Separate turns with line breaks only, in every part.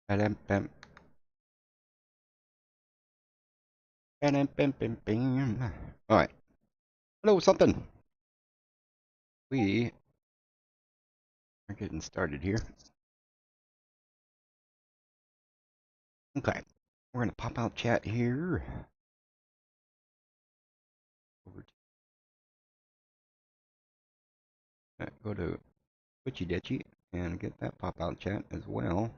Ba-dum, bum. Ba-dum, bum, bum, bum. All right. Hello, something. We are getting started here. Okay. We're gonna pop out chat here. Over to, go to Twitchy Ditchy and get that pop out chat as well.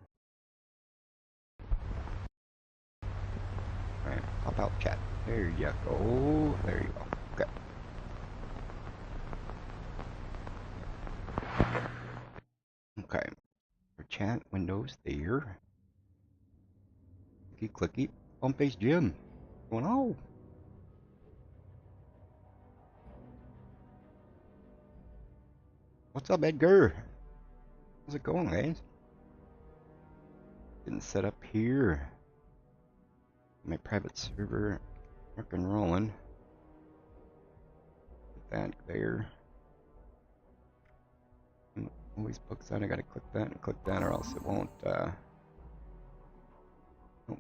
All right, pop out chat. There you go. There you go. Okay. Okay. Our chat windows there. Clicky clicky. Home face Jim. What's going on? What's up, Edgar? How's it going, guys? Getting set up here. My private server rock and rolling. Put that there. And always books that. I gotta click that and click that or else it won't oh,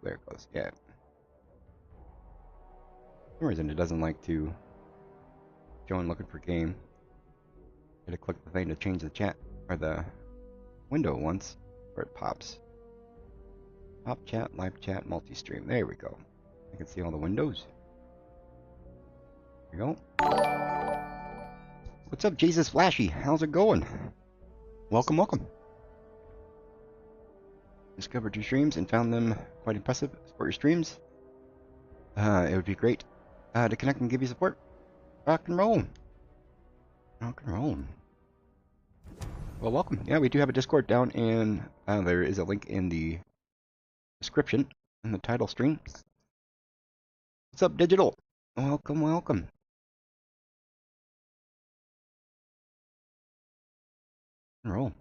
there it goes. Yeah. For some reason it doesn't like to join looking for game. Gotta click the thing to change the chat or the window once where it pops. Pop chat, live chat, multi-stream. There we go. I can see all the windows. There we go. What's up, Jesus Flashy? How's it going? Welcome, welcome. Discovered your streams and found them quite impressive. Support your streams. It would be great to connect and give you support. Rock and roll. Rock and roll. Well, welcome. Yeah, we do have a Discord down in, there is a link in the description in the title screen. What's up, Digital? Welcome, welcome. Roll.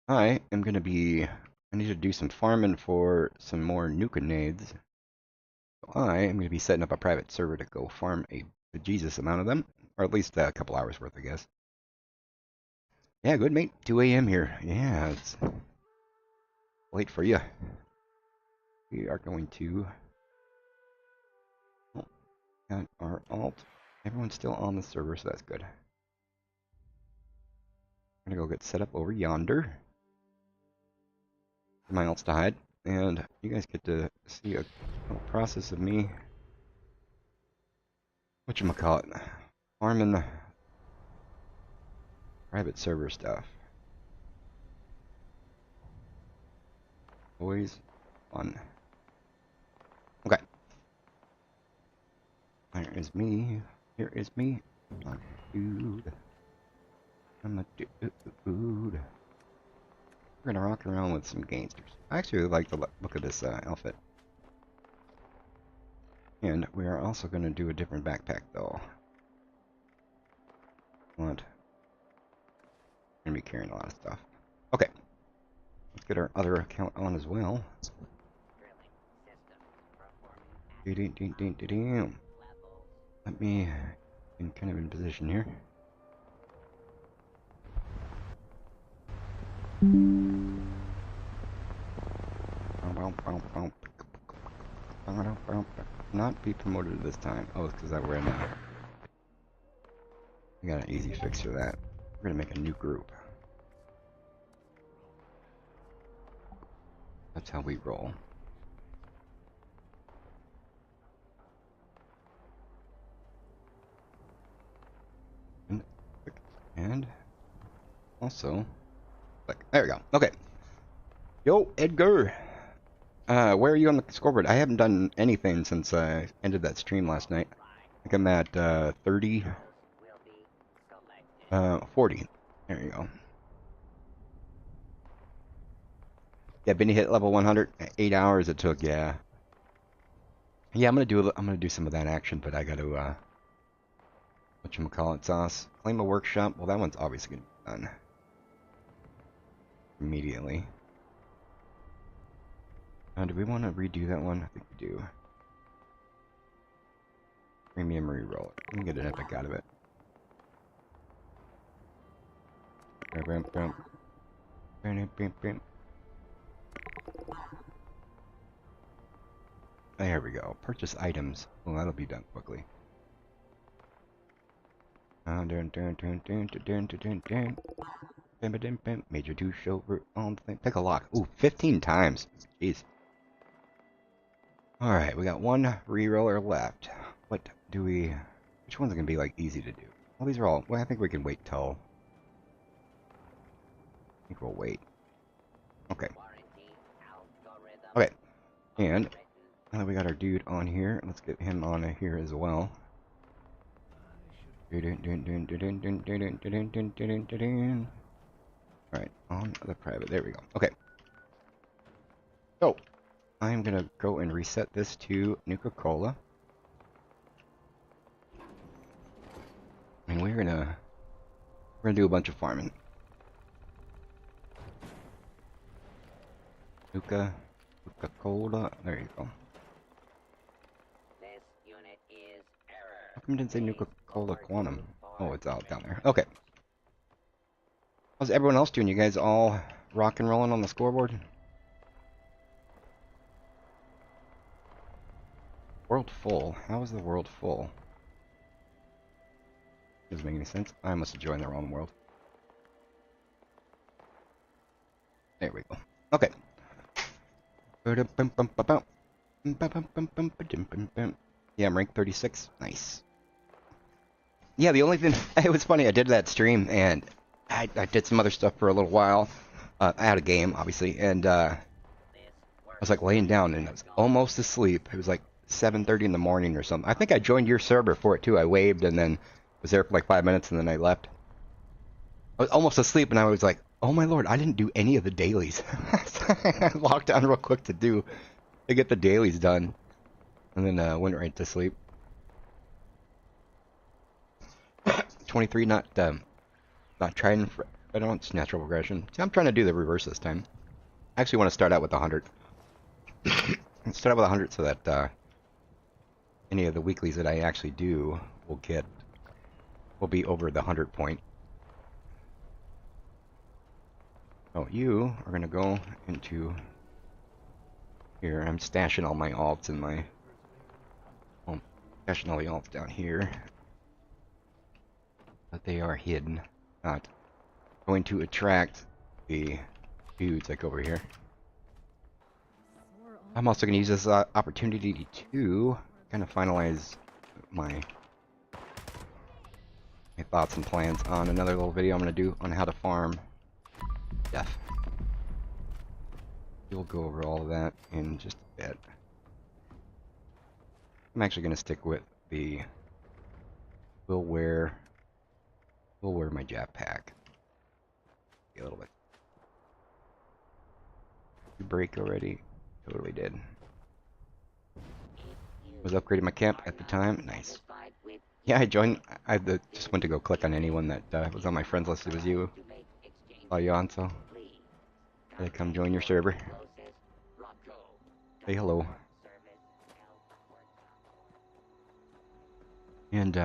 I am going to be, I need to do some farming for some more nuke-nades. So I am going to be setting up a private server to go farm a bejesus amount of them, or at least a couple hours worth, I guess. Yeah, good mate. 2 a.m. here. Yeah, it's late for you. We are going to got our alt. Everyone's still on the server, so that's good. I'm gonna go get set up over yonder. My alts to hide, and you guys get to see a little process of me. Whatchamacallit? Farming private server stuff. Always fun. Okay. There is me. Here is me. I'm a dude. I'm a dude. We're gonna rock around with some gangsters. I actually really like the look of this outfit. And we are also gonna do a different backpack though. What? Gonna be carrying a lot of stuff. Okay. Let's get our other account on as well. Let me get kind of in position here. Not be promoted this time. Oh, it's because I ran out. We got an easy fix for that. We're gonna make a new group. That's how we roll. And also, click. There we go. Okay. Yo, Edgar. Where are you on the scoreboard? I haven't done anything since I ended that stream last night. I think I'm at 30. 40. There you go. Yeah, Benny hit level 100. 8 hours it took. Yeah. Yeah, I'm gonna do some of that action, but I gotta whatchamacallit sauce. Claim a workshop. Well, that one's obviously gonna be done immediately. Do we want to redo that one? I think we do. Premium reroll it. Let me get an epic out of it. There we go. Purchase items. Well, that'll be done quickly. Major do show on thing. Pick a lock. Ooh, 15 times. Jeez. Alright, we got one reroller left. What do we... Which one's gonna be, like, easy to do? Well, these are all... Well, I think we can wait till... I think we'll wait. Okay. Okay. And... Now that we got our dude on here, let's get him on here as well. Alright, on the private. There we go. Okay. So, I'm gonna go and reset this to Nuka-Cola. And we're gonna do a bunch of farming. Nuka-Cola. There you go. How come it didn't say Nuka-Cola Quantum? Oh, it's out down there. Okay. How's everyone else doing? You guys all rock and rolling on the scoreboard? World full. How is the world full? Doesn't make any sense. I must have joined the wrong world. There we go. Okay. Yeah, I'm ranked 36. Nice. Yeah, the only thing... It was funny, I did that stream, and I did some other stuff for a little while. I had a game, obviously, and I was like laying down, and I was almost asleep. It was like 7:30 in the morning or something. I think I joined your server for it, too. I waved, and then was there for like 5 minutes, and then I left. I was almost asleep, and I was like, oh my lord, I didn't do any of the dailies. I logged on real quick to get the dailies done. And then went right to sleep. 23, not trying for... I don't want natural progression. See, I'm trying to do the reverse this time. I actually want to start out with 100. Start out with 100 so that any of the weeklies that I actually do will be over the 100 point. Oh, you are going to go into here. I'm stashing all my alts in my... Stashing all the alts down here. But they are hidden. Not going to attract the dudes like over here. I'm also going to use this opportunity to kind of finalize my thoughts and plans on another little video I'm going to do on how to farm death. We'll go over all of that in just a bit. I'm actually going to stick with the... We'll wear my jab pack. A little bit. You break already? Totally did. Was upgrading my camp at the time. Nice. Yeah, I joined. I just went to go click on anyone that was on my friends list. It was you. Saw you on, so I come join your server. Say hello. And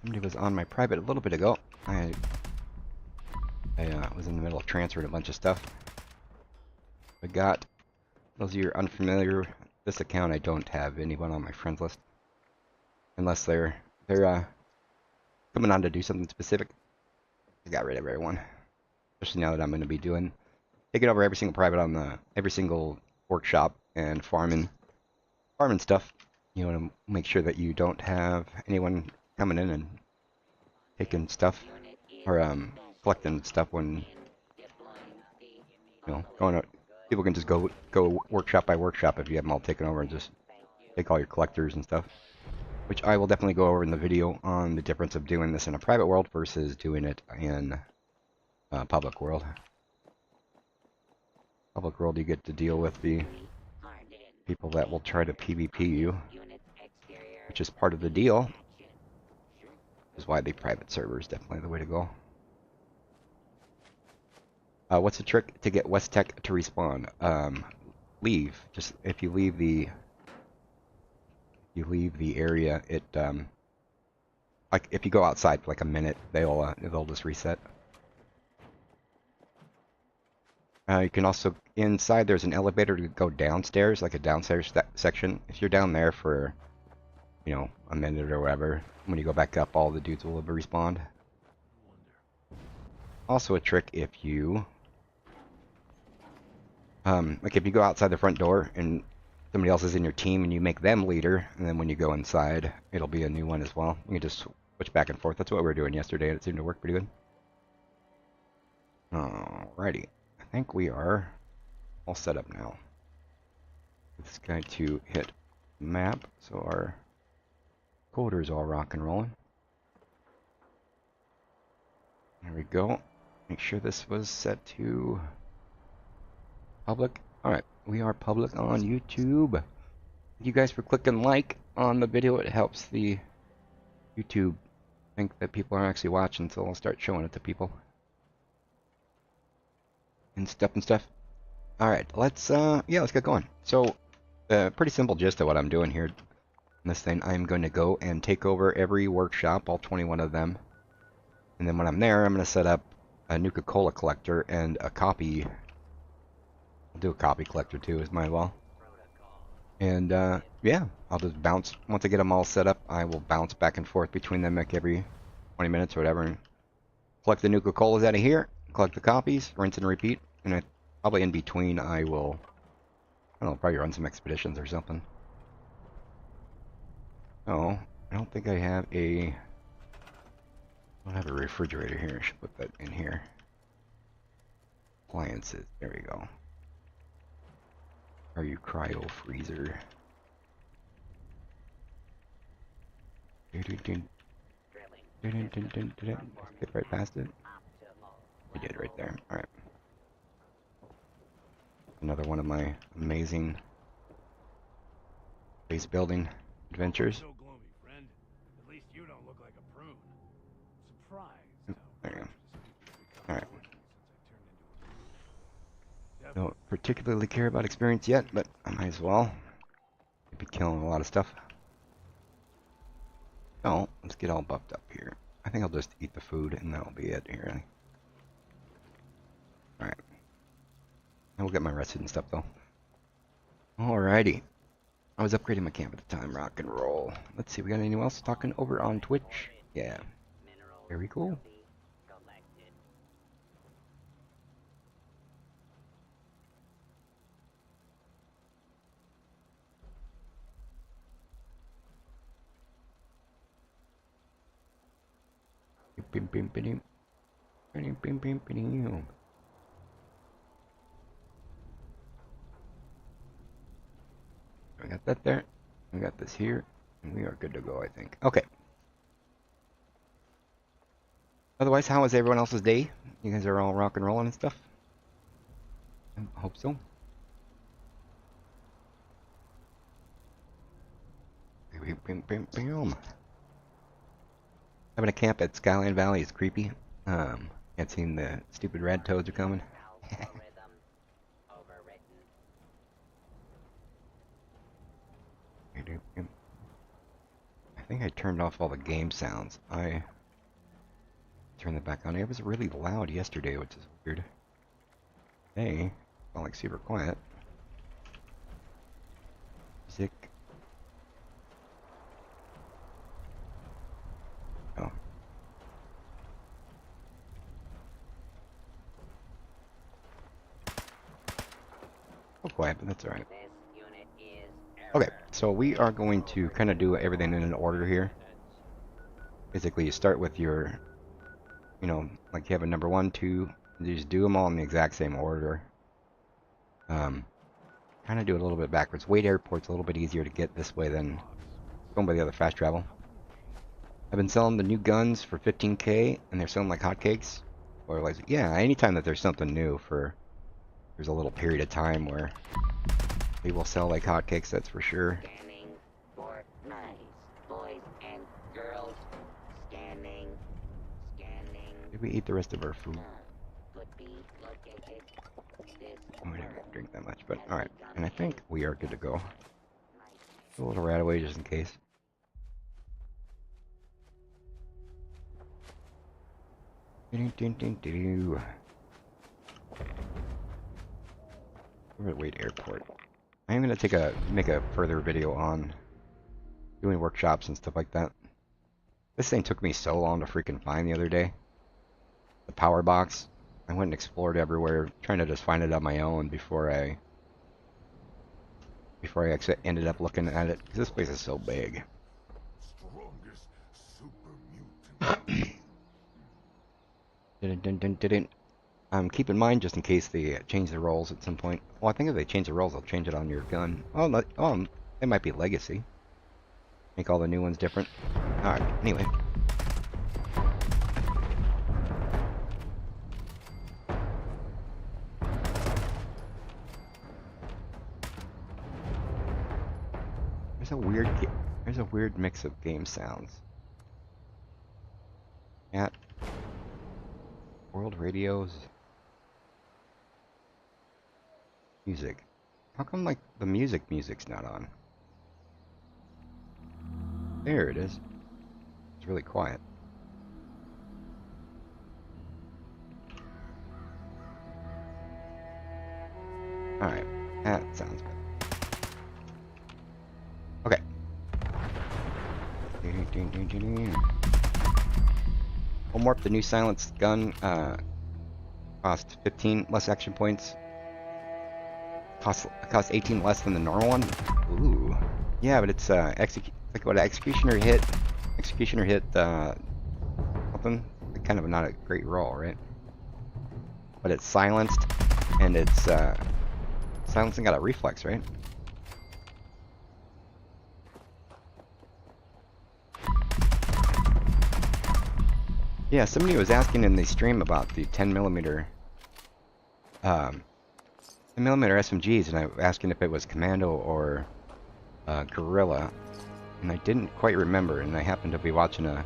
somebody was on my private a little bit ago. I was in the middle of transferring a bunch of stuff. I got, those of you who are unfamiliar, this account I don't have anyone on my friends list. Unless they're coming on to do something specific. I got rid of everyone. Especially now that I'm going to be taking over every single private on every single workshop and farming stuff. You want to make sure that you don't have anyone coming in and taking stuff or collecting stuff when going out. People can just go workshop by workshop if you have them all taken over and just take all your collectors and stuff. Which I will definitely go over in the video on the difference of doing this in a private world versus doing it in public world. Public world, you get to deal with the people that will try to PvP you, which is part of the deal. Which is why the private server is definitely the way to go. What's the trick to get West Tech to respawn? Leave. Just if you leave the area, it like if you go outside for like a minute, they'll just reset. You can also, inside there's an elevator to go downstairs, like a downstairs section. If you're down there for, you know, a minute or whatever, when you go back up, all the dudes will have respawned. Also a trick if you, like if you go outside the front door and somebody else is in your team and you make them leader, and then when you go inside, it'll be a new one as well. You can just switch back and forth. That's what we were doing yesterday, and it seemed to work pretty good. Alrighty. I think we are all set up now. This guy to hit map, so our coder's all rock and rolling. There we go. Make sure this was set to public. Alright, we are public on YouTube. Thank you guys for clicking like on the video. It helps the YouTube think that people are actually watching, so I'll start showing it to people. And stuff. Alright, let's get going. So, pretty simple gist of what I'm doing here in this thing. I'm going to go and take over every workshop, all 21 of them. And then when I'm there, I'm going to set up a Nuka-Cola collector and a copy. I'll do a copy collector too, as might as well. And yeah, I'll just bounce. Once I get them all set up, I will bounce back and forth between them like every 20 minutes or whatever. And collect the Nuka-Colas out of here, collect the copies, rinse and repeat. And probably in between, I will, I don't know, probably run some expeditions or something. Oh, I don't think I have a... I don't have a refrigerator here. I should put that in here. Appliances. There we go. Are you cryo freezer? Skip right past it. We did right there. All right. Another one of my amazing base building adventures. There you go. Alright. Don't particularly care about experience yet, but I might as well. Be killing a lot of stuff. Oh, let's get all buffed up here. I think I'll just eat the food and that'll be it here. Alright. And we'll get my rested and stuff though. Alrighty. I was upgrading my camp at the time. Rock and roll. Let's see, we got anyone else talking over on Twitch? Yeah. Very cool. We got that there. We got this here. And we are good to go, I think. Okay. Otherwise, how was everyone else's day? You guys are all rock and rolling and stuff? I hope so. Having a camp at Skyline Valley is creepy. Can't seem the stupid red toads are coming. I think I turned off all the game sounds. I turned them back on. It was really loud yesterday, which is weird. Hey, it's not like super quiet. Music. Oh. Oh, quiet, but that's alright. Okay, so we are going to kind of do everything in an order here. Basically, you start with your, you know, like you have a number 1, 2, you just do them all in the exact same order. Kind of do it a little bit backwards. Wade Airport's a little bit easier to get this way than going by the other fast travel. I've been selling the new guns for 15K, and they're selling like hotcakes. Or like, yeah, anytime that there's something new there's a little period of time where they will sell like hotcakes, that's for sure.
Scanning for nice boys and girls. Scanning.
Did we eat the rest of our food?
Could be located.
We didn't drink that much, but alright. And I think we are good to go. A little right away just in case. Wait, airport. I am gonna make a further video on doing workshops and stuff like that. This thing took me so long to freaking find the other day. The power box. I went and explored everywhere, trying to just find it on my own before I actually ended up looking at it. 'Cause this place is so big.
Strongest super mutant.
Didn't. Keep in mind just in case they change the roles at some point. Well, I think if they change the roles, they'll change it on your gun. Oh, no, it might be legacy. Make all the new ones different. All right. Anyway. There's a weird mix of game sounds. Cat. World radios. Music. How come like the music's not on? There it is. It's really quiet. Alright. That sounds good. Okay. We'll warp the new silenced gun. Cost 15 less action points. Cost 18 less than the normal one. Ooh. Yeah, but it's like what executioner hit something. Like kind of not a great roll, right? But it's silenced, and it's silencing got a reflex, right? Yeah, somebody was asking in the stream about the 10mm 10mm SMGs, and I was asking if it was Commando or Guerrilla, and I didn't quite remember. And I happened to be watching a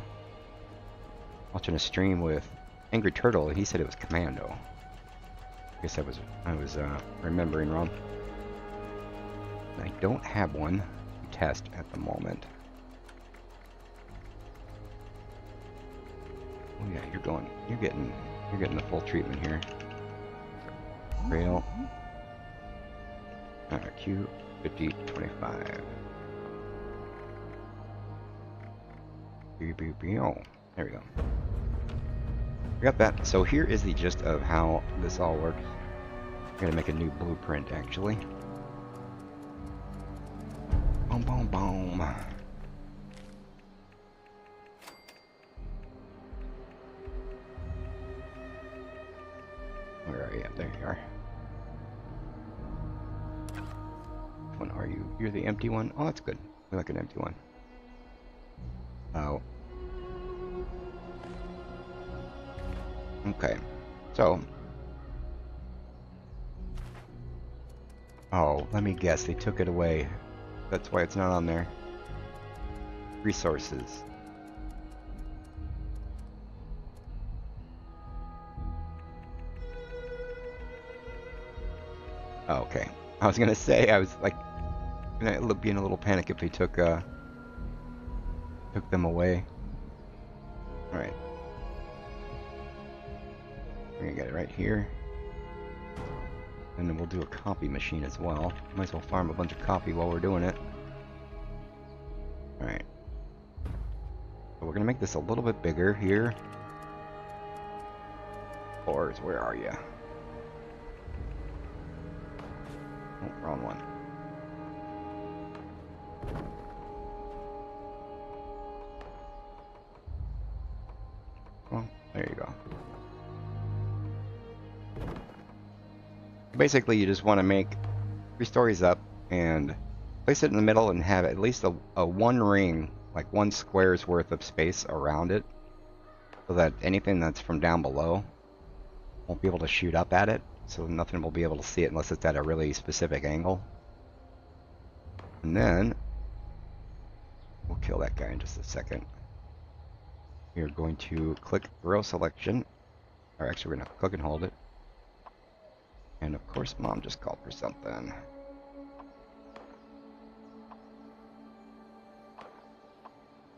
stream with Angry Turtle, and he said it was Commando. I guess I was remembering wrong. I don't have one to test at the moment. Oh yeah, you're getting the full treatment here. Rail. Q 5025. Oh, there we go. We got that. So here is the gist of how this all works. I'm gonna make a new blueprint actually. Boom, boom, boom. Where are you? There you are. Which one are you? You're the empty one? Oh, that's good. We like an empty one. Oh. Okay. So. Oh, let me guess. They took it away. That's why it's not on there. Resources. Oh, okay. I was gonna say, I was like, gonna be in a little panic if they took them away. All right. We're gonna get it right here. And then we'll do a copy machine as well. Might as well farm a bunch of copy while we're doing it. All right. So we're gonna make this a little bit bigger here. Ores, where are you? Oh, wrong one. Well, there you go. Basically, you just want to make 3 stories up and place it in the middle and have at least a one ring, like 1 square's worth of space around it, so that anything that's from down below won't be able to shoot up at it, so nothing will be able to see it unless it's at a really specific angle. And then we'll kill that guy in just a second. We are going to click row selection, or actually we're going to click and hold it. And of course, Mom just called for something.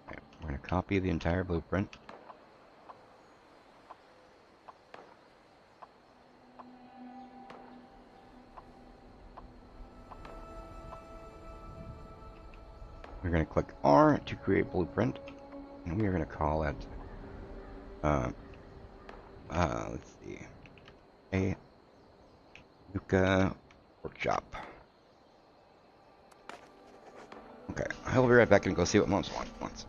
Okay, we're going to copy the entire blueprint. We're going to click R to create blueprint, and we are going to call it, let's see, a Nuka workshop. Okay, I'll be right back and go see what Mom's wants.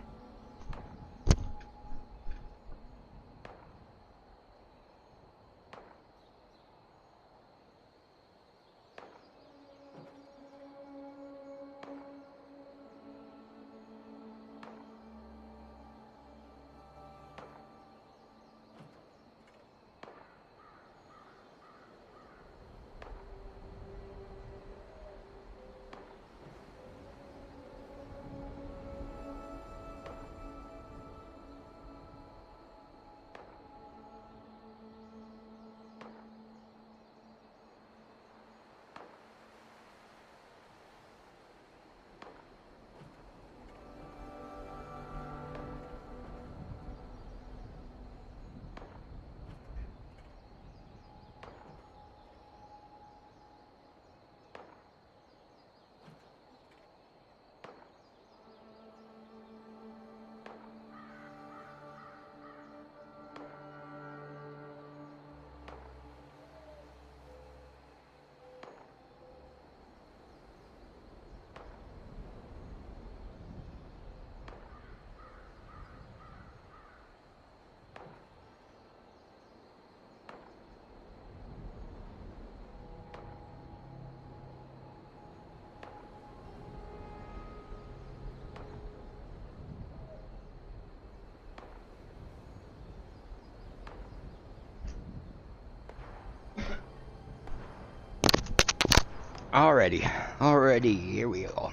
Alrighty, here we go.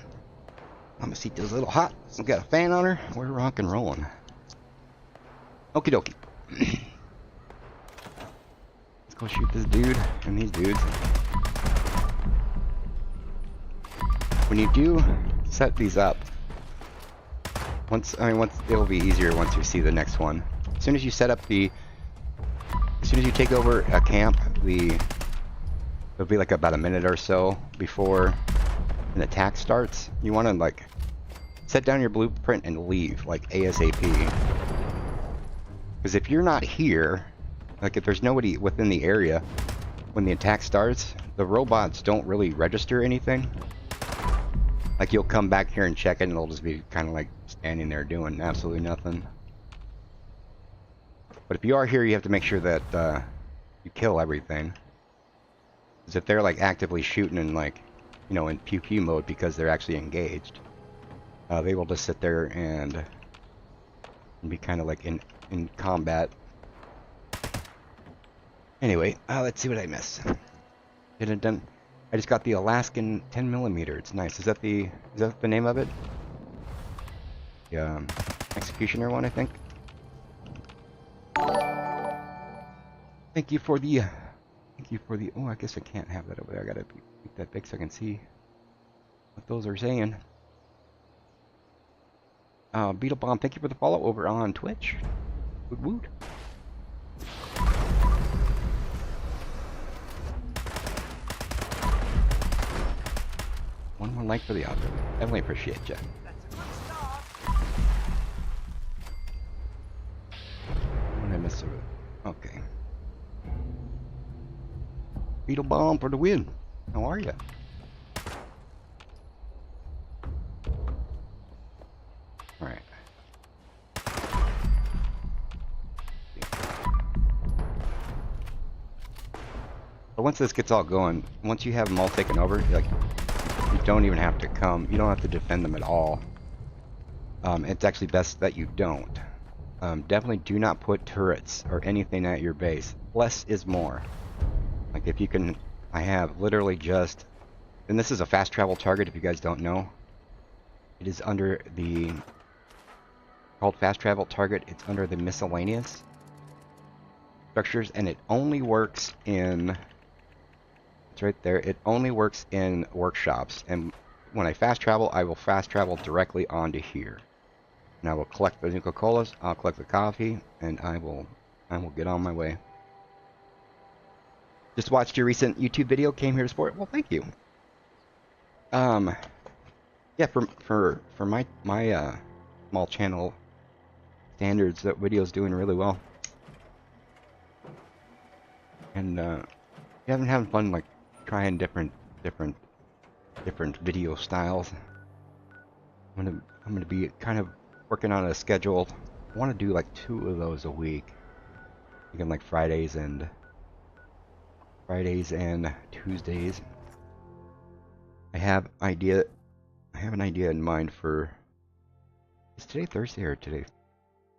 I'm gonna see those a little hot. We got a fan on her. We're rock and rolling. Okie dokie. Let's go shoot this dude and these dudes. When you do set these up, once it'll be easier once you see the next one. As soon as you set up as soon as you take over a camp, it'll be like about a minute or so before an attack starts. You want to like set down your blueprint and leave like ASAP. Because if you're not here, like if there's nobody within the area when the attack starts, the robots don't really register anything. Like you'll come back here and check it and it'll just be kind of like standing there doing absolutely nothing. But if you are here, you have to make sure that you kill everything. Because if they're like actively shooting in like, you know, in pew pew mode because they're actually engaged, they will just sit there and be kind of like in combat. Anyway, let's see what I missed. Didn't done. I just got the Alaskan 10mm. It's nice. Is that the name of it? The Executioner one, I think. Thank you for the. Oh, I guess I can't have that over there. I gotta make that big so I can see what those are saying. Beetle Bomb, thank you for the follow over on Twitch. Woot woot. One more like for the author. Definitely appreciate you. What did I miss? Okay. Beetle Bomb for the win. How are you? Alright. But once this gets all going, once you have them all taken over, like, you don't even have to come. You don't have to defend them at all. It's actually best that you don't. Definitely do not put turrets or anything at your base. Less is more. Like if you can, I have literally just, and this is a fast travel target if you guys don't know. It is under the, called fast travel target, it's under the miscellaneous structures and it only works in, it's right there, it only works in workshops. And when I fast travel, I will fast travel directly onto here. And I will collect the Nuka-Colas, I'll collect the coffee, and I will get on my way. Just watched your recent YouTube video, came here to support. Well, thank you. Yeah, for my small channel standards, that video's doing really well. And yeah, I've been having fun like trying different different video styles. I'm gonna be kind of working on a schedule. I want to do like 2 of those a week. Again, like Fridays and Tuesdays. I have an idea in mind for. Is today Thursday or today?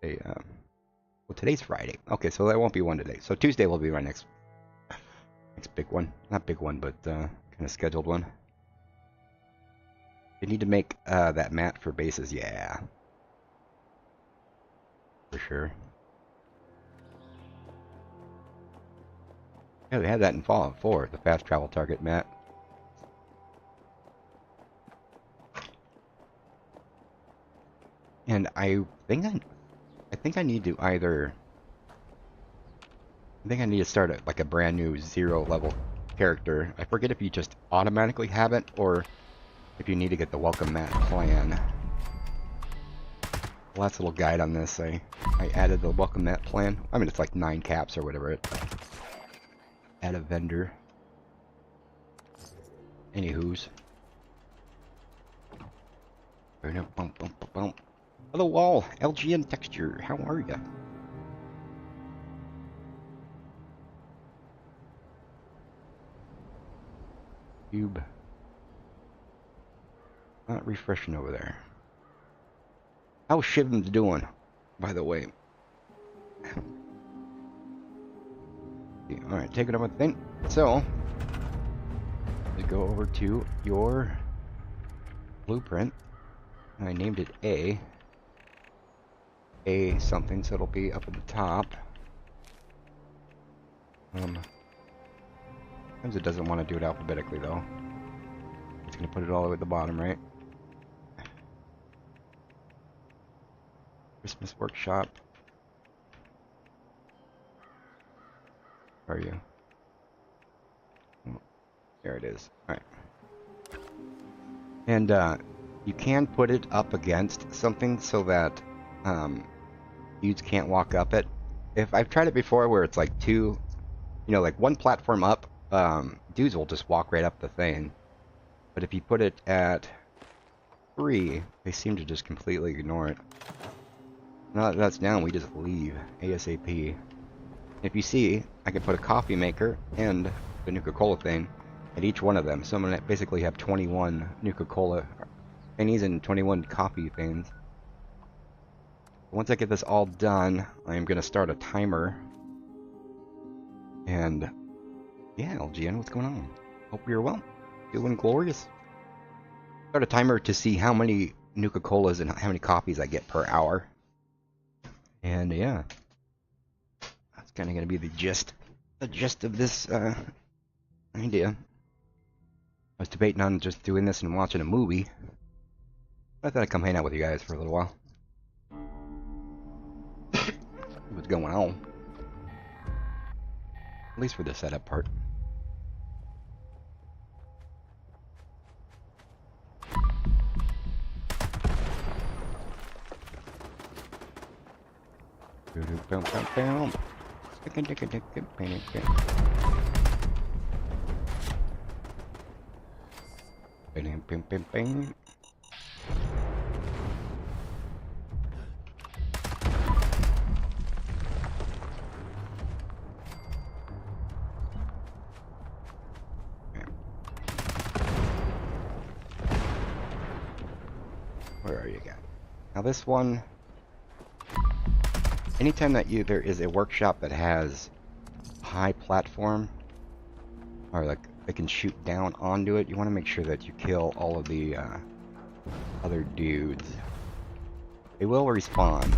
Well, today's Friday. Okay, so that won't be one today. So Tuesday will be my next big one. Not big one, but kind of scheduled one. They need to make that mat for bases. Yeah, for sure. Yeah, they had that in Fallout 4, the fast travel target mat. And I think I need to either. I think I need to start like a brand new 0 level character. I forget if you just automatically have it or if you need to get the welcome mat plan. Last little guide on this, I added the welcome mat plan. I mean, it's like 9 caps or whatever. Add a vendor. Anywho's. Hello, wall. LGN texture. How are ya? Cube. Not refreshing over there. How's Shivam's doing, by the way? Alright, take it on with thing. So, we go over to your blueprint. I named it A something, so it'll be up at the top. Sometimes it doesn't want to do it alphabetically though. It's gonna put it all the way at the bottom, right? Christmas workshop. Where are you? Oh, there it is. Alright. And you can put it up against something so that dudes can't walk up it. If I've tried it before where it's like two, like one platform up, dudes will just walk right up the thing. But if you put it at 3, they seem to just completely ignore it. Now that that's down, we just leave ASAP. If you see, I can put a coffee maker and the Nuka-Cola thing at each one of them. So I'm going to basically have 21 Nuka-Cola pennies and 21 coffee things. Once I get this all done, I'm going to start a timer. And yeah, LGN, what's going on? Hope you're well. Doing glorious. Start a timer to see how many Nuka-Colas and how many coffees I get per hour. And yeah, that's kind of going to be the gist of this idea. I was debating on just doing this and watching a movie. I thought I'd come hang out with you guys for a little while. What's going on? At least for the setup part. Where are you guys? Now this one, anytime that there is a workshop that has a high platform, or like they can shoot down onto it, you want to make sure that you kill all of the other dudes. They will respawn.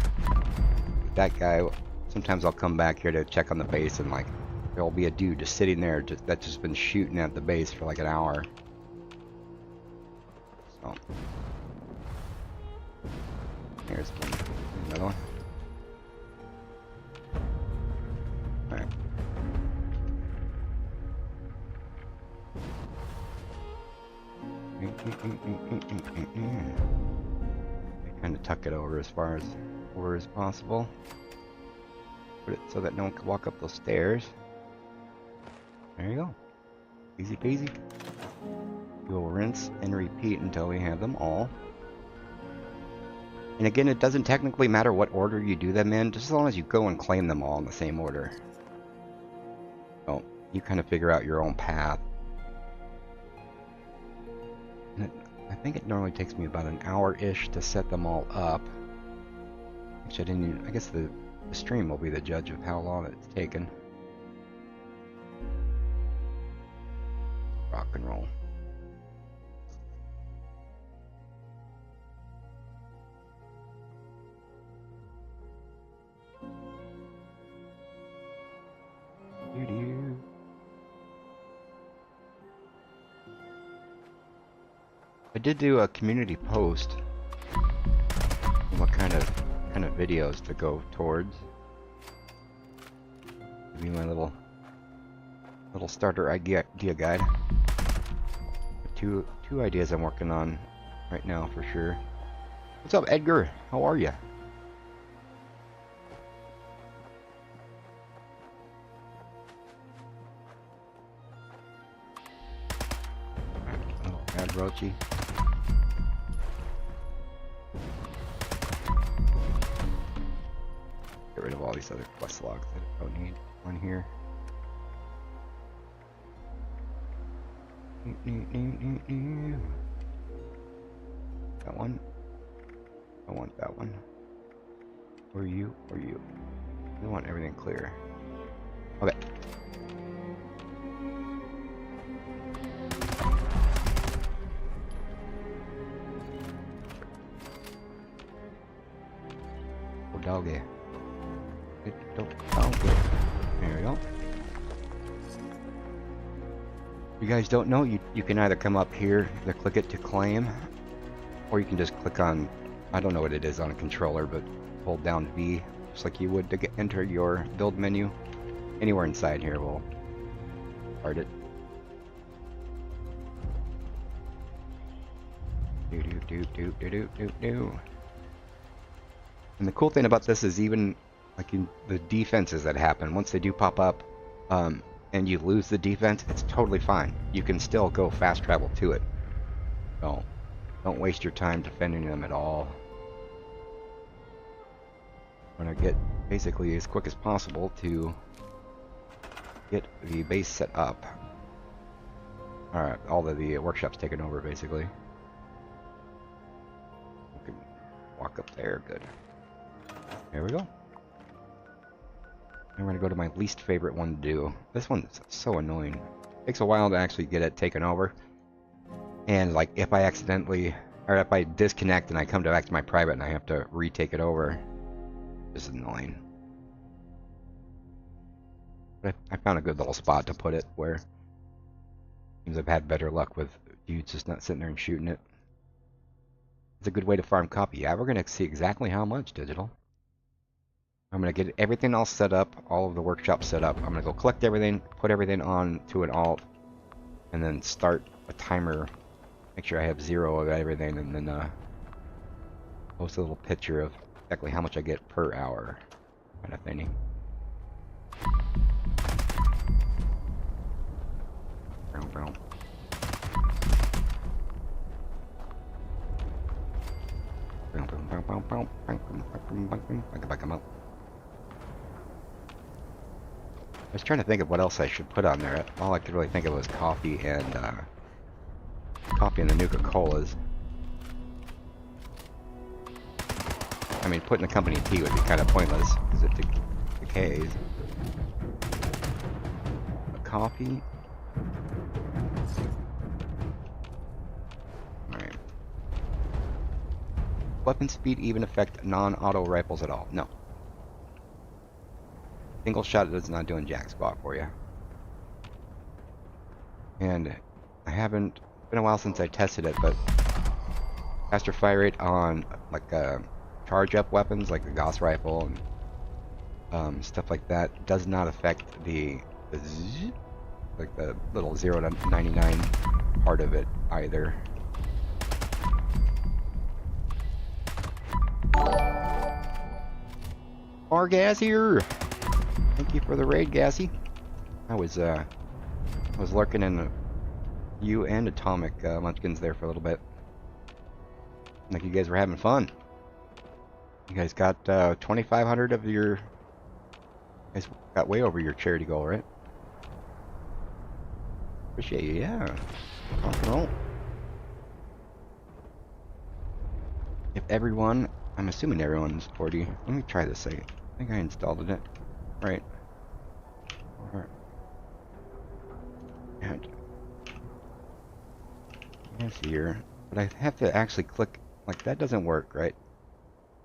That guy, sometimes I'll come back here to check on the base and like, there'll be a dude just sitting there that's just been shooting at the base for like an hour. So. Here's another one. Alright. Kind of tuck it over as far as over as possible. Put it so that no one can walk up those stairs. There you go. Easy peasy. We'll rinse and repeat until we have them all. And again, it doesn't technically matter what order you do them in, just as long as you go and claim them all in the same order. So you kind of figure out your own path. And I think it normally takes me about an hour-ish to set them all up. Which I didn't even, I guess the stream will be the judge of how long it's taken. Rock and roll. I did do a community post on what kind of videos to go towards. Give me my little starter idea guide. Two ideas I'm working on right now for sure. What's up, Edgar? How are you? Oh, bad Roachy. Get rid of all these other quest logs that I don't need on here. That one. I want that one. Or you, or you. We want everything clear. Okay. Oh, doggy. There we go. If you guys don't know, you can either come up here, either click it to claim, or you can just click on, I don't know what it is on a controller, but hold down V, just like you would to enter your build menu. Anywhere inside here will start it. And the cool thing about this is even like in the defenses that happen, once they do pop up, and you lose the defense, it's totally fine. You can still go fast travel to it. So don't waste your time defending them at all. I'm gonna get basically as quick as possible to get the base set up. Alright, all of the workshop's taken over basically. You can walk up there, good. There we go. I'm gonna go to my least favorite one to do. This one's so annoying. Takes a while to actually get it taken over. And like if I accidentally, or if I disconnect and I come back to my private and I have to retake it over, this is annoying. But I found a good little spot to put it where seems I've had better luck with dudes just not sitting there and shooting it. It's a good way to farm copy. Yeah, we're gonna see exactly how much digital. I'm going to get everything all set up, all of the workshops set up. I'm going to go collect everything, put everything on to an alt, and then start a timer. Make sure I have 0 of everything, and then post a little picture of exactly how much I get per hour, kind of thing. I was trying to think of what else I should put on there. All I could really think of was coffee and the Nuka-Colas. I mean, putting the company tea would be kind of pointless because it decays. But coffee. Alright. Weapon speed even affect non-auto rifles at all? No. Single shot is not doing jack squat for you. And I haven't, it's been a while since I tested it, but faster fire rate on like charge up weapons like the Gauss rifle and stuff like that does not affect the like the little 0 to 99 part of it either. Our gas here. Thank you for the raid, Gassy. I was lurking in you and Atomic Munchkins there for a little bit. Like you guys were having fun. You guys got 2,500 of your. You guys got way over your charity goal, right? Appreciate you, yeah. Rock and roll. If everyone, I'm assuming everyone's already. Let me try this. I think I installed it. Right. And yes, here, but I have to actually click. Like that doesn't work, right?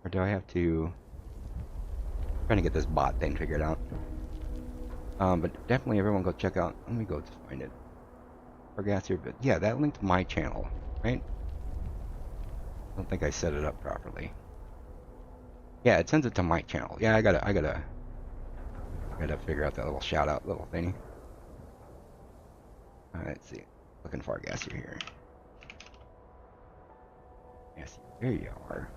Or do I have to? I'm trying to get this bot thing figured out. But definitely everyone go check out. Let me go find it. Or gas here, but yeah, that linked to my channel, right? I don't think I set it up properly. Yeah, it sends it to my channel. Yeah, I gotta figure out that little shout out little thingy. Let's see. Looking for gas here. Yes, there you are.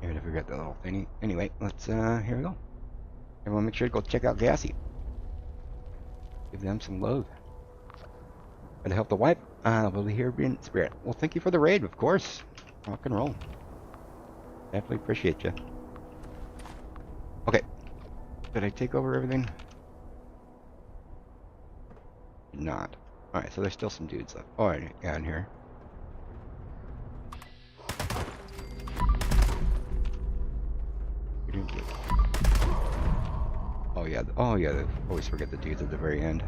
Here to figure out that little thingy. Anyway, let's here we go. Everyone make sure to go check out Gassy. Give them some love. Gotta help the wipe. We'll be here in spirit. Well, thank you for the raid, of course. Rock and roll. Definitely appreciate you. Okay. Did I take over everything? Not. Alright, so there's still some dudes left. Oh, yeah, in here. Oh yeah, I always forget the dudes at the very end.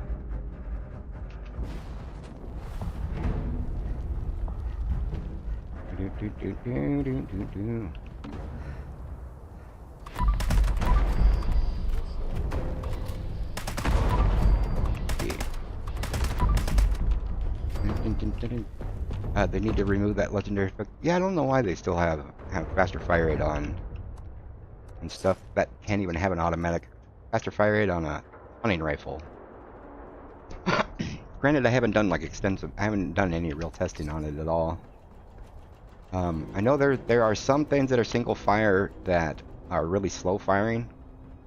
They need to remove that legendary effect. Yeah, I don't know why they still have faster fire rate on and stuff that can't even have an automatic faster fire rate on a hunting rifle. Granted, I haven't done like I haven't done any real testing on it at all. I know there are some things that are single fire that are really slow firing,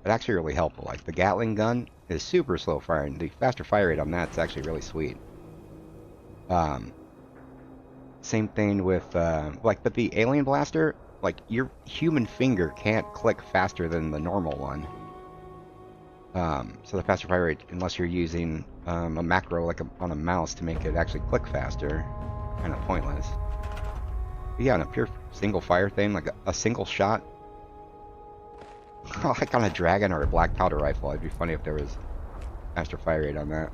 but actually really helpful. Like the Gatling gun is super slow firing. The faster fire rate on that's actually really sweet. Same thing with but the alien blaster, like your human finger can't click faster than the normal one. So the faster fire rate, unless you're using a macro like on a mouse to make it actually click faster, kind of pointless. But yeah, on a pure single fire thing, like a single shot, like on a dragon or a black powder rifle, it'd be funny if there was faster fire rate on that.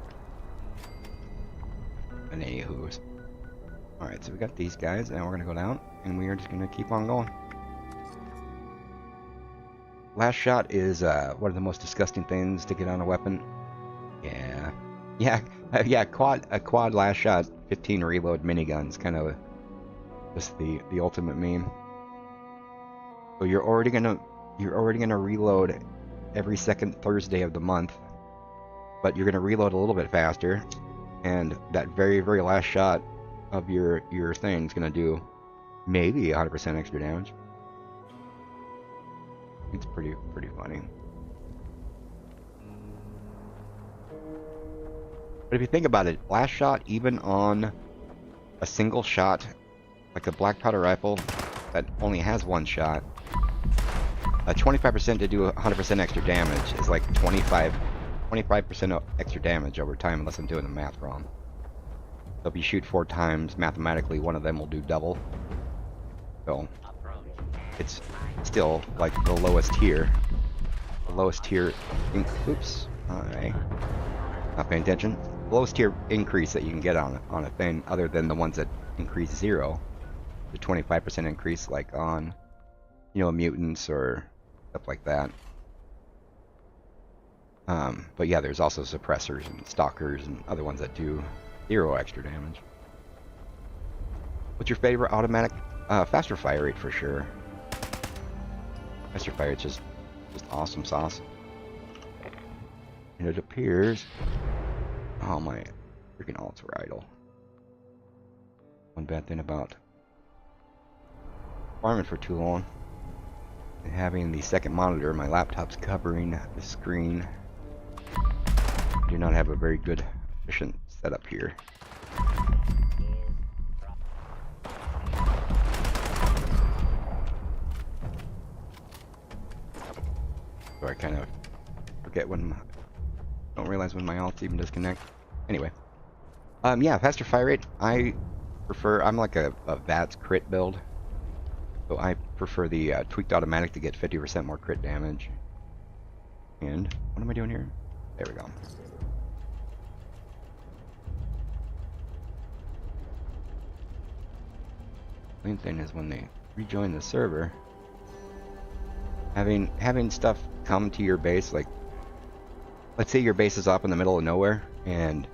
And anywho's. Alright, so we got these guys, and we're gonna go down, and we are just gonna keep on going. Last shot is one of the most disgusting things to get on a weapon. Yeah, a quad last shot, 15 reload miniguns, kind of just the ultimate meme. So you're already gonna reload every second Thursday of the month, but you're gonna reload a little bit faster, and that very last shot of your thing's gonna do maybe 100% extra damage. It's pretty funny. But if you think about it, last shot, even on a single shot, like a black powder rifle that only has one shot, a 25% to do 100% extra damage is like 25% extra damage over time, unless I'm doing the math wrong. So if you shoot 4 times, mathematically one of them will do double. So it's still like the lowest tier. The lowest tier. Oops. Alright. Not paying attention. The lowest tier increase that you can get on a thing, other than the ones that increase 0. The 25% increase, like on, mutants or stuff like that. But yeah, there's also suppressors and stalkers and other ones that do 0 extra damage. What's your favorite automatic? Faster fire rate for sure. Faster fire rate's just awesome sauce. And it appears. Oh my freaking alts were idle. One bad thing about farming for too long. And having the second monitor, my laptop's covering the screen. I do not have a very good, efficient setup here. So I kind of forget when, don't realize when my alts even disconnect. Anyway, yeah, faster fire rate. I prefer. I'm like a VATS crit build, so I prefer the tweaked automatic to get 50% more crit damage. And what am I doing here? There we go. Main thing is when they rejoin the server, having stuff come to your base, like let's say your base is up in the middle of nowhere and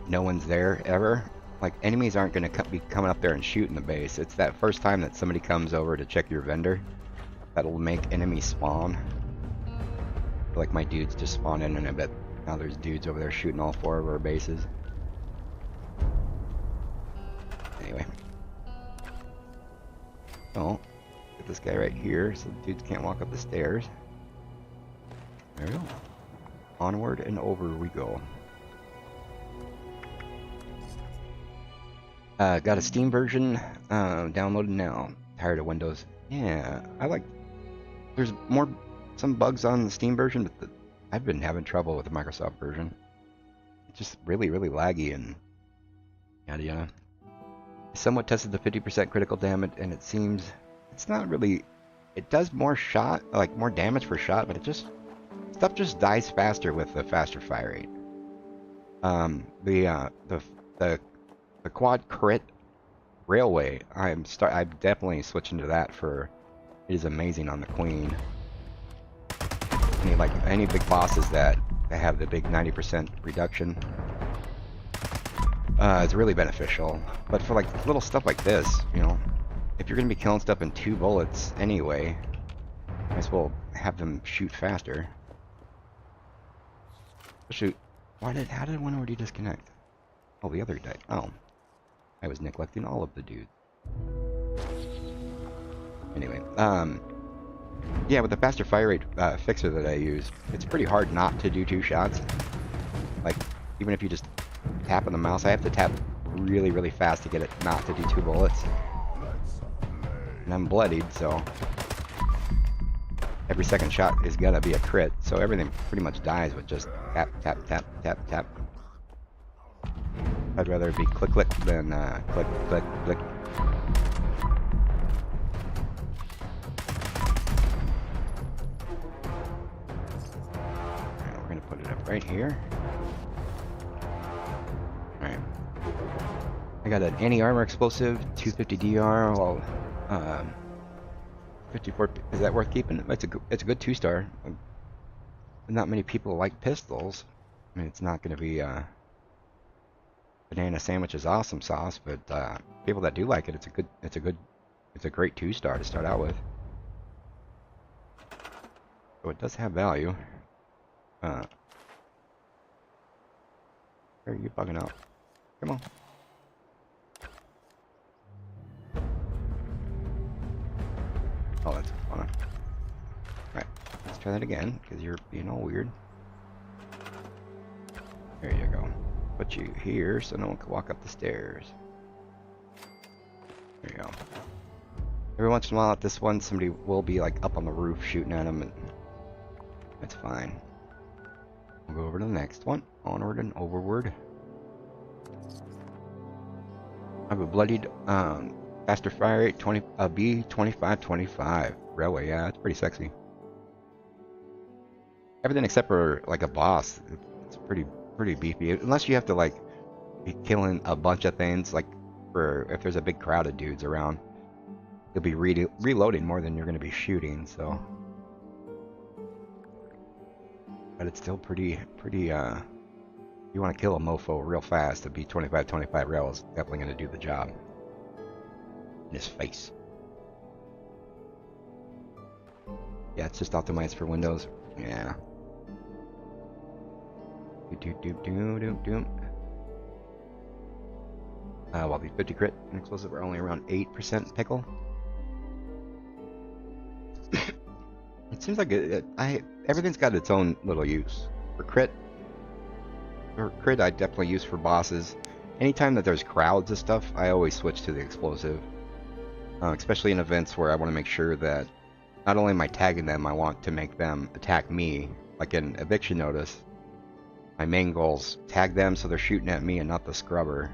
no one's there ever. Like enemies aren't going to be coming up there and shooting the base. It's that first time that somebody comes over to check your vendor that'll make enemies spawn. Like my dudes just spawn in, and I bet now there's dudes over there shooting all 4 of our bases. Anyway. So, get this guy right here so the dudes can't walk up the stairs. There we go. Onward and over we go. Got a Steam version downloaded now. Tired of Windows. Yeah, I like. There's some bugs on the Steam version, but I've been having trouble with the Microsoft version. It's just really laggy and yada yada. Somewhat tested the 50% critical damage, and it seems it's not really. It does more shot, like more damage per shot, but stuff just dies faster with the faster fire rate. The quad crit railway, I'm definitely switching to that for. It is amazing on the Queen. Any big bosses that have the big 90% reduction. It's really beneficial. But for like little stuff like this, you know, if you're gonna be killing stuff in 2 bullets anyway, might as well have them shoot faster. Shoot. How did one already disconnect? Oh, the other died. Oh. I was neglecting all of the dudes. Anyway, yeah, with the faster fire rate fixer that I use, it's pretty hard not to do 2 shots. Like, even if you just tap on the mouse, I have to tap really fast to get it not to do 2 bullets. And I'm bloodied, so every second shot is gonna be a crit, so everything pretty much dies with just tap, tap, tap, tap, tap. I'd rather it be click, click than click, click, click. Alright, we're gonna put it up right here. Alright. I got an anti-armor explosive, 250 DR, well, 54. Is that worth keeping? It's a good 2-star. Not many people like pistols. I mean, it's not going to be banana sandwich is awesome sauce, but people that do like it, it's a great 2-star to start out with. So it does have value. Where are you bugging out? Come on. Oh, that's fun. Alright, let's try that again, because you're being all weird. There you go. Put you here so no one can walk up the stairs. There you go. Every once in a while at this one, somebody will be like up on the roof shooting at them, and that's fine. We'll go over to the next one. Onward and overward. I have a bloodied faster fire rate, B2525 railway. Yeah, that's pretty sexy. Everything except for like a boss, it's pretty beefy. Unless you have to like be killing a bunch of things, like for if there's a big crowd of dudes around, you'll be reloading more than you're going to be shooting. So, but it's still pretty. You want to kill a mofo real fast, a B2525 rail is definitely going to do the job. In his face. Yeah, it's just optimized for Windows. Yeah. While the 50 crit and explosive are only around 8% pickle. it seems like everything's got its own little use. For crit, I definitely use for bosses. Anytime that there's crowds of stuff, I always switch to the explosive. Especially in events where I want to make sure that not only am I tagging them, I want to make them attack me. Like in Eviction Notice, my main goal's tag them so they're shooting at me and not the scrubber.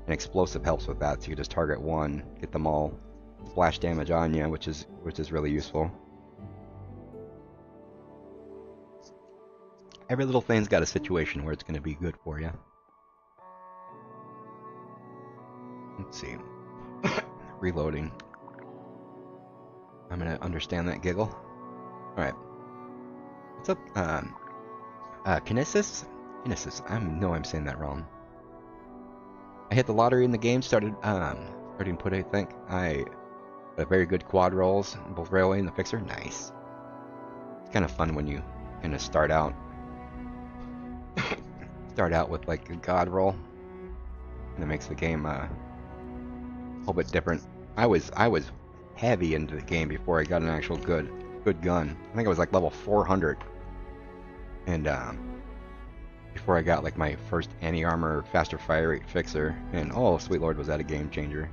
And explosive helps with that, so you just target one, get them all splash damage on you, which is really useful. Every little thing's got a situation where it's going to be good for you. Let's see. Reloading. I'm going to understand that giggle. Alright. What's up? Kinesis? Kinesis. I know I'm saying that wrong. I hit the lottery in the game, starting put, I think. I got very good quad rolls, both railway and the fixer. Nice. It's kind of fun when you kind of start out with like a god roll, and it makes the game a little bit different. I was heavy into the game before I got an actual good gun. I think I was like level 400, and before I got like my first anti-armor faster fire rate fixer, and oh sweet lord, was that a game changer.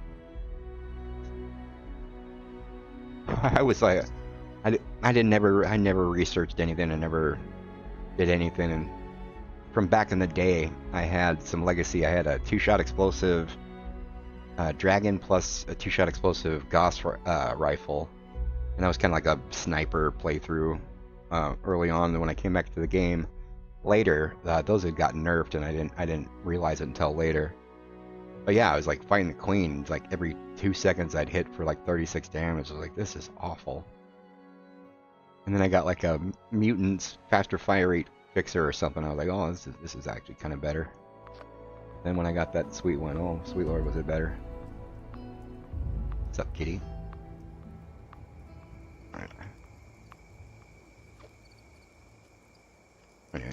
I was like, I never researched anything, I never did anything, and from back in the day I had some legacy. I had a 2-shot explosive dragon plus a 2-shot explosive Gauss rifle, and that was kind of like a sniper playthrough early on. When I came back to the game later, those had gotten nerfed, and I didn't realize it until later. But yeah, I was like fighting the queen. It's like every 2 seconds I'd hit for like 36 damage. I was like, this is awful. And then I got like a mutant's faster fire rate fixer or something. I was like, oh, this is actually kind of better. Then when I got that sweet one, oh sweet lord, was it better. What's up, kitty? Alright. Okay.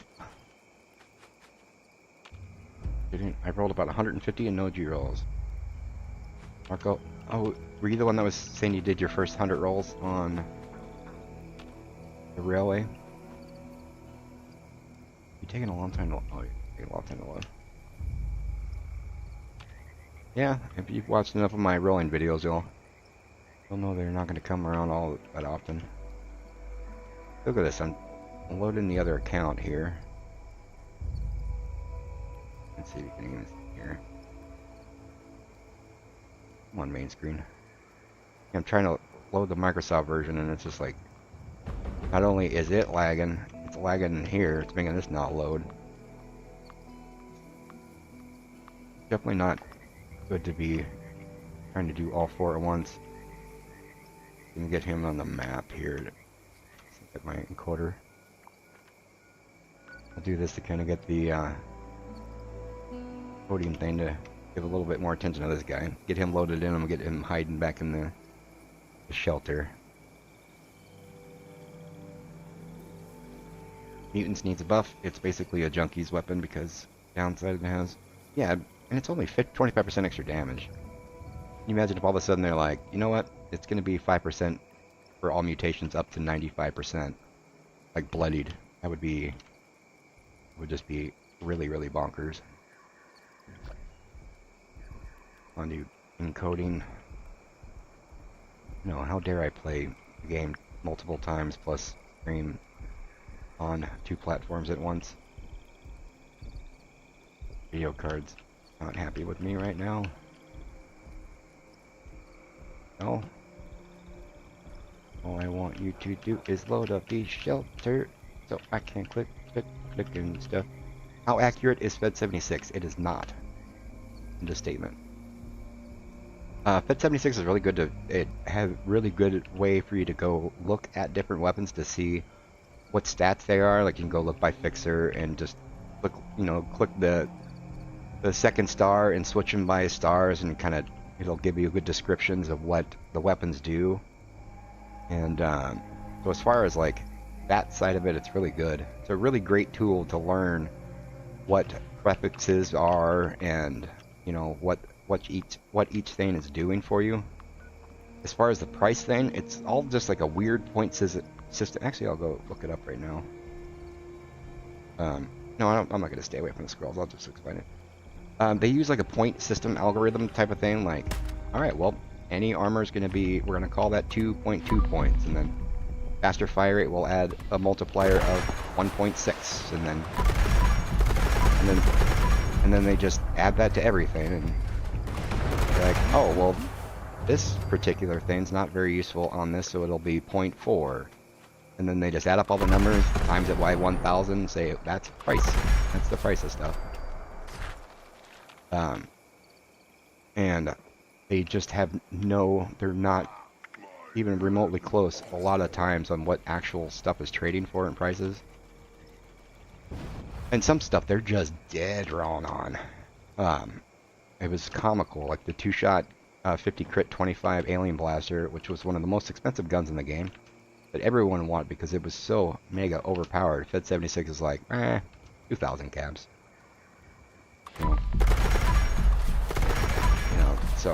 I rolled about 150 and no G rolls. Marco, oh, were you the one that was saying you did your first 100 rolls on the railway? You taking a long time to load. Yeah, if you've watched enough of my rolling videos, you'll know they're not going to come around all that often. Look at this, I'm loading the other account here. Let's see if we can get this here. I'm on main screen. I'm trying to load the Microsoft version, and it's just like, not only is it lagging, it's lagging in here. It's making this not load. Definitely not good to be trying to do all 4 at once. Can get him on the map here to get my encoder. I'll do this to kind of get the podium thing to give a little bit more attention to this guy. Get him loaded in and get him hiding back in the shelter. Mutants needs a buff. It's basically a junkie's weapon because downside it has, yeah, and it's only 25% extra damage. Can you imagine if all of a sudden they're like, you know what, it's going to be 5% for all mutations up to 95%, like bloodied. That would just be really, really bonkers. On to encoding. No, how dare I play the game multiple times plus stream on 2 platforms at once. Video cards not happy with me right now. No. All I want you to do is load up the shelter so I can click and stuff. How accurate is Fed 76? It is not. Understatement. Fed 76 is really good it has really good way for you to go look at different weapons to see what stats they are. Like you can go look by fixer and just click, click the second star and switch them by stars, and kind of it'll give you good descriptions of what the weapons do. And so as far as like that side of it, it's really good. It's a really great tool to learn what prefixes are, and what each thing is doing for you. As far as the price thing, it's all just like a weird point system. Actually, I'll go look it up right now. No, I'm not going to stay away from the scrolls. I'll just explain it. They use like a point system algorithm type of thing. Like, all right, well, any armor is going to be, we're going to call that 2.2 points, and then faster fire rate will add a multiplier of 1.6, and then they just add that to everything, and they're like, oh, well, this particular thing's not very useful on this, so it'll be 0.4. And then they just add up all the numbers, times it by 1,000, say that's price. That's the price of stuff. And they just have they're not even remotely close a lot of times on what actual stuff is trading for in prices. And some stuff they're just dead wrong on. It was comical, like the 2-shot 50 crit 25 alien blaster, which was one of the most expensive guns in the game. That everyone wanted because it was so mega overpowered. Fed 76 is like, 2,000 caps. So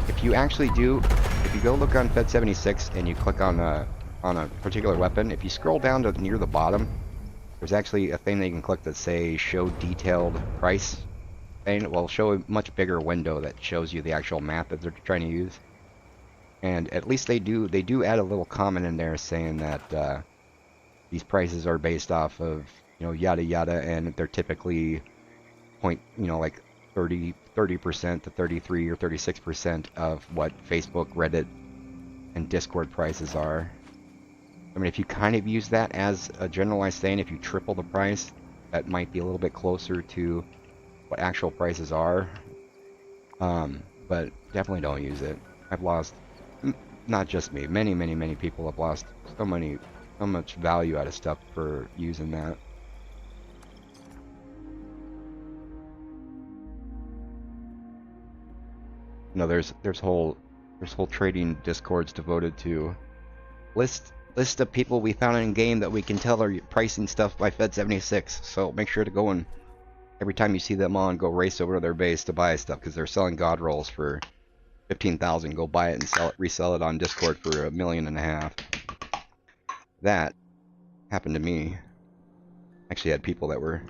if you go look on Fed 76 and you click on a particular weapon, if you scroll down to near the bottom, there's actually a thing that you can click that say show detailed price thing. It will show a much bigger window that shows you the actual map that they're trying to use. And at least they do add a little comment in there saying that these prices are based off of, yada yada, and they're typically like 30% to 33 or 36% of what Facebook, Reddit, and Discord prices are. I mean, if you kind of use that as a generalized thing, if you triple the price, that might be a little bit closer to what actual prices are. But definitely don't use it. I've lost, not just me, many people have lost so much value out of stuff for using that. There's whole trading discords devoted to list of people we found in game that we can tell are pricing stuff by Fed 76. So make sure to go and every time you see them on, go race over to their base to buy stuff because they're selling god rolls for 15,000. Go buy it and resell it on Discord for $1.5 million. That happened to me. Actually, had people that were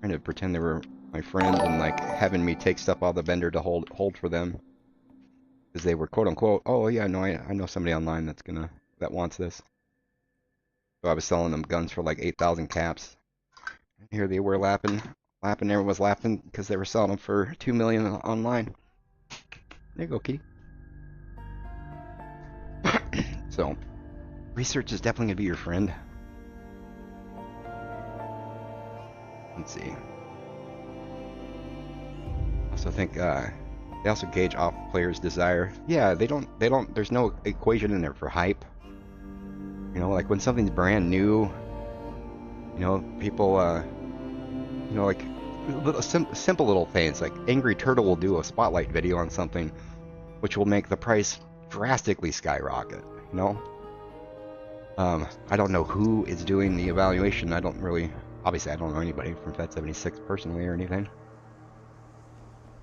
trying to pretend they were my friends and like having me take stuff out of the vendor to hold for them because they were quote unquote, oh yeah, no, I know somebody online that wants this. So I was selling them guns for like 8,000 caps. And here they were laughing. Everyone was laughing because they were selling them for 2 million online. There you go, kitty. So, research is definitely gonna be your friend. Let's see. I also think they also gauge off players' desire. Yeah, they don't. There's no equation in there for hype. Like when something's brand new, people, like simple little things. Like Angry Turtle will do a spotlight video on something, which will make the price drastically skyrocket. I don't know who is doing the evaluation. Obviously, I don't know anybody from Fed 76 personally or anything.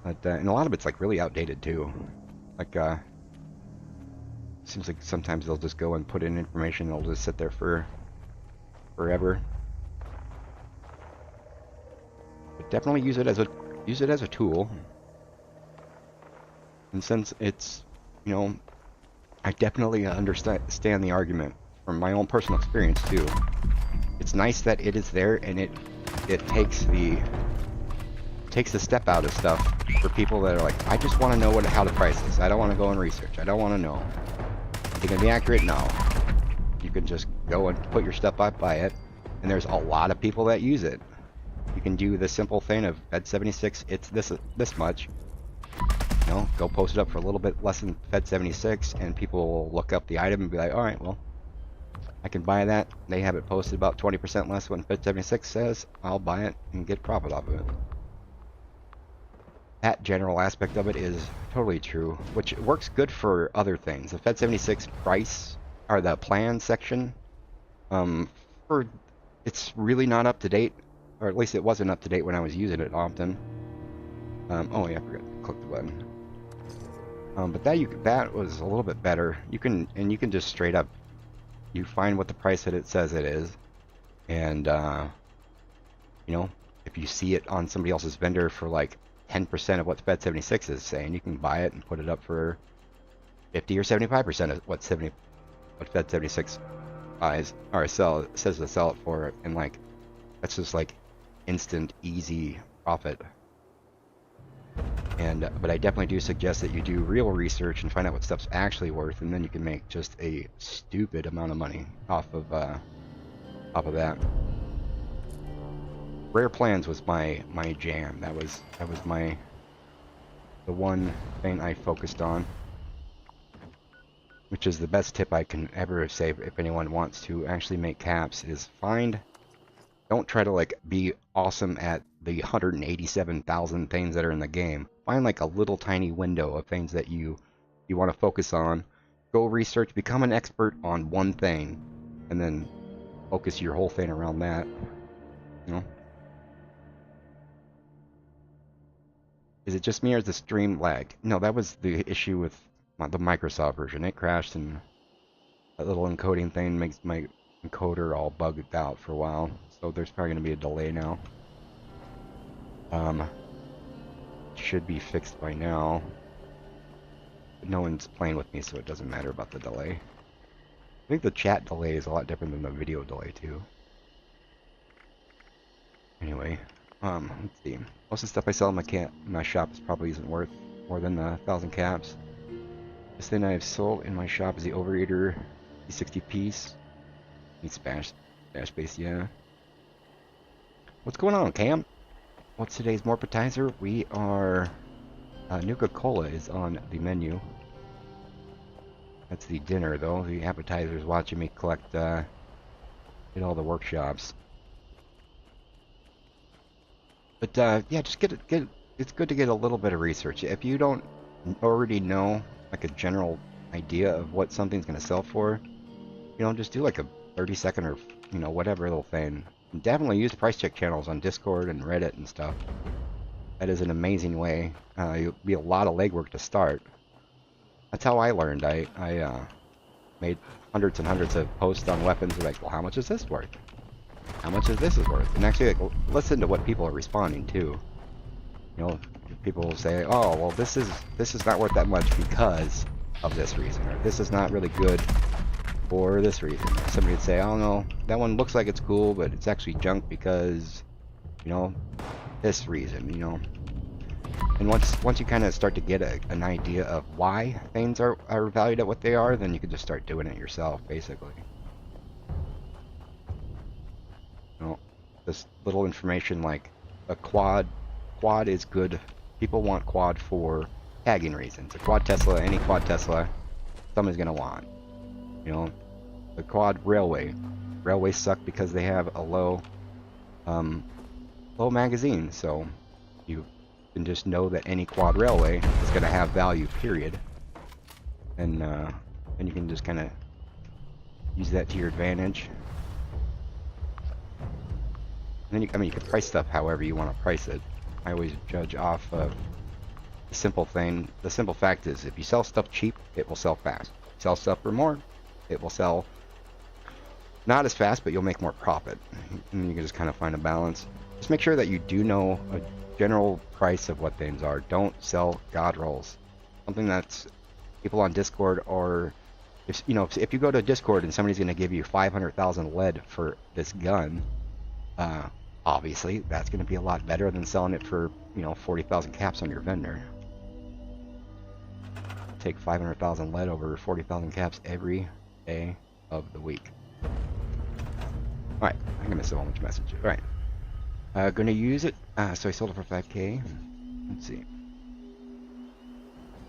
But and a lot of it's like really outdated too. Like seems like sometimes they'll just go and put in information and it'll just sit there for forever. But definitely use it as a tool. And since it's, I definitely understand the argument from my own personal experience too. It's nice that it is there and it takes the step out of stuff for people that are like, I just want to know how to price this. I don't want to go and research. I don't want to know. Is it going to be accurate? No. You can just go and put your stuff up, buy it, and there's a lot of people that use it. You can do the simple thing of Fed 76, it's this much. Go post it up for a little bit less than Fed 76, and people will look up the item and be like, all right, well, I can buy that. They have it posted about 20% less than Fed 76 says. I'll buy it and get profit off of it. That general aspect of it is totally true, which works good for other things. The Fed 76 price, or the plan section, it's really not up to date, or at least it wasn't up to date when I was using it often. Oh yeah, I forgot to click the button. But that was a little bit better. You can just straight up you find what the price that it says it is, and you know, if you see it on somebody else's vendor for like 10% of what Fed 76 is saying, you can buy it and put it up for 50 or 75% of what Fed 76 buys or says to sell it for, and like that's just like instant easy profit. And but I definitely do suggest that you do real research and find out what stuff's actually worth, and then you can make just a stupid amount of money off of that. Rare plans was my jam. That was the one thing I focused on, which is the best tip I can ever say if anyone wants to actually make caps is don't try to like be awesome at the 187,000 things that are in the game. Find like a little tiny window of things that you want to focus on. Go research, become an expert on one thing, and then focus your whole thing around that. You know? Is it just me or is the stream lagged? No, that was the issue with the Microsoft version. It crashed, and that little encoding thing makes my encoder all bugged out for a while. So there's probably going to be a delay now. Should be fixed by now. But no one's playing with me, so it doesn't matter about the delay. I think the chat delay is a lot different than the video delay too. Anyway, let's see. Most of the stuff I sell in my shop probably isn't worth more than 1,000 caps. This thing I've sold in my shop is the Overeater P60 piece. Needs bash base, yeah. What's going on, Cam? What's today's more appetizer? We are Nuka-Cola is on the menu. That's the dinner, though. The appetizer is watching me collect get all the workshops. But yeah, just get it's good to get a little bit of research. If you don't already know like a general idea of what something's going to sell for, you know, just do like a 30-second or, you know, whatever little thing. And definitely use price check channels on Discord and Reddit and stuff. That is an amazing way. It'll be a lot of legwork to start. That's how I learned. I made hundreds and hundreds of posts on weapons. Like, well, how much is this worth? How much is this worth? And actually, like, listen to what people are responding to. You know, people will say, "Oh, well, this is not worth that much because of this reason," or "This is not really good for this reason." Somebody would say, "Oh no, that one looks like it's cool, but it's actually junk because, you know, this reason." You know, and once you kind of start to get an idea of why things are valued at what they are, then you can just start doing it yourself, basically. You know, this little information like a quad is good. People want quad for tagging reasons. A quad Tesla, any quad Tesla, somebody's gonna want. You know, the quad railway. Railways suck because they have a low magazine, so you can just know that any quad railway is gonna have value, period. And you can just kind of use that to your advantage. And then you can price stuff however you want to price it. I always judge off of the simple thing. The simple fact is, if you sell stuff cheap, it will sell fast. Sell stuff for more, it will sell not as fast, but you'll make more profit. And you can just kind of find a balance. Just make sure that you do know a general price of what things are. Don't sell god rolls. Something that's people on Discord, or if you go to Discord and somebody's going to give you 500,000 lead for this gun, obviously that's going to be a lot better than selling it for 40,000 caps on your vendor. Take 500,000 lead over 40,000 caps every day of the week. Alright, I'm gonna send a bunch of messages. Alright, gonna use it. So I sold it for 5k. Let's see.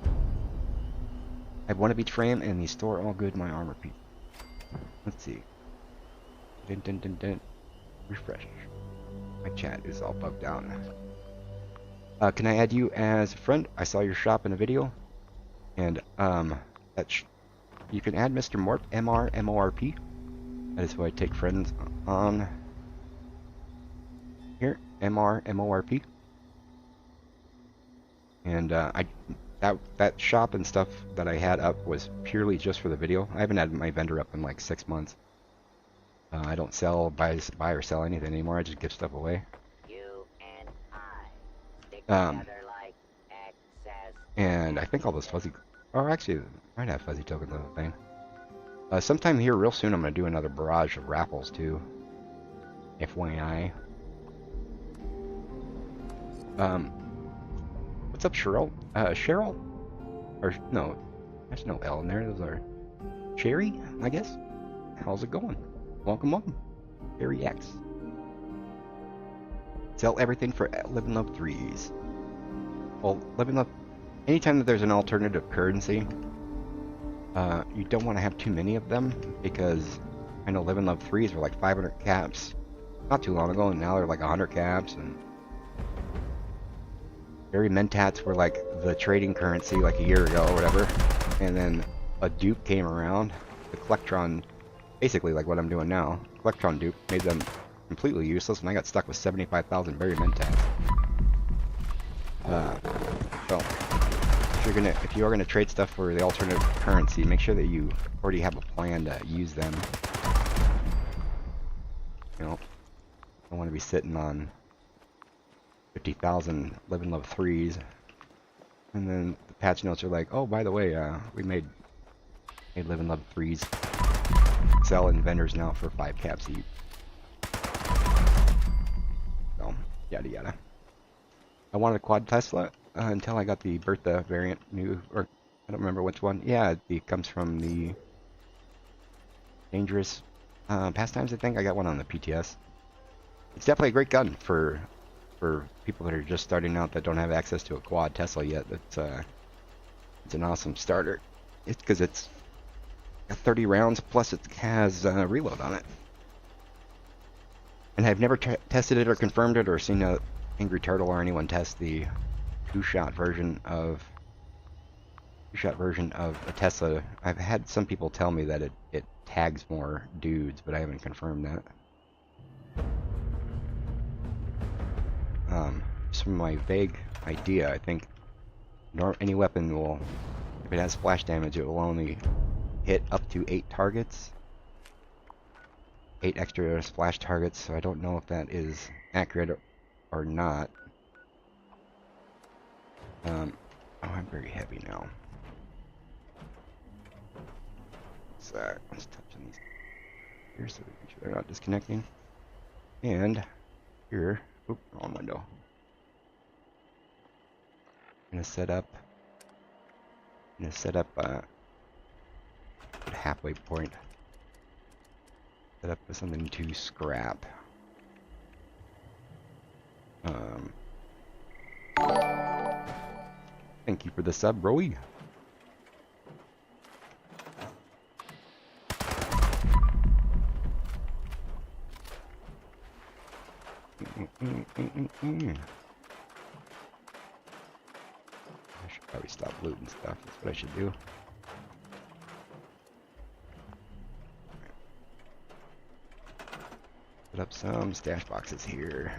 I have one of each frame and the store all good my armor piece. Let's see. Refresh. My chat is all bugged out. Can I add you as a friend? I saw your shop in a video. And you can add Mr. Morp, MRMORP. That is who I take friends on. Here, MRMORP. And that shop and stuff that I had up was purely just for the video. I haven't had my vendor up in like 6 months. I don't buy or sell anything anymore. I just give stuff away.
You and I stick
Um,
together like excess.
and I think all those fuzzy, or actually, I might have fuzzy tokens on the thing. Sometime here real soon, I'm gonna do another barrage of raffles too. FYI. What's up, Cheryl? Cheryl? Or no, there's no L in there. Those are Cherry, I guess. How's it going? Welcome, welcome. Cherry X. Sell everything for Living Love 3s. Well, Living Love, anytime that there's an alternative currency, you don't want to have too many of them, because I know Living Love 3s were like 500 caps not too long ago, and now they're like 100 caps, and Berry Mentats were like the trading currency like a year ago or whatever, and then a dupe came around, the Collectron, basically like what I'm doing now. Collectron dupe made them completely useless, and I got stuck with 75,000 Berry Mentats. So if you are gonna trade stuff for the alternative currency, make sure that you already have a plan to use them. You know, I want to be sitting on 50,000 Living Love 3s, and then the patch notes are like, oh, by the way, we made Living Love 3s sell in vendors now for 5 caps each. So, yada yada. I wanted a quad Tesla until I got the Bertha variant new, or I don't remember which one. Yeah, it comes from the Dangerous Pastimes, I think. I got one on the PTS. It's definitely a great gun for people that are just starting out that don't have access to a quad Tesla yet. It's an awesome starter. It's because it's got 30 rounds, plus it has reload on it. And I've never tested it or confirmed it or seen a Angry Turtle or anyone test the two-shot version of a Tesla. I've had some people tell me that it tags more dudes, but I haven't confirmed that. Just from my vague idea, I think any weapon will, if it has splash damage, it will only hit up to 8 targets. 8 extra splash targets, so I don't know if that is accurate or not. Oh, I'm very heavy now. So let's touch on these here so we make sure they're not disconnecting. And here, oop, wrong window. I'm gonna set up a halfway point. Set up with something to scrap. Thank you for the sub, Roy. I should probably stop looting stuff. That's what I should do. Put up some stash boxes here.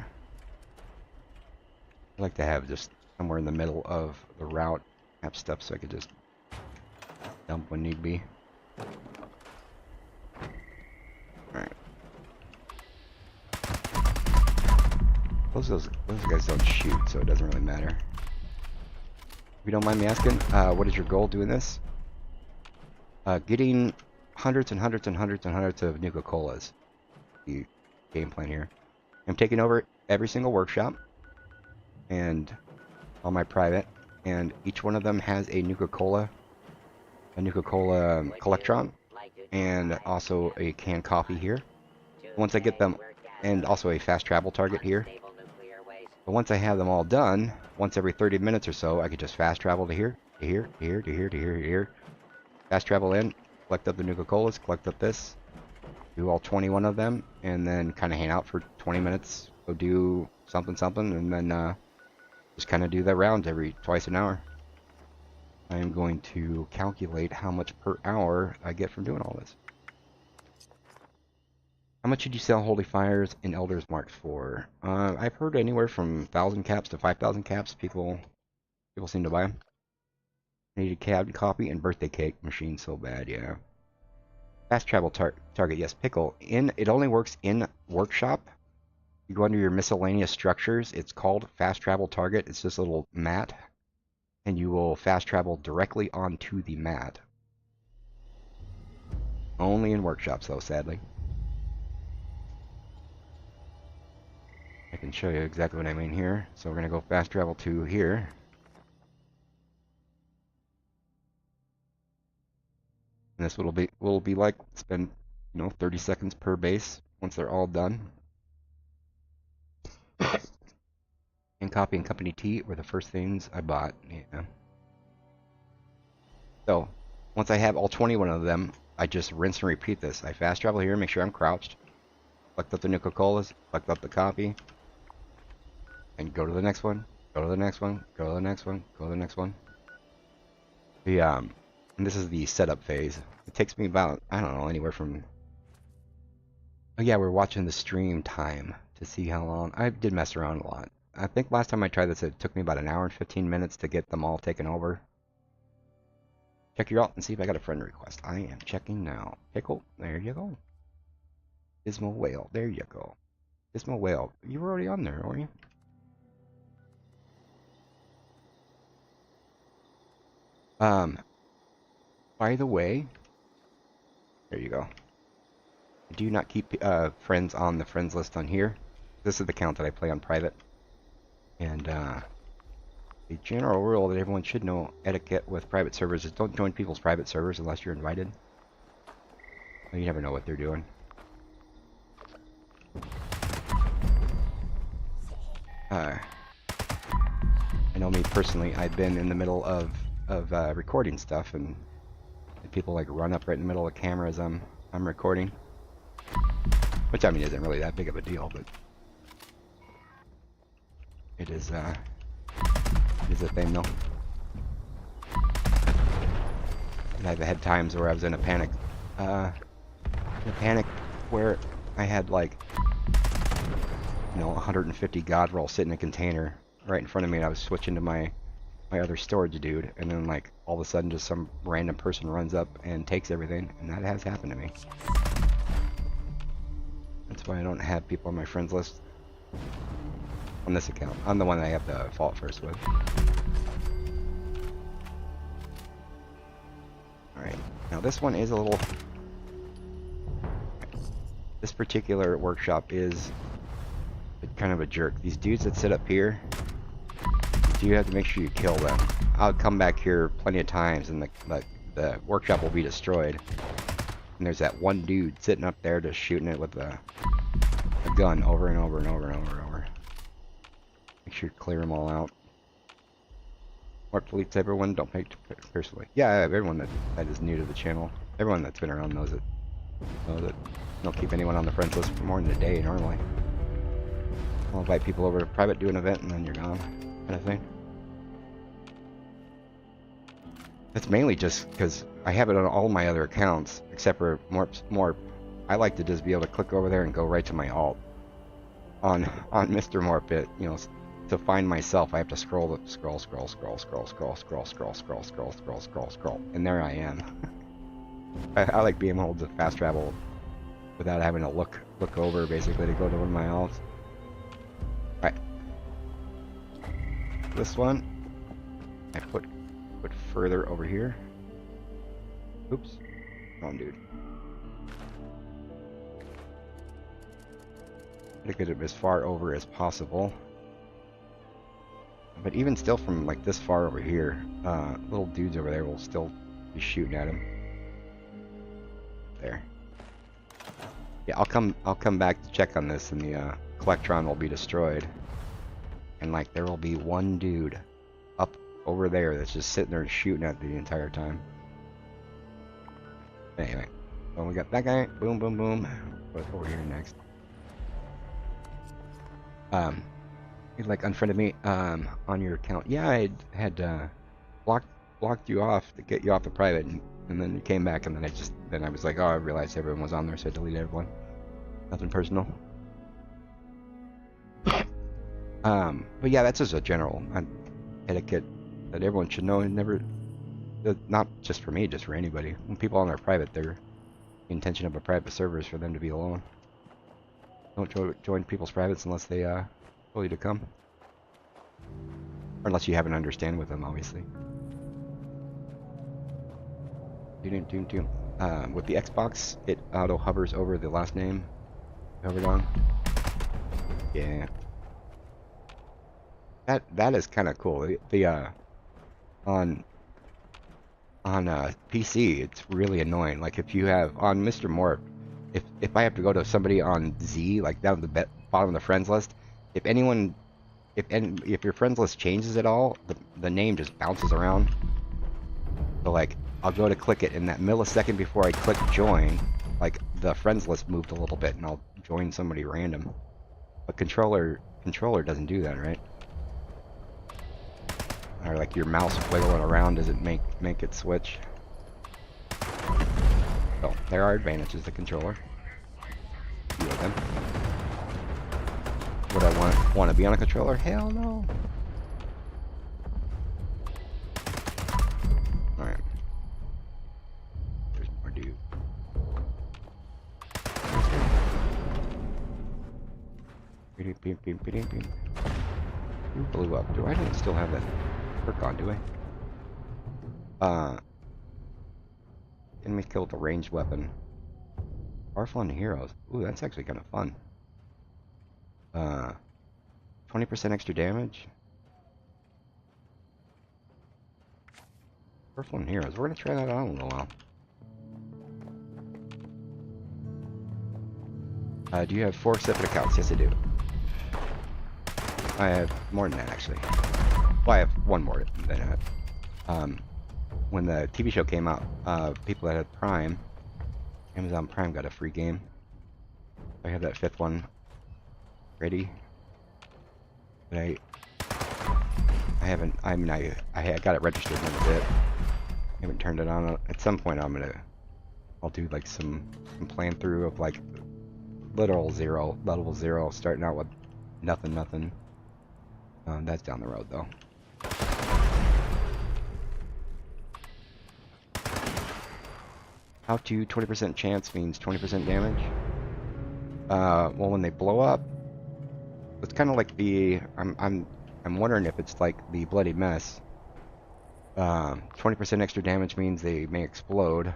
I like to have just somewhere in the middle of the route have stuff so I could just dump when need be. Alright. Those guys don't shoot, so it doesn't really matter. If you don't mind me asking, what is your goal doing this? Getting hundreds and hundreds and hundreds and hundreds of Nuka-Colas. The game plan here. I'm taking over every single workshop and on my private, and each one of them has a Nuka-Cola Collectron, and also a canned coffee here. Once I get them, and also a fast travel target here. But once I have them all done, once every 30 minutes or so, I could just fast travel to here, to here, to here, to here, to here, to here. Fast travel in, collect up the Nuka-Colas, collect up this, do all 21 of them, and then kind of hang out for 20 minutes, go do something, and then just kind of do that rounds twice an hour. I am going to calculate how much per hour I get from doing all this. How much did you sell Holy Fires in Elders Mark for? I've heard anywhere from 1,000 caps to 5,000 caps. People seem to buy them. I need a cabin copy and birthday cake machine so bad, yeah. Fast travel target, yes, pickle. It only works in workshop. You go under your miscellaneous structures. It's called fast travel target. It's this little mat, and you will fast travel directly onto the mat. Only in workshops, though, sadly. I can show you exactly what I mean here. So we're gonna go fast travel to here. And this will be like spend 30 seconds per base once they're all done. And copy and company T were the first things I bought. Yeah. So once I have all 21 of them, I just rinse and repeat this. I fast travel here, make sure I'm crouched, collect up the Nuka-Colas, collect up the copy, and go to the next one, go to the next one, go to the next one, go to the next one. And this is the setup phase. It takes me about, I don't know, anywhere from... Oh yeah, we're watching the stream time to see how long. I did mess around a lot. I think last time I tried this, it took me about an hour and 15 minutes to get them all taken over. Check your alt and see if I got a friend request. I am checking now. Pickle, there you go. Dismal Whale, there you go. Dismal Whale, you were already on there, weren't you? By the way, there you go. I do not keep friends on the friends list on here. This is the account that I play on private. And the general rule that everyone should know etiquette with private servers is don't join people's private servers unless you're invited. You never know what they're doing. I know me personally, I've been in the middle of recording stuff and people like run up right in the middle of the camera as I'm recording. Which I mean isn't really that big of a deal, but it is a thing though. And I've had times where I was in a panic where I had like 150 god roll sitting in a container right in front of me, and I was switching to my other storage dude, and then like all of a sudden just some random person runs up and takes everything, and that has happened to me. That's why I don't have people on my friends list on this account. I'm the one that I have to fault first with. Alright, now this one is a little... This particular workshop is kind of a jerk. These dudes that sit up here, you have to make sure you kill them. I'll come back here plenty of times and the workshop will be destroyed. And there's that one dude sitting up there just shooting it with a gun over and over and over and over and over. Make sure you clear them all out. Mark deletes everyone, don't take it personally. Yeah, everyone that is new to the channel, everyone that's been around knows it. Don't keep anyone on the friends list for more than a day normally. I'll invite people over to private, do an event, and then you're gone, kind of thing. That's mainly just because I have it on all my other accounts, except for more. I like to just be able to click over there and go right to my alt. On Mr. Morpit, to find myself, I have to scroll, and there I am. I like being able to fast travel without having to look over, basically, to go to one of my alts. Right. This one, I put further over here. Oops. Wrong dude. Try to get it as far over as possible. But even still from like this far over here, little dudes over there will still be shooting at him. There. Yeah, I'll come back to check on this, and the Collectron will be destroyed. And like there will be one dude up over there that's just sitting there shooting at the entire time. Anyway, well, we got that guy. Boom, boom, boom. Put it over here next. He like unfriended me on your account. Yeah, I had blocked you off to get you off the private, and then you came back, and then I was like, oh, I realized everyone was on there, so I deleted everyone. Nothing personal. But yeah, that's just a general etiquette that everyone should know. And Not just for me, just for anybody. When people on our private, the intention of a private server is for them to be alone. Don't join people's privates unless they tell you to come. Or unless you have an understanding with them, obviously. With the Xbox, it auto hovers over the last name. Hovered on. Yeah. That is kind of cool. On PC, it's really annoying. Like if you have on Mr. Mort, if I have to go to somebody on Z, like down at the bottom of the friends list, if anyone, if your friends list changes at all, the name just bounces around. So like I'll go to click it, in that millisecond before I click join, like the friends list moved a little bit, and I'll join somebody random. But controller doesn't do that, right? Or like your mouse wiggling around doesn't make it switch. So there are advantages to controller. Few of them. Would I want to be on a controller? Hell no. All right. There's more dude. Who blew up? I don't still have that perk on, do I? Enemy killed a ranged weapon. Powerful on heroes. Ooh, that's actually kind of fun. 20% extra damage. Powerful on heroes. We're gonna try that out in a little while. Do you have 4 separate accounts? Yes, I do. I have more than that, actually. Well, I have one more than that. When the TV show came out, people that had Prime, Amazon Prime got a free game. I have that 5th one ready. But I haven't. I mean, I got it registered a little bit. I haven't turned it on. At some point, I'll do like some plan through of like level zero, starting out with nothing. That's down the road though. How to 20% chance means 20% damage. Well, when they blow up, it's kind of like the I'm wondering if it's like the bloody mess. 20% extra damage means they may explode.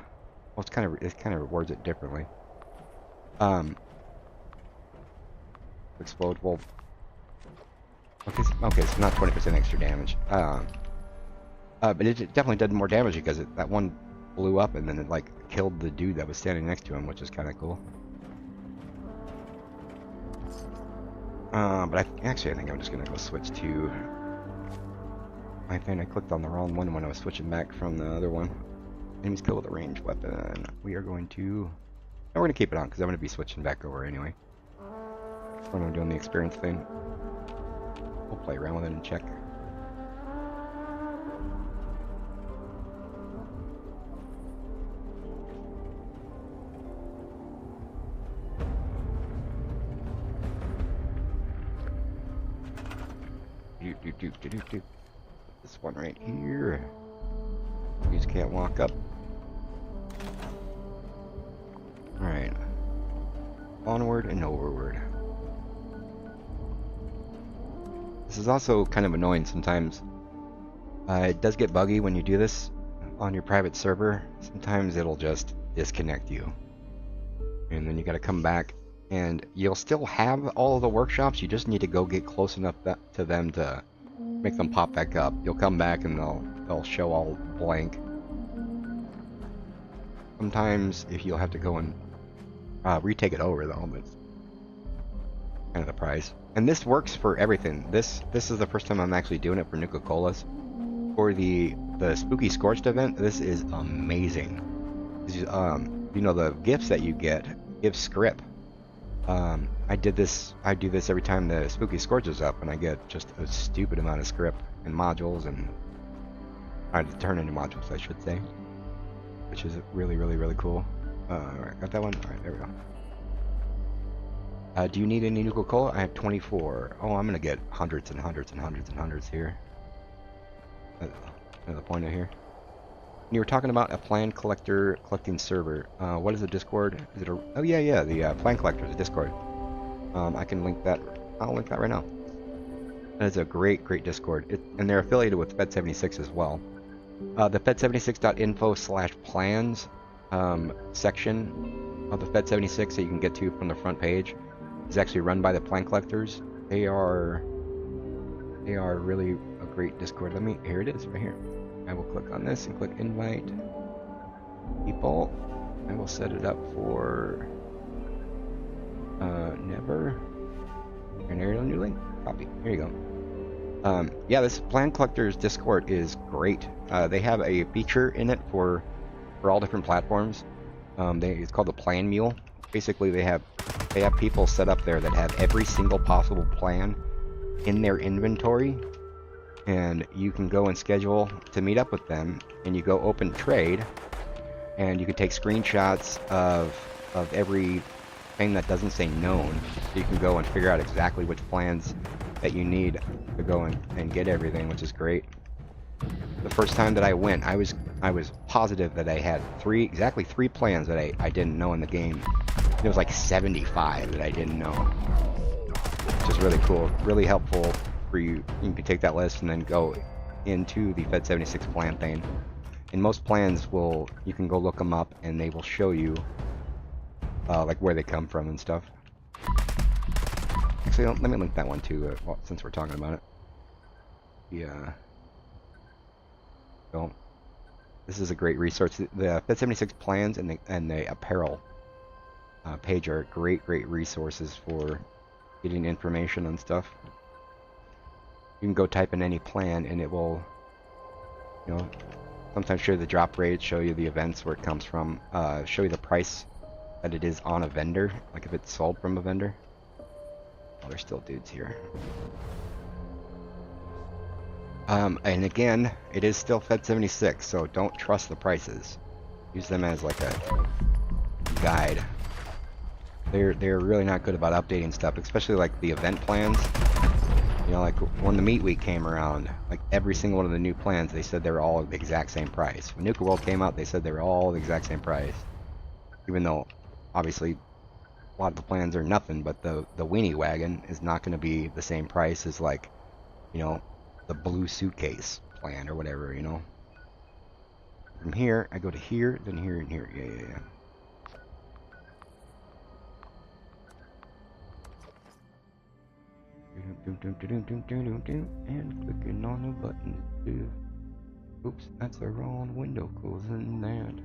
Well, it kind of words it differently. Explode. Well, okay, so not 20% extra damage. But it definitely did more damage because that one blew up and then it like killed the dude that was standing next to him, which is kind of cool. But I think I'm just gonna go switch to. I think I clicked on the wrong one when I was switching back from the other one. Enemies killed with a ranged weapon. We are going to. We're gonna keep it on because I'm gonna be switching back over anyway. When I'm doing the experience thing, we'll play around with it and check. This one right here. You just can't walk up. Alright. Onward and overward. This is also kind of annoying sometimes. It does get buggy when you do this on your private server. Sometimes it'll just disconnect you. And then you gotta come back. And you'll still have all of the workshops, you just need to go get close enough to them to make them pop back up. You'll come back and they'll show all blank. Sometimes if you'll have to go and retake it over though, that's kind of the price. And this works for everything. This is the first time I'm actually doing it for Nuka-Colas. For the Spooky Scorched event, this is amazing. You know, the gifts that you get give script. I do this every time the Spooky Scorch is up, and I get just a stupid amount of script and modules, and to turn into modules, I should say, which is really cool. Alright, got that one. All right, there we go. Do you need any Nuka-Cola? I have 24. Oh, I'm gonna get hundreds and hundreds and hundreds and hundreds here. Another point here. you were talking about a plan collector collecting server. What is the Discord? Is it a? Oh yeah, the plan collector, the Discord. I can link that. I'll link that right now. That is a great Discord, and they're affiliated with Fed76 as well. The Fed76.info/plans section of the Fed76 that you can get to from the front page is actually run by the plan collectors. They are really a great Discord. Here it is right here. I will click on this and click invite people. I will set it up for never. Generate a new link. Copy. Here you go. Yeah, this plan collector's Discord is great. They have a feature in it for all different platforms. It's called the Plan Mule. Basically, they have people set up there that have every single possible plan in their inventory, and you can go and schedule to meet up with them, and you go open trade, and you can take screenshots of every thing that doesn't say known, so you can go and figure out exactly which plans that you need to go and get everything, which is great. The first time that I went, I was positive that I had exactly three plans that I didn't know in the game. There was like 75 that I didn't know, which is really cool, really helpful for you. You can take that list and then go into the Fed76 plan thing. And most plans you can go look them up and they will show you like where they come from and stuff. Actually, let me link that one too, since we're talking about it. Yeah. So, this is a great resource. The Fed76 plans and the apparel page are great resources for getting information on stuff. You can go type in any plan and it will, sometimes show you the drop rate, show you the events where it comes from, show you the price that it is on a vendor, like if it's sold from a vendor. Oh, there's still dudes here. And again, it is still Fed76, so don't trust the prices. Use them as like a guide. They're really not good about updating stuff, especially like the event plans. Like when the Meat Week came around, like every single one of the new plans, they said they were all the exact same price. When Nuka World came out, they said they were all the exact same price. Even though, obviously, a lot of the plans are nothing, but the Weenie Wagon is not going to be the same price as like, the blue suitcase plan or whatever, From here, I go to here, then here, and here. Yeah. And clicking on the button too. Oops, that's the wrong window. Closing that.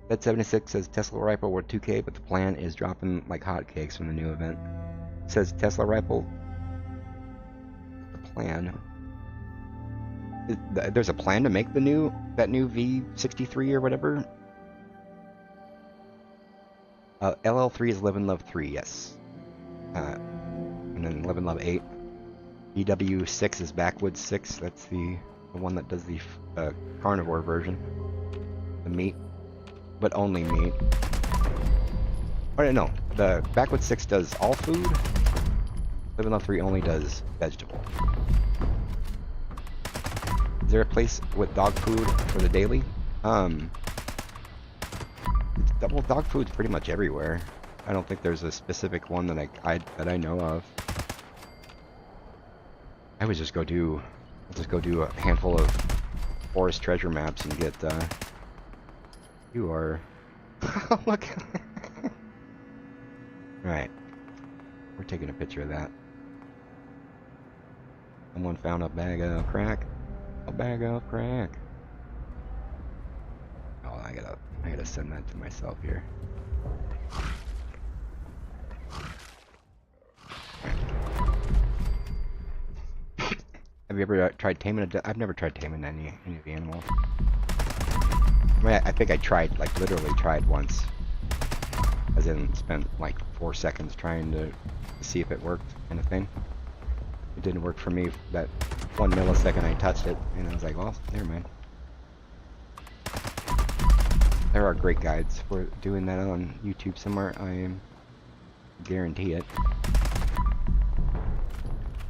Fed76 says Tesla rifle worth 2K, but the plan is dropping like hotcakes from the new event. It says Tesla rifle. The plan. There's a plan to make that new V63 or whatever. LL3 is Live and Love 3, yes. And then Live and Love 8. EW6 is Backwoods 6. That's the one that does the carnivore version. The meat. But only meat. Or no, the Backwoods 6 does all food. Live and Love 3 only does vegetable. Is there a place with dog food for the daily? Well, dog food's pretty much everywhere. I don't think there's a specific one that I know of. I would just go do a handful of forest treasure maps and get you are oh look. Right. We're taking a picture of that. Someone found a bag of crack. A bag of crack. Oh, I gotta send that to myself here. Have you ever tried taming I've never tried taming any of the animals. I mean, I think I tried, like literally tried once. As in spent like 4 seconds trying to see if it worked, kind of thing. It didn't work for me. That 1 millisecond I touched it, and I was like, well, never mind. There are great guides for doing that on YouTube somewhere. I guarantee it.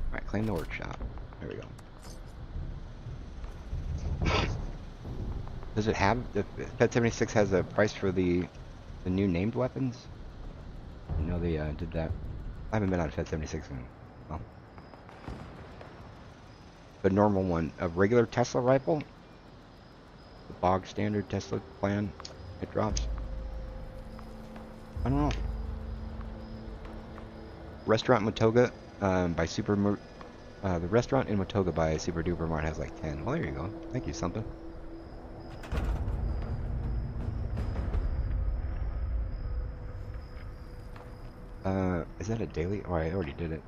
Alright, claim the workshop. There we go. Does it have the Pet 76 has a price for the new named weapons? I know they did that. I haven't been on Pet 76 in well, the normal one, a regular Tesla rifle, the bog standard Tesla plan, it drops. I don't know. Restaurant Matoga by the restaurant in Matoga by Super Duper Mart has like 10. Well, there you go. Thank you, something. Is that a daily? Oh, I already did it.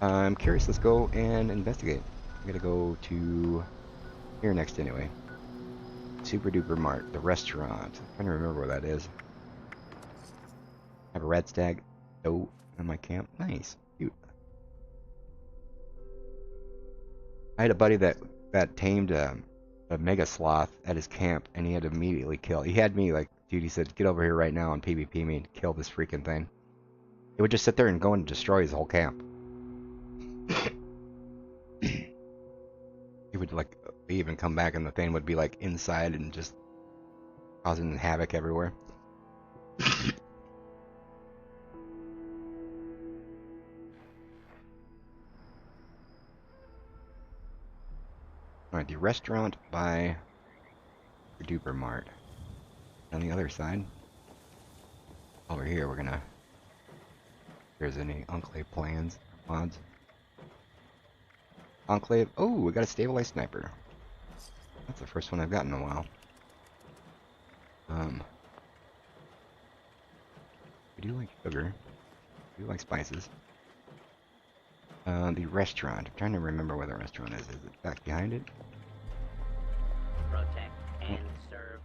I'm curious. Let's go and investigate. I'm gonna go to here next anyway. Super Duper Mart, the restaurant. I'm trying to remember where that is. I have a red stag. Oh, in my camp. Nice. Cute. I had a buddy that tamed a mega sloth at his camp, and he had to immediately kill. He had me like, dude. He said, "Get over here right now and PvP me and kill this freaking thing." It would just sit there and go and destroy his whole camp. He would like leave and come back, and the thing would be like inside and just causing havoc everywhere. Alright, the restaurant by the Duper Mart. On the other side, over here, we're gonna. If there's any Enclave plans, mods. Enclave. Oh, we got a stabilized sniper. That's the first one I've gotten in a while. We do like sugar. We do like spices. The restaurant. I'm trying to remember where the restaurant is. Is it back behind it?
Protect and serve.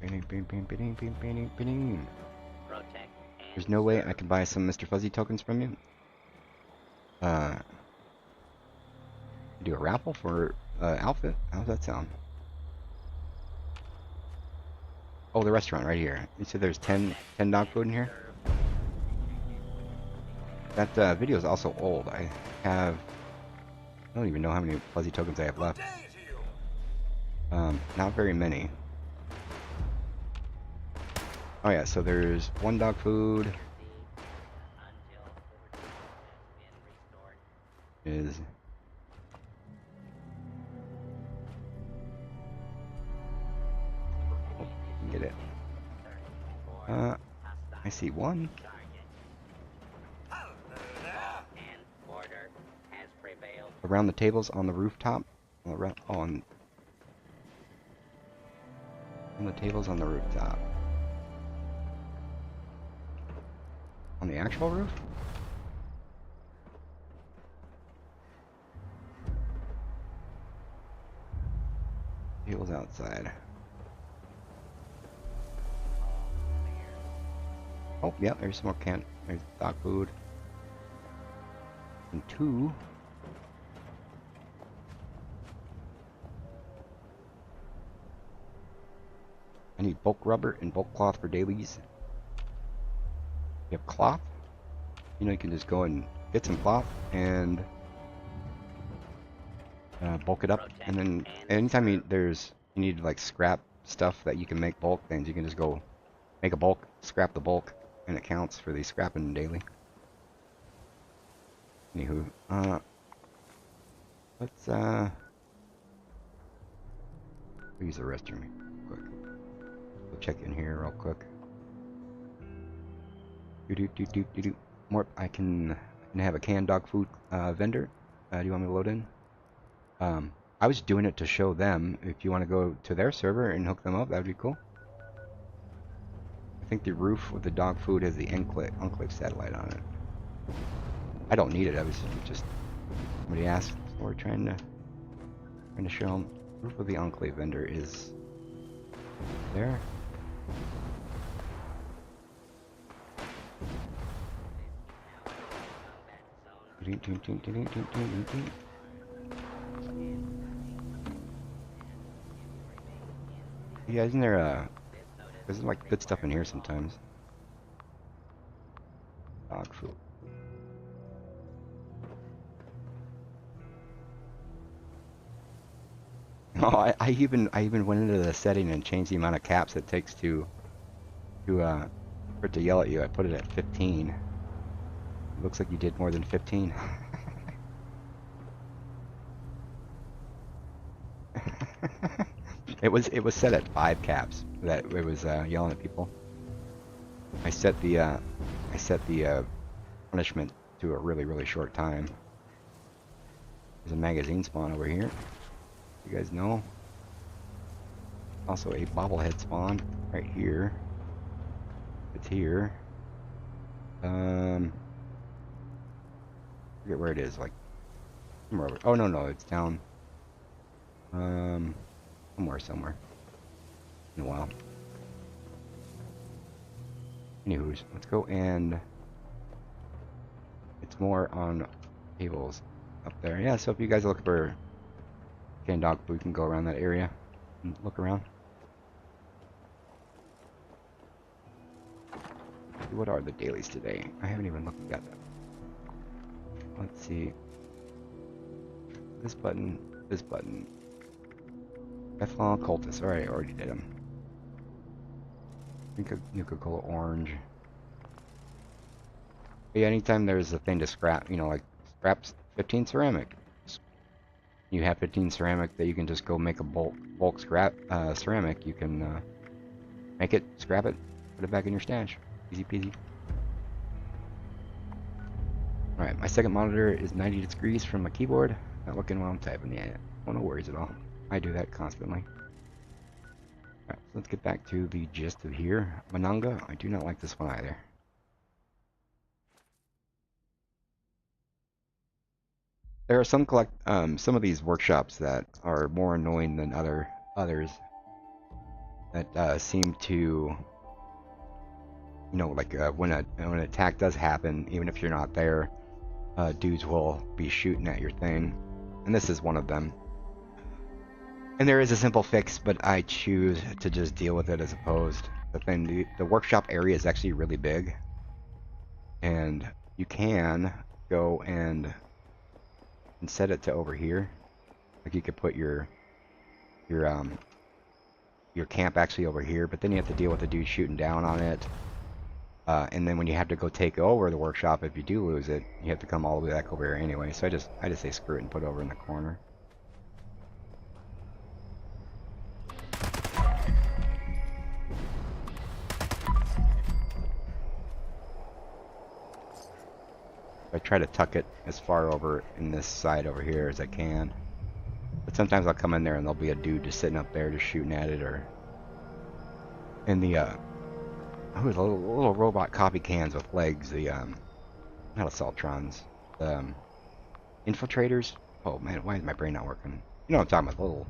Protect and
There's no way I
serve.
can buy some Mr. Fuzzy tokens from you. Do a raffle for outfit. How's that sound? Oh, the restaurant right here. You said there's 10 dog food in here? That video is also old. I don't even know how many fuzzy tokens I have left. Not very many. Oh yeah, so there's one dog food. Is oh, get it. I see one.
And order has prevailed.
Around the tables on the rooftop. On the tables on the rooftop. On the actual roof? Tables outside. Oh, yeah, there's some more there's dog food. And two. I need bulk rubber and bulk cloth for dailies. You have cloth? You know, you can just go and get some cloth and bulk it up. And then anytime you need like scrap stuff that you can make bulk things, you can just go make a bulk, scrap the bulk, and it counts for the scrapping daily. Anywho, let's use the restroom quick. We'll check in here real quick. More. I can have a canned dog food vendor. Do you want me to load in? I was doing it to show them. If you want to go to their server and hook them up, that would be cool. I think the roof with the dog food has the Enclave satellite on it. I don't need it. I was just somebody asked, so we're trying to show them. Roof of the Enclave vendor is there. Yeah, isn't there there's like good stuff in here sometimes. Dog food. Oh, I even went into the setting and changed the amount of caps it takes to for it to yell at you. I put it at 15. It looks like you did more than 15. It was set at 5 caps that it was yelling at people. I set the punishment to a really short time. There's a magazine spawn over here. You guys know. Also a bobblehead spawn right here. It's here. Forget where it is. Like somewhere over. Oh no, it's down. Somewhere. In a while. Anywho's, let's go and it's more on tables up there. Yeah, so if you guys are looking for canned dog food, you can go around that area and look around. What are the dailies today? I haven't even looked at them. Let's see. This button. Ethanol cultist. Alright, I already did them. Nuka-Cola orange. But yeah, anytime there's a thing to scrap, like scraps 15 ceramic. You have 15 ceramic that you can just go make a bulk scrap ceramic. You can make it, scrap it, put it back in your stash. Easy peasy. Alright, my second monitor is 90 degrees from my keyboard. Not looking while I'm typing yet. Oh, no worries at all. I do that constantly. Alright, so let's get back to the gist of here. Mananga, I do not like this one either. There are some of these workshops that are more annoying than others that seem to, like when an attack does happen, even if you're not there, dudes will be shooting at your thing, and this is one of them. And there is a simple fix, but I choose to just deal with it as opposed. The workshop area is actually really big, and you can go and set it to over here. Like you could put your camp actually over here, but then you have to deal with the dude shooting down on it. And then when you have to go take over the workshop, if you do lose it, you have to come all the way back over here anyway. So I just say screw it and put it over in the corner. I try to tuck it as far over in this side over here as I can. But sometimes I'll come in there and there'll be a dude just sitting up there just shooting at it, or in the little robot coffee cans with legs, the not assaultrons, the infiltrators. Oh man, why is my brain not working? You know what I'm talking about, little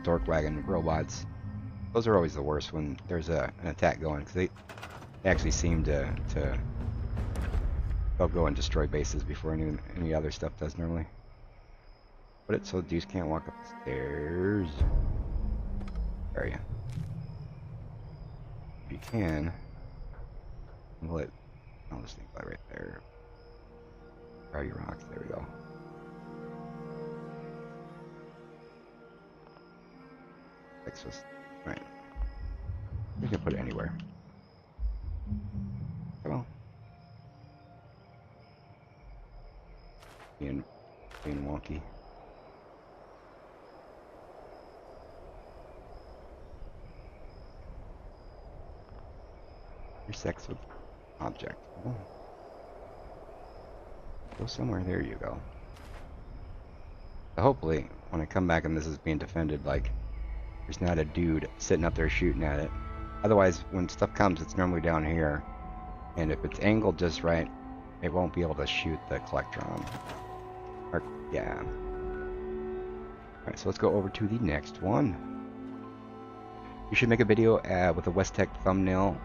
dork wagon robots. Those are always the worst when there's an attack going, because they actually seem to they'll go and destroy bases before any other stuff does normally. Put it so dudes can't walk up the stairs. There you. If you can, I'll just think about right there. Throw your rocks. There we go. Fix this. Right. You can put it anywhere. Come on. Being wonky. Your sex with object. Oh. Go somewhere. There you go. So hopefully, when I come back and this is being defended, like, there's not a dude sitting up there shooting at it. Otherwise, when stuff comes, it's normally down here. And if it's angled just right, it won't be able to shoot the Collectron. Or, yeah. Alright, so let's go over to the next one. You should make a video with a West Tech thumbnail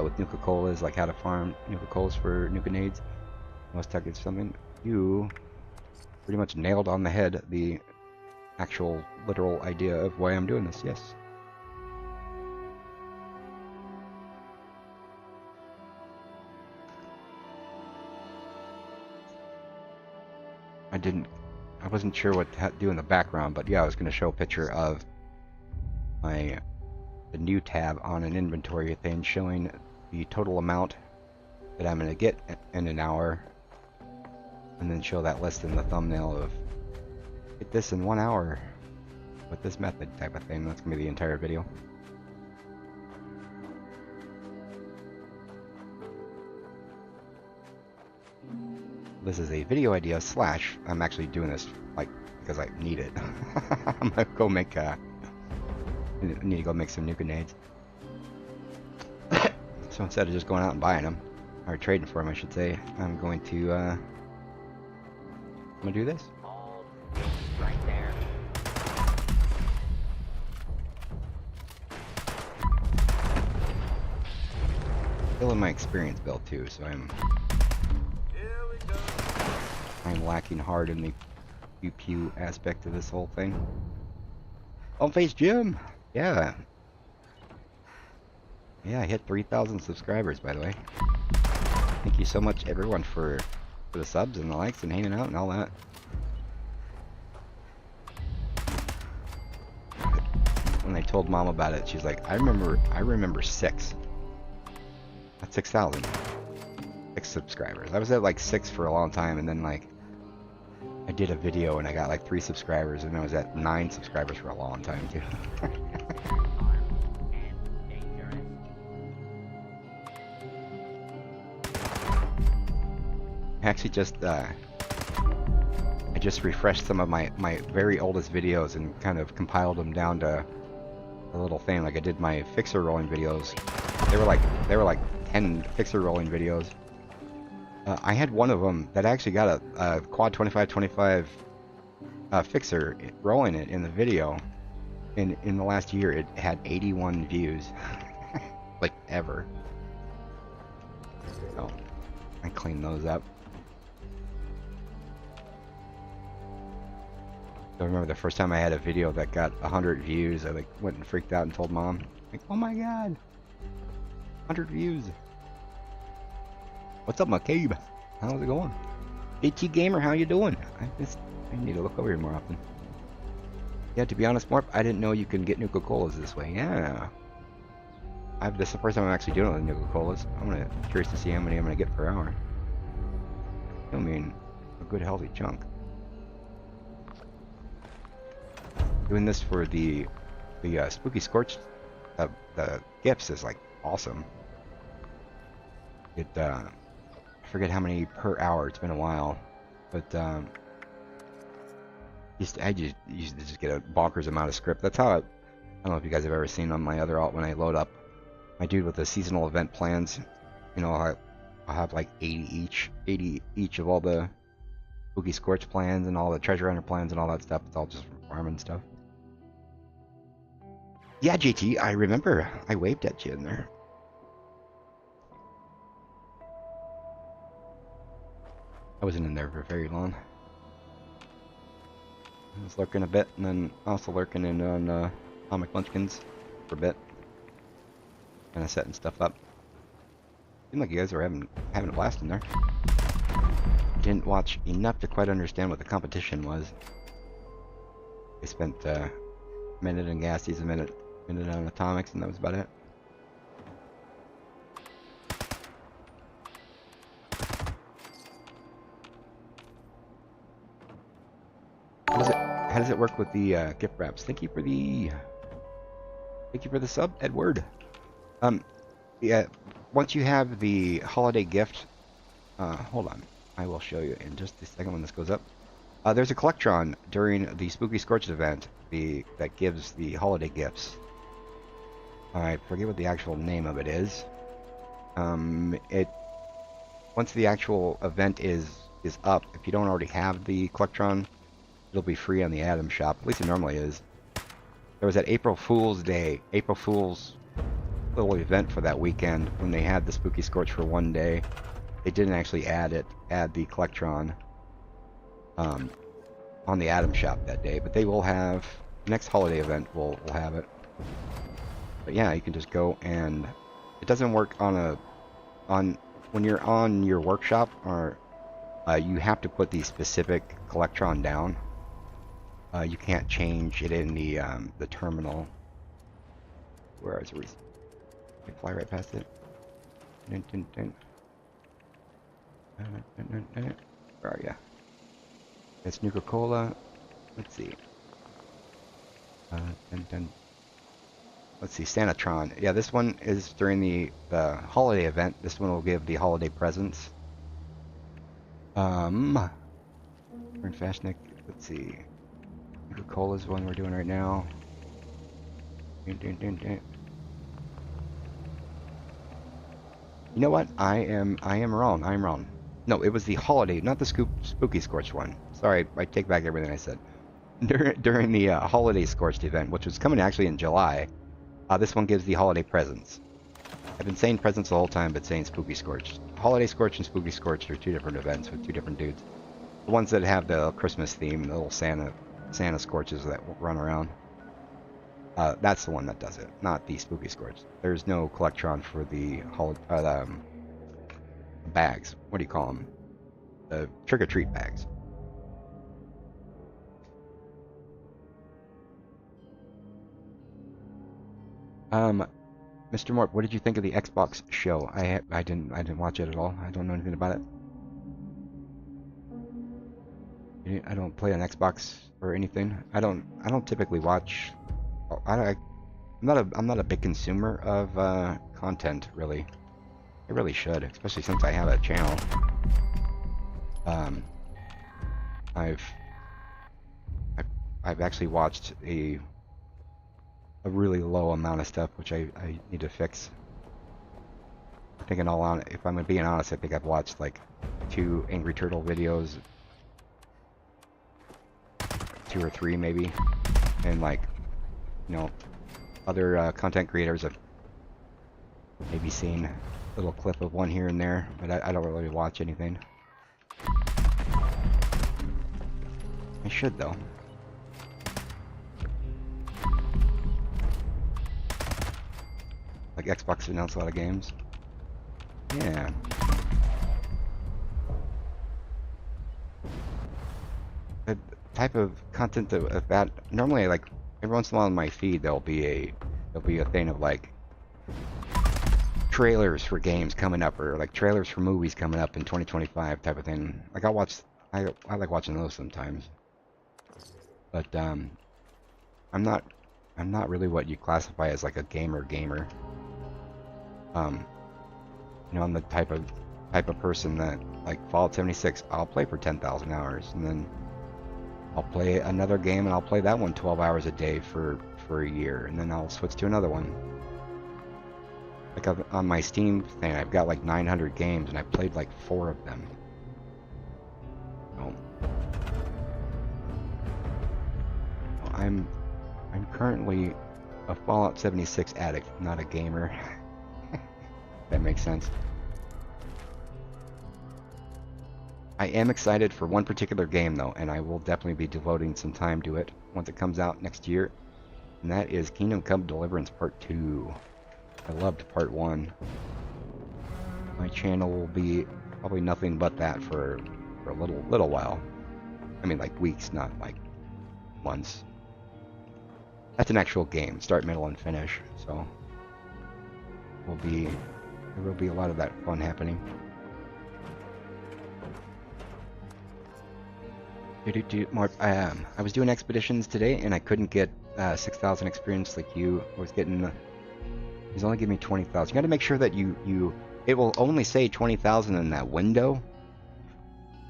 with Nuka-Colas, like how to farm Nuka-Colas for Nuka-Nades. West Tech is something. You pretty much nailed on the head the actual literal idea of why I'm doing this, yes. I wasn't sure what to do in the background, but yeah, I was going to show a picture of the new tab on an inventory thing showing the total amount that I'm going to get in an hour, and then show that list in the thumbnail of get this in 1 hour with this method type of thing. That's going to be the entire video. This is a video idea slash I'm actually doing this like because I need it. I'm gonna go make I need to go make some new grenades. So instead of just going out and buying them, or trading for them I should say, I'm going to do this.
Hold right there.
Still in my experience build too, so I'm lacking hard in the pew pew aspect of this whole thing. Home face Jim! Yeah. Yeah, I hit 3,000 subscribers by the way. Thank you so much everyone for the subs and the likes and hanging out and all that. When I told mom about it, she's like, I remember 6. That's 6,000. 6 subscribers. I was at like 6 for a long time, and then like I did a video and I got like 3 subscribers, and I was at 9 subscribers for a long time too.
Armed and dangerous.
I actually just I just refreshed some of my very oldest videos and kind of compiled them down to a little thing. Like I did my fixer rolling videos. They were like 10 fixer rolling videos. I had one of them that actually got a quad 2525 fixer rolling it in the video. In the last year, it had 81 views, like ever. So I cleaned those up. I remember the first time I had a video that got 100 views, I like went and freaked out and told mom, like, "Oh my god, 100 views! What's up, McCabe? How's it going? AT Gamer, how you doing? I need to look over here more often." Yeah, to be honest, Morp, I didn't know you can get Nuka-Colas this way. Yeah. This is the first time I'm actually doing it with Nuka-Colas. I'm curious to see how many I'm gonna get per hour. I mean, a good healthy chunk. Doing this for the Spooky Scorch, the gifts is like awesome. I forget how many per hour. It's been a while, but I used to just get a bonkers amount of script. That's how I don't know if you guys have ever seen on my other alt when I load up my dude with the seasonal event plans. You know, I'll have like 80 each of all the Spooky Scorch plans and all the treasure hunter plans and all that stuff. It's all just from farming stuff. Yeah, JT, I remember. I waved at you in there. I wasn't in there for very long. I was lurking a bit, and then also lurking in on Comic Munchkins for a bit. Kind of setting stuff up. Seemed like you guys were having a blast in there. Didn't watch enough to quite understand what the competition was. I spent a minute in Gassies, a minute on Atomics, and that was about it. How does it work with the gift wraps? Thank you for the sub, Edward. Yeah, once you have the holiday gift, hold on, I will show you in just a second when this goes up. There's a collectron during the Spooky Scorch event that gives the holiday gifts. I forget what the actual name of it is. Once the actual event is up, if you don't already have the collectron, it'll be free on the Atom Shop. At least it normally is. There was that April Fool's little event for that weekend when they had the Spooky Scorch for one day. They didn't actually add the collectron on the Atom Shop that day, but they will have next holiday event. Will have it. But yeah, you can just go, and it doesn't work on when you're on your workshop, or you have to put the specific collectron down. You can't change it in the terminal. Where is it? I fly right past it. Dun, dun, dun. Dun, dun, dun, dun. Where are ya? It's Nuka-Cola. Let's see. Dun, dun. Let's see, Santatron. Yeah, this one is during the holiday event. This one will give the holiday presents. We're in Fashnik. Let's see. Nuka-Cola is one we're doing right now. Dun, dun, dun, dun. You know what? I am wrong. I'm wrong. No, it was the holiday, not the spooky scorched one. Sorry, I take back everything I said. During the holiday scorched event, which was coming actually in July, this one gives the holiday presents. I've been saying presents the whole time, but saying spooky scorched. Holiday scorched and spooky scorched are two different events with two different dudes. The ones that have the Christmas theme, the little Santa scorches that run around. That's the one that does it, not the spooky scorched. There's no collectron for the bags. What do you call them? The trick-or-treat bags. Mr. Mort, what did you think of the Xbox show? I didn't watch it at all. I don't know anything about it. I don't play on Xbox or anything. I don't typically watch. I'm not a big consumer of content really. I really should, especially since I have a channel. I've actually watched a really low amount of stuff, which I need to fix. I think if I'm being honest, I think I've watched like 2 Angry Turtle videos, 2 or 3 maybe, and like, you know, other content creators have maybe seen a little clip of one here and there, but I don't really watch anything. I should though. Like Xbox announced a lot of games. Yeah. The type of content that normally, like, every once in a while on my feed there'll be a thing of like trailers for games coming up, or like trailers for movies coming up in 2025 type of thing. Like I like watching those sometimes. But I'm not really what you classify as like a gamer. You know, I'm the type of person that, like Fallout 76, I'll play for 10,000 hours, and then I'll play another game and I'll play that one 12 hours a day for a year, and then I'll switch to another one. Like on my Steam thing, I've got like 900 games and I've played like 4 of them. So, I'm currently a Fallout 76 addict, not a gamer. That makes sense. I am excited for one particular game though, and I will definitely be devoting some time to it once it comes out next year, and that is Kingdom Come Deliverance Part 2. I loved Part 1. My channel will be probably nothing but that for a little while. I mean, like weeks, not like months. That's an actual game, start, middle, and finish, so there will be a lot of that fun happening. Mark, I was doing expeditions today and I couldn't get 6,000 experience like you. I was getting, he's only giving me 20,000. You got to make sure that it will only say 20,000 in that window.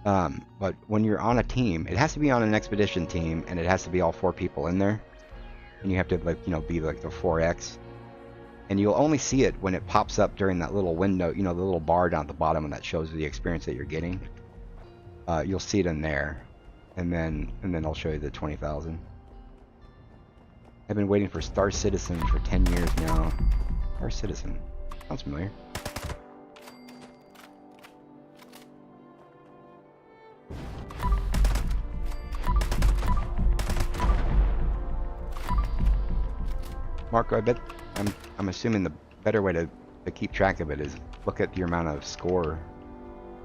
But when you're on a team, it has to be on an expedition team, and it has to be all 4 people in there, and you have to, like, you know, be like the 4x, and you'll only see it when it pops up during that little window, you know, the little bar down at the bottom, and that shows the experience that you're getting. You'll see it in there. And then I'll show you the 20,000. I've been waiting for Star Citizen for 10 years now. Star Citizen. Sounds familiar. Marco, I bet I'm assuming the better way to keep track of it is look at your amount of score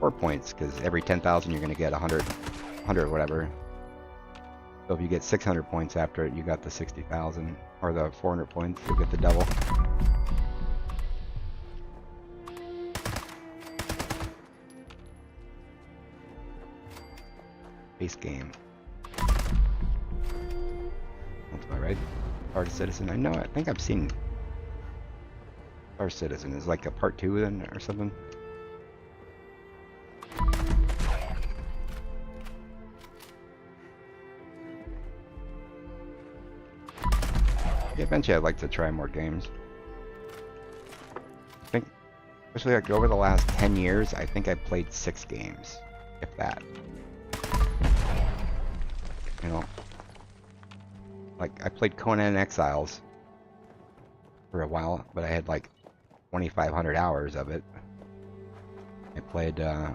points, because every 10,000 you're going to get 100 whatever. So if you get 600 points after it, you got the 60,000, or the 400 points, you'll get the double. Base game. That's about right. Star Citizen. I know. I think I've seen Star Citizen. Is like a part 2 then, or something. Yeah, eventually I'd like to try more games. I think, especially like over the last 10 years, I think I played 6 games, if that. You know, like I played Conan Exiles for a while, but I had like 2,500 hours of it. I played, and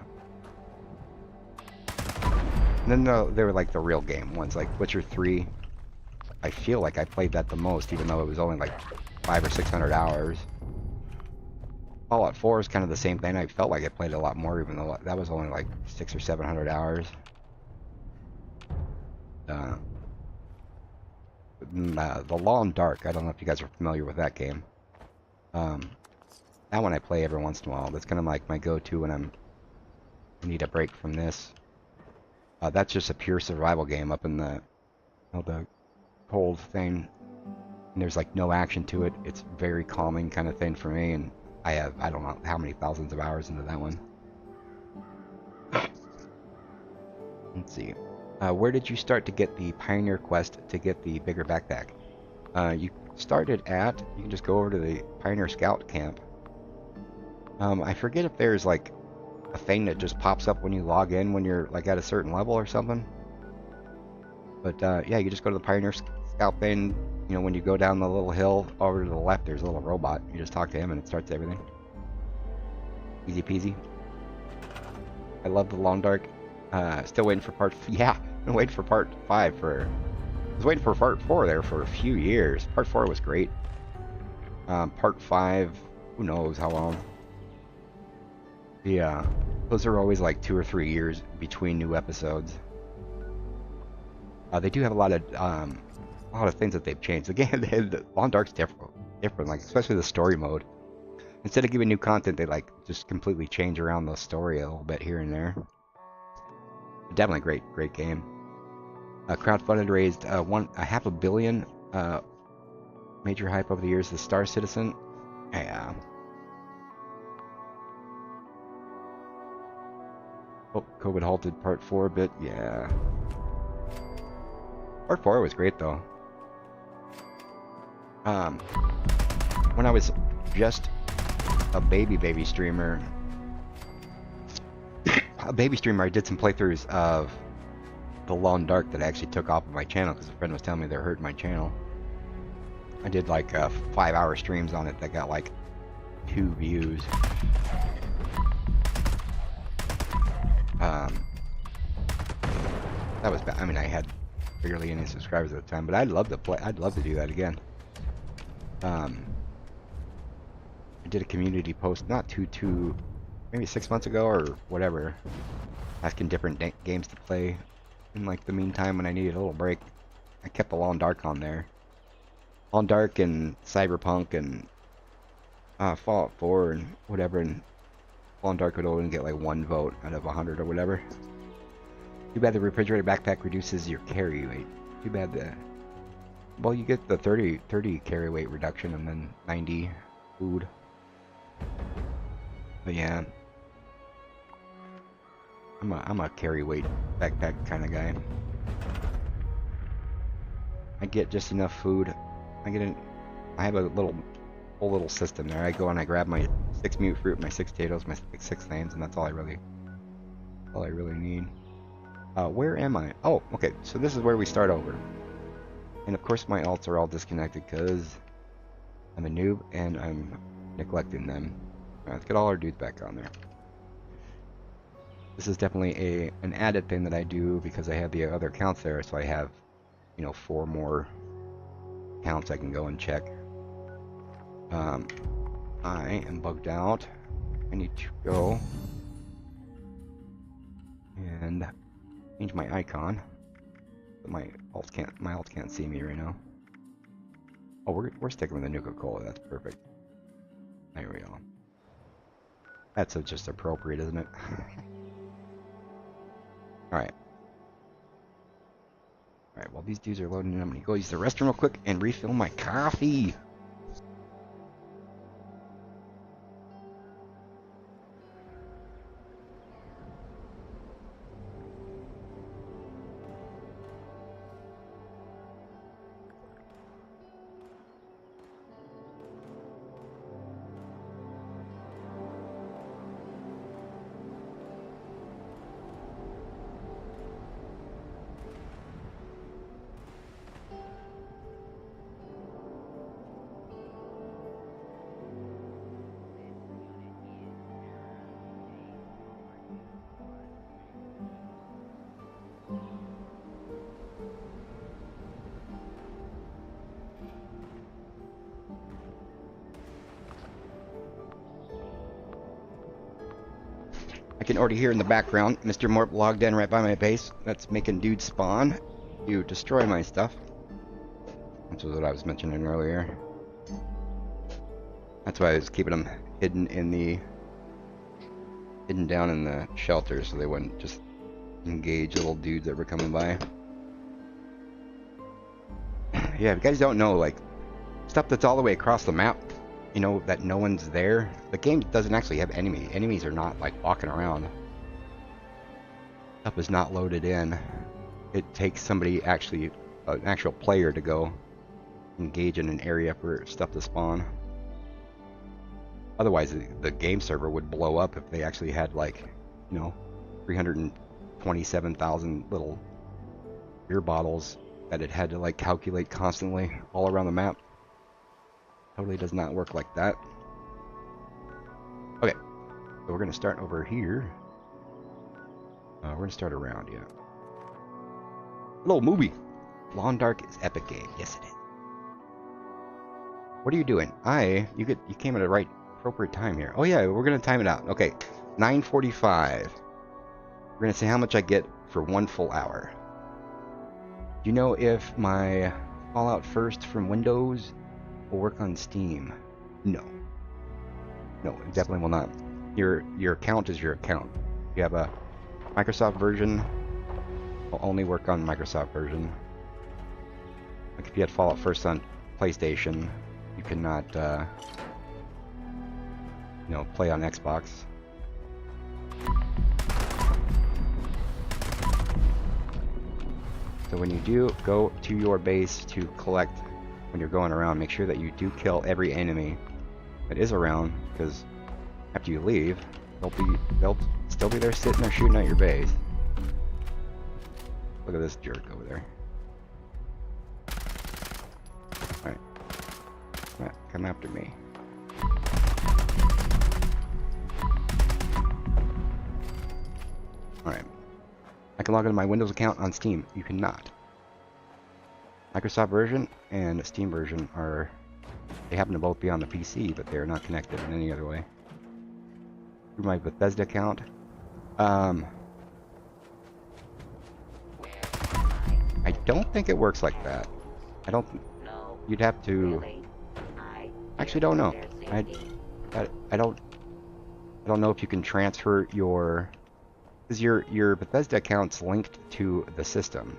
then they were like the real game ones, like Witcher 3. I feel like I played that the most, even though it was only like 500 or 600 hours. Fallout 4 is kind of the same thing. I felt like I played a lot more, even though that was only like 600 or 700 hours. The Law in Dark. I don't know if you guys are familiar with that game. That one I play every once in a while. That's kind of like my go-to when I need a break from this. That's just a pure survival game up in the cold thing, and there's like no action to it. It's very calming kind of thing for me, and I have I don't know how many thousands of hours into that one. Let's see. Where did you start to get the Pioneer quest to get the bigger backpack? You can just go over to the Pioneer Scout camp. I forget if there's like a thing that just pops up when you log in when you're like at a certain level or something. But yeah, you just go to the Pioneer Scout thing. You know, when you go down the little hill over to the left, there's a little robot. You just talk to him and it starts everything. Easy peasy. I love the Long Dark. Still waiting for yeah, been waiting for part 5 I was waiting for part 4 there for a few years. Part 4 was great. Part 5, who knows how long. Yeah, those are always like 2 or 3 years between new episodes. They do have a lot of things that they've changed. Again, the Long Dark's different, like especially the story mode. Instead of giving new content, they like just completely change around the story a little bit here and there. Definitely great game. Crowdfunded, raised $500 million. Major hype over the years. The Star Citizen. Yeah. Oh, COVID halted part 4 a bit. Yeah. Part 4 was great though. When I was just a baby streamer, I did some playthroughs of the Long Dark that I actually took off of my channel because a friend was telling me they're hurting my channel. I did like 5-hour streams on it that got like 2 views. That was bad. I mean, I had barely any subscribers at the time, but I'd love to play. I'd love to do that again. I did a community post not maybe 6 months ago or whatever, asking different games to play in like the meantime when I needed a little break. I kept the Long Dark on there. Long Dark and Cyberpunk and Fallout 4 and whatever, and Long Dark would only get like 1 vote out of 100 or whatever. Too bad the refrigerator backpack reduces your carry weight. Too bad well, you get the 30 carry weight reduction and then 90 food. But yeah, I'm a carry weight backpack kind of guy. I get just enough food. I have a whole little system there. I go and I grab my 6 mute fruit, my 6 potatoes, my 6 things, and that's all I really need. Where am I? Oh, okay, so this is where we start over. And of course my alts are all disconnected because I'm a noob and I'm neglecting them. Alright, let's get all our dudes back on there. This is definitely an added thing that I do because I have the other accounts there, so I have, 4 more accounts I can go and check. I am bugged out. I need to go and change my icon. my alt can't see me right now. Oh, we're sticking with the Nuka-Cola. That's perfect. There we go. That's just appropriate, isn't it? All right. All right. While these dudes are loading in, I'm gonna go use the restroom real quick and refill my coffee. I can already hear in the background Mr. Morp logged in right by my base. That's making dudes spawn to destroy my stuff. Which was what I was mentioning earlier. That's why I was keeping them hidden down in the shelter so they wouldn't just engage little dudes that were coming by. Yeah, if you guys don't know, like, stuff that's all the way across the map, you know, that no one's there. The game doesn't actually have enemies. Enemies are not, like, walking around. Stuff is not loaded in. It takes somebody actually, an actual player to go engage in an area for stuff to spawn. Otherwise, the game server would blow up if they actually had, like, you know, 327,000 little beer bottles that it had to, like, calculate constantly all around the map. Totally does not work like that. Okay, so we're gonna start over here. We're gonna start around, yeah. Hello, movie. Lawn Dark is epic game. Yes, it is. What are you doing? You came at the right appropriate time here. Oh yeah, we're gonna time it out. Okay, 9:45. We're gonna see how much I get for 1 full hour. Do you know if my Fallout First from Windows will work on Steam? No. No, it definitely will not. Your account is your account. If you have a Microsoft version, it will only work on Microsoft version. Like if you had Fallout First on PlayStation, you cannot, you know, play on Xbox. So when you do go to your base to collect, when you're going around, make sure that you do kill every enemy that is around, because after you leave, they'll still be there sitting there shooting at your base. Look at this jerk over there. Alright. Come after me. Alright. I can log into my Windows account on Steam. You cannot. Microsoft version and Steam version they happen to both be on the PC, but they are not connected in any other way. Through my Bethesda account. I don't think it works like that. I don't. You'd have to. Actually, don't know. I don't know if you can transfer your, because your Bethesda account's linked to the system.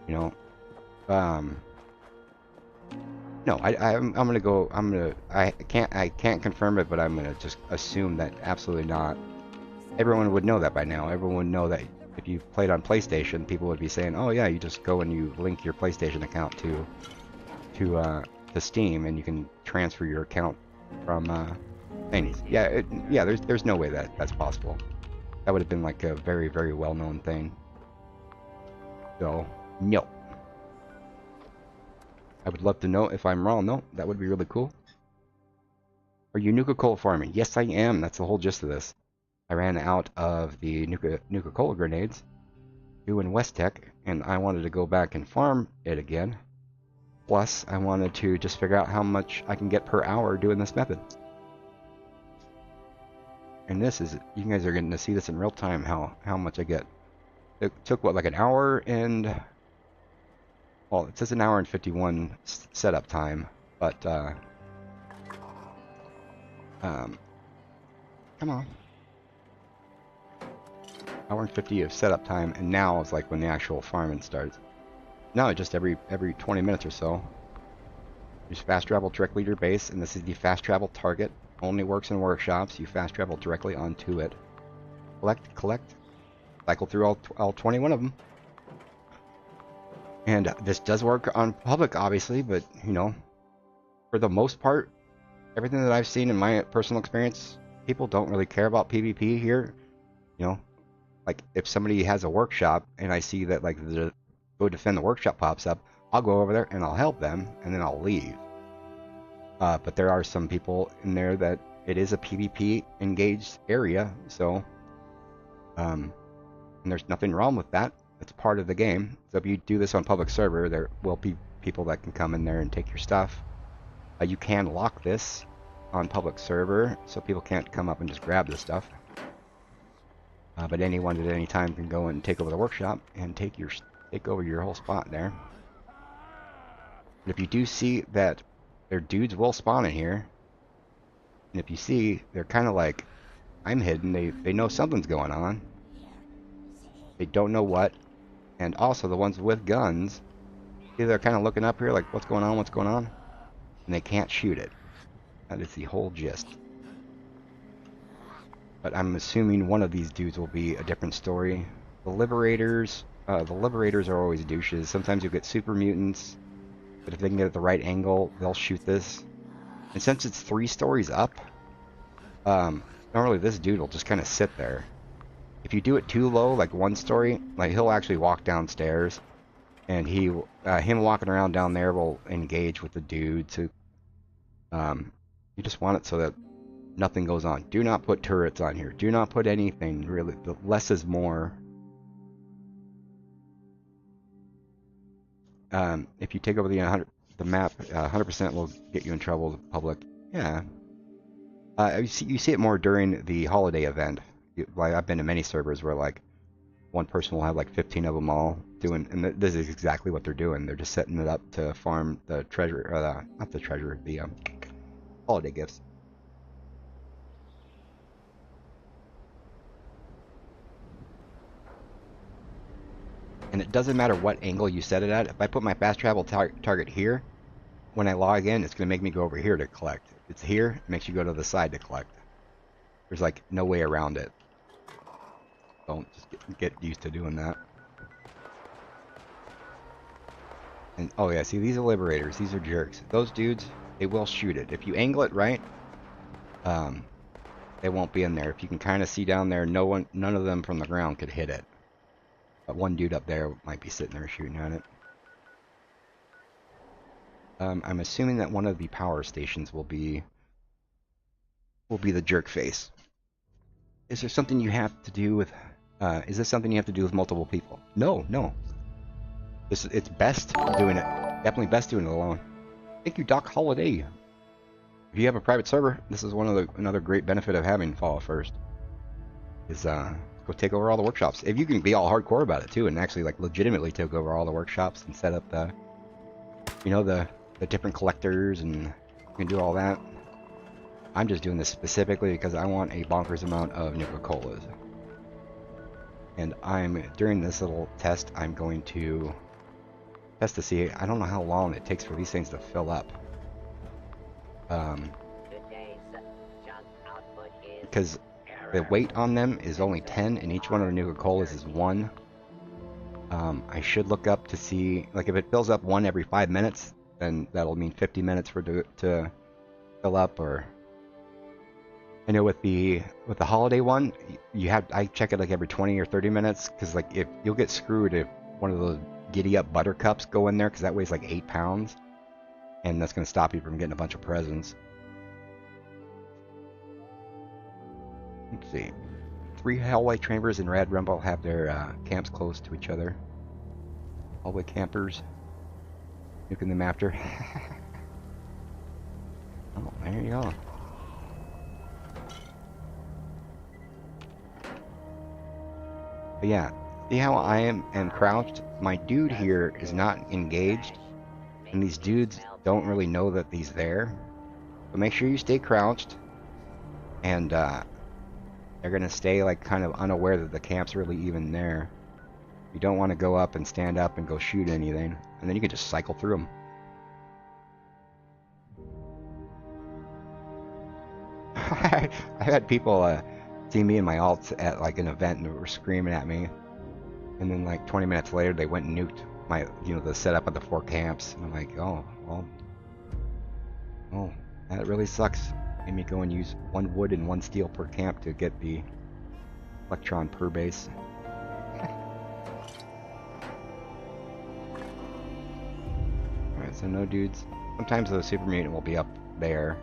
You know. No, I'm gonna go. I can't confirm it, but I'm gonna just assume that absolutely not. Everyone would know that by now. Everyone would know that if you played on PlayStation, people would be saying, "Oh yeah, you just go and you link your PlayStation account to Steam, and you can transfer your account from things." Yeah, yeah. There's no way that that's possible. That would have been like a very, very well-known thing. So no. I would love to know if I'm wrong, though. That would be really cool. Are you Nuka-Cola farming? Yes, I am. That's the whole gist of this. I ran out of the Nuka-Cola grenades doing West Tech, and I wanted to go back and farm it again. Plus, I wanted to just figure out how much I can get per hour doing this method. And this is, you guys are getting to see this in real time, how much I get. It took, what, like an hour and well, it says an hour and 51 setup time, but come on. Hour and 50 of setup time, and now is like when the actual farming starts. No, just every 20 minutes or so. You just fast travel directly to your base, and this is the fast travel target. Only works in workshops. You fast travel directly onto it. Collect, cycle through all 21 of them. And this does work on public, obviously, but you know, for the most part, everything that I've seen in my personal experience, people don't really care about PvP here. You know, like if somebody has a workshop and I see that like the go defend the workshop pops up, I'll go over there and I'll help them, and then I'll leave. But there are some people in there that it is a PvP engaged area, so and there's nothing wrong with that. It's part of the game. So if you do this on public server, there will be people that can come in there and take your stuff. You can lock this on public server, so people can't come up and just grab this stuff. But anyone at any time can go and take over the workshop and take over your whole spot there. And if you do see that their dudes will spawn in here, and if you see they're kind of like, I'm hidden, they know something's going on. They don't know what. And also the ones with guns, see they're kind of looking up here like, what's going on, and they can't shoot it. That is the whole gist. But I'm assuming one of these dudes will be a different story. The Liberators are always douches. Sometimes you'll get super mutants, but if they can get at the right angle, they'll shoot this. And since it's 3 stories up, normally this dude will just kind of sit there. If you do it too low, like 1 story, like he'll actually walk downstairs, and him walking around down there will engage with the dude. So you just want it so that nothing goes on. Do not put turrets on here. Do not put anything, really. The less is more. If you take over the map, 100% will get you in trouble with the public. Yeah. You see it more during the holiday event. Like I've been to many servers where like one person will have like 15 of them all doing, and this is exactly what they're doing. They're just setting it up to farm the treasure, or not the treasure, the holiday gifts. And it doesn't matter what angle you set it at. If I put my fast travel target here, when I log in, it's going to make me go over here to collect. If it's here, it makes you go to the side to collect. There's like no way around it. Don't just get used to doing that. And oh yeah, see, these are Liberators. These are jerks. Those dudes, they will shoot it. If you angle it right, they won't be in there. If you can kind of see down there, none of them from the ground could hit it. But one dude up there might be sitting there shooting at it. I'm assuming that one of the power stations will be the jerk face. Is there something you have to do with? Is this something you have to do with multiple people? No, no. It's best doing it. Definitely best doing it alone. Thank you, Doc Holiday. If you have a private server, this is another great benefit of having Fallout First. Is go take over all the workshops. If you can be all hardcore about it too, and actually like legitimately take over all the workshops and set up the, you know, the different collectors, and you can do all that. I'm just doing this specifically because I want a bonkers amount of Nuka-Colas. And during this little test, I'm going to test to see, I don't know how long it takes for these things to fill up. Because the weight on them is only 10, and each one of the Nuka-Colas is 1. I should look up to see, like if it fills up 1 every 5 minutes, then that'll mean 50 minutes for it to fill up. Or I know with the holiday one, I check it like every 20 or 30 minutes, because like if you'll get screwed if one of those giddy up buttercups go in there, because that weighs like 8 pounds, and that's going to stop you from getting a bunch of presents. Let's see. 3 hallway chambers in Red Rumble have their camps close to each other. Hallway campers. Nuking them after. Oh, there you go. But yeah, See how I am crouched? My dude here is not engaged, and these dudes don't really know that he's there. But make sure you stay crouched, and they're gonna stay like kind of unaware that the camp's really even there. You don't want to go up and stand up and go shoot anything, and then you can just cycle through them. I had people see me and my alts at like an event and were screaming at me, and then like 20 minutes later they went and nuked my, the setup of the 4 camps, and I'm like, oh, well, oh, that really sucks. Made me go and use 1 wood and 1 steel per camp to get the electron per base. Alright, so no dudes. Sometimes the super mutant will be up there.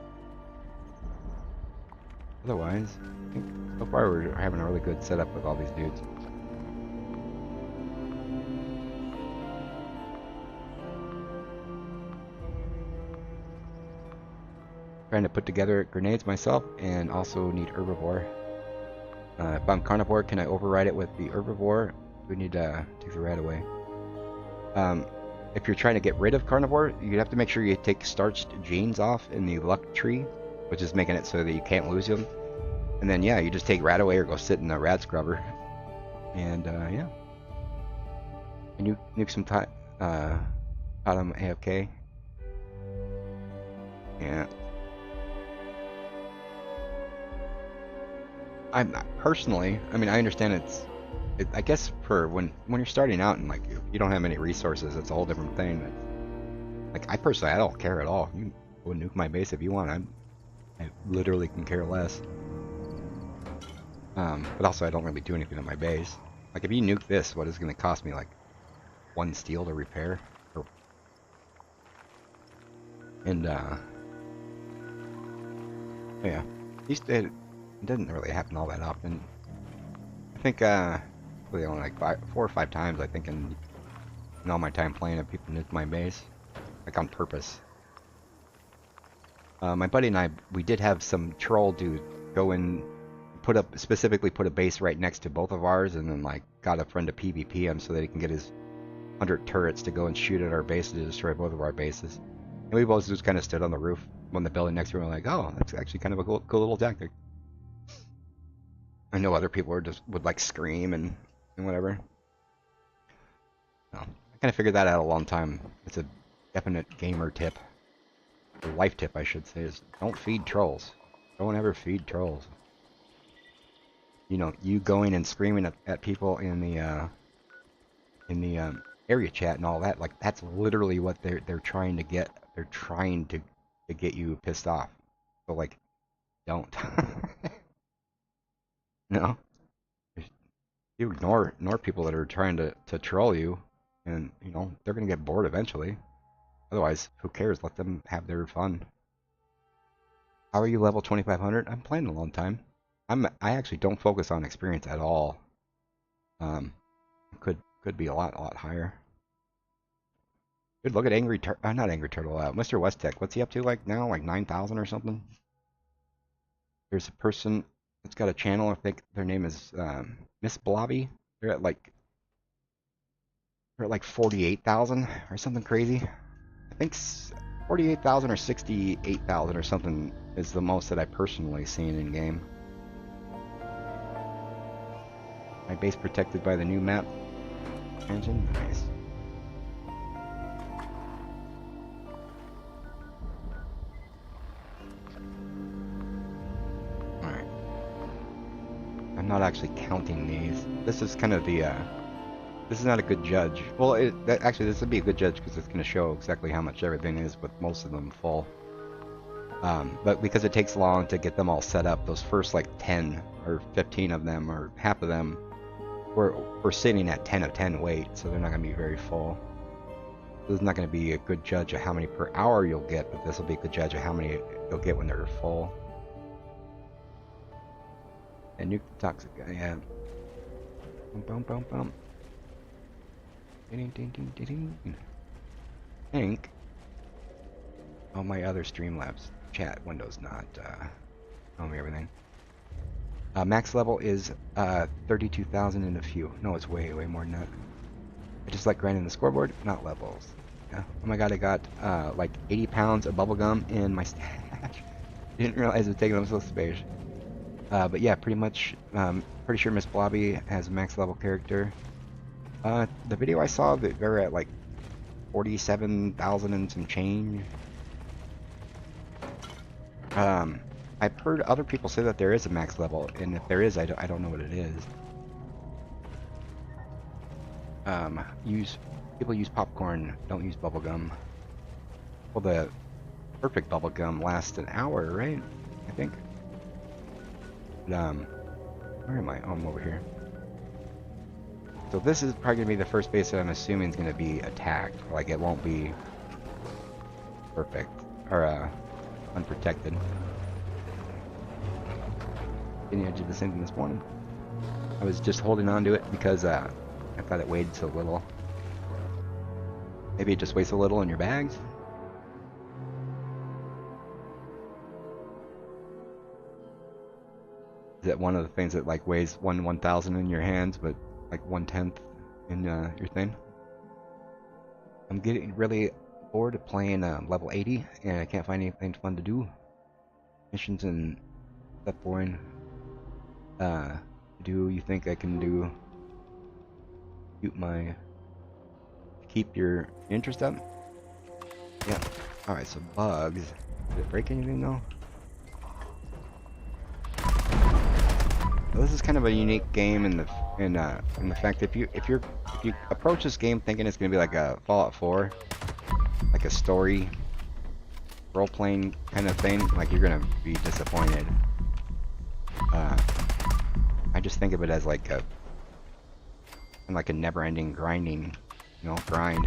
Otherwise, I think so far we're having a really good setup with all these dudes. Trying to put together grenades myself, and also need herbivore. If I'm carnivore, can I override it with the herbivore? We need to take the rat away. If you're trying to get rid of carnivore, you have to make sure you take starched genes off in the luck tree, which is making it so that you can't lose them. And then yeah, you just take rat away or go sit in the rat scrubber. And yeah. And nuke some bottom AFK. Yeah. I'm not, personally, I mean, I understand I guess for when you're starting out and like you don't have many resources, it's a whole different thing. Like I personally, I don't care at all. You can go nuke my base if you want. I literally can care less. But also I don't really do anything on my base. Like if you nuke this, what is it going to cost me? Like 1 steel to repair? And yeah, it doesn't really happen all that often. I think really only like 4 or 5 times I think in all my time playing have people nuke my base, like on purpose. My buddy and I, we did have some troll dude go in, specifically put a base right next to both of ours, and then like got a friend to PvP him so that he can get his 100 turrets to go and shoot at our base to destroy both of our bases. And we both just kind of stood on the roof on the building next to him and like, oh, that's actually kind of a cool little tactic. I know other people would like scream and whatever. No, I kind of figured that out a long time. It's a definite gamer tip, or life tip I should say, is don't feed trolls. Don't ever feed trolls. You going and screaming at people in the area chat and all that, like that's literally what they're trying to get. They're trying to get you pissed off. So like, don't. No. You ignore people that are trying to troll you, and they're gonna get bored eventually. Otherwise, who cares? Let them have their fun. How are you level 2500? I'm playing a long time. I actually don't focus on experience at all. Could be a lot higher. Good, look at not Angry Turtle. Mr. Westtech. What's he up to like now? Like 9,000 or something. There's a person that's got a channel. I think their name is Miss Blobby. They're at like 48,000 or something crazy. I think 48,000 or 68,000 or something is the most that I personally seen in game. My base protected by the new map expansion. Nice. Alright. I'm not actually counting these. This is kind of the this is not a good judge. Well, actually this would be a good judge because it's going to show exactly how much everything is with most of them full. But because it takes long to get them all set up, those first like 10 or 15 of them or half of them, we're sitting at 10 of 10 weight, so they're not going to be very full. This is not going to be a good judge of how many per hour you'll get, but this will be a good judge of how many you'll get when they're full. And nuke the toxic guy, yeah. Boom, boom, boom, boom. Ding, ding, ding, ding, ding. I think. Oh, my other Streamlabs chat window's not showing me everything. Max level is 32,000 and a few. No, it's way, way more than that. I just like grinding the scoreboard, not levels. Yeah. Oh my god, I got like 80 pounds of bubblegum in my stash. Didn't realize it was taking up so much space. But yeah, pretty much, pretty sure Miss Blobby has a max level character. The video I saw, that they're at like 47,000 and some change. I've heard other people say that there is a max level, and if there is, I don't know what it is. People use popcorn, don't use bubblegum. Well, the perfect bubblegum lasts an hour, right? I think. But, where am I? Oh, I'm over here. So this is probably gonna be the first base that I'm assuming is gonna be attacked. Like it won't be perfect or unprotected. And I did the same thing this morning. I was just holding on to it because I thought it weighed so little. Maybe it just weighs a little in your bags. Is that one of the things that like weighs 1/1000 in your hands, but like 1/10 in your thing? I'm getting really bored of playing level 80, and I can't find anything fun to do. Missions and stuff boring. Do you think I can do? Keep your interest up? Yeah. All right. So bugs. Did it break anything though? Well, this is kind of a unique game in the fact that if you approach this game thinking it's gonna be like a Fallout 4, like a story role-playing kind of thing, like you're gonna be disappointed. I just think of it as like a never-ending grinding, grind.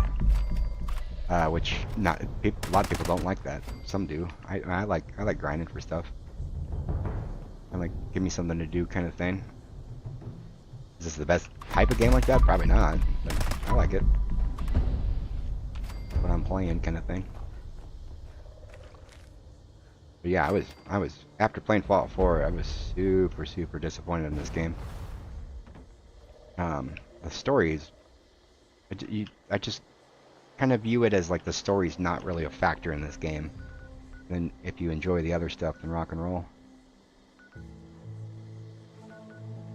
Which a lot of people don't like that. Some do. I like grinding for stuff. I like give me something to do kind of thing. Is this the best type of game like that? Probably not, but I like it. What I'm playing kind of thing. But yeah, I was after playing Fallout 4, I was super disappointed in this game. The stories, I just kind of view it as like the story's not really a factor in this game. Then if you enjoy the other stuff, then rock and roll.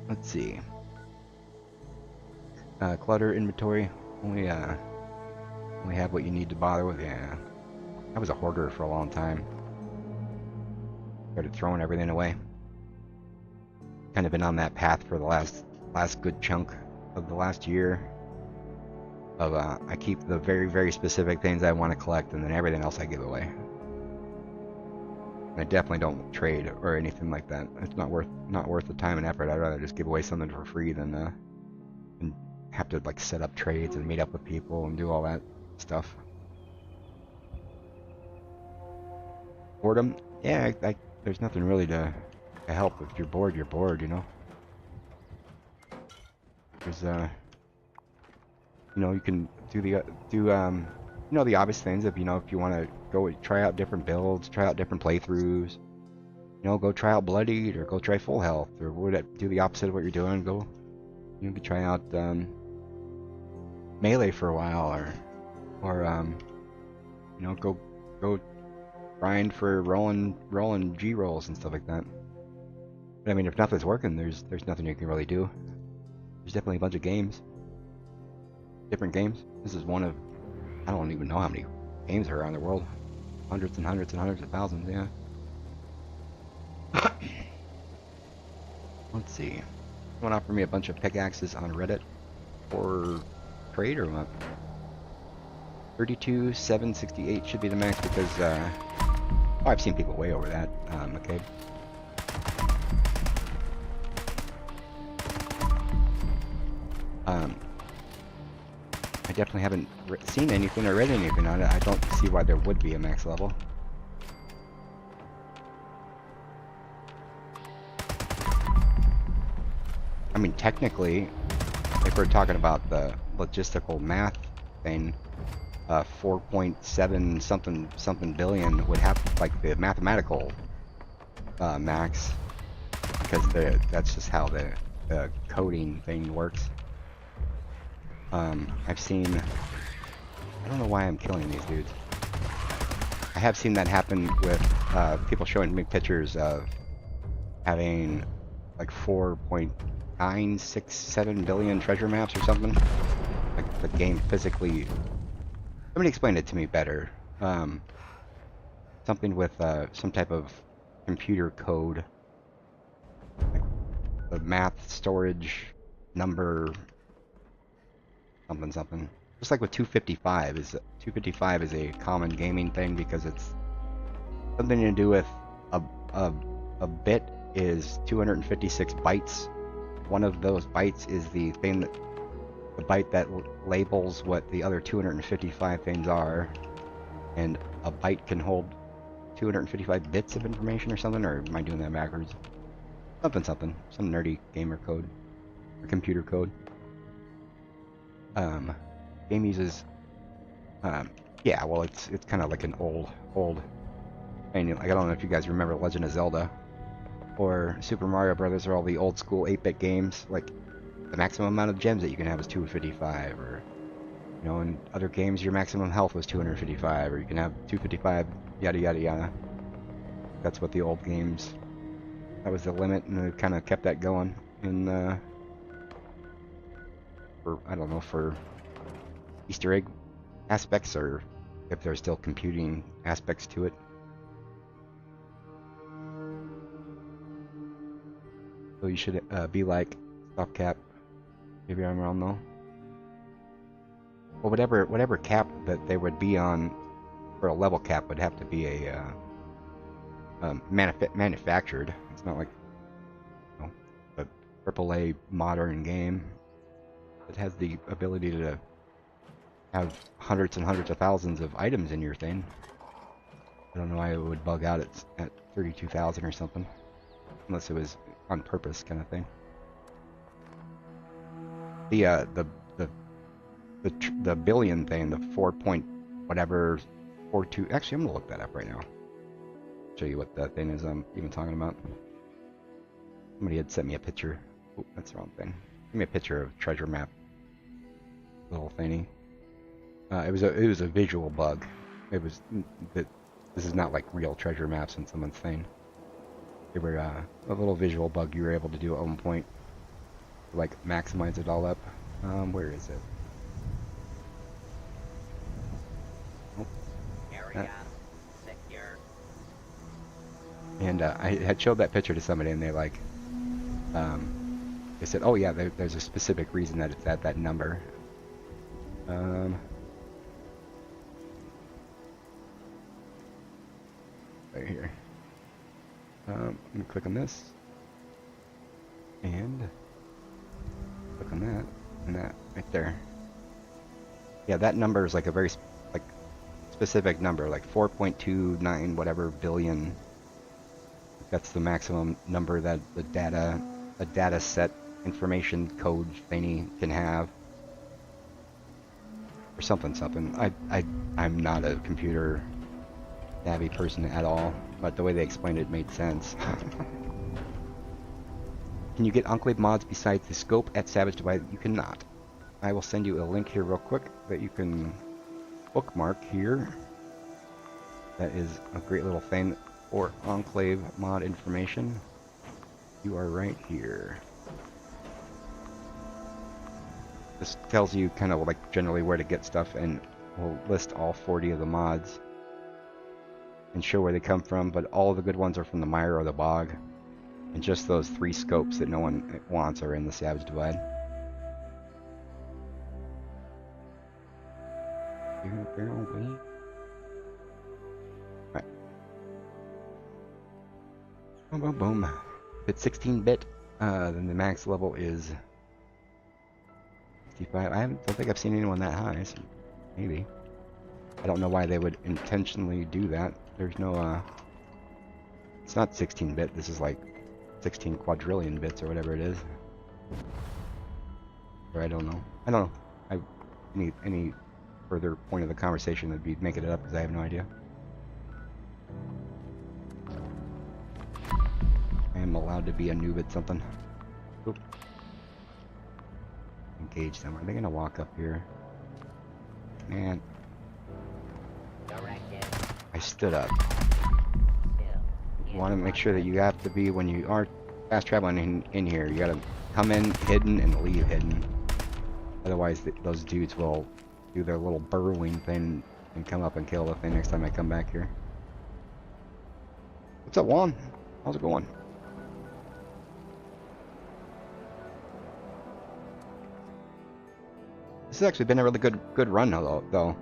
Let's see. Clutter inventory. Only have what you need to bother with. Yeah, I was a hoarder for a long time. Started throwing everything away. Kind of been on that path for the last good chunk of the last year. Of I keep the very specific things I want to collect, and then everything else I give away. And I definitely don't trade or anything like that. It's not worth the time and effort. I'd rather just give away something for free than and have to like set up trades and meet up with people and do all that stuff. Boredom, yeah. There's nothing really to help. If you're bored, There's you can do the obvious things. If if you want to go try out different builds, try out different playthroughs, go try out Bloodied or go try Full Health, or do the opposite of what you're doing. You can try out Melee for a while, or go grind for rolling G rolls and stuff like that. But I mean, if nothing's working, there's nothing you can really do. There's definitely a bunch of games, different games. This is one of, I don't even know how many games are around the world. Hundreds and hundreds and hundreds of thousands, yeah. Let's see. Someone offered me a bunch of pickaxes on Reddit for trade or what? 32,768 should be the max because, I've seen people way over that, okay. I definitely haven't seen anything or read anything on it. I don't see why there would be a max level. I mean, technically, if we're talking about the logistical math thing, 4.7 something billion would have like the mathematical max. because that's just how the coding thing works. I've seen. I don't know why I'm killing these dudes. I have seen that happen with people showing me pictures of having like 4.967 billion treasure maps or something. Like the game physically. Somebody explained it to me better. Something with some type of computer code, like the math storage number, something something. Just like with 255 is a common gaming thing because it's something to do with a bit is 256 bytes. One of those bytes is the byte that labels what the other 255 things are, and a byte can hold 255 bits of information or something, or am I doing that backwards? Something. Some nerdy gamer code or computer code. Game uses yeah, well it's kind of like an old thing. Like, I don't know if you guys remember Legend of Zelda or Super Mario Brothers, or all the old school 8-bit games. Like the maximum amount of gems that you can have is 255, or you know, in other games your maximum health was 255, or you can have 255, yada yada yada. That's what the old games, that was the limit, and they kind of kept that going in for, I don't know, for Easter egg aspects, or if there's still computing aspects to it. So you should be like stopcap. Maybe I'm wrong though. Well, whatever cap that they would be on for a level cap would have to be a manufactured. It's not like, you know, a AAA modern game that has the ability to have hundreds and hundreds of thousands of items in your thing. I don't know why it would bug out at 32,000 or something, unless it was on purpose kind of thing. The billion thing, the 4 point whatever 42. Actually, I'm gonna look that up right now. Show you what that thing is I'm even talking about. Somebody had sent me a picture. Oh, that's the wrong thing. Give me a picture of treasure map. Little thingy. It was a visual bug. It was that this is not like real treasure maps in someone's thing. They were a little visual bug you were able to do at one point, to, like, maximize it all up. Where is it? Oh,
Area secure.
and I had showed that picture to somebody, and they they said, "Oh yeah, there's a specific reason that it's at that number." Right here. I'm gonna click on this, and click on that, and that right there. Yeah, that number is like a very specific number, like 4.29 whatever billion. That's the maximum number that a data set information code thingy can have, or something. I'm not a computer savvy person at all, but the way they explained it made sense. Can you get enclave mods besides the scope at Savage Divide? You cannot. I will send you a link here real quick that you can bookmark here. That is a great little thing for enclave mod information. You are right here. This tells you kind of like generally where to get stuff, and will list all 40 of the mods and show where they come from, but all of the good ones are from the mire or the bog, and just those 3 scopes that no one wants are in the Savage Divide. Right. Boom, boom, boom. If it's 16-bit, then the max level is 65. I don't think I've seen anyone that high, so maybe. I don't know why they would intentionally do that. There's no, it's not 16-bit, this is like 16 quadrillion bits or whatever it is. Or I don't know. Any further point of the conversation would be making it up, because I have no idea. I am allowed to be a noob at something. Oop. Engage them. Are they gonna walk up here? Man,
Directed.
I stood up.
Still.
You want to make sure that you have to be, when you are fast traveling in here, you gotta come in hidden and leave hidden. Otherwise, those dudes will do their little burrowing thing and come up and kill the thing next time I come back here. What's up, Juan? How's it going? This has actually been a really good run though.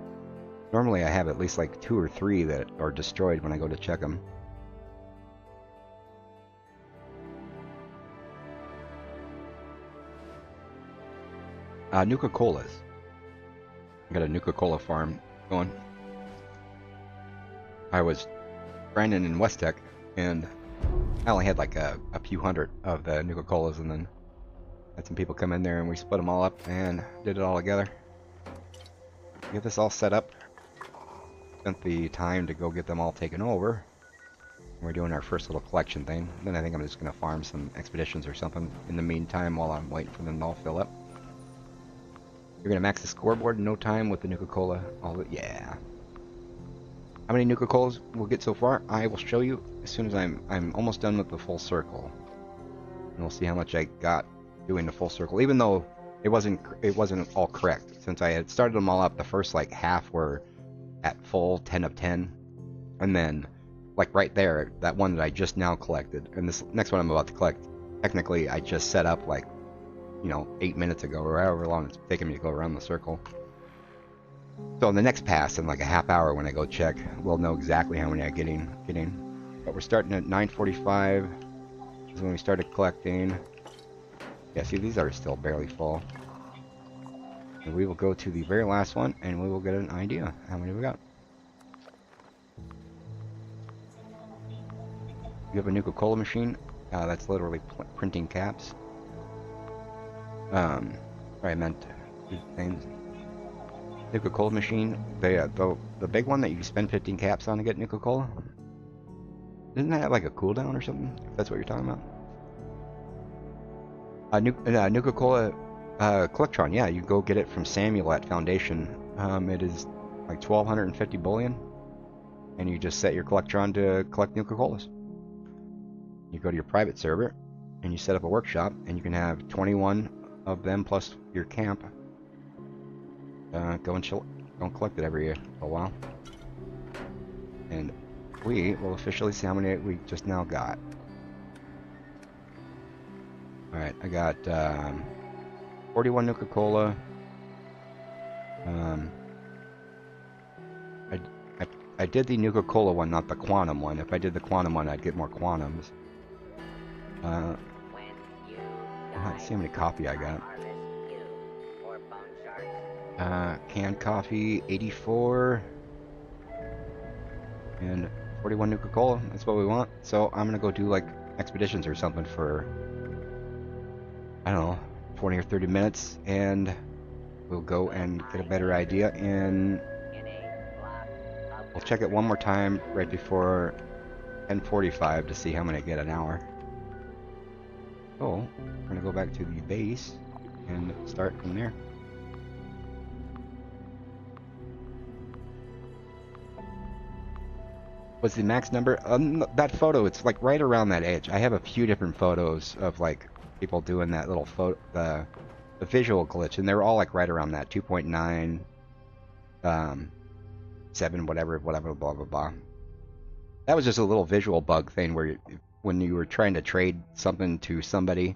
Normally I have at least like 2 or 3 that are destroyed when I go to check them. Nuka-Colas. I got a Nuka-Cola farm going. I was grinding in West Tech, and I only had like a few hundred of the Nuka-Colas, and then had some people come in there and we split them all up and did it all together. Get this all set up. Spent the time to go get them all taken over. We're doing our first little collection thing. Then I think I'm just going to farm some expeditions or something in the meantime while I'm waiting for them to all fill up. You're going to max the scoreboard in no time with the Nuka-Cola. Yeah. How many Nuka-Colas we'll get so far? I will show you as soon as I'm almost done with the full circle. And we'll see how much I got doing the full circle. Even though it wasn't all correct. Since I had started them all up, the first like half were at full 10 of 10. And then like right there, that one that I just now collected, and this next one I'm about to collect, technically I just set up like, you know, 8 minutes ago or however long it's taken me to go around the circle. So in the next pass, in like a half hour when I go check, we'll know exactly how many I'm getting. But we're starting at 9:45 is when we started collecting. Yeah, see, these are still barely full. And we will go to the very last one and we will get an idea how many we got. You have a Nuka-Cola machine? That's literally printing caps. Sorry, I meant things. Nuka-Cola machine. The big one that you spend 15 caps on to get Nuka-Cola. Doesn't that have like a cooldown or something? If that's what you're talking about. Nuka-Cola Collectron. Yeah, you go get it from Samuel at Foundation. It is like 1,250 bullion, and you just set your Collectron to collect Nuka-Colas. You go to your private server, and you set up a workshop, and you can have 21 of them plus your camp. Go and chill, go and collect it every a while, and we will officially see how many we just now got. All right, I got 41 Nuka-Cola. I did the Nuka-Cola one, not the Quantum one. If I did the Quantum one, I'd get more Quantums. Let's see how many coffee I got. Canned coffee, 84. And 41 Nuka-Cola. That's what we want. So I'm gonna go do like expeditions or something for, I don't know, 20 or 30 minutes, and we'll go and get a better idea, and we'll check it one more time right before 10:45 to see how many I get an hour. So we're gonna go back to the base and start from there. What's the max number? That photo, it's like right around that edge. I have a few different photos of like people doing that little photo, the visual glitch, and they're all like right around that 2.9, 7, whatever, blah blah blah. That was just a little visual bug thing where when you were trying to trade something to somebody,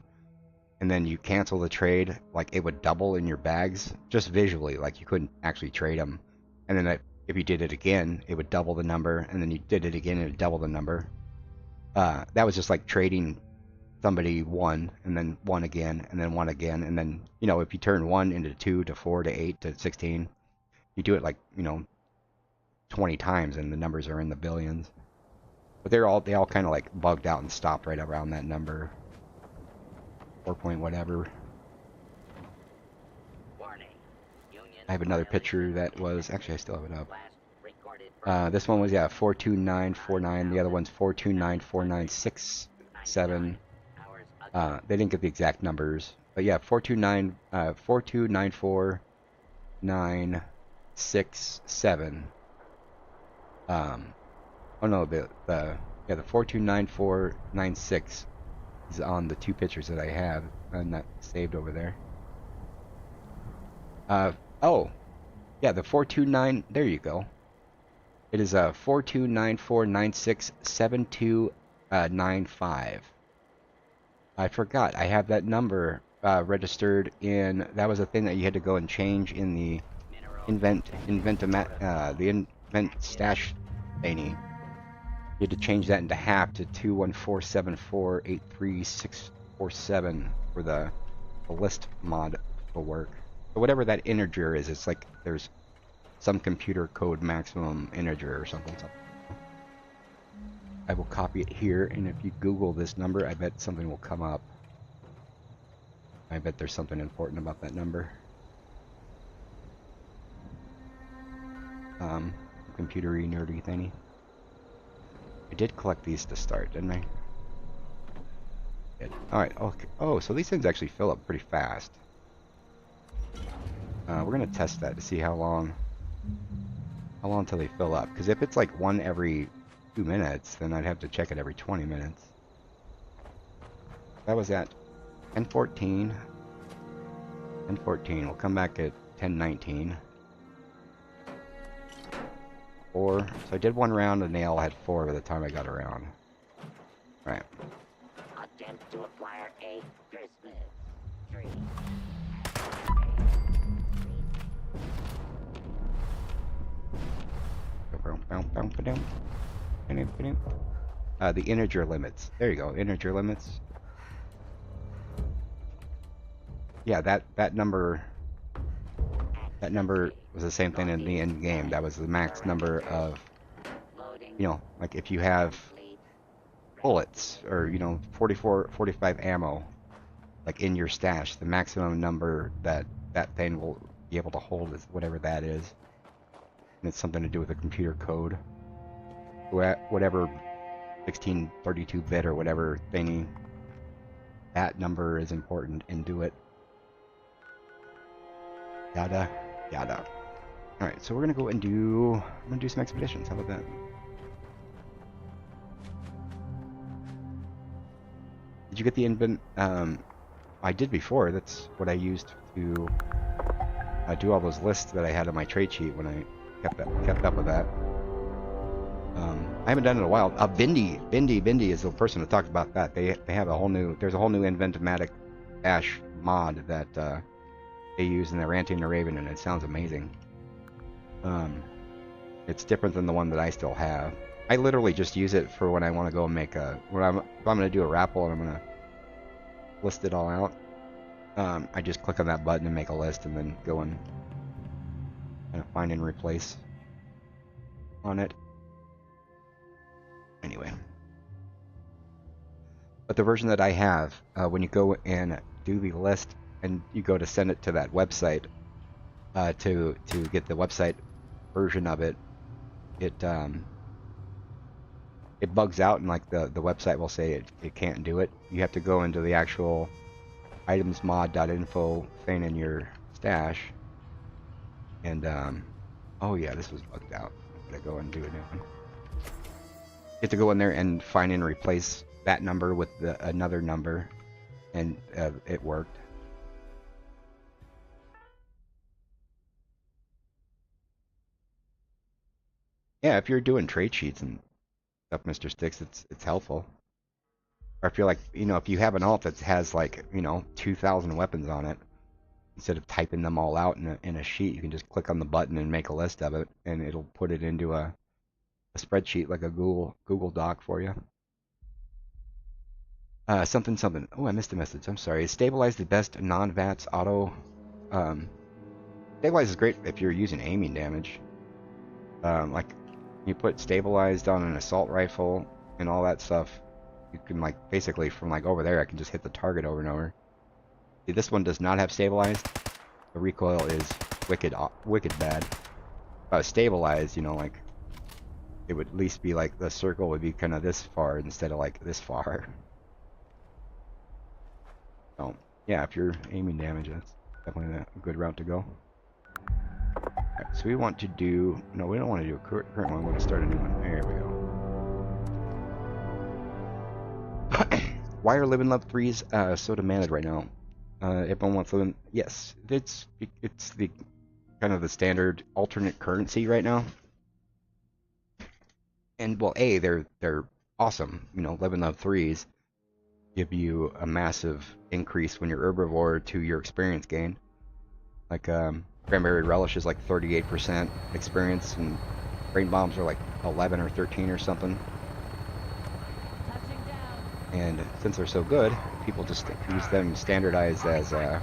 and then you cancel the trade, like it would double in your bags just visually, like you couldn't actually trade them, and then if you did it again, it would double the number, and then you did it again, it would double the number. That was just like trading somebody one, and then one again, and then one again, and then, you know, if you turn 1 into 2 to 4 to 8 to 16, you do it like, you know, 20 times, and the numbers are in the billions. But they all kind of like bugged out and stopped right around that number. 4 point whatever. I have another picture that was, actually I still have it up. This one was, yeah, 42949. The other one's 4294967. They didn't get the exact numbers, but yeah, 429, 4294967. Oh no, the 429496 is on the two pictures that I have and that saved over there. Oh, yeah, the 429. There you go. It is 4294967295. I forgot. I have that number registered in. That was a thing that you had to go and change in the the invent stash thingy. You had to change that into half to 21474834647 for the list mod to work. So whatever that integer is, it's like there's some computer code maximum integer or something. I will copy it here, and if you Google this number, I bet something will come up. I bet there's something important about that number. Computery nerdy thingy. I did collect these to start, didn't I? Alright, okay. Oh, so these things actually fill up pretty fast. We're gonna test that to see how long until they fill up. Because if it's like one every 2 minutes, then I'd have to check it every 20 minutes. That was at 10:14. 10:14. We'll come back at 10:19. So I did one round and they all had 4 by the time I got around. Right.
Attempt to acquire a Christmas tree.
The integer limits. There you go. Integer limits. Yeah, that number was the same thing in the end game. That was the max number of, you know, like if you have bullets or, you know, 45 ammo like in your stash, the maximum number that thing will be able to hold is whatever that is. And it's something to do with the computer code. Whatever 1632-bit or whatever thingy, that number is important, and do it. Yada yada. Alright, so we're gonna go and I'm gonna do some expeditions. How about that? Did you get the invent? I did before. That's what I used to do all those lists that I had on my trade sheet when I kept up with that. I haven't done it in a while. Bindi is the person that talked about that. They have a whole new. There's a whole new Inventomatic Ash mod that they use in their Ranting the Raven, and it sounds amazing. It's different than the one that I still have. I literally just use it for when I want to go and make if I'm going to do a raffle and I'm going to list it all out. I just click on that button and make a list, and then go and kind of find and replace on it. Anyway. But the version that I have, when you go and do the list and you go to send it to that website, to get the website version of it, it bugs out, and like the website will say it can't do it. You have to go into the actual itemsmod.info thing in your stash, and oh yeah, this was bugged out. I'm gonna go and do a new one. You have to go in there and find and replace that number with another number, and it worked. Yeah, if you're doing trade sheets and stuff, Mr. Sticks, it's helpful. Or if you're like, you know, if you have an alt that has like, you know, 2,000 weapons on it, instead of typing them all out in a sheet, you can just click on the button and make a list of it, and it'll put it into a spreadsheet like a Google Doc for you. Something. Oh, I missed a message. I'm sorry. Stabilize the best non-VATS auto. Stabilize is great if you're using aiming damage. Like you put stabilized on an assault rifle and all that stuff. You can like basically from like over there, I can just hit the target over and over. See, this one does not have stabilized. The recoil is wicked bad. If I was stabilized, you know, like it would at least be like the circle would be kind of this far instead of like this far. So, yeah, if you're aiming damage, that's definitely a good route to go. Alright, so we want to do... No, we don't want to do a current one. We want to start a new one. There we go. Why are Live and Love 3s so demanded right now? Everyone wants them. Yes, it's the kind of the standard alternate currency right now. And well, they're awesome. You know, Live and Love 3s give you a massive increase when you're herbivore to your experience gain. Like Cranberry Relish is like 38% experience, and Brain Bombs are like 11 or 13 or something. And since they're so good, people just use them standardized as the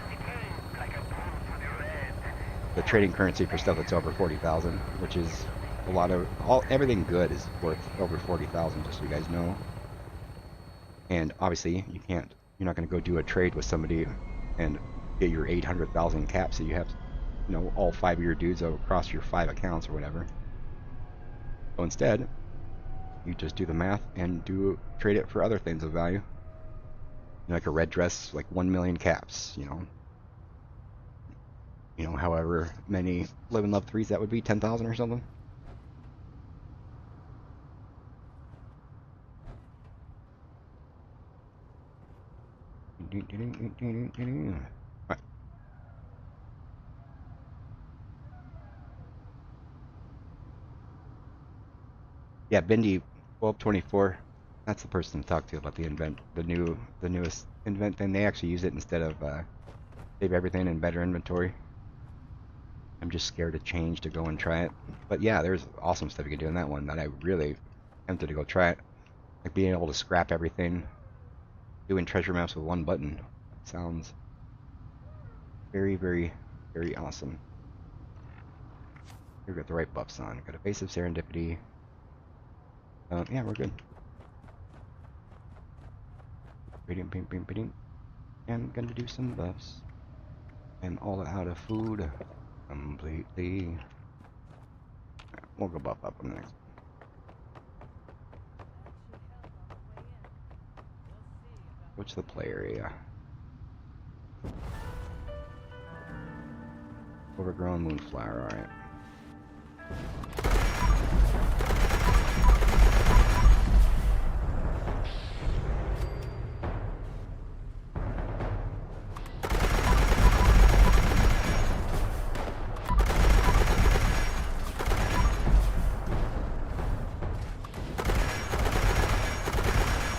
trading currency for stuff that's over 40,000, which is a lot of everything good is worth over 40,000, just so you guys know. And obviously, you're not going to go do a trade with somebody and get your 800,000 caps, so you have, you know, all 5 of your dudes across your 5 accounts or whatever. So instead, you just do the math and trade it for other things of value. You know, like a red dress, like 1 million caps, you know. You know, however many Live and Love 3s that would be, 10,000 or something. Right. Yeah, Bindi 1224. That's the person to talk to about the newest invent thing. They actually use it instead of save everything in better inventory. I'm just scared to change to go and try it. But yeah, there's awesome stuff you can do in that one that I really tempted to go try it. Like being able to scrap everything, doing treasure maps with one button. That sounds very, very, very awesome. Here we got the right buffs on. Got evasive serendipity. Yeah, we're good. And I'm gonna do some buffs. I'm all out of food completely. We'll go buff up on the next. What's the play area? Overgrown moonflower, alright.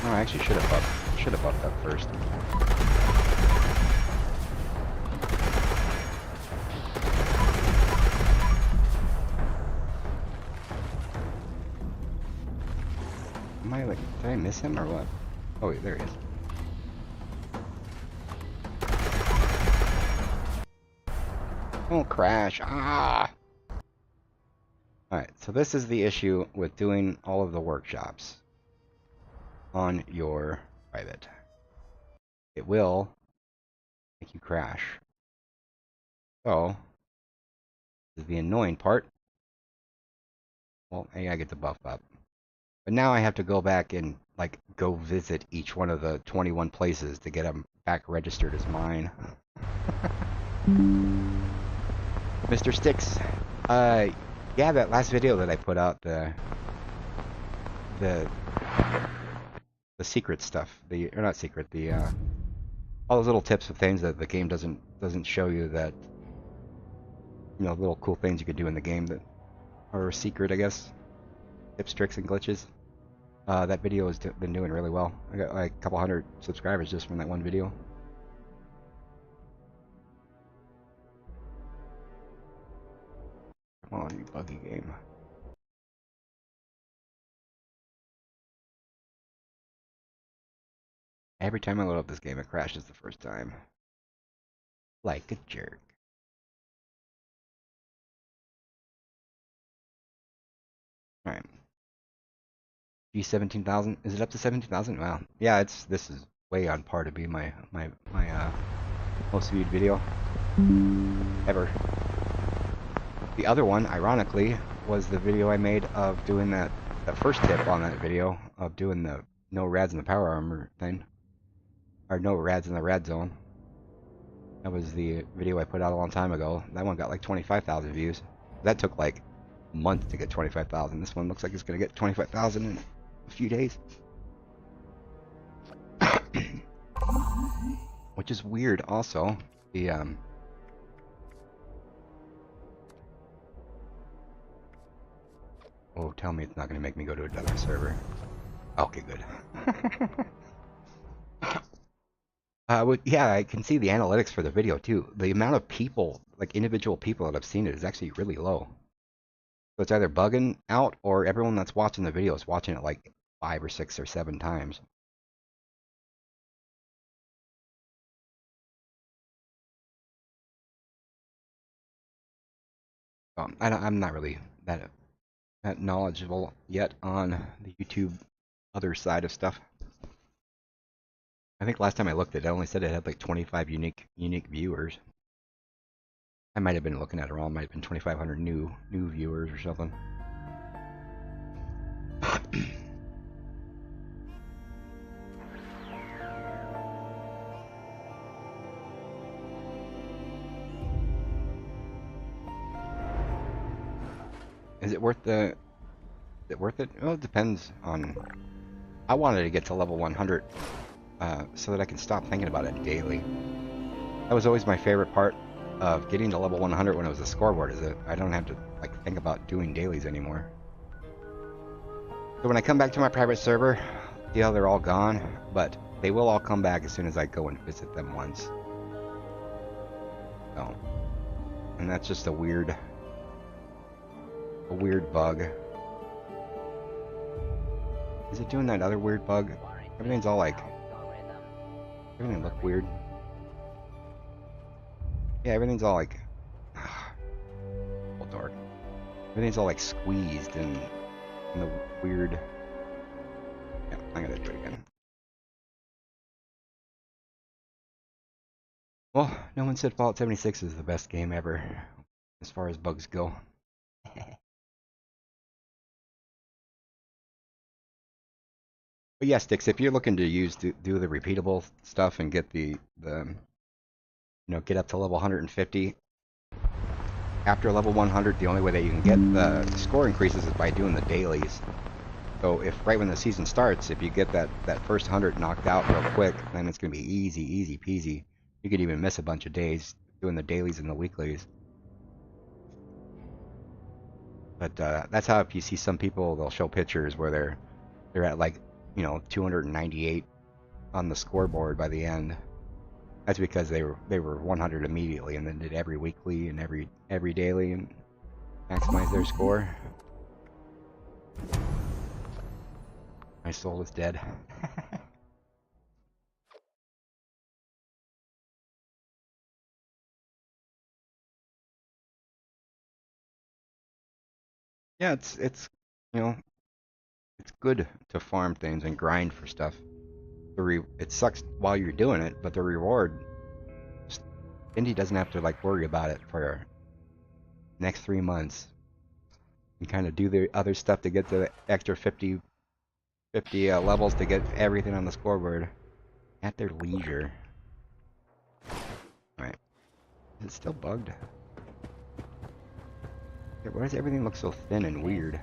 Oh, I actually should have buffed up first. Am I like, did I miss him or what? Oh wait, there he is. Don't crash. Ah! Alright, so this is the issue with doing all of the workshops on your private. It will make you crash. So, this is the annoying part. Well, hey, I get to buff up. But now I have to go back and, like, go visit each one of the 21 places to get them back registered as mine. Mr. Sticks, yeah, that last video that I put out, the secret stuff, or not secret, all those little tips of things that the game doesn't show you, that, you know, little cool things you could do in the game that are secret, I guess. Tips, tricks, and glitches. That video has been doing really well. I got like a couple hundred subscribers just from that one video. Come on, you buggy game. Every time I load up this game, it crashes the first time. Like a jerk. Alright. G17,000. Is it up to 17,000? Wow. Yeah, this is way on par to be my most viewed video ever. The other one, ironically, was the video I made of doing that first tip on that video of doing the no rads in the power armor thing. Or no rads in the rad zone. That was the video I put out a long time ago. That one got like 25,000 views. That took like a month to get 25,000. This one looks like it's gonna get 25,000 in a few days. Which is weird also. The oh, tell me it's not gonna make me go to another server. Okay, good. Yeah, I can see the analytics for the video too. The amount of people, like individual people that have seen it, is actually really low. So it's either bugging out or everyone that's watching the video is watching it like 5 or 6 or 7 times. I'm not really that knowledgeable yet on the YouTube other side of stuff. I think last time I looked at it, only said it had like 25 unique viewers. I might have been looking at it wrong. Might have been 2,500 new viewers or something. Is it worth the? Is it worth it? Well, it depends on. I wanted to get to level 100 so that I can stop thinking about it daily. That was always my favorite part of getting to level 100 when it was a scoreboard. Is that I don't have to like think about doing dailies anymore. So when I come back to my private server, see how they're all gone, but they will all come back as soon as I go and visit them once. So, and that's just a weird bug. Is it doing that other weird bug? Everything's all like, everything look weird. Yeah, everything's all like, well, dark. Everything's all like squeezed and the weird. Yeah, I'm gonna do it again. Well, no one said Fallout 76 is the best game ever, as far as bugs go. But yeah, Sticks, if you're looking to do the repeatable stuff and get get up to level 150, after level 100, the only way that you can get the score increases is by doing the dailies. So if right when the season starts, if you get that first 100 knocked out real quick, then it's gonna be easy peasy. You could even miss a bunch of days doing the dailies and the weeklies. But that's how if you see some people, they'll show pictures where they're at like 298 on the scoreboard by the end. That's because they were 100 immediately and then did every weekly and every daily and maximize their score. My soul is dead. Yeah, it's you know it's good to farm things and grind for stuff. It sucks while you're doing it, but the reward, Indy doesn't have to like worry about it for next 3 months. You kind of do the other stuff to get the extra 50 levels to get everything on the scoreboard at their leisure. All right, is it still bugged? Why does everything look so thin and weird?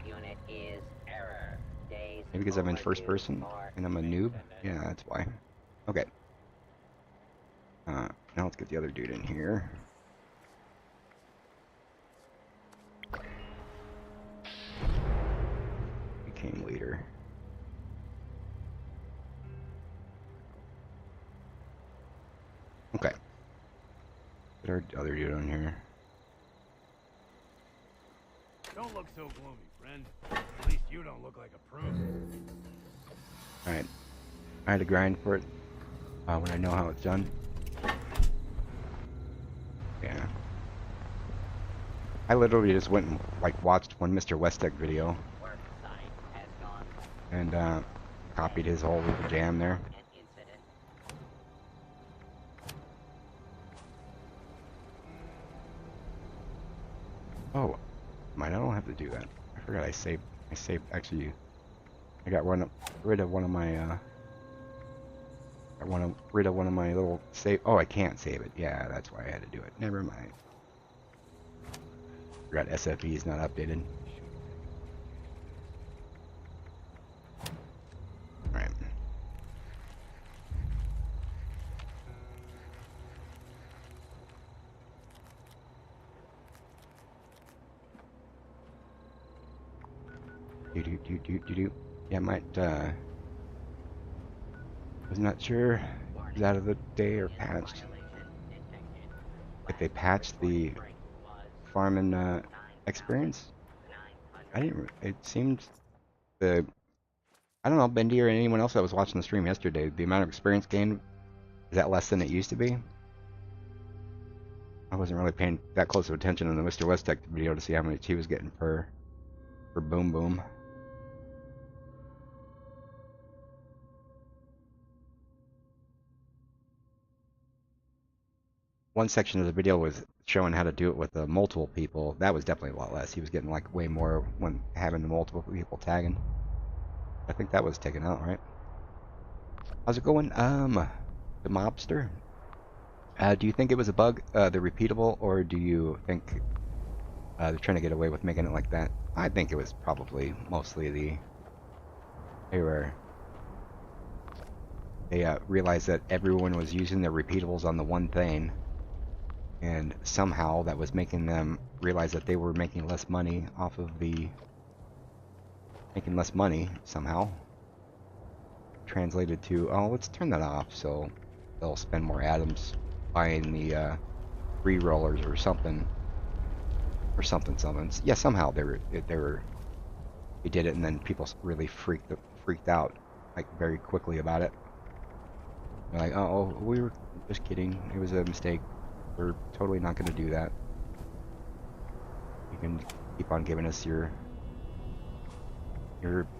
Maybe because I'm in first person and I'm a noob? Yeah, that's why. Okay. Now let's get the other dude in here. Became leader. Okay. Get our other dude on here.
Don't look so gloomy, friend. At least you don't look like a prune.
Alright. I had to grind for it when I know how it's done. Yeah. I literally just went and like watched one Mr. Westek video and copied his whole little jam there. Oh, mine. I don't have to do that. I forgot I saved. Actually, I got rid of one of my I want to rid of one of my little save. Oh, I can't save it. Yeah, that's why I had to do it. Never mind. Forgot SFE is not updated. Alright. Do. Yeah, I might, was not sure if it was out of the day or patched. If they patched the farming, experience. I didn't, it seemed the, I don't know, Bendy or anyone else that was watching the stream yesterday, the amount of experience gained, is that less than it used to be? I wasn't really paying that close of attention in the Mr. Westek video to see how much he was getting per boom boom. One section of the video was showing how to do it with the multiple people. That was definitely a lot less. He was getting like way more when having the multiple people tagging. I think that was taken out, right? How's it going? The mobster? Do you think it was a bug, the repeatable, or do you think they're trying to get away with making it like that? I think it was probably mostly they realized that everyone was using their repeatables on the one thing, and somehow that was making them realize that they were making less money off of making less money somehow. Translated to, oh, let's turn that off so they'll spend more atoms buying the re-rollers or something. Yeah, somehow they did it, and then people really freaked out like very quickly about it. They're like, oh, we were just kidding. It was a mistake. We're totally not going to do that. You can keep on giving us your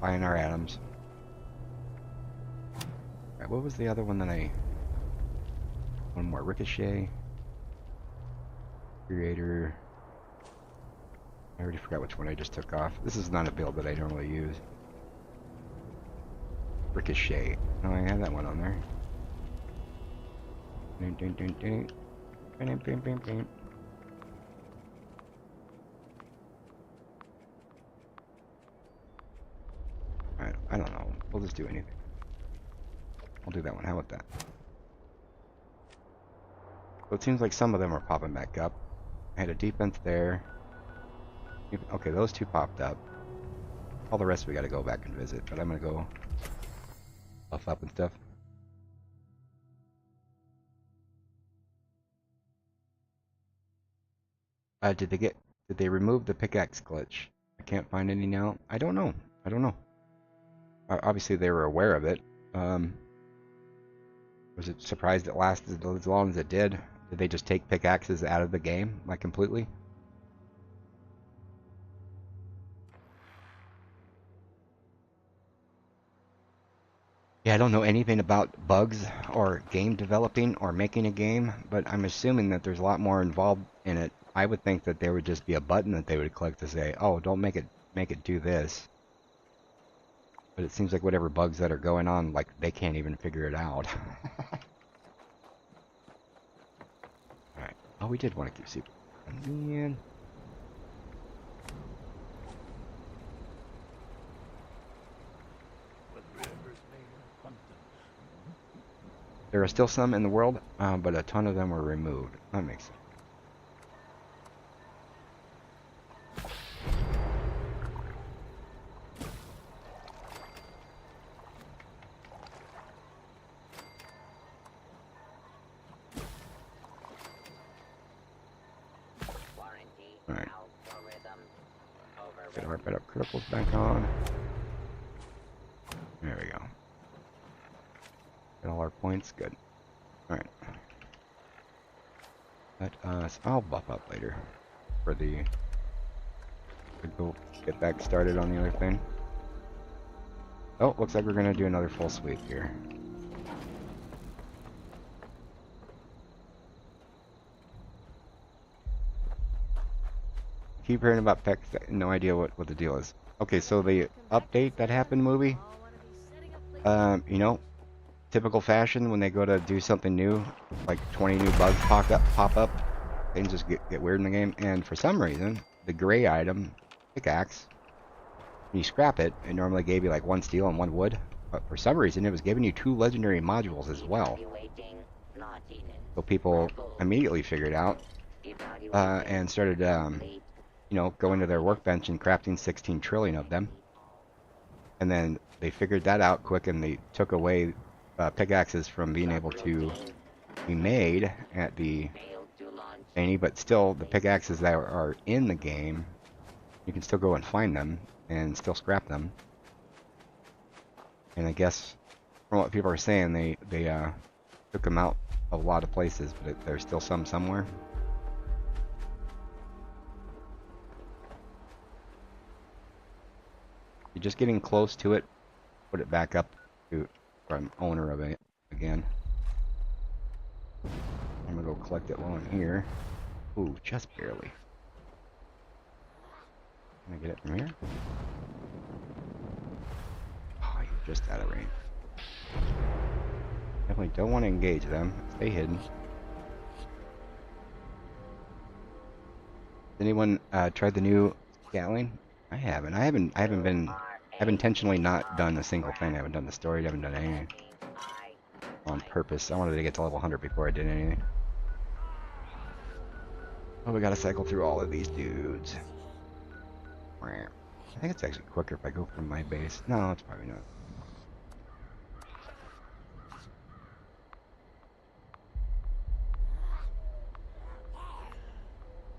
buying our atoms. Alright, what was the other one that one more ricochet. Creator. I already forgot which one I just took off. This is not a build that I normally use. Ricochet. Oh, I had that one on there. I don't know. We'll just do anything. I'll do that one. How about that? So it seems like some of them are popping back up. I had a defense there. Okay, those two popped up. All the rest we gotta go back and visit, but I'm gonna go buff up and stuff. Did they remove the pickaxe glitch? I can't find any now. I don't know. Obviously they were aware of it. Was it surprised it lasted as long as it did? Did they just take pickaxes out of the game, like completely? Yeah, I don't know anything about bugs or game developing or making a game, but I'm assuming that there's a lot more involved in it. I would think that there would just be a button that they would click to say, "Oh, don't make it do this." But it seems like whatever bugs that are going on, like they can't even figure it out. Alright. Oh, we did want to keep super. Man. There are still some in the world, but a ton of them were removed. That makes sense. Alright. Get our better criticals back on. There we go. Get all our points. Good. Alright. Let us... I'll buff up later. For the... Go get back started on the other thing. Oh, looks like we're gonna do another full sweep here. Keep hearing about Peck, no idea what the deal is. Okay, so the update that happened, movie, you know, typical fashion, when they go to do something new, like 20 new bugs pop up, things just get weird in the game. And for some reason, the gray item, pickaxe, when you scrap it, it normally gave you like 1 steel and 1 wood. But for some reason, it was giving you 2 legendary modules as well. So people immediately figured out and started, you know, going to their workbench and crafting 16 trillion of them. And then they figured that out quick, and they took away pickaxes from being able to be made at the thingy, but still the pickaxes that are in the game, you can still go and find them and still scrap them. And I guess from what people are saying, they took them out of a lot of places, but there's still some somewhere. You're just getting close to it, put it back up to from owner of it again. I'm gonna go collect it while I'm here. Ooh, just barely. Can I get it from here? Oh, you're just out of range. Definitely don't want to engage them. Stay hidden. Anyone tried the new Skyline? I haven't. I've intentionally not done a single thing. I haven't done the story. I haven't done anything on purpose. I wanted to get to level 100 before I did anything. Oh, we gotta cycle through all of these dudes. I think it's actually quicker if I go from my base. No, it's probably not.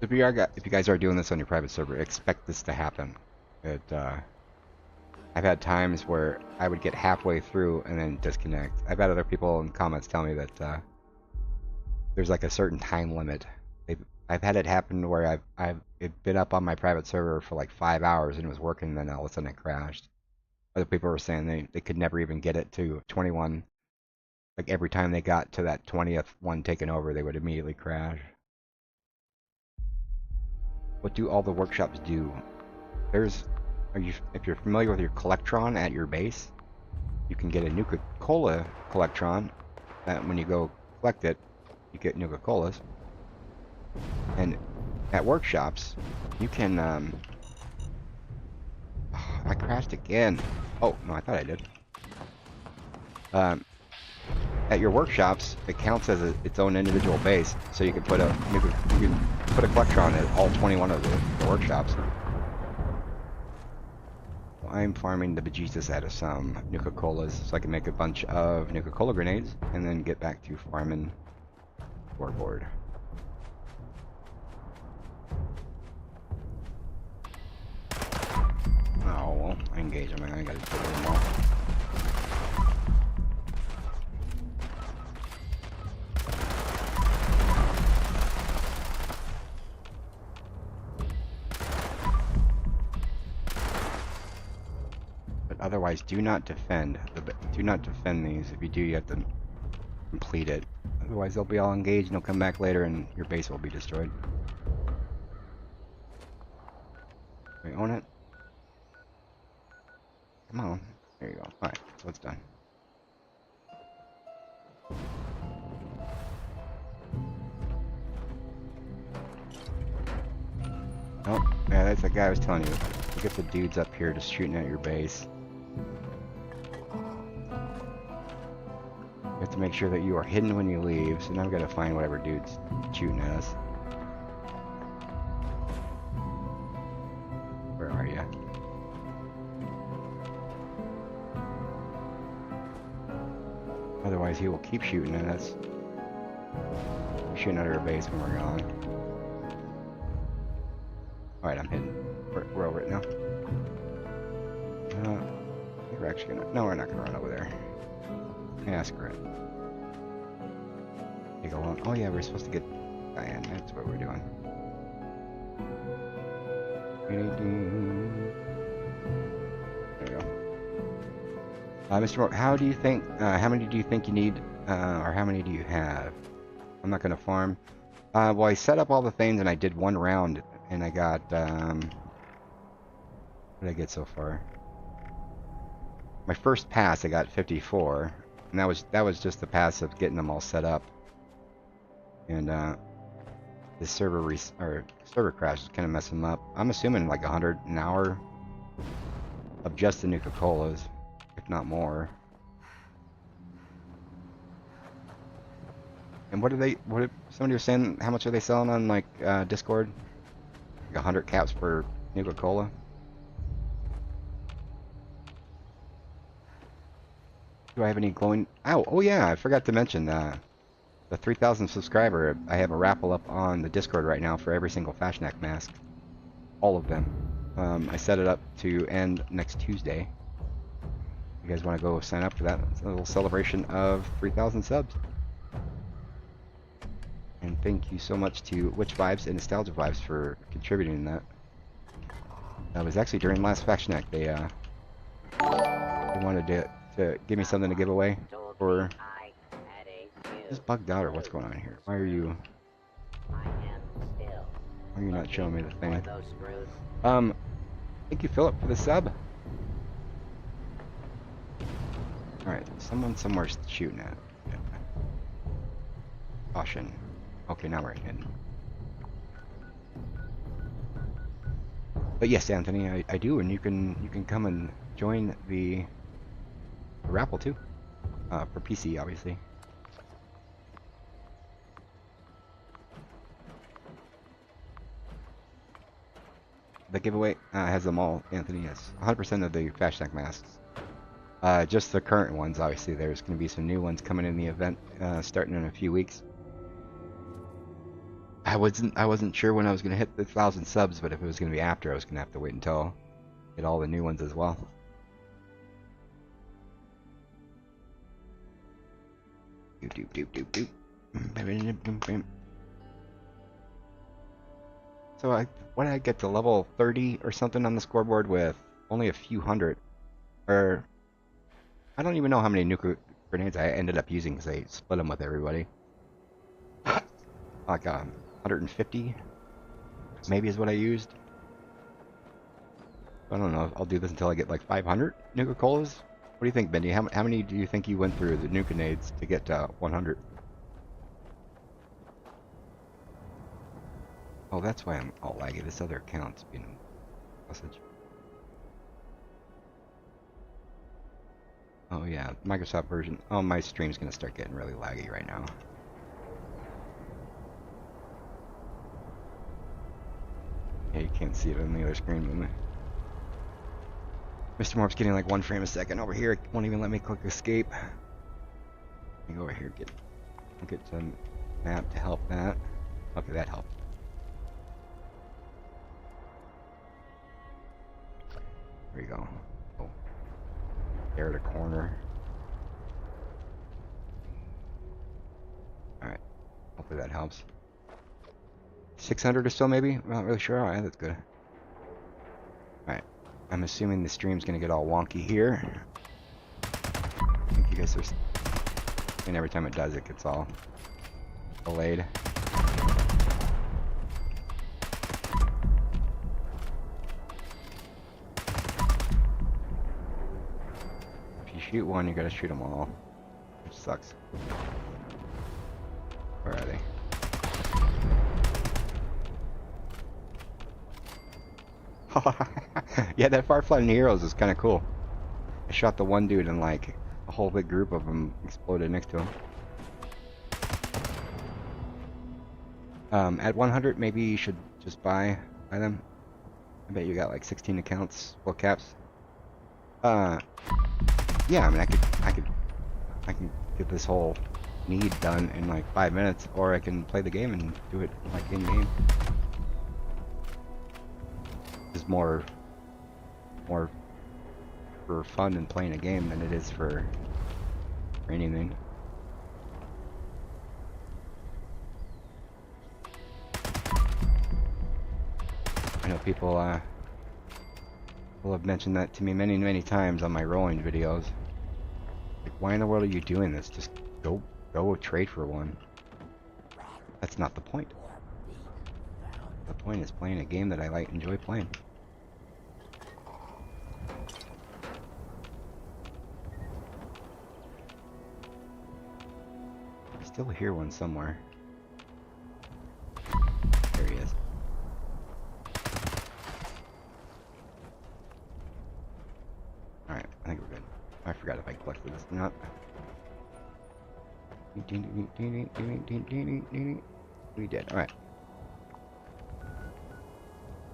If you guys are doing this on your private server, expect this to happen. I've had times where I would get halfway through and then disconnect. I've had other people in comments tell me that there's like a certain time limit. I've had it happen where I've been up on my private server for like 5 hours and it was working, and then all of a sudden it crashed. Other people were saying they could never even get it to 21. Like every time they got to that 20th one taken over, they would immediately crash. What do all the workshops do? If you're familiar with your Collectron at your base, you can get a Nuka-Cola Collectron. That when you go collect it, you get Nuka-Colas. And at workshops, you can, I crashed again. Oh, no, I thought I did. At your workshops, it counts as its own individual base, so you can put a Collectron at all 21 of the workshops. So I'm farming the bejesus out of some Nuka-Colas, so I can make a bunch of Nuka-Cola grenades, and then get back to farming scoreboard. Oh, well, I engage them. I gotta kill them all. But otherwise, do not defend. Do not defend these. If you do, you have to complete it. Otherwise, they'll be all engaged, and they'll come back later, and your base will be destroyed. We own it. Come on. There you go. Alright, so it's done. Oh, yeah, that's the guy I was telling you. You get the dudes up here just shooting at your base. You have to make sure that you are hidden when you leave, so now I've got to find whatever dude's shooting at us. Where are you? Otherwise, he will keep shooting at us. Shooting at our base when we're gone. Alright, I'm hidden. We're over it now. I think we're actually gonna... No, we're not gonna run over there. Yeah, screw it. Take a long... Oh yeah, we're supposed to get Diane. That's what we're doing. There we go. Mr. Moore, how do you think... how many do you think you need? Or how many do you have? I'm not gonna farm. Well, I set up all the things and I did one round and I got... what did I get so far? My first pass I got 54. And that was just the pass of getting them all set up. And this server crash is kind of messing them up. I'm assuming like 100 an hour of just the Nuka-Colas, if not more. And somebody was saying, how much are they selling on like Discord? Like 100 caps per Nuka-Cola. Do I have any glowing? Oh yeah, I forgot to mention the 3,000 subscriber. I have a raffle up on the Discord right now for every single Fashnak mask, all of them. I set it up to end next Tuesday. You guys want to go sign up for that? It's a little celebration of 3,000 subs. And thank you so much to Witch Vibes and Nostalgia Vibes for contributing to that. That was actually during last Fashnak. They wanted to give me something to give away for. Just bugged out or what's going on here? Why are you not showing me the thing? Thank you, Philip, for the sub. Alright, someone somewhere's shooting at. Caution. Okay, now we're in. But yes, Anthony, I do, and you can come and join the raffle too. For PC, obviously. The giveaway has them all, Anthony. Yes, 100% of the Fashnak masks. Just the current ones. Obviously, there's going to be some new ones coming in the event starting in a few weeks. I wasn't sure when I was going to hit the 1,000 subs, but if it was going to be after, I was going to have to wait until get all the new ones as well. Doop doop doop doop. So what did I get to level 30 or something on the scoreboard with only a few hundred, or I don't even know how many nuclear grenades I ended up using because I split them with everybody. Like 150 maybe is what I used. I don't know. I'll do this until I get like 500 Nuka-Colas. What do you think, Bendy? How many do you think you went through the Nuka-Nades to get to 100? Oh, that's why I'm all laggy. This other account's being message. Oh yeah, Microsoft version. Oh, my stream's gonna start getting really laggy right now. Yeah, you can't see it on the other screen. Mr. Morp's getting like 1 frame a second over here. It won't even let me click escape. Let me go over here, get some map to help that. Okay, that helped. There you go. Oh, there at a corner. Alright, hopefully that helps. 600 or so maybe? I'm not really sure. Alright, that's good. Alright, I'm assuming the stream's gonna get all wonky here. I think you guys are... And every time it does, it gets all delayed. If you shoot one, you gotta shoot them all. Which sucks. Where are they? Yeah, that far-flying heroes is kind of cool. I shot the one dude and like a whole big group of them exploded next to him. At 100, maybe you should just buy them. I bet you got like 16 accounts, full caps. Yeah, I mean, I can get this whole need done in like 5 minutes, or I can play the game and do it like in game. It's more for fun and playing a game than it is for anything. I know people have mentioned that to me many times on my rolling videos. Like, why in the world are you doing this? Just go trade for one. That's not the point. The point is playing a game that I enjoy playing. still hear one somewhere. There he is. Alright, I think we're good. I forgot if I collected this or not. We did. Alright.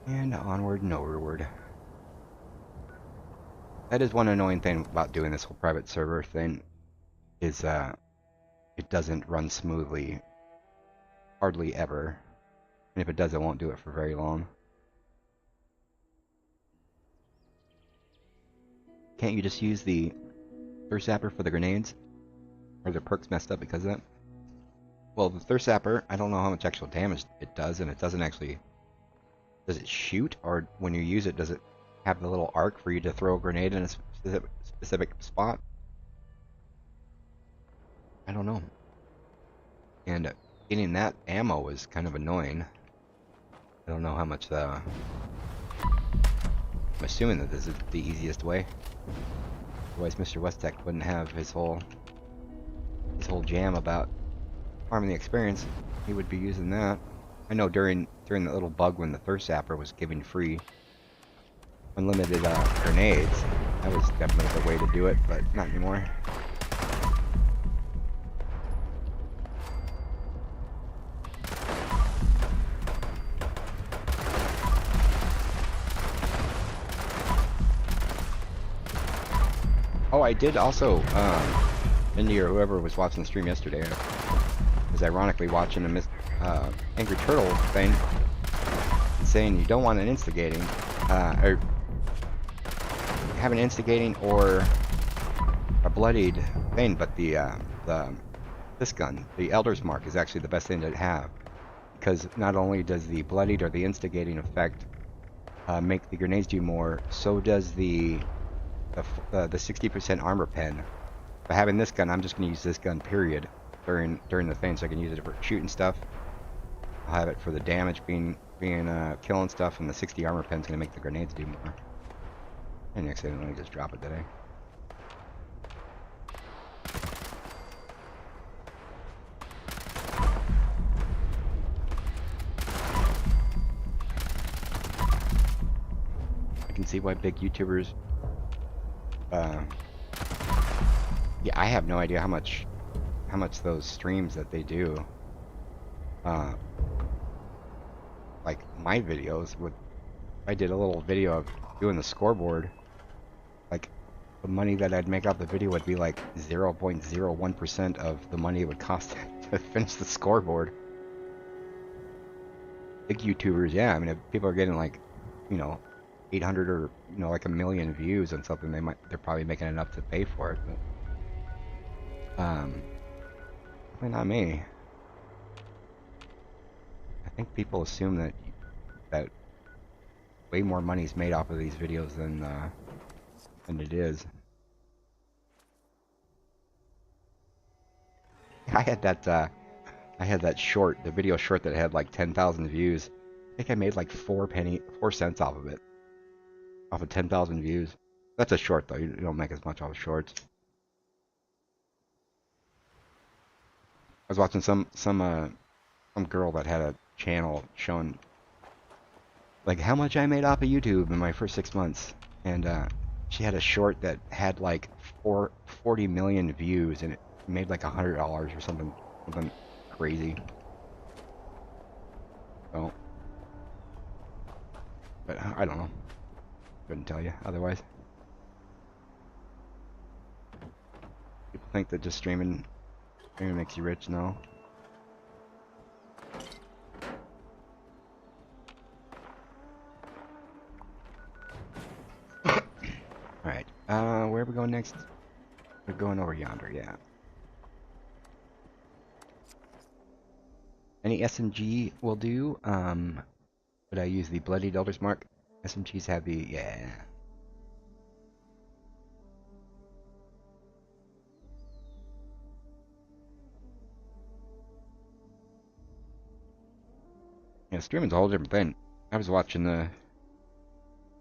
And onward and overward. That is one annoying thing about doing this whole private server thing, is it doesn't run smoothly hardly ever. And if it does, it won't do it for very long. Can't you just use the thirst zapper for the grenades? Or the perks messed up because of that? Well, the thirst zapper, I don't know how much actual damage it does, and it doesn't actually... Does it shoot? Or when you use it, does it have the little arc for you to throw a grenade in a specific spot? I don't know. And getting that ammo is kind of annoying. I don't know how much the... I'm assuming that this is the easiest way. Otherwise, Mr. Westek wouldn't have his whole jam about farming the experience. He would be using that. I know during the little bug when the thirst zapper was giving free unlimited grenades, that was definitely the way to do it, but not anymore. Oh, I did also, Indy or whoever was watching the stream yesterday, was ironically watching a Angry Turtle thing, saying you don't want an instigating, or have an instigating or a bloodied thing, but this gun, the Elder's Mark, is actually the best thing to have, because not only does the bloodied or the instigating effect make the grenades do more, so does the 60% armor pen. By having this gun, I'm just going to use this gun, period, during the thing, so I can use it for shooting stuff. I'll have it for the damage being killing stuff, and the 60 armor pen's going to make the grenades do more. And accidentally just drop it today. I can see why big YouTubers... yeah, I have no idea how much those streams that they do, like my videos would... I did a little video of doing the scoreboard, like the money that I'd make off the video would be like 0.01% of the money it would cost to finish the scoreboard. Big YouTubers, yeah, I mean, if people are getting like, you know, 800 or, you know, like 1 million views on something, they're probably making enough to pay for it, but probably not me. I think people assume that way more money is made off of these videos than it is. I had that short, the video short that had like 10,000 views. I think I made like 4 cents off of it. Off of 10,000 views. That's a short though, you don't make as much off of shorts. I was watching some girl that had a channel showing like how much I made off of YouTube in my first 6 months, and she had a short that had like 40 million views, and it made like $100 or something crazy. So, but I don't know. Couldn't tell you otherwise. People think that just streaming makes you rich. No. Alright, where are we going next? We're going over yonder, yeah. Any SMG will do, but I use the Bloody Elder's Mark. SMGs have the, yeah. Yeah, streaming's a whole different thing. I was watching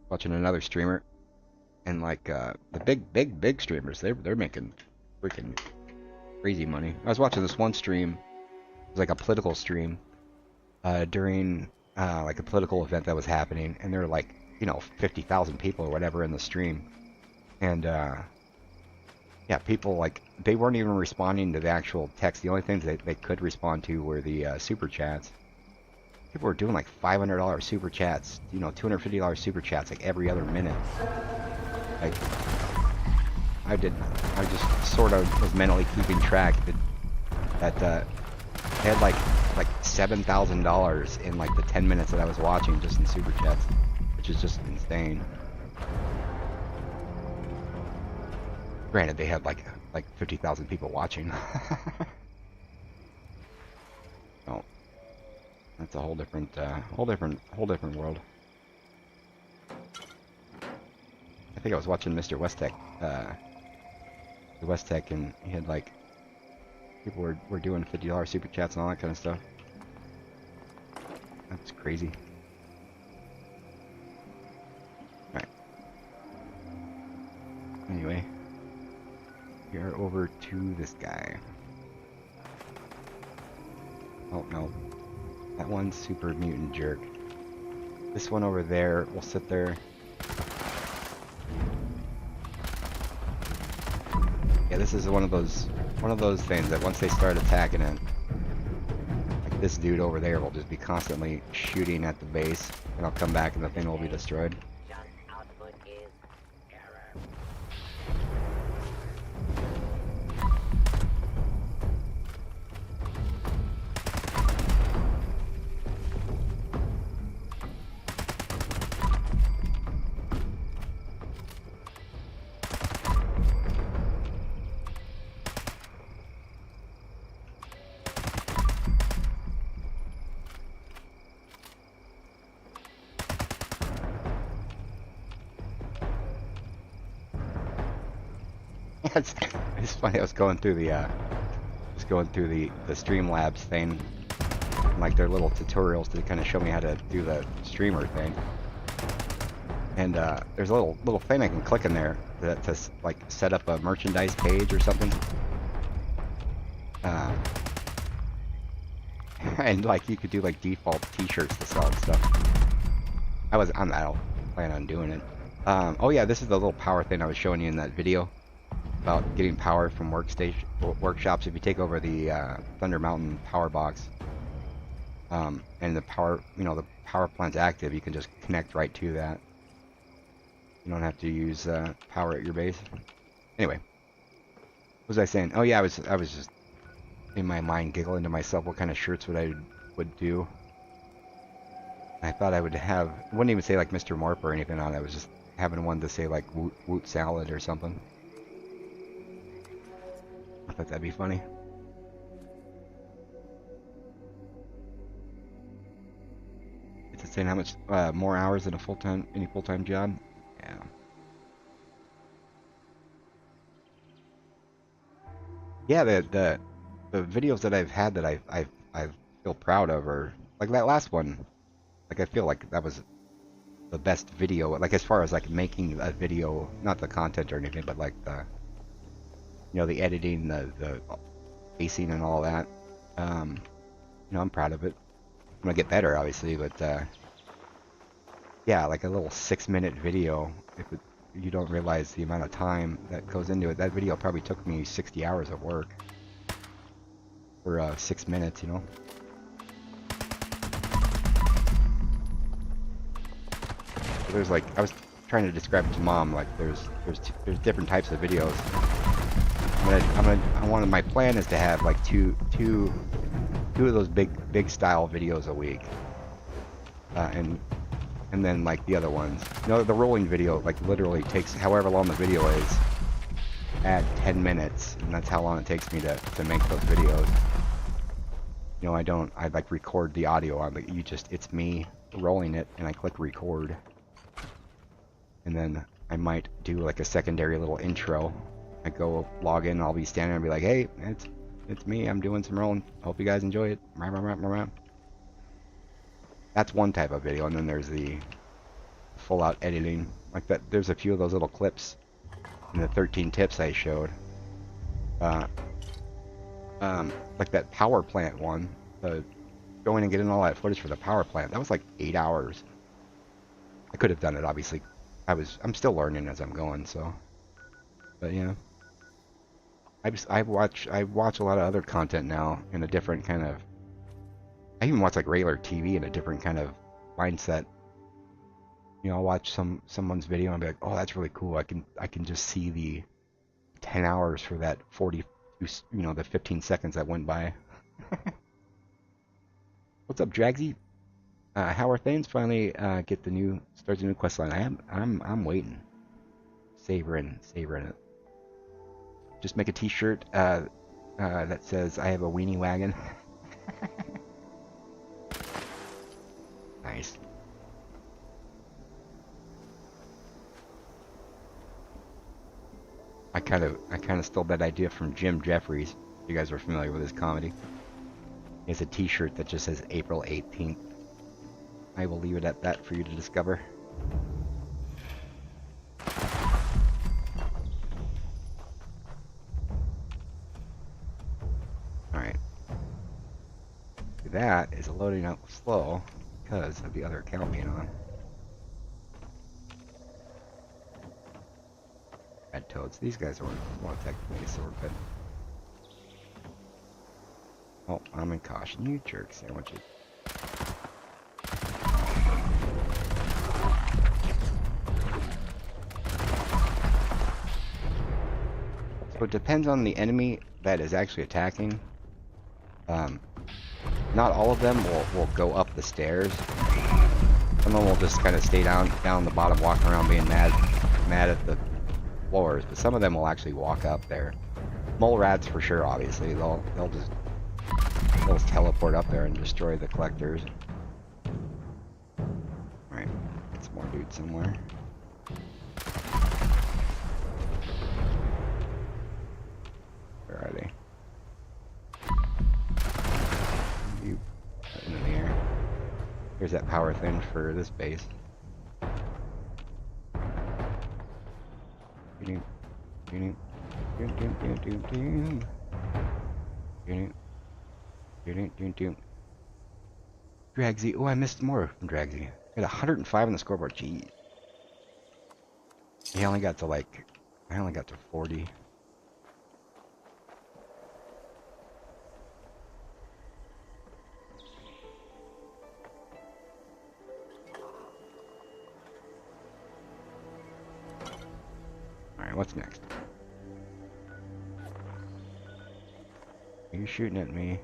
another streamer, and like the big streamers, they're making freaking crazy money. I was watching this one stream. It was like a political stream during like a political event that was happening, and there were like 50,000 people or whatever in the stream, and yeah, people like they weren't even responding to the actual text. The only things that they could respond to were the super chats. People were doing like $500 super chats, $250 super chats like every other minute. Like I just sort of was mentally keeping track that I had like $7,000 in like the 10 minutes that I was watching just in super chats, which is just insane. Granted, they had like 50,000 people watching. Oh, that's a whole different world. I think I was watching Mr. Westek, and he had like people were doing $50 super chats and all that kind of stuff. That's crazy. Alright. Anyway, we are over to this guy. Oh no. That one's super mutant jerk. This one over there will sit there. Yeah, this is one of those things that once they start attacking it, like this dude over there will just be constantly shooting at the base, and I'll come back and the thing will be destroyed.
Junk output is error.
It's funny. I was going through the Streamlabs thing, like their little tutorials to kind of show me how to do the streamer thing. And there's a little thing I can click in there to like set up a merchandise page or something. And like you could do like default T-shirts to sell and stuff. I don't plan on doing it. Oh yeah, this is the little power thing I was showing you in that video about getting power from workshops. If you take over the Thunder Mountain power box, and the power plant's active, you can just connect right to that. You don't have to use power at your base. Anyway, what was I saying? Oh yeah, I was just in my mind giggling to myself what kind of shirts would do. I thought I would have, it wouldn't even say like Mr. Morp or anything on it. I was just having one to say like Woot Salad or something. I thought that'd be funny. It's saying how much more hours than any full-time job. Yeah. Yeah, the videos that I've had that I feel proud of are like that last one. Like I feel like that was the best video. Like as far as like making a video, not the content or anything, but like the the editing, the pacing and all that. I'm proud of it. I'm gonna get better, obviously, but yeah, like a little 6-minute video. You don't realize the amount of time that goes into it. That video probably took me 60 hours of work for 6 minutes, So there's like, I was trying to describe it to Mom, like there's different types of videos. My plan is to have like two of those big style videos a week, and then like the other ones. The rolling video like literally takes however long the video is, add 10 minutes, and that's how long it takes me to make those videos. I like record the audio on, but it's me rolling it, and I click record, and then I might do like a secondary little intro. I go log in, I'll be standing there and be like, hey, it's me, I'm doing some rolling, hope you guys enjoy it. That's one type of video, and then there's the full out editing. Like that, there's a few of those little clips in the 13 tips I showed. like that power plant one, the going and getting all that footage for the power plant. That was like 8 hours. I could have done it, obviously. I'm still learning as I'm going, so. But yeah, I watch a lot of other content now in a different kind of. I even watch like regular TV in a different kind of mindset. I'll watch someone's video and be like, oh, that's really cool. I can just see the 10 hours for that 40, the 15 seconds that went by. What's up, Dragsy? How are things? Finally, starts the new quest line. I'm waiting, savoring it. Just make a T-shirt that says I have a weenie wagon. Nice. I kind of stole that idea from Jim Jeffries. You guys are familiar with his comedy. He has a T-shirt that just says April 18th. I will leave it at that for you to discover. Alright. That is loading up slow because of the other account being on. Red toads. These guys are more technically a sword pit. Oh, I'm in caution. You jerk sandwiches. So it depends on the enemy that is actually attacking. Not all of them will go up the stairs. Some of them will just kind of stay down the bottom, walking around being mad at the floors. But some of them will actually walk up there. Mole rats for sure. Obviously, they'll just teleport up there and destroy the collectors. All right, get some more dudes somewhere. Where are they? You in the air. Here's that power thing for this base. Dragsy. Oh, I missed more from Dragsy. I had 105 on the scoreboard. Jeez. I only got to 40. Alright, what's next? Are you shooting at me?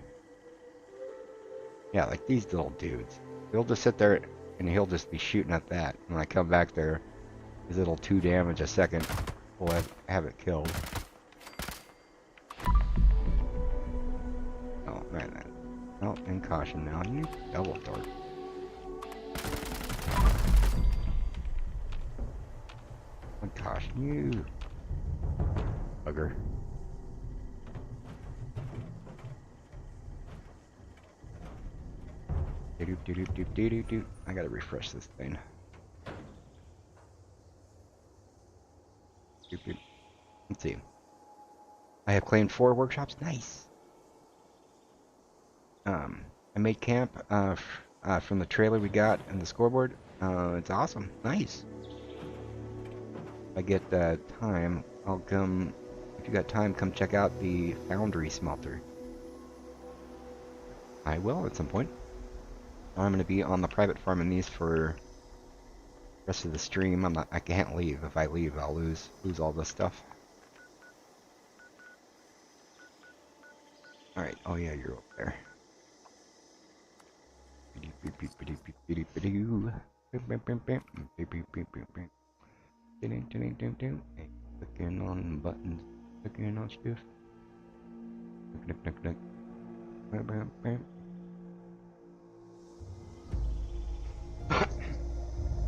Yeah, like these little dudes. He'll just sit there and he'll just be shooting at that. When I come back there, his little 2 damage a second will have it killed. Oh, man. Oh, and caution now. You double dork. And caution you. Bugger. I gotta refresh this thing. Let's see. I have claimed 4 workshops. Nice. I made camp from the trailer we got and the scoreboard. It's awesome. Nice. If I get time, I'll come. If you got time, come check out the Foundry smelter. I will at some point. I'm going to be on the private farm in these for the rest of the stream. I can't leave. If I leave, I'll lose all this stuff. All right. Oh yeah, you're up there. Clicking on buttons, clicking on stuff.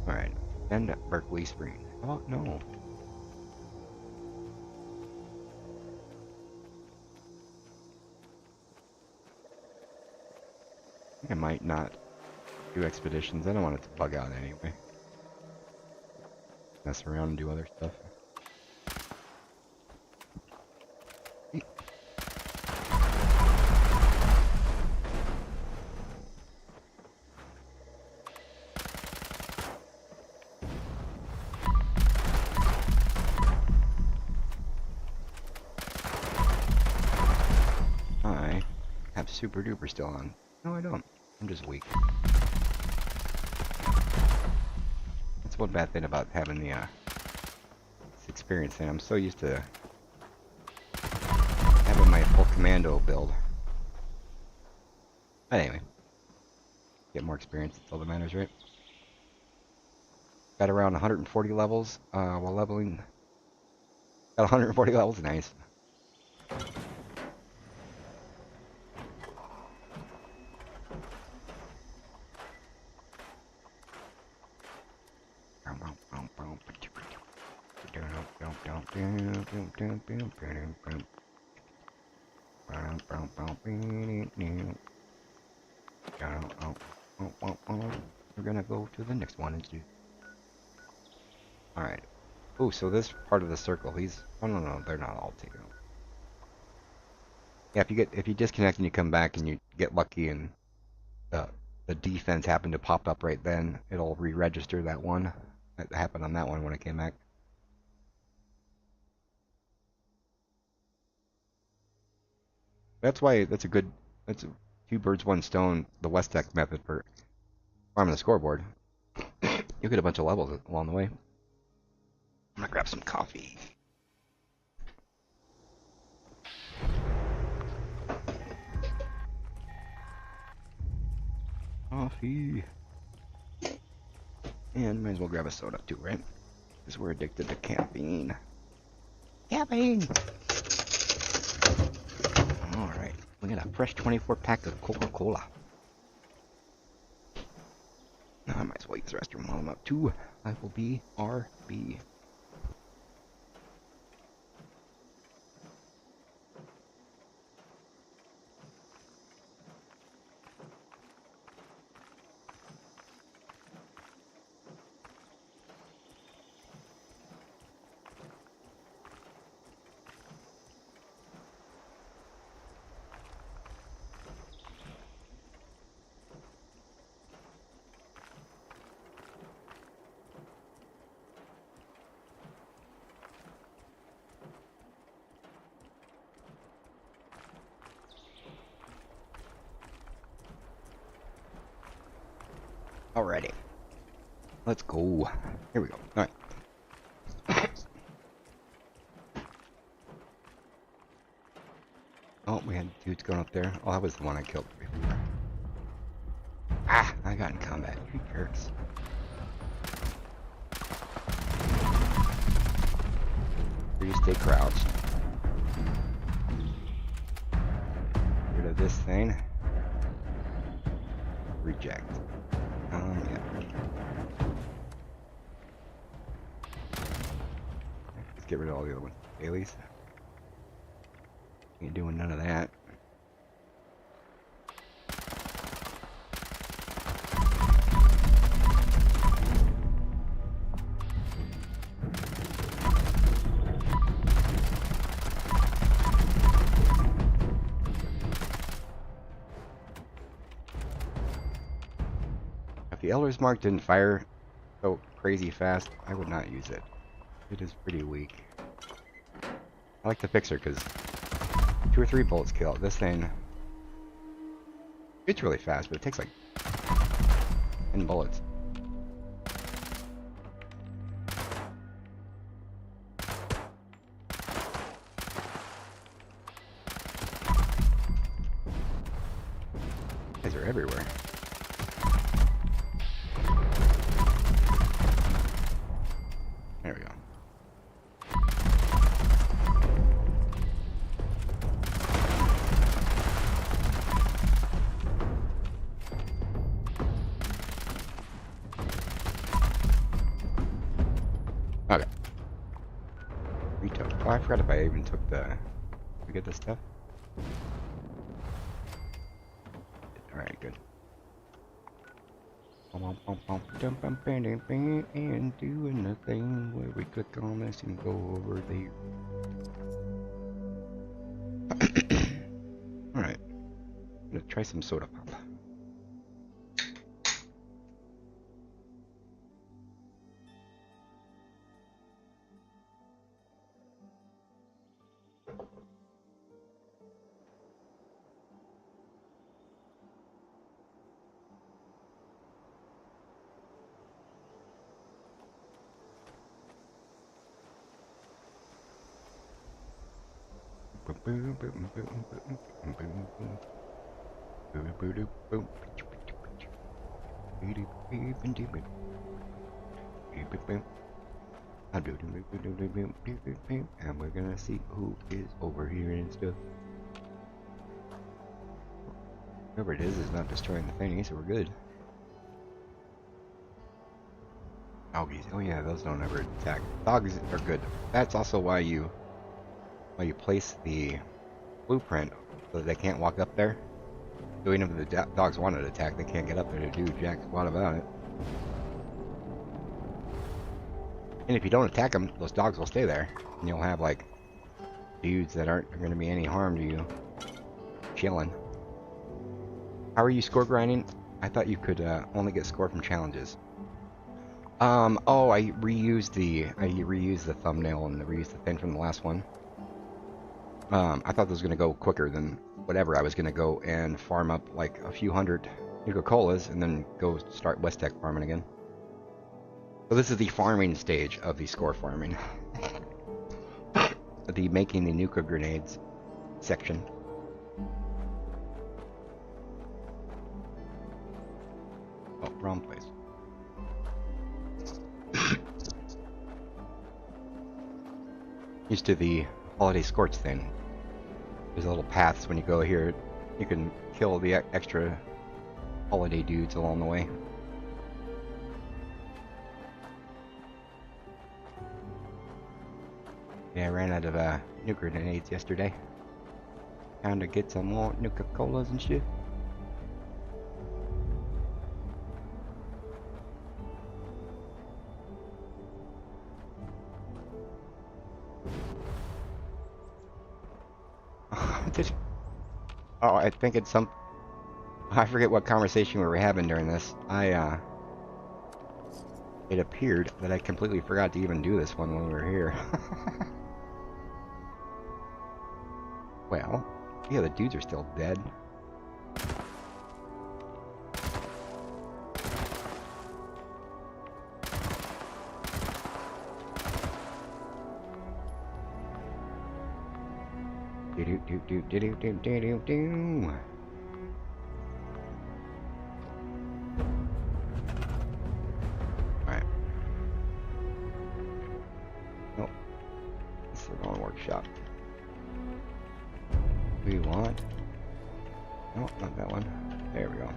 Alright, and at Berkeley Springs. Oh no. I might not do expeditions. I don't want it to bug out anyway. Mess around and do other stuff. have Super Duper still on. No, I don't. I'm just weak. That's one bad thing about having the this experience thing. I'm so used to having my full commando build. But anyway, get more experience. That's all that matters, right? Got around 140 levels while leveling. Got 140 levels, nice. We're gonna go to the next one and do. Alright. Oh, so this part of the circle, he's. Oh no, they're not all taken. Yeah, if you disconnect and you come back and you get lucky and the defense happened to pop up right then, it'll re-register that one. That happened on that one when I came back. That's why that's two birds, one stone, the West Deck method for farming the scoreboard. You get a bunch of levels along the way. I'm gonna grab some coffee. Coffee. And might as well grab a soda too, right? Because we're addicted to caffeine. Caffeine! Alright, we got a fresh 24 pack of Coca-Cola. I might as well use the restroom while I'm up too. I will be RB. Alrighty. Let's go. Here we go. Alright. Oh, we had dudes going up there. Oh, that was the one I killed before. Ah, I got in combat. You jerks. Please stay crouched. Get rid of this thing. Reject. Yeah. Let's get rid of all the other ones. Dailies. Ain't doing none of that. If the Elder's Mark didn't fire so crazy fast, I would not use it. It is pretty weak. I like the fixer because 2 or 3 bullets kill it. This thing, it's really fast, but it takes like 10 bullets. Guys are everywhere. There we go. Okay. Retook. Oh, I forgot if I even took the. We get this stuff. Alright, good. And doing the thing where we click on this and go over there. Alright. I'm gonna try some soda pop. And we're gonna see who is over here and stuff. Whoever it is not destroying the thingy, so we're good. Doggies. Oh yeah, those don't ever attack. Dogs are good. That's also why you place the blueprint so that they can't walk up there. So even if the dogs want to attack, they can't get up there to do jack squat about it. And if you don't attack them, those dogs will stay there. And you'll have like dudes that aren't going to be any harm to you chilling. How are you score grinding? I thought you could only get score from challenges. Oh, I reused the thumbnail and reused the thing from the last one. I thought this was gonna go quicker than whatever. I was gonna go and farm up like a few hundred Nuka-Colas and then go start West Tech farming again. So this is the farming stage of the score farming. The making the Nuka grenades section. Oh, wrong place. Used to the holiday scorch thing. There's little paths when you go here. You can kill the extra holiday dudes along the way. Yeah, I ran out of nuke grenades yesterday. Time to get some more Nuka-Colas and shit. Oh, I think it's some... I forget what conversation we were having during this. It appeared that I completely forgot to even do this one when we were here. Well, yeah, the dudes are still dead. Do-do-do-do-do-do-do-do-do. Alright. Nope. This is the wrong workshop. We want... Nope, not that one. There we go.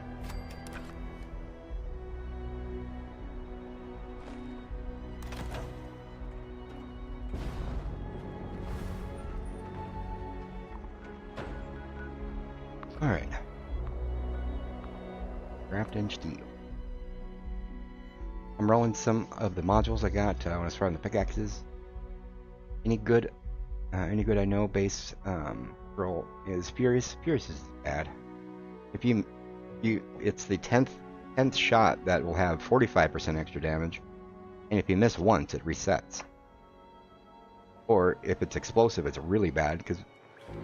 Alright. Wrapped in steel. I'm rolling some of the modules I got when I was farming the pickaxes. Any good I know base roll is Furious. Furious is bad. If it's the 10th shot that will have 45% extra damage, and if you miss once, it resets. Or if it's explosive, it's really bad because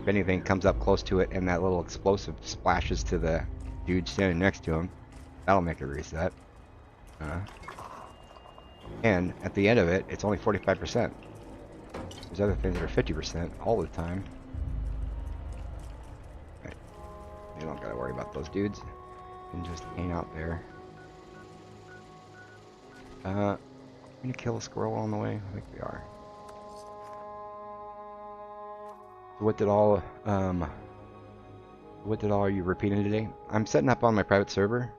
if anything comes up close to it and that little explosive splashes to the dude standing next to him, that'll make it reset. And at the end of it, it's only 45%. There's other things that are 50% all the time. Right. You don't gotta worry about those dudes. You can just hang out there. Gonna kill a squirrel on the way? I think we are. So what did all are you repeating today? I'm setting up on my private server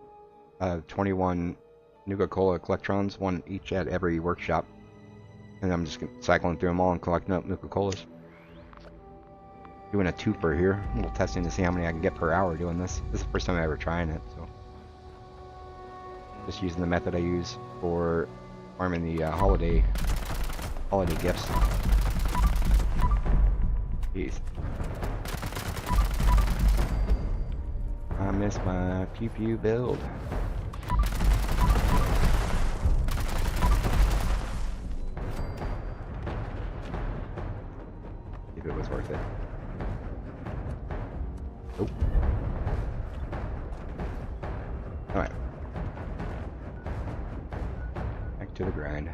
21 Nuka-Cola Electrons, one each at every workshop, and I'm just cycling through them all and collecting up Nuka-Colas. Doing a twofer here, a little testing to see how many I can get per hour doing this. This is the first time I ever trying it, so just using the method I use for farming the holiday gifts. Jeez. I missed my pew pew build. If it was worth it. Nope. Alright. Back to the grind.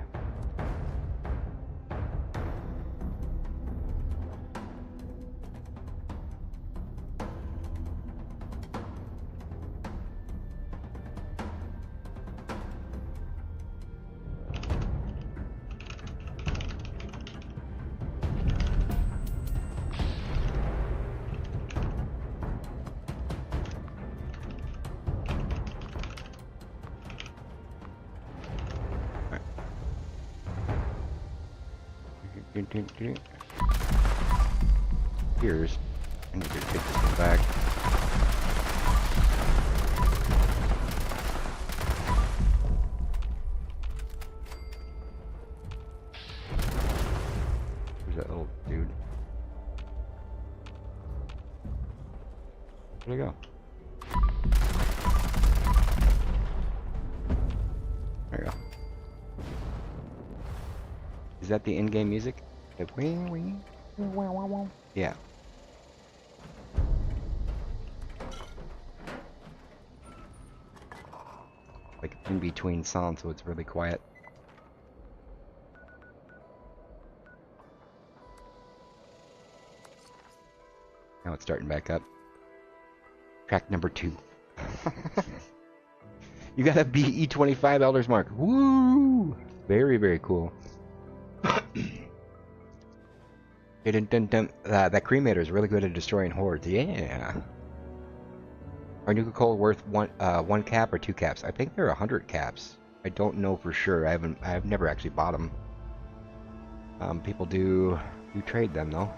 Here's. I need to take this one back. Where's that little dude? Where'd he go? There you go. Is that the in-game music? Like, yeah. Like in between songs, so it's really quiet. Now it's starting back up. Track number 2. You got a BE 25 Elders mark. Woo! Very, very cool. That cremator is really good at destroying hordes. Yeah. Are nuka coal worth one cap or 2 caps? I think they're 100 caps. I don't know for sure. I've never actually bought them. People do trade them though.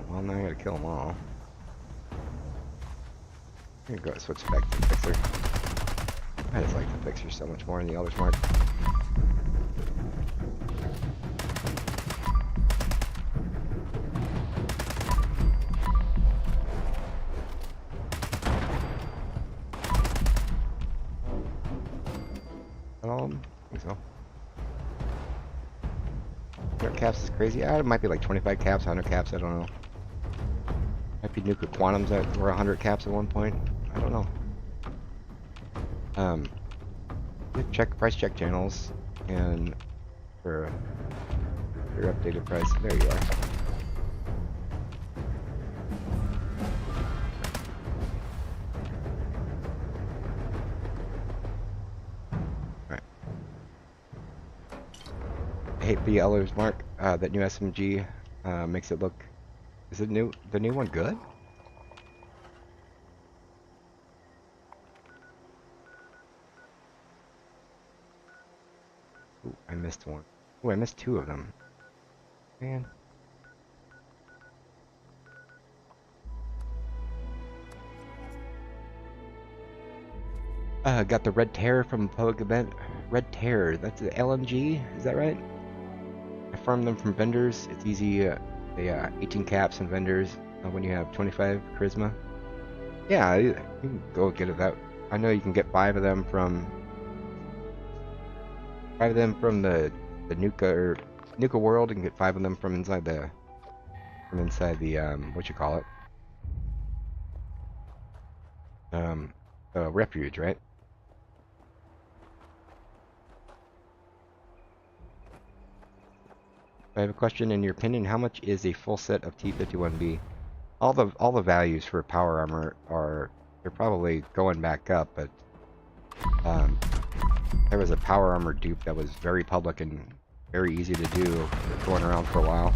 Well, now I gotta kill them all. I'm gonna go switch back to the fixer. I just like the fixer so much more than the Elder's Mark. I think so. Caps is crazy. It might be like 25 caps, 100 caps, I don't know. Might be nuclear quantums that were 100 caps at one point. I don't know. Price check channels and for your updated price. There you are. Alright. I hate the Eller's Mark. That new SMG makes it look. Is it new? The new one good? Ooh, I missed one. Ooh, I missed 2 of them. Man. Got the Red Terror from public event. Red Terror, that's the LMG, is that right? I farmed them from vendors. It's easy. They 18 caps and vendors when you have 25 charisma. Yeah, you can go get it that. I know you can get 5 of them from the Nuka world, and get 5 of them from inside the what you call it, refuge, right? I have a question. In your opinion, how much is a full set of T51B? All the values for power armor they're probably going back up, but there was a power armor dupe that was very public and very easy to do, going around for a while.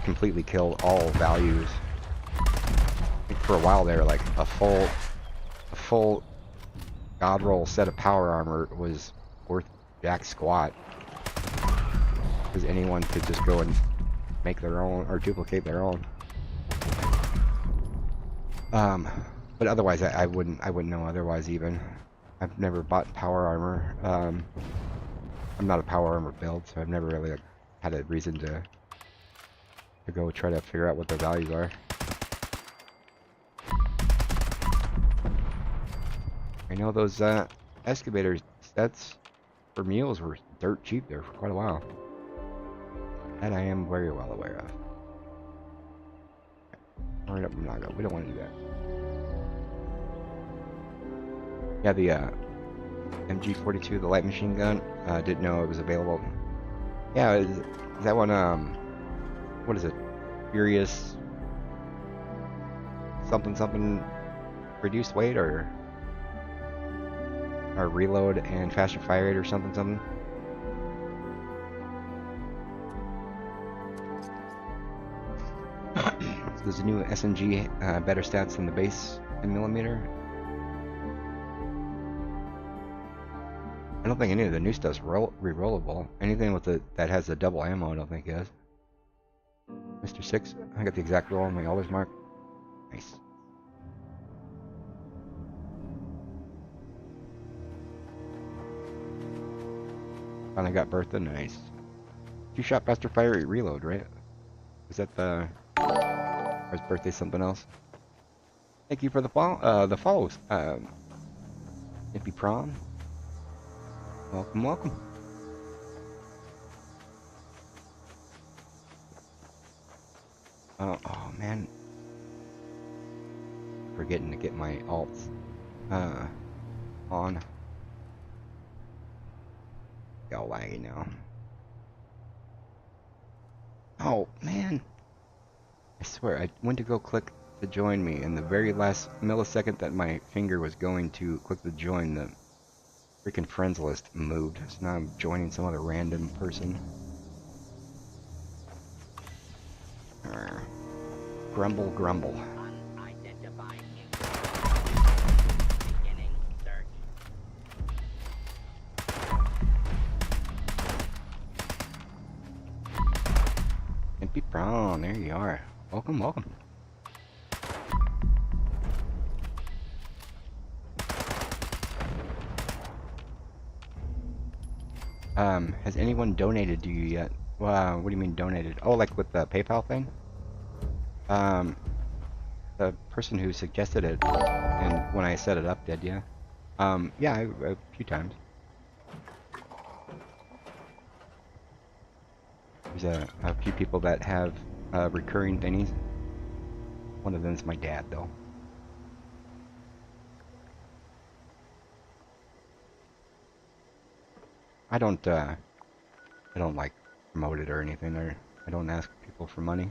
Completely killed all values. I think for a while there, like a full god roll set of power armor was worth jack squat, because anyone could just go and make their own or duplicate their own. But otherwise, I wouldn't know otherwise even. I've never bought power armor. I'm not a power armor build, so I've never really had a reason to go try to figure out what their values are. I know those excavator sets for mules were dirt cheap there for quite a while. That I am very well aware of. Alright, up Naga. We don't want to do that. Yeah, the MG42, the light machine gun. Didn't know it was available. Yeah, is that one? What is it? Furious something reduced weight or reload and faster fire rate or something. Does the new SMG better stats than the base 10mm? I don't think any of the new stuff's rerollable. Anything with that has the double ammo, I don't think is. Mr. 6, I got the exact roll on my always mark. Nice. Finally got Bertha, nice. Two-shot faster fire rate reload, right? Is that the... Or is birthday something else? Thank you for the follows. Nippy Prom. Welcome, welcome. Oh man. Forgetting to get my alts on. All laggy now. Oh man. I swear, I went to go click to join me, and the very last millisecond that my finger was going to click the join, the freaking friends list moved. So now I'm joining some other random person. Grumble, grumble.
Unidentified beginning search.
Nippy Prawn, there you are. Welcome, welcome. Has anyone donated to you yet? Wow, what do you mean donated? Oh, like with the PayPal thing? The person who suggested it, and when I set it up did, yeah. Yeah, a few times. There's a few people that have recurring thingies. One of them is my dad, though. I don't like promote it or anything, or I don't ask people for money.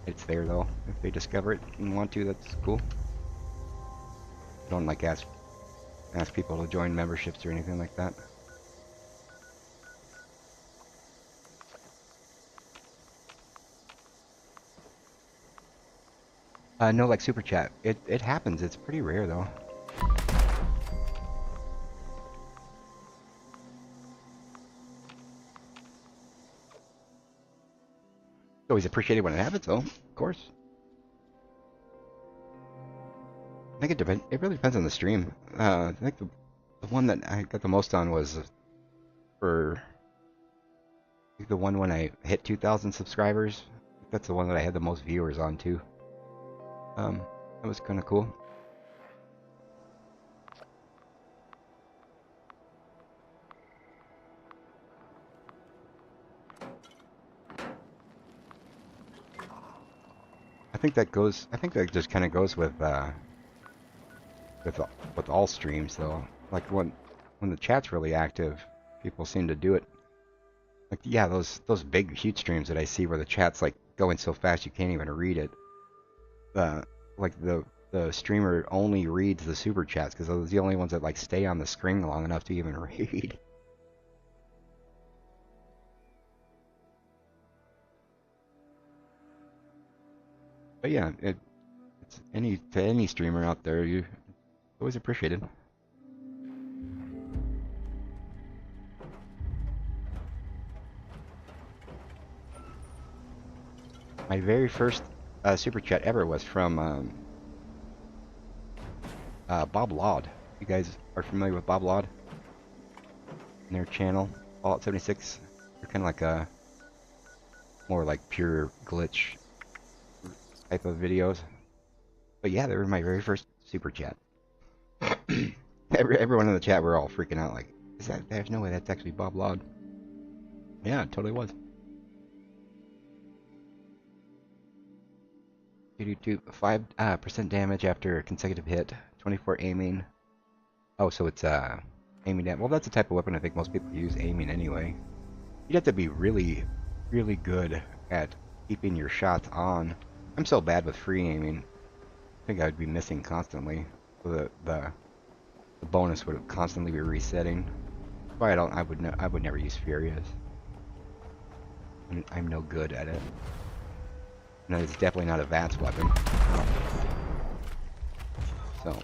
It's there though. If they discover it and want to, that's cool. I don't like ask people to join memberships or anything like that. No, like super chat. It happens. It's pretty rare though. It's always appreciated when it happens though, of course. I think it really depends on the stream. I think the one that I got the most on was for I think the one when I hit 2,000 subscribers. That's the one that I had the most viewers on too. That was kind of cool. I think that just kind of goes with all streams though. Like when the chat's really active, people seem to do it. Like yeah, those big huge streams that I see where the chat's like going so fast you can't even read it. Like the streamer only reads the super chats because those are the only ones that like stay on the screen long enough to even read. But yeah, it's to any streamer out there, you always appreciated. My very first super chat ever was from Bob Laud. You guys are familiar with Bob Laud and their channel, Fallout 76? They're kind of like a more like pure glitch type of videos. But yeah, they were my very first super chat. Everyone in the chat were all freaking out like, there's no way that's actually Bob Laud. Yeah, it totally was. 5% damage after a consecutive hit, 24 aiming. Oh, so it's aiming at, well, that's the type of weapon I think most people use, aiming anyway. You'd have to be really, really good at keeping your shots on. I'm so bad with free aiming. I think I would be missing constantly. So the bonus would constantly be resetting. That's why I would never use Furious. I'm no good at it. And it's definitely not a VATS weapon. So.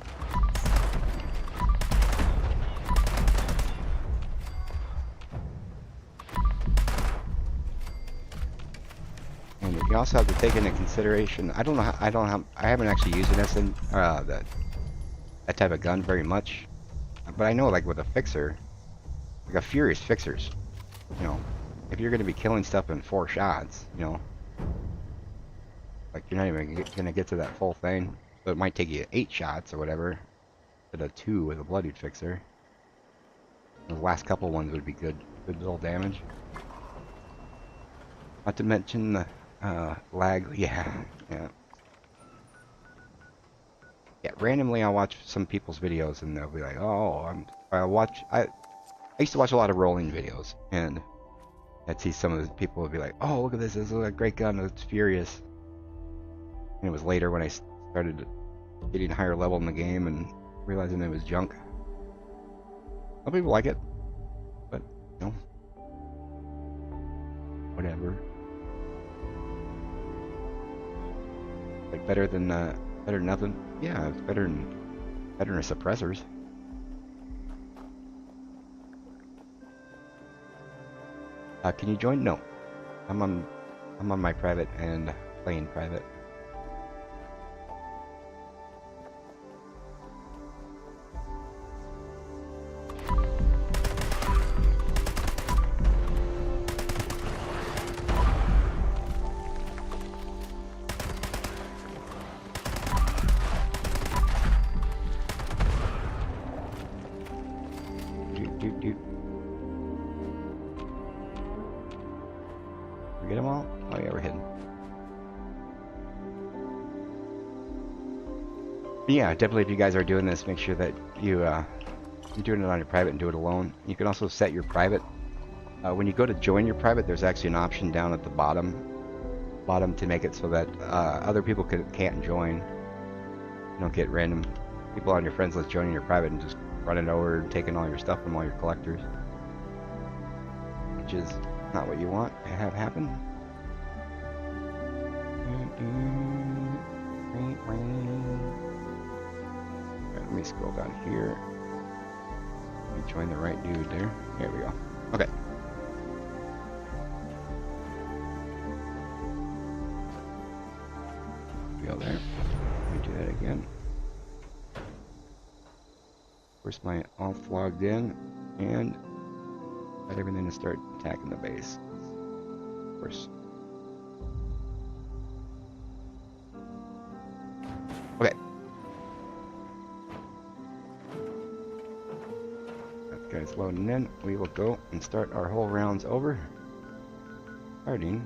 And you also have to take into consideration, I don't know how, I haven't actually used an SN, that type of gun very much. But I know, like, with a fixer, like a furious fixers, you know, if you're going to be killing stuff in 4 shots, you know, like, you're not even going to get to that full thing. So it might take you 8 shots or whatever, instead of 2 with a bloodied fixer. The last couple ones would be good little damage. Not to mention the lag. Yeah. Randomly I'll watch some people's videos and they'll be like, "Oh, I used to watch a lot of rolling videos, and I'd see some of the people would be like, "Oh, look at this! This is a great gun. It's furious." And it was later when I started getting higher level in the game and realizing it was junk. Some people like it, but you know, whatever. Like better than nothing. Yeah, it's better than suppressors. Can you join? No, I'm on my private and playing private. We get them all? Oh yeah, we're hidden. Yeah, definitely if you guys are doing this, make sure that you're doing it on your private and do it alone. You can also set your private. When you go to join your private, there's actually an option down at the bottom to make it so that other people can't join. You don't get random people on your friends list joining your private and just running over and taking all your stuff from all your collectors. Which is not what you want to have happen. Alright, let me scroll down here. Let me join the right dude there. There we go. Okay. Go there. Let me do that again. Force my off logged in and let everything to start attacking the base. Of course. Okay. That guy's loading in. We will go and start our whole rounds over. Starting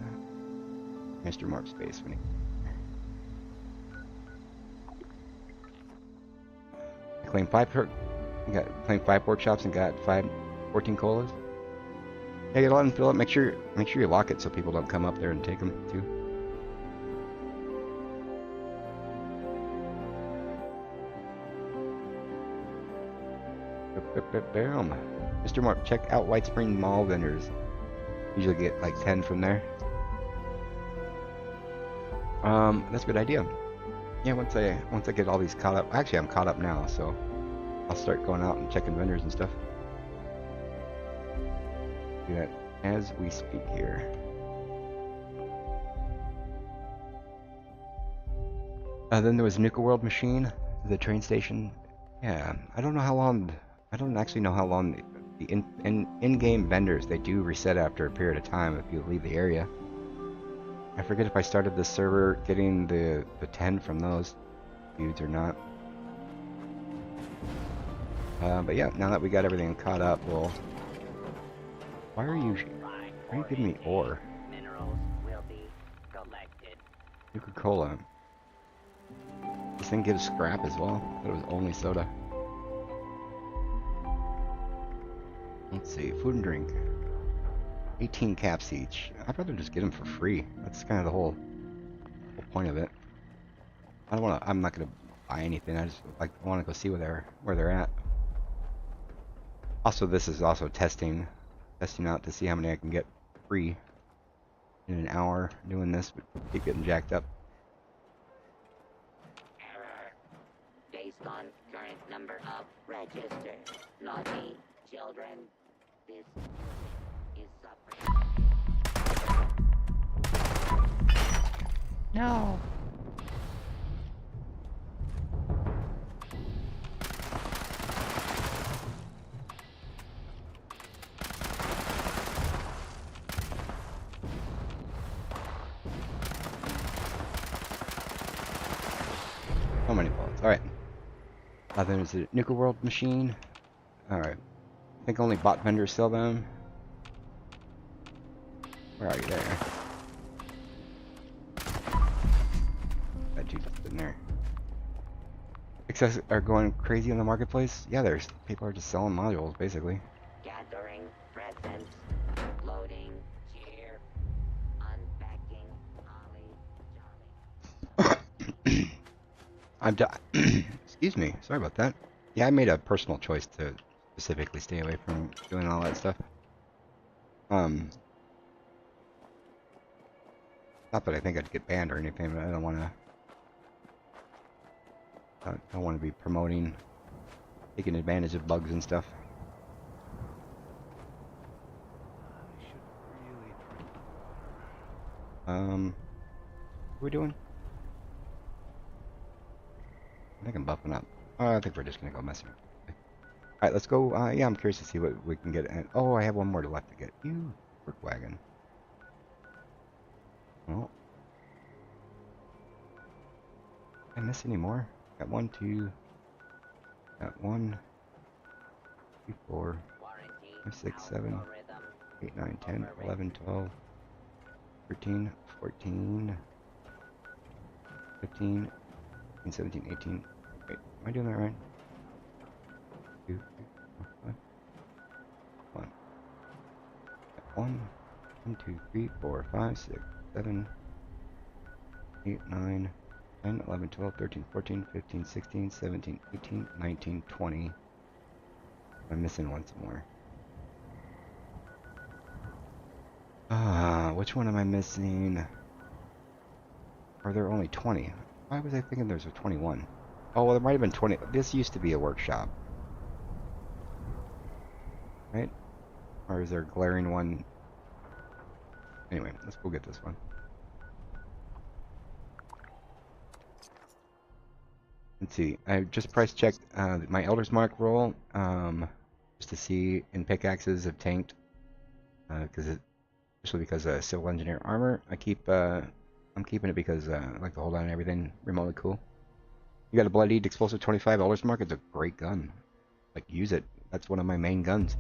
Mr. Mark's base when he claimed 5 pork chops and got 14 colas. Yeah, you let them fill up. Make sure you lock it so people don't come up there and take them too. Boom. Mr. Mark, check out White Spring Mall vendors. Usually get like 10 from there. That's a good idea. Yeah, once I get all these caught up. Actually, I'm caught up now, so I'll start going out and checking vendors and stuff. Do that as we speak here. Then there was Nuka World Machine, the train station. Yeah, I don't actually know how long the in-game vendors, they do reset after a period of time if you leave the area. I forget if I started this server getting the 10 from those dudes or not. But yeah, now that we got everything caught up, well, why are you giving me ore?
Minerals will be collected.
Coca-Cola. This thing gives scrap as well. I thought it was only soda. Let's see, food and drink. 18 caps each. I'd rather just get them for free. That's kind of the whole point of it. I'm not gonna buy anything. I want to go see where they're at. Also, this is also testing out to see how many I can get free. in an hour doing this, but keep getting jacked up.
Error. Based on current number of registered naughty children, this is suffering.
No. So many bullets. Alright. Then is it Nuka World machine? Alright. I think only bot vendors sell them. Where are you there? That dude's in there. Access are going crazy on the marketplace? Yeah, there's people are just selling modules basically.
Gathering presents. Loading cheer. Unpacking Ollie Jolly.
I'm excuse me, sorry about that. Yeah, I made a personal choice to specifically stay away from doing all that stuff. Not that I think I'd get banned or anything, but I don't want to. I don't want to be promoting, taking advantage of bugs and stuff.
I should really drink
What are we doing? I think I'm buffing up. I think we're just gonna go messing. Alright, let's go. Yeah, I'm curious to see what we can get. And oh, I have one more left to get. You work wagon. Well, did I miss any more? Got 1, 2. Got 1, 2, 4, 5, 6, 7, 8, 9, 10, 11, 12, 13, 14, 15, 16, 17, 18. Wait, am I doing that right? 2, 3, 4, 5. 1. Got 1, 2, 3, 4, 5, 6, 7, 8, 9, 10, 11, 12, 13, 14, 15, 16, 17, 18, 19, 20. I'm missing one somewhere. Which one am I missing? Are there only 20? Why was I thinking there's a 21? Oh, well, there might have been 20. This used to be a workshop. Right? Or is there a glaring one? Anyway, let's go get this one. Let's see. I just price checked my Elder's Mark roll just to see in pickaxes have tanked especially because civil engineer armor. I'm keeping it because I like to hold on to everything remotely cool. You got a bloodied explosive 25 Elder's Mark. It's a great gun. Like use it. That's one of my main guns.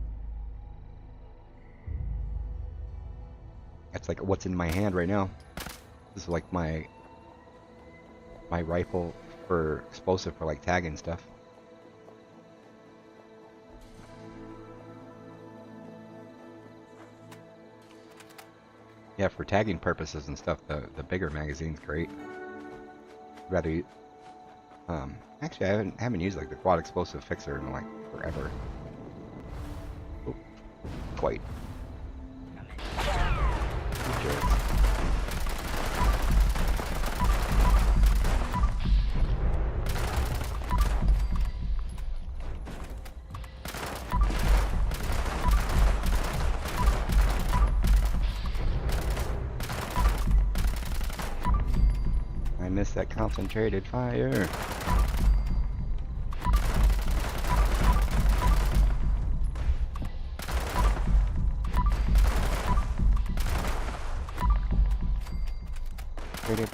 That's like what's in my hand right now. This is like my rifle for explosive for like tagging stuff. Yeah, for tagging purposes and stuff, the bigger magazine's great. Rather, actually, I haven't used like the quad explosive fixer in like forever. Oop, quite. Good job. I missed that concentrated fire.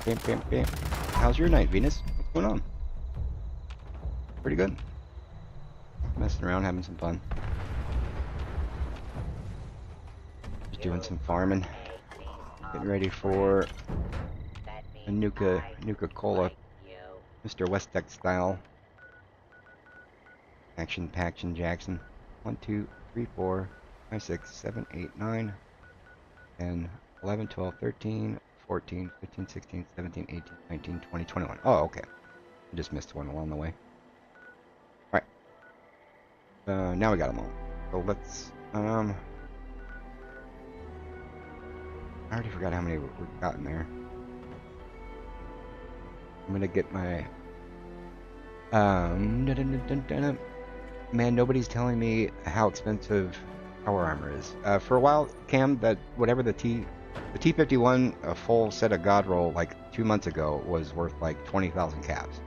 Bam, bam, bam. How's your night, Venus? What's going on? Pretty good. Messing around, having some fun. Just doing some farming. Getting ready for a Nuka Cola, Mr. Westeck style. Action Jackson. 1, 2, 3, 4, 5, 6, 7, 8, 9, 10, 11, 12, 13, 14, 15, 16, 17, 18, 19, 20, 21. Oh, okay. I just missed one along the way. Alright. Now we got them all. So let's, I already forgot how many we've gotten there. I'm gonna get my man, nobody's telling me how expensive power armor is. For a while, Cam, that whatever the T51, a full set of God roll like 2 months ago was worth like 20,000 caps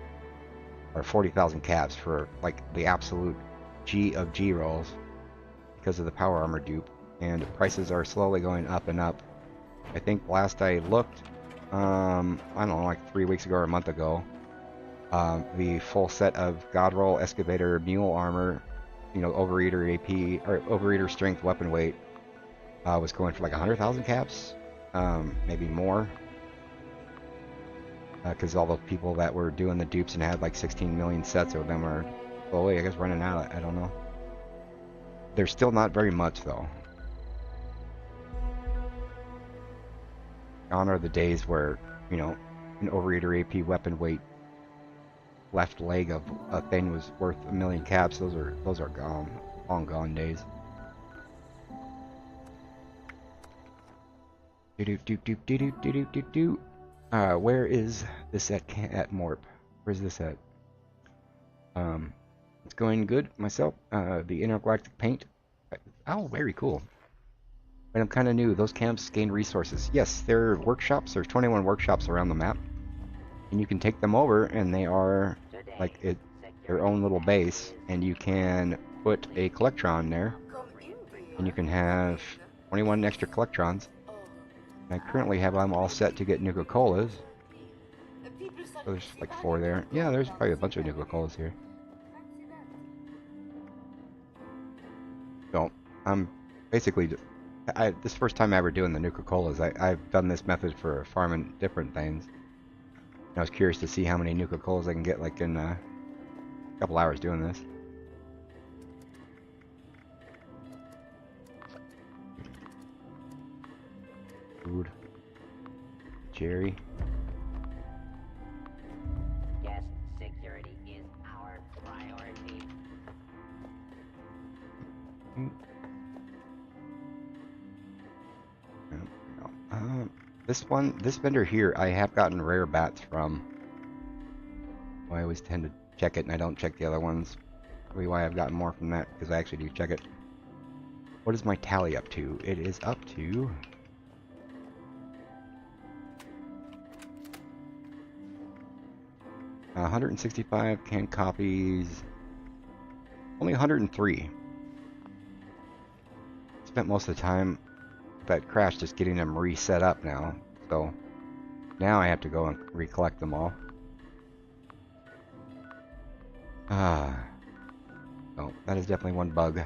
or 40,000 caps for like the absolute G of G rolls because of the power armor dupe, and prices are slowly going up and up. I think last I looked, I don't know, like 3 weeks ago or a month ago, the full set of Godroll Excavator Mule Armor, you know, Overeater AP, or Overeater Strength Weapon Weight, was going for like 100,000 caps, maybe more. Because all the people that were doing the dupes and had like 16 million sets of them are slowly, I guess, running out. I don't know. There's still not very much, though. Gone are the days where, you know, an Overeater AP weapon weight left leg of a thing was worth 1 million caps. Those are gone, long gone days. Do do do do do do do do do. Where is this at Morp? Where's this at? It's going good myself. The intergalactic paint. Oh, very cool. But I'm kind of new. Those camps gain resources. Yes, there are workshops. There's 21 workshops around the map, and you can take them over, and they are like their own little base, and you can put a collectron there, and you can have 21 extra collectrons. I currently have them all set to get Nuka-Colas. So there's like 4 there. Yeah, there's probably a bunch of Nuka-Colas here. So I'm basically this first time ever doing the Nuka-Colas. I've done this method for farming different things. And I was curious to see how many Nuka-Colas I can get like in a couple hours doing this. Food. Jerry.
Guest security is our priority.
This vendor here, I have gotten rare bats from. Well, I always tend to check it, and I don't check the other ones. Probably why I've gotten more from that, because I actually do check it. What is my tally up to? It is up to 165 canned copies. Only 103. Spent most of the time that crash just getting them reset up now. So now I have to go and recollect them all. Oh, that is definitely one bug.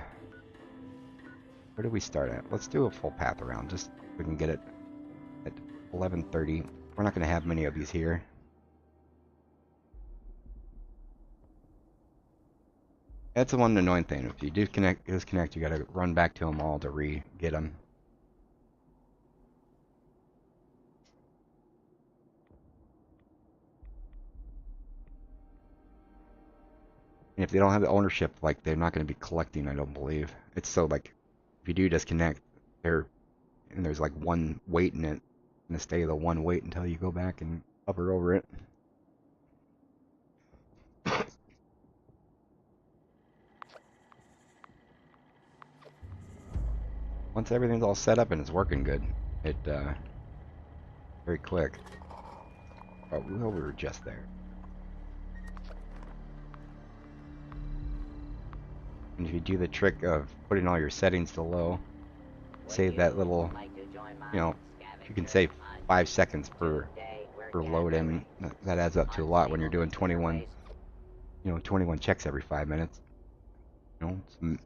Where do we start at? Let's do a full path around, just so we can get it at 11:30. We're not going to have many of these here. That's the one annoying thing. If you disconnect, you got to run back to them all to re-get them. And if they don't have the ownership, like, they're not going to be collecting, I don't believe. It's so, like, if you do disconnect, there's like one weight in it, and to stay the one weight until you go back and hover over it. Once everything's all set up and it's working good, it very quick. Oh, we were just there. And if you do the trick of putting all your settings to low, save that little, you know, you can save 5 seconds per load in. That adds up to a lot when you're doing 21, 21 checks every 5 minutes. You know, it's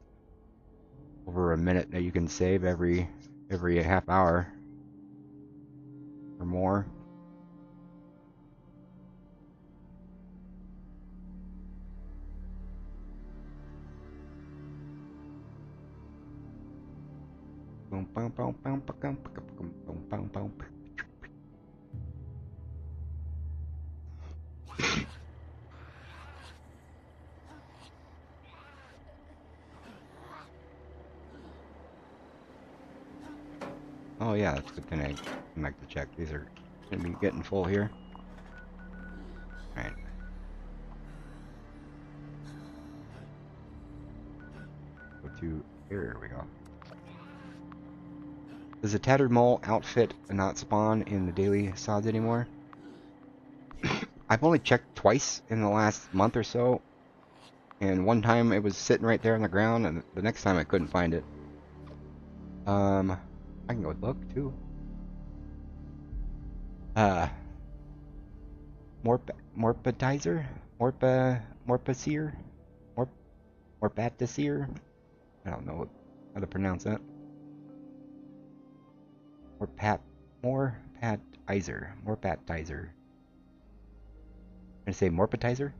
over a minute that you can save every half hour or more. Oh yeah, that's a good thing I can like to check. These are gonna be getting full here. Alright. Go to here we go. Does the tattered mole outfit not spawn in the daily sods anymore? I've only checked twice in the last month or so, and one time it was sitting right there on the ground, and the next time I couldn't find it. I can go look too. Morpatizer? Morpaseer? Morp, Morpatiseer? I don't know how to pronounce that. Morpatizer. Morpatizer. Gonna say Morpatizer?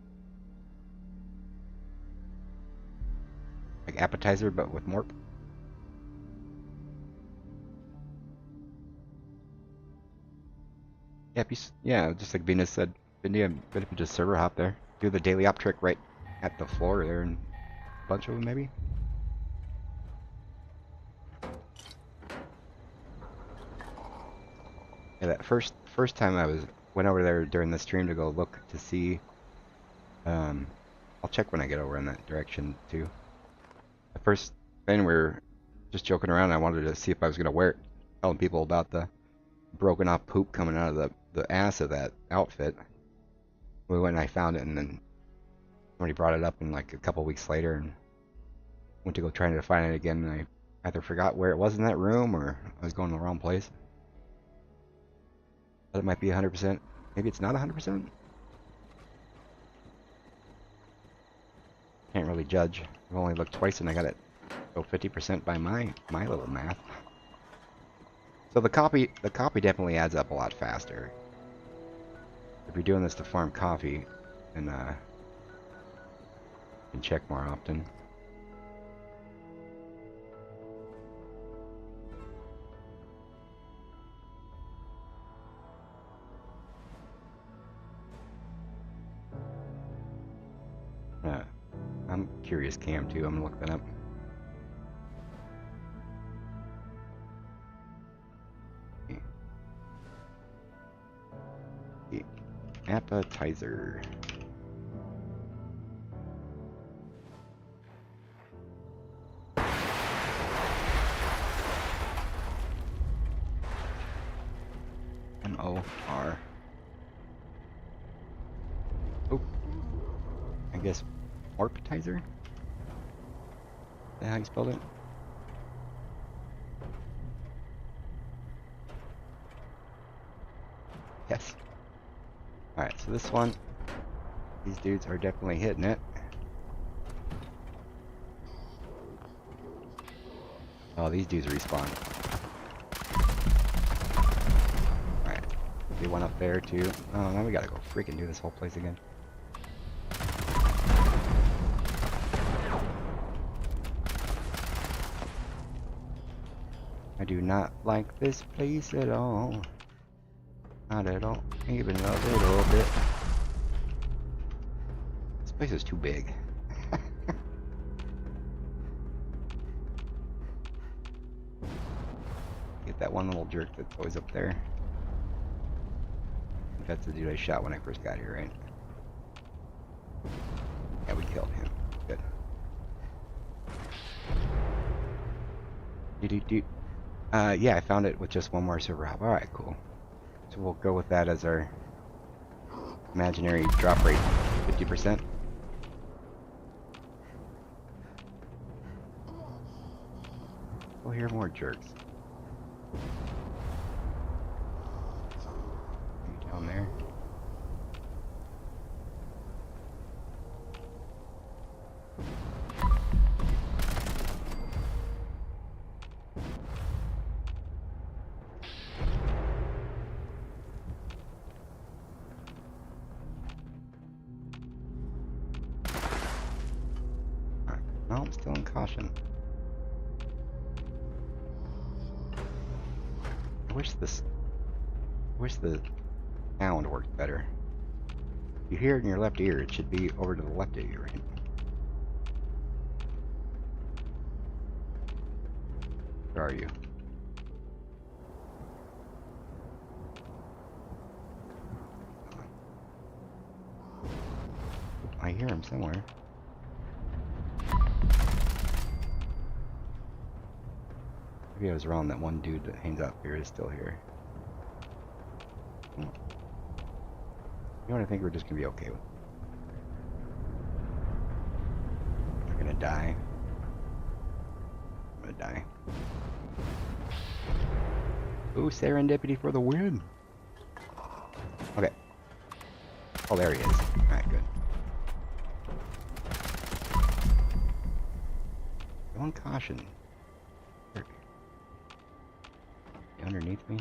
Like appetizer, but with morp? Yeah, just like Venus said, India, could have just server hop there. Do the daily op trick right at the floor there, and a bunch of them maybe. Yeah, that first time went over there during the stream to go look to see. I'll check when I get over in that direction too. The first thing we were just joking around. I wanted to see if I was gonna wear it, telling people about the broken off poop coming out of the ass of that outfit. We went and I found it, and then somebody brought it up in like a couple weeks later, and went to go trying to find it again, and I either forgot where it was in that room or I was going to the wrong place. But it might be 100%. Maybe it's not 100%. Can't really judge. I've only looked twice and I got it go 50% by my little math. So the copy definitely adds up a lot faster. If you're doing this to farm coffee, then you can check more often. I'm curious cam too. I'm gonna look that up. Appetizer. M-O-R. Oh, I guess Morpatizer? Is that how you spelled it? Yes. Alright, so this one, these dudes are definitely hitting it. Oh, these dudes respawn. Alright, be one up there too. Oh, now we gotta go freaking do this whole place again. I do not like this place at all. Not at all. Even a little bit. This place is too big. Get that one little jerk that's always up there. I think that's the dude I shot when I first got here, right? Yeah, we killed him. Good. Yeah, I found it with just one more server hop. Alright, cool. So we'll go with that as our imaginary drop rate, 50%. We'll hear more jerks. Down there. No, I'm still in caution. I wish the sound worked better. If you hear it in your left ear, it should be over to the left of you, right? Where are you? hear him somewhere. Maybe I was wrong. That one dude that hangs out here is still here. You know what? I think we're just gonna be okay with. We're gonna die. I'm gonna die. Ooh, serendipity for the win. Okay. Oh, there he is. Alright, good. Go on caution. Here. Underneath me.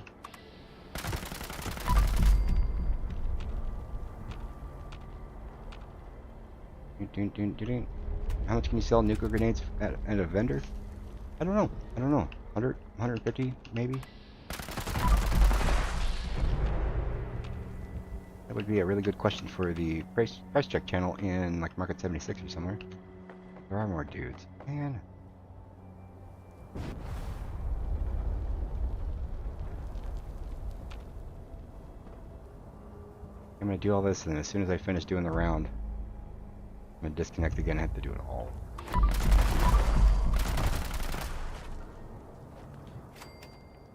How much can you sell nuclear grenades at a vendor? I don't know. I don't know. 100, 150 maybe? That would be a really good question for the price check channel in like Market 76 or somewhere. There are more dudes. Man. I'm gonna do all this, and as soon as I finish doing the round, I'm gonna disconnect again. I have to do it all.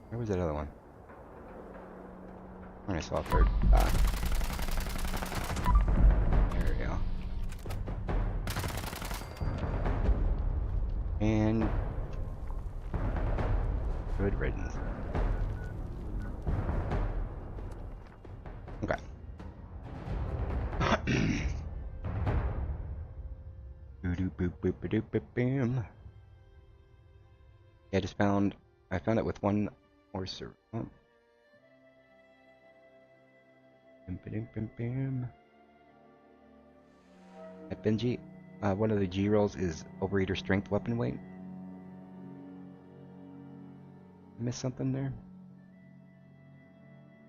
Where was that other one? I saw a third. There we go. And good riddance. Okay. Bam. Yeah, I found it with one more server. Oh. At Benji, one of the G rolls is overeater strength weapon weight. Missed something there?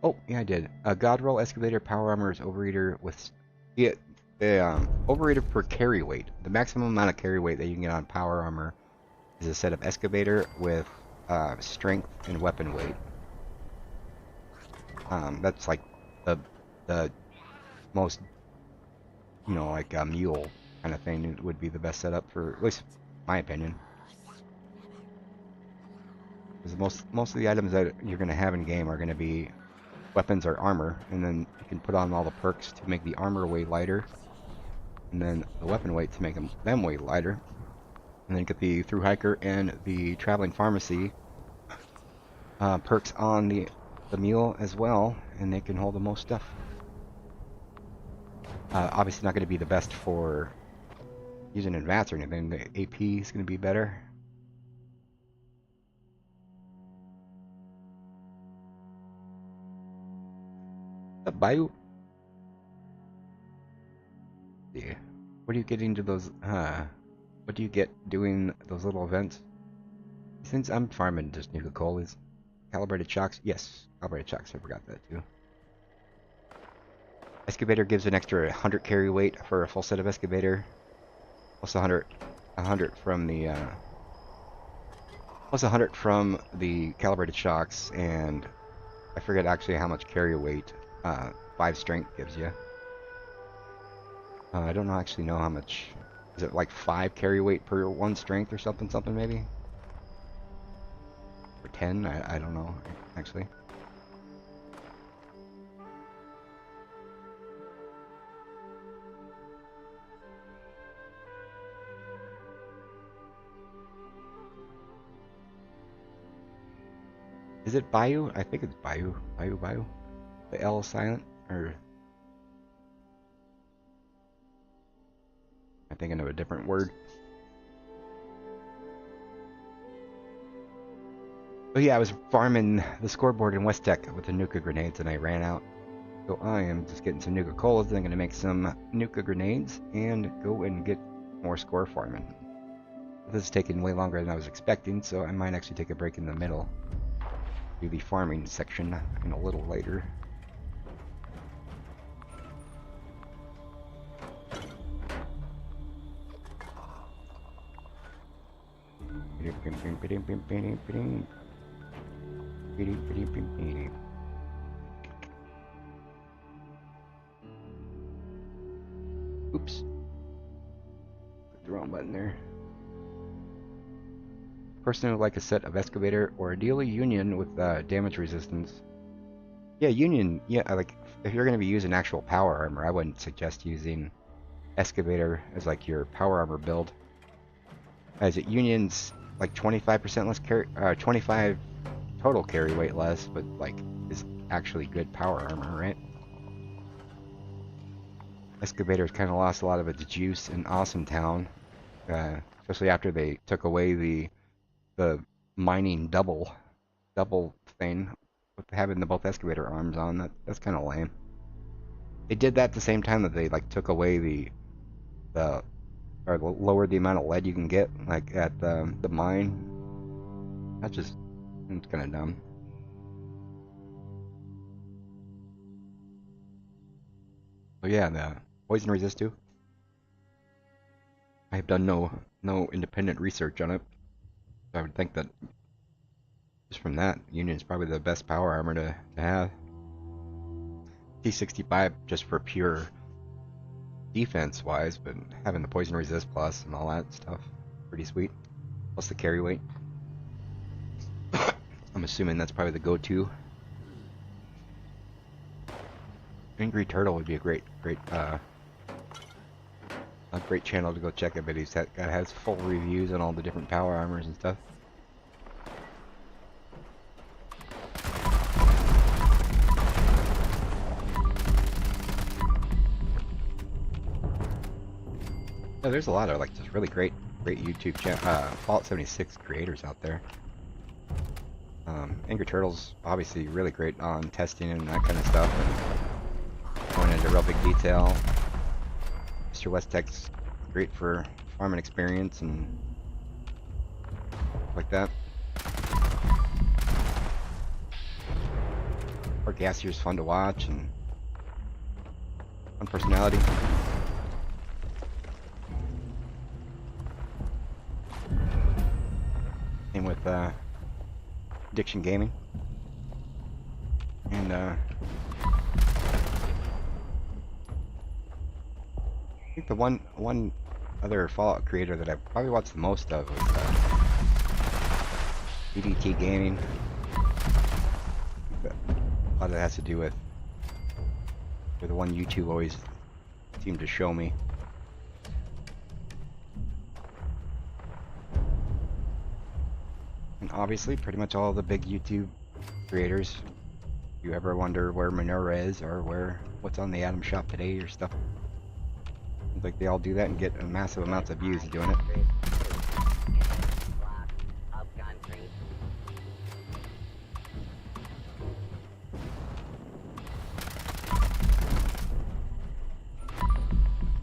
Oh, yeah, I did. God roll, excavator, power armor is overeater with. Yeah, the overeater per carry weight. The maximum amount of carry weight that you can get on power armor is a set of excavator with strength and weapon weight. That's like the most, you know, like a mule kind of thing. It would be the best setup for, at least my opinion. Because most of the items that you're going to have in game are going to be weapons or armor, and then you can put on all the perks to make the armor way lighter, and then the weapon weight to make them way lighter, and then get the through hiker and the traveling pharmacy perks on the mule as well, and they can hold the most stuff. Obviously not going to be the best for using advance or anything. The AP is going to be better. What's up, Bayou? Yeah. What do you get into those? What do you get doing those little events? Since I'm farming just Nuka Colas. Calibrated shocks? Yes, calibrated shocks. I forgot that too. Excavator gives an extra 100 carry weight for a full set of excavator. Plus 100 from the plus 100 from the calibrated shocks, and I forget actually how much carry weight 5 strength gives you. I don't actually know how much. Is it like 5 carry weight per 1 strength or something maybe? Or 10? I don't know actually. Is it Bayou? I think it's Bayou. Bayou. The L is silent, or I'm thinking of a different word. But yeah, I was farming the scoreboard in West Tech with the Nuka grenades, and I ran out. So I am just getting some Nuka Colas, then I'm going to make some Nuka grenades and go and get more score farming. This is taking way longer than I was expecting, so I might actually take a break in the middle. Do the farming section in a little later. Oops. wrong button there. Person who would like a set of excavator or ideally union with damage resistance. Yeah, union. Yeah, like if you're going to be using actual power armor, I wouldn't suggest using excavator as like your power armor build. As it unions like 25% less carry, 25 total carry weight less, but like is actually good power armor, right? Excavator's kind of lost a lot of its juice in Awesome Town, especially after they took away the mining double thing with having the both excavator arms on. That's kind of lame. They did that at the same time that they like took away the or lowered the amount of lead you can get like at the mine. It's kind of dumb. So yeah, the poison resist too. I have done no independent research on it. So I would think that just from that, Union is probably the best power armor to have. T65 just for pure defense wise, but having the poison resist plus and all that stuff, pretty sweet. Plus the carry weight. I'm assuming that's probably the go-to. Angry Turtle would be a great channel to go check it, but has full reviews on all the different power armors and stuff. Yeah, there's a lot of like just really great YouTube Fallout 76 creators out there. Angry Turtle's obviously really great on testing and that kind of stuff, and going into real big detail. Mr. Westek's great for farming experience and like that. Or Gassier's fun to watch and fun personality. Same with Addiction Gaming. And I think the one other Fallout creator that I probably watched the most of was EDT Gaming. A lot of that has to do with they're the one YouTube always seemed to show me. And obviously, pretty much all the big YouTube creators. If you ever wonder where Minora is or what's on the Atom Shop today or stuff, seems like they all do that and get massive amounts of views doing it.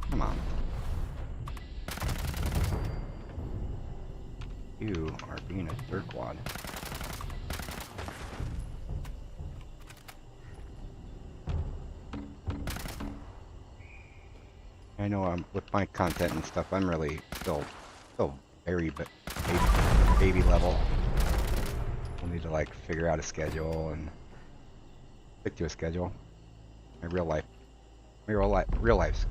Come on. You are being a jerkwad. I know with my content and stuff, I'm really still very baby level. I'll need to like figure out a schedule and stick to a schedule. My real life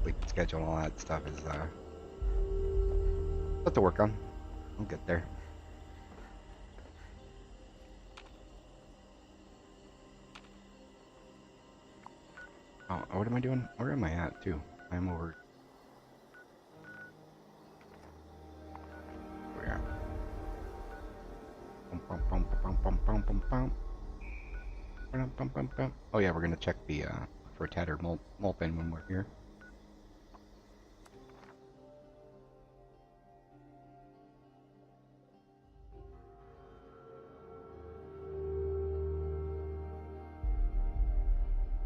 sleep schedule and all that stuff is stuff to work on. I'll get there. Oh, what am I doing? Where am I at too? I'm over. Where? Oh yeah, we're gonna check the for a tattered mole bin when we're here.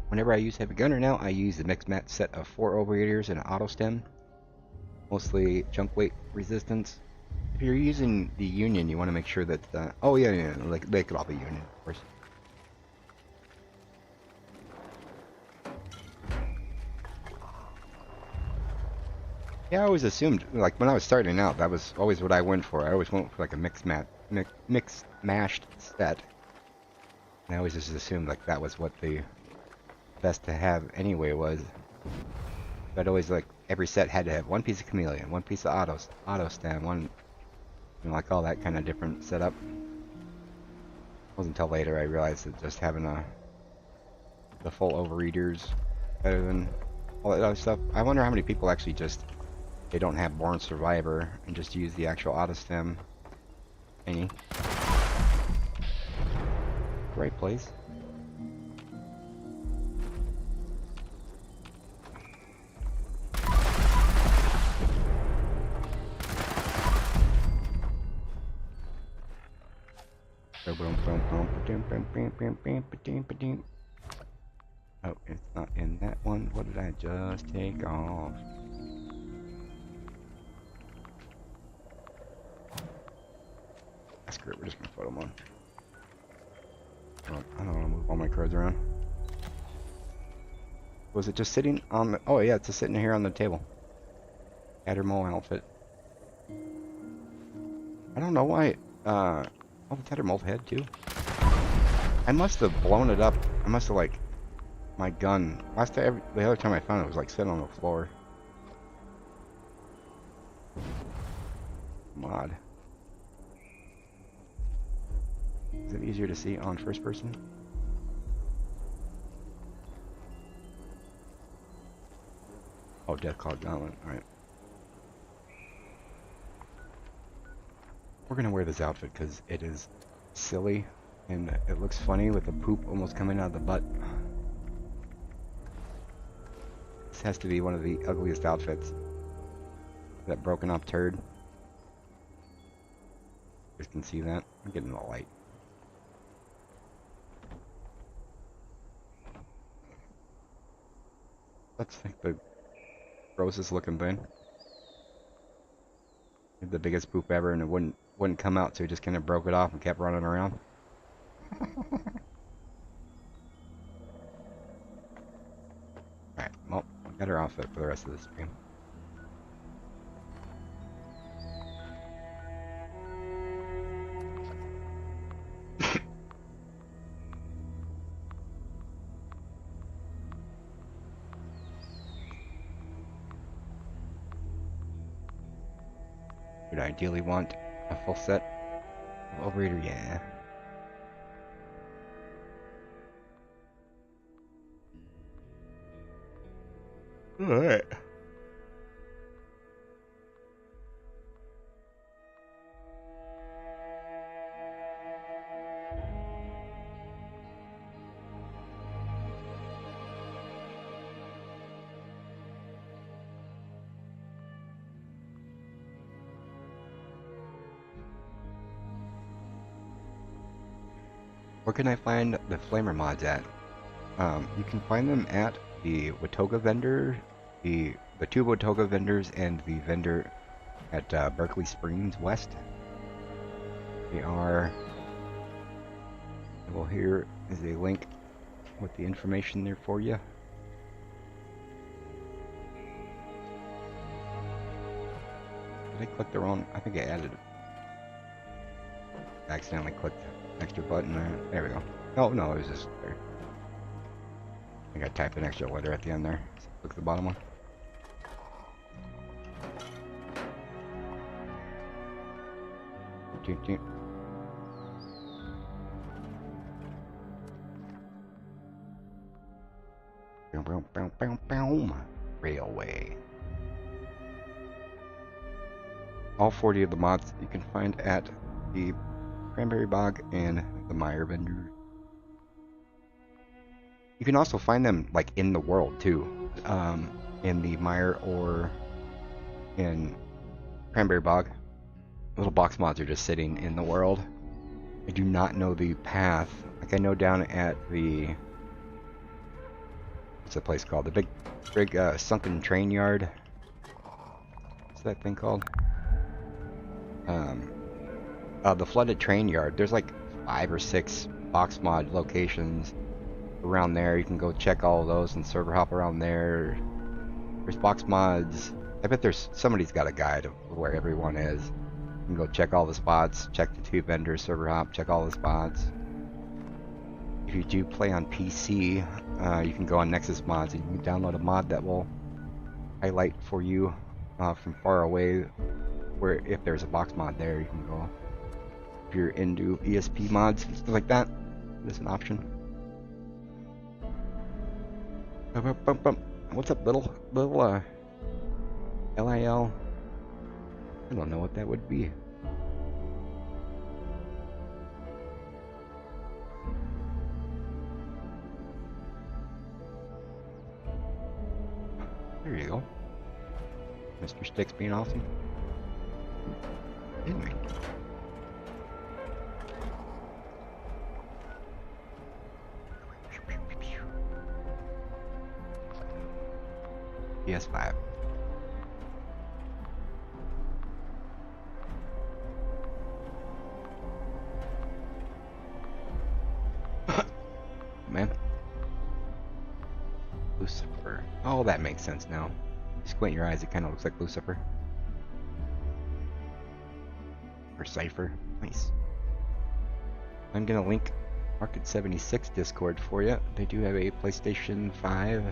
Whenever I use Heavy Gunner now, I use the mixed match set of 4 overeaters and an auto stem. Mostly junk weight resistance. If you're using the Union, you want to make sure that oh yeah, like they could all be Union, of course. Yeah, I always assumed, like when I was starting out, that was always what I went for. I always went for like a mixed mashed set. And I always just assumed like that was what the best to have anyway was. I'd always like every set had to have one piece of chameleon, one piece of auto stem, one, like all that kind of different setup. It wasn't until later I realized that just having the full overeaters better than all that other stuff. I wonder how many people actually just they don't have Born Survivor and just use the actual auto stem thingy. Right place. Oh, it's not in that one. What did I just take off? Screw it, we're just gonna put them on. I don't want to move all my cards around. Was it just sitting on the... Oh yeah, it's just sitting here on the table. Tattermole outfit. I don't know why... Oh, the Tattermole head too. I must have blown it up. I must have like... My gun. The other time I found it was like sitting on the floor. Mod. Is it easier to see on first person? Oh, Death Cloud Gauntlet. Alright. We're gonna wear this outfit because it is silly and it looks funny with the poop almost coming out of the butt. This has to be one of the ugliest outfits. That broken up turd. You can see that. I'm getting the light. That's like the grossest looking thing. The biggest poop ever, and it wouldn't come out, so he just kind of broke it off and kept running around. Alright, well, I got her outfit for the rest of the stream. Would I ideally want a full set of Overeater? Yeah. Alright. Where can I find the flamer mods at? You can find them at the Watoga vendor, the two Watoga vendors, and the vendor at Berkeley Springs West. They are... Well, here is a link with the information there for you. Did I click the wrong? I think I added it. I accidentally clicked the extra button there. There we go. Oh, no, it was just there. I think I typed an extra letter at the end there. So look at the bottom one. Railway. All 40 of the mods you can find at the Cranberry Bog and the Meyer vendor. You can also find them like in the world too, in the Meyer or in Cranberry Bog. Little box mods are just sitting in the world. I do not know the path. Like I know down at the what's that place called? The big sunken train yard. What's that thing called? The flooded train yard. There's like 5 or 6 box mod locations around there. You can go check all of those and server hop around there. There's box mods. I bet there's somebody's got a guide of where everyone is. You can go check all the spots, check the 2 vendors, server hop, check all the spots. If you do play on PC, you can go on Nexus Mods and you can download a mod that will highlight for you from far away, where if there's a box mod there, you can go. If you're into ESP mods and stuff like that, there's an option. What's up, little LIL? I don't know what that would be. There you go. Mr. Sticks being awesome. Didn't we? PS5. Man. Lucifer. Oh, that makes sense now. You squint your eyes, it kind of looks like Lucifer. Or Cypher. Nice. I'm going to link Market 76 Discord for you. They do have a PlayStation 5.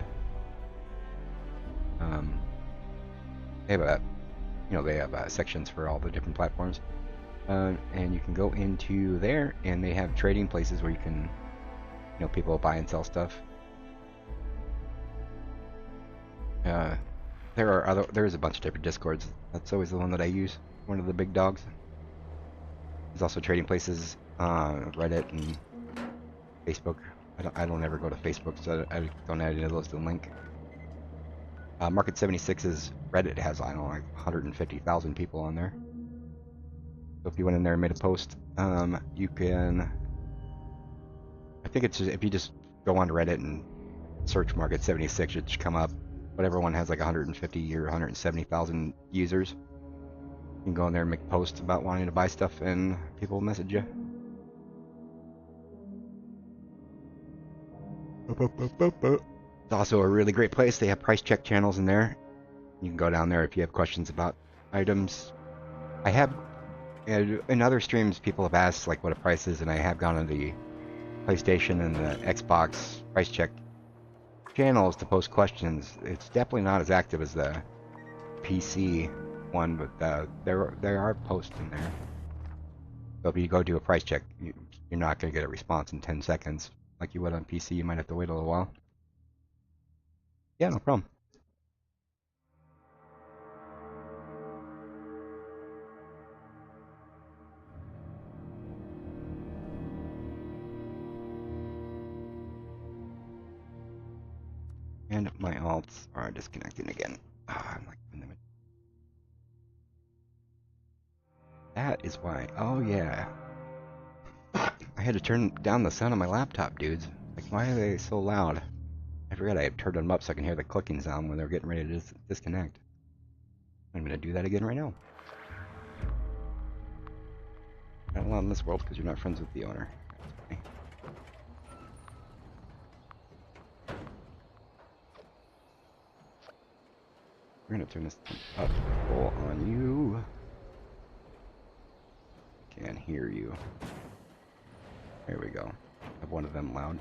They have sections for all the different platforms. And you can go into there, and they have trading places where you can, people buy and sell stuff. There's a bunch of different Discords. That's always the one that I use. One of the big dogs. There's also trading places on Reddit and Facebook. I don't ever go to Facebook, so I don't add any of those to the link. Market 76's Reddit has, I don't know, like 150,000 people on there. So if you went in there and made a post, you can. I think it's just, if you just go onto Reddit and search Market 76, it should come up. Whatever one has like 150 or 170,000 users. You can go in there and make posts about wanting to buy stuff, and people will message you. It's also a really great place. They have price check channels in there. You can go down there if you have questions about items. I have, in other streams, people have asked like what a price is, and I have gone to the PlayStation and the Xbox price check channels to post questions. It's definitely not as active as the PC one, but there are posts in there. So if you go do a price check, you're not going to get a response in 10 seconds like you would on PC. You might have to wait a little while. Yeah, no problem. And my alts are disconnecting again. I'm like, that is why. Oh yeah. I had to turn down the sound on my laptop, dudes. Like, why are they so loud? I forgot I had turned them up so I can hear the clicking sound when they're getting ready to disconnect. I'm gonna do that again right now. Not allowed in this world because you're not friends with the owner. That's funny. We're gonna turn this up full on you. Can't hear you. There we go. Have one of them loud.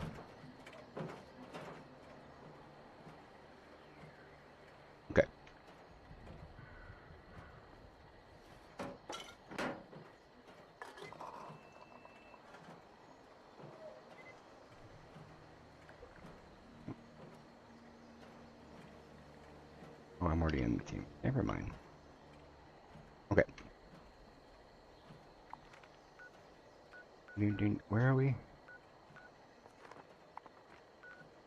Okay. Oh, I'm already in the team. Never mind. Okay. Where are we?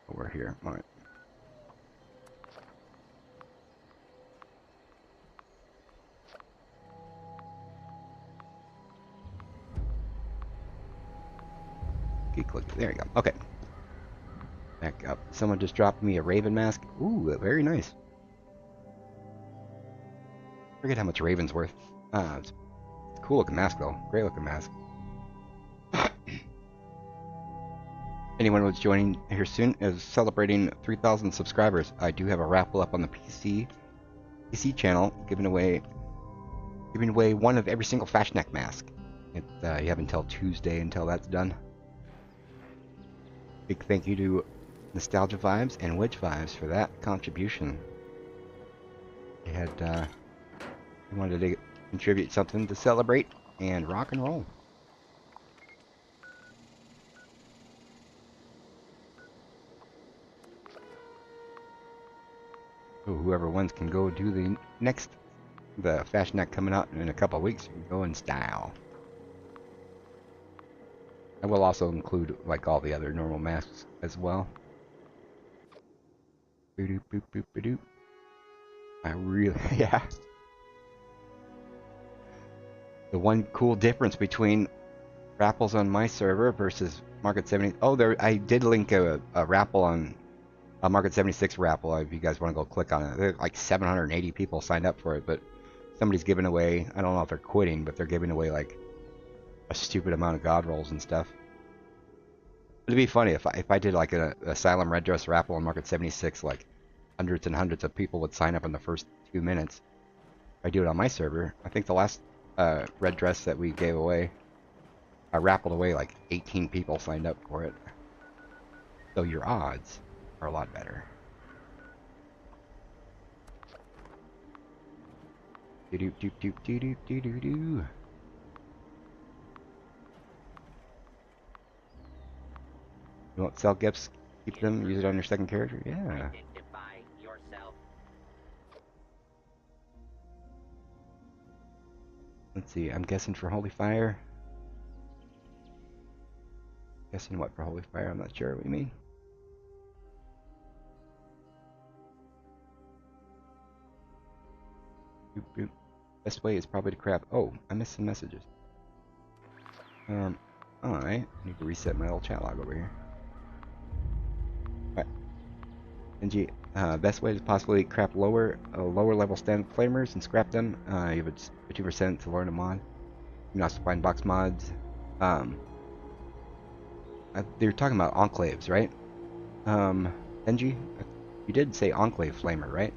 Oh, we're here. All right. Click. There you go. Okay. Back up. Someone just dropped me a Raven mask. Ooh, very nice. Forget how much Raven's worth. It's a cool looking mask though. Great looking mask. Anyone who's joining here soon is celebrating 3,000 subscribers. I do have a raffle up on the PC channel, giving away one of every single Fashneck mask. You have until Tuesday until that's done. Big thank you to Nostalgia Vibes and Wedge Vibes for that contribution. they wanted to contribute something to celebrate and rock and roll. So whoever wins can go do the Fashion Act coming out in a couple of weeks. You can go in style. I will also include like all the other normal masks as well. Boop, boop, boop, boop. I really, yeah. The one cool difference between raffles on my server versus Market 70. Oh, there, I did link a raffle on a Market 76 raffle. If you guys want to go click on it, there like 780 people signed up for it, but somebody's giving away. I don't know if they're quitting, but they're giving away like a stupid amount of god rolls and stuff. It'd be funny if I did like an Asylum Red Dress raffle on Market 76, like hundreds and hundreds of people would sign up in the first 2 minutes. If I do it on my server, I think the last red dress that we gave away, I raffled away like 18 people signed up for it. So your odds are a lot better. Do do do do do do do do do. You won't sell gifts, keep them, use it on your second character? Yeah.
Identify yourself.
Let's see, I'm guessing for Holy Fire. Guessing what for Holy Fire? I'm not sure what you mean. Boop, boop. Best way is probably to crap. Oh, I missed some messages. I need to reset my old chat log over here. Alright. NG, best way is possibly crap lower level stand flamers and scrap them. You have 50% to learn a mod. You can also find box mods. They're talking about enclaves, right? NG, you did say enclave flamer, right?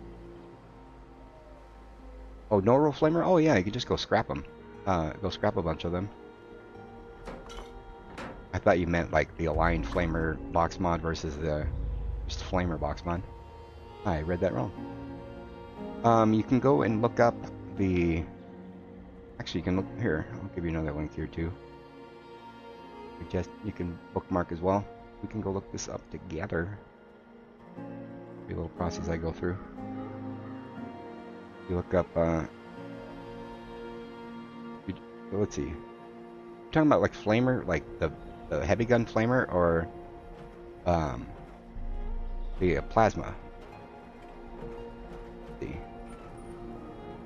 Oh, no roll flamer? Oh yeah, you could just go scrap them. Go scrap a bunch of them. I thought you meant like the aligned flamer box mod versus the just flamer box mod. I read that wrong. You can go and look up the. Actually, you can look here. I'll give you another link here too. You can bookmark as well. We can go look this up together. Be a little process I go through. You look up. Let's see. You're talking about like flamer, like the heavy gun flamer, or the plasma. Let's see.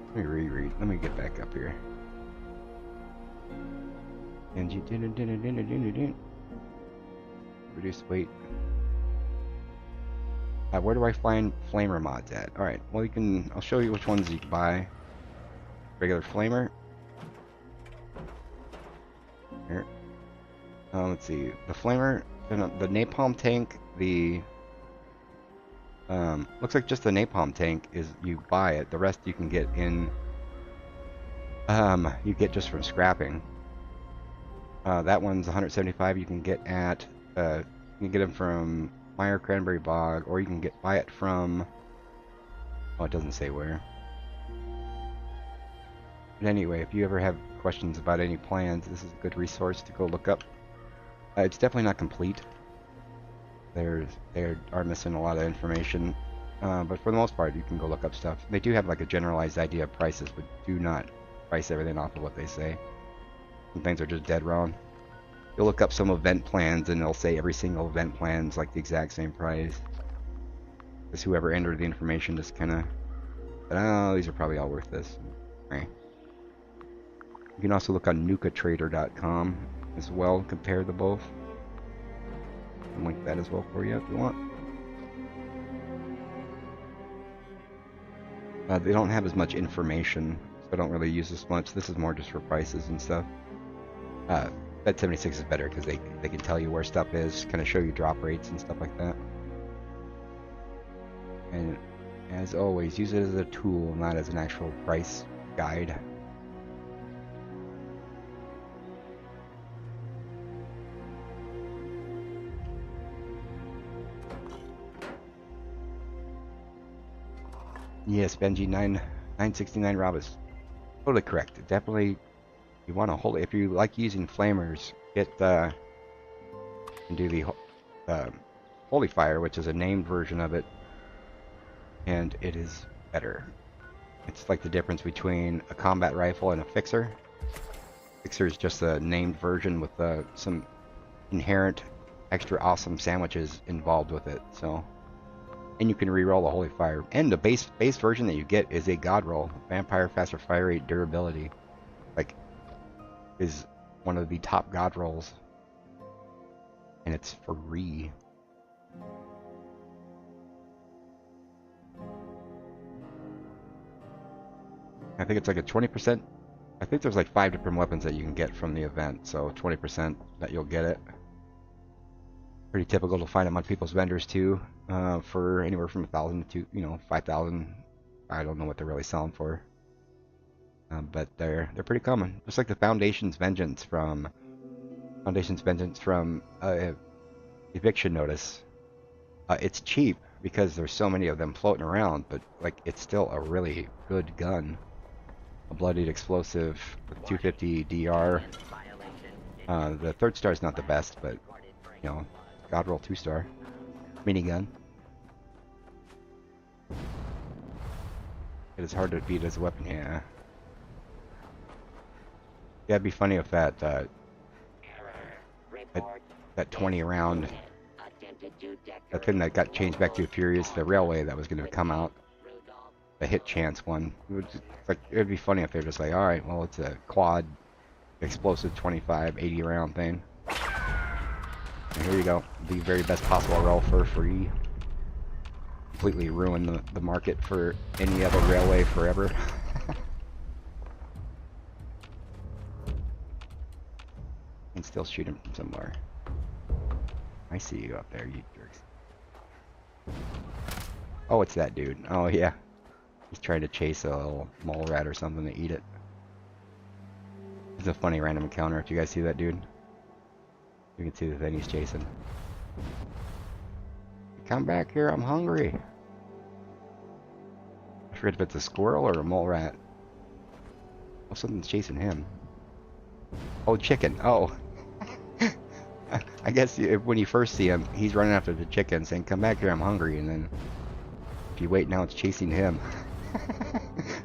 Let me reread. Let me get back up here. And you didn't reduce weight. Where do I find flamer mods at? All right. Well, I'll show you which ones you can buy. Regular flamer. Here. Let's see. The flamer, the napalm tank. Looks like just the napalm tank is you buy it. The rest you can get in. You get just from scrapping. That one's 175. You can get at. You can get them from Meyer Cranberry Bog, or you can buy it from. Oh, it doesn't say where. But anyway, if you ever have questions about any plans, this is a good resource to go look up. It's definitely not complete. They are missing a lot of information, but for the most part, you can go look up stuff. They do have like a generalized idea of prices, but do not price everything off of what they say. Some things are just dead wrong. You'll look up some event plans, and they'll say every single event plan's like the exact same price. Because whoever entered the information just kind of said, oh, these are probably all worth this. Okay. You can also look on nukatrader.com as well, compare the both. I'll link that as well for you if you want. They don't have as much information, so I don't really use this much. This is more just for prices and stuff. Bet 76 is better because they can tell you where stuff is, kind of show you drop rates and stuff like that. And as always, use it as a tool, not as an actual price guide. Yes, Benji 969 Rob is totally correct. Definitely, you want to hold it. If you like using flamers, get and do the Holy Fire, which is a named version of it, and it is better. It's like the difference between a combat rifle and a fixer. Fixer is just a named version with some inherent extra awesome sandwiches involved with it. So, and you can reroll the Holy Fire. And the base version that you get is a God roll, Vampire, Faster Fire Rate, Durability. Like, is one of the top God rolls, and it's free. I think it's like a 20%. I think there's like 5 different weapons that you can get from the event, so 20% that you'll get it. Pretty typical to find them on people's vendors too, for anywhere from 1,000 to 5,000. I don't know what they're really selling for, but they're pretty common. Just like the Foundation's Vengeance from Eviction Notice. It's cheap because there's so many of them floating around, but like it's still a really good gun. A bloodied explosive with 250 DR. The 3rd star is not the best, but you know, God roll 2-star minigun. It is hard to beat as a weapon, yeah. Yeah, it'd be funny if that 20 round, that thing that got changed back to Furious, the railway that was going to come out, the hit chance one. It'd be funny if they're just like, all right, well, it's a quad explosive 25, 80 round thing. And here you go, the very best possible roll for free. Completely ruin the market for any other railway forever. And still shoot him from somewhere. I see you up there, you jerks. Oh, it's that dude. Oh yeah. He's trying to chase a little mole rat or something to eat it. It's a funny random encounter if you guys see that dude. You can see the thing he's chasing. Come back here, I'm hungry. I forget if it's a squirrel or a mole rat. Oh, something's chasing him. Oh, chicken. Oh. I guess when you first see him, he's running after the chicken saying, come back here, I'm hungry. And then if you wait, now it's chasing him.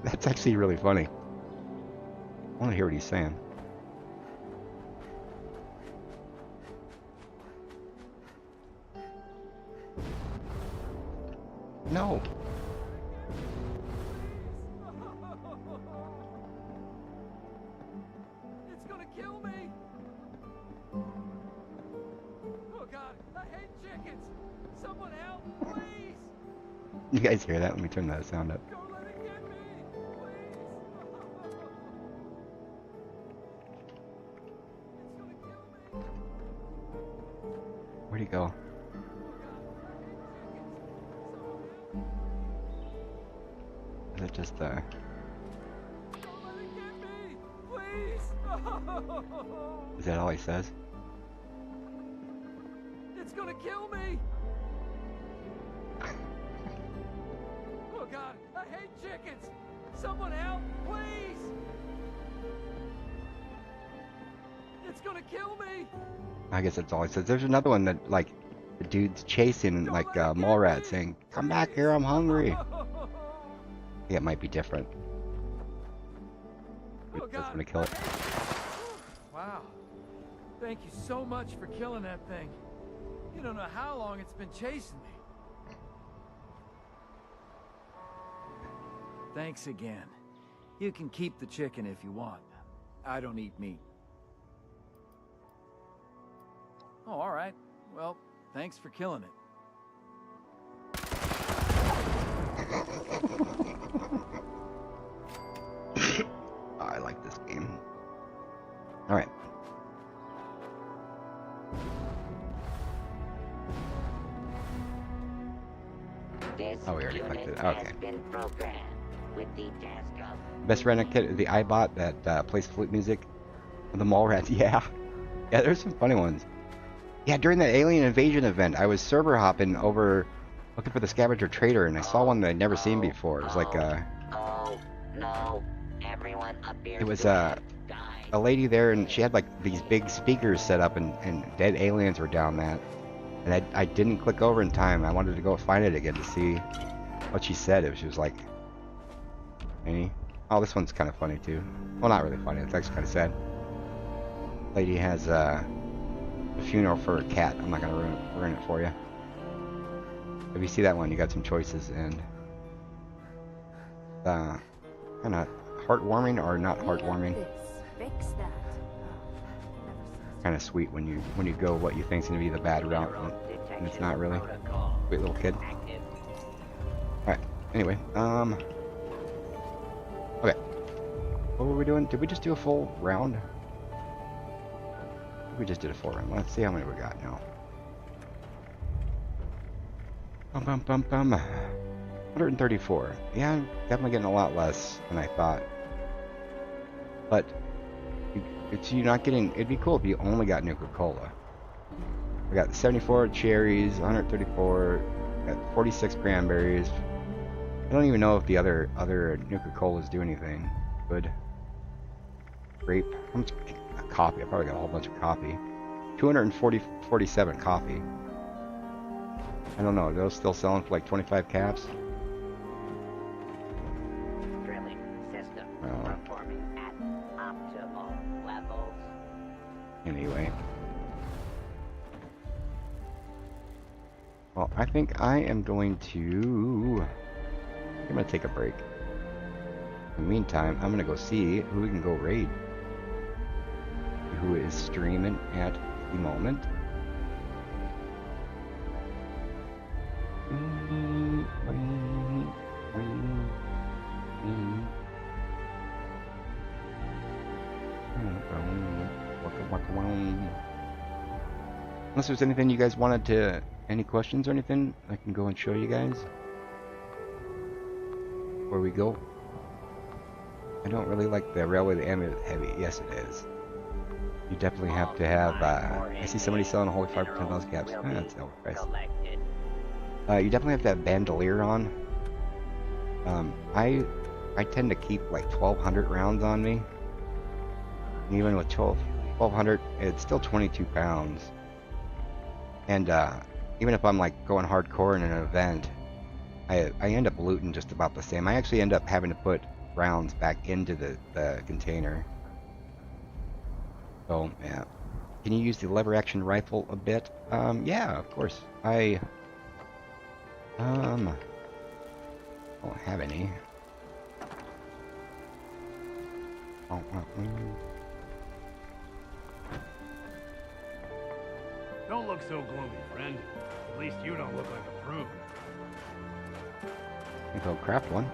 That's actually really funny. I want to hear what he's saying. No.
It's gonna kill me! Oh god, I hate chickens! Someone help, please!
You guys hear that? Let me turn that sound up.
Don't let it get me! Please! It's gonna kill me!
Where'd he go? Is it just
Don't let it get me! Please!
is that all he says?
It's gonna kill me! Oh god, I hate chickens! Someone help, please! It's gonna kill me!
I guess that's all he says. There's another one that, like, the dude's chasing,
Don't
like,
let it
mole
get
rat
me,
saying, come back
please."
here, I'm hungry. Yeah, it might be different.
Oh
That's
god,
gonna kill
I
it.
hate chickens. Wow. Thank you so much for killing that thing. You don't know how long it's been chasing me. Thanks again. You can keep the chicken if you want. I don't eat meat. Oh, all right. Well, thanks for killing it.
Oh, I like this game. Alright.
This
Oh, we already
unit
clicked it.
has
Okay.
been programmed with the task of
Best random kit is the iBot that plays flute music. The mall rats, yeah. Yeah, there's some funny ones. Yeah, during that alien invasion event, I was server hopping over looking for the scavenger trader, and I saw one that I'd never seen before. It was like
Oh, no. Everyone appears
it was
to have died.
a lady there, and she had like these big speakers set up, and dead aliens were down that. And I didn't click over in time. I wanted to go find it again to see what she said. She was like, hey. Oh, this one's kind of funny too. Well, not really funny. It's actually kind of sad. Lady has a funeral for a cat. I'm not gonna ruin it for you. If you see that one, you got some choices, and kind of heartwarming or not heartwarming.
Fix that.
Kind of sweet when you go what you think's gonna be the bad route, and it's not really. Sweet little kid. All right. Anyway, okay. What were we doing? Did we just do a full round? We just did a full round. Let's see how many we got now. 134. Yeah, I'm definitely getting a lot less than I thought. But it's you not getting. It'd be cool if you only got Nuka-Cola. We got 74 cherries, 134, got 46 cranberries. I don't even know if the other Nuka-Colas do anything good. Grape. How much coffee? I probably got a whole bunch of coffee. 247 coffee. I don't know. Are those still selling for like 25 caps?
Drilling system performing at optimal levels.
Anyway. Well, I think I am going to... I'm going to take a break. In the meantime, I'm going to go see who we can go raid. Who is streaming at the moment. Unless there's anything you guys wanted to, any questions or anything, I can go and show you guys where we go. I don't really like the railway, the ammo with heavy. Yes, it is. You definitely have to have, I see somebody selling a holy fire for 10,000 caps. That's overpriced. You definitely have to have bandolier on. I tend to keep like 1,200 rounds on me. And even with 1,200, it's still 22 pounds. And even if I'm like going hardcore in an event, I end up looting just about the same. I actually end up having to put rounds back into the container. So yeah. Can you use the lever action rifle a bit? Yeah, of course. I don't have any.
Don't look so gloomy, friend. At least you don't look like a prune.
I think I'll craft one.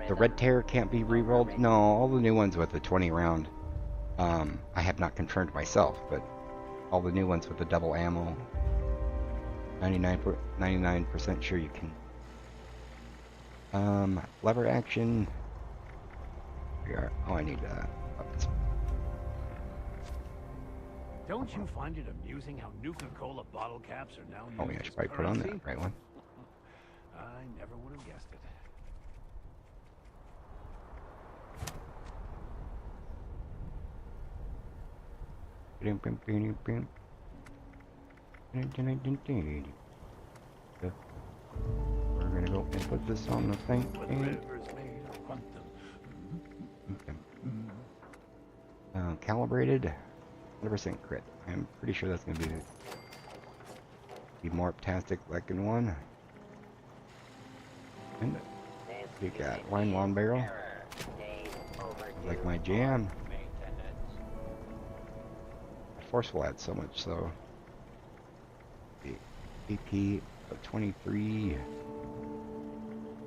The Red Terror can't be re-rolled? No, all the new ones with the 20 round. I have not confirmed myself, but all the new ones with the double ammo. 99% sure you can. Lever action. Here we are. Oh, I need weapons.
Don't you find it amusing how Nuka-Cola bottle caps are now used
Oh, yeah, I should
as
probably put on
currency?
that right one.
I never would have guessed it.
We're gonna go and put this on the thing.
What the river's made of quantum.
Calibrated, 100% crit. I'm pretty sure that's gonna be the more tastic looking one. And you got wine lawn barrel. Like my jam. Forceful adds so much, so the AP of 23.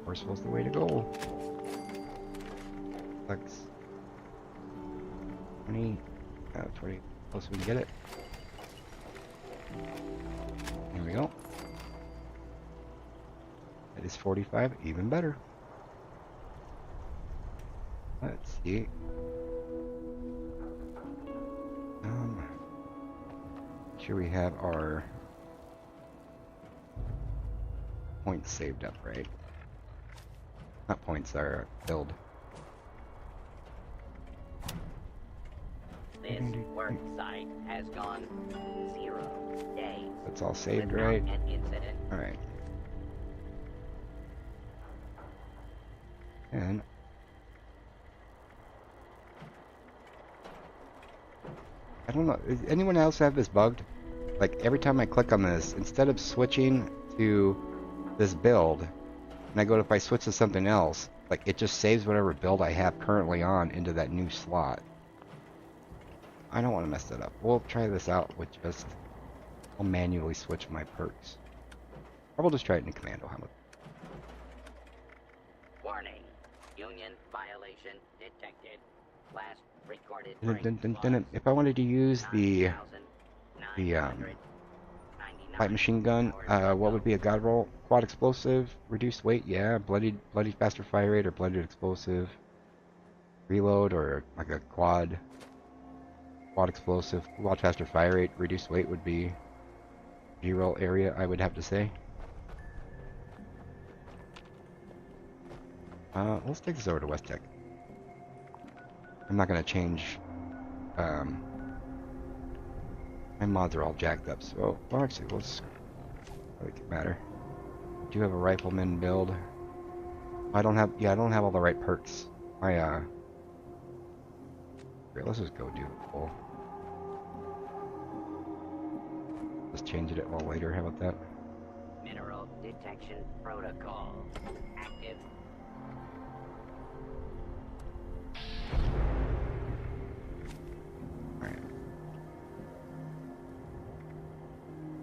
Forceful's the way to go. Flex 20. 20. Close we can get it. There we go. That is 45, even better. Let's see. Sure we have our points saved up, right? Not points, our build.
This work site has gone 0 days.
That's all saved,
without
right?
an incident.
Alright. And I don't know, does anyone else have this bugged? Like every time I click on this, instead of switching to this build, and I go to, if I switch to something else, like it just saves whatever build I have currently on into that new slot. I don't want to mess that up. We'll try this out with just, I'll manually switch my perks. Or we'll just try it in Commando. How about
Warning. Union violation detected. Last recorded
if I wanted to use the light machine gun, what would be a god roll? Quad explosive, reduced weight, yeah. Bloody faster fire rate or blended explosive. Reload or like a quad explosive, quad faster fire rate, reduced weight would be G-roll area, I would have to say. Let's take this over to West Tech. I'm not gonna change. My mods are all jacked up, so well, actually, let's. It doesn't matter. Do you have a rifleman build? I don't have. Yeah, I don't have all the right perks. My here, let's just go do full. Just change it a little later. How about that?
Mineral detection protocol active.
Alright.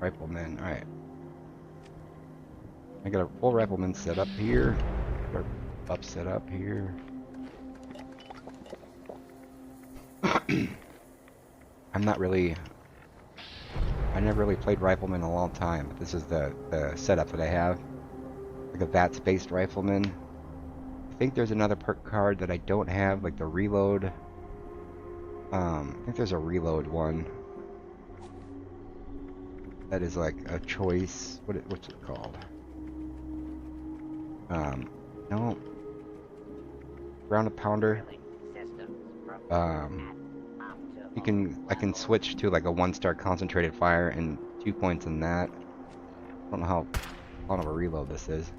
Rifleman, alright. I got a full rifleman set up here. Got our up set up here. I'm not really. I never really played rifleman in a long time, but this is the setup that I have. Like a VATS-based rifleman. I think there's another perk card that I don't have, like the reload. I think there's a reload one. That is like a choice. What's it called? No. Round a pounder. I can switch to like a 1-star concentrated fire and 2 points in that. I don't know how long of a reload this is.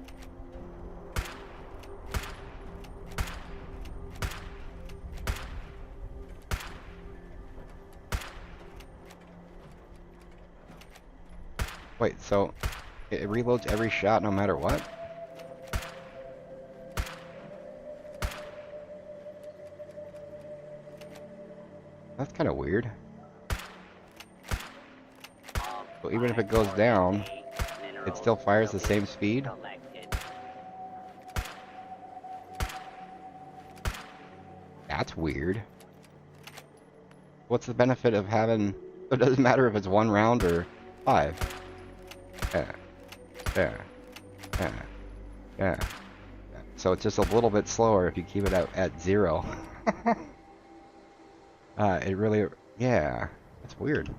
Wait, so it reloads every shot no matter what? That's kind of weird. So even if it goes down, it still fires the same speed? That's weird. What's the benefit of having... It doesn't matter if it's 1 round or 5. Yeah. So it's just a little bit slower if you keep it at 0. It really... Yeah. That's weird.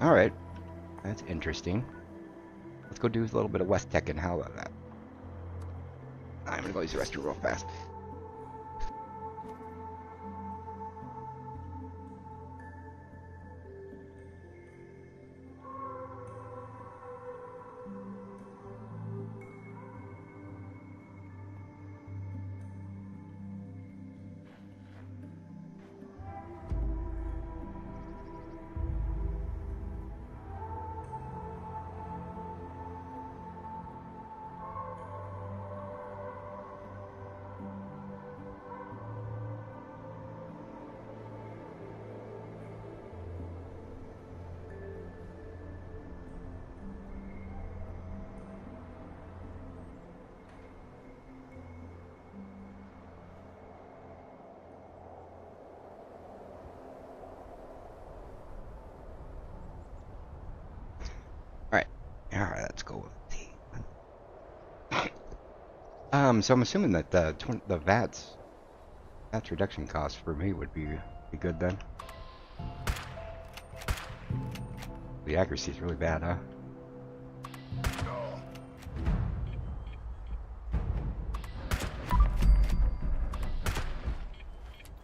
Alright. That's interesting. Let's go do a little bit of West Tech and how about that? I'm gonna go use the restroom real fast. So I'm assuming that the VATS reduction cost for me would be good then. The accuracy is really bad, huh?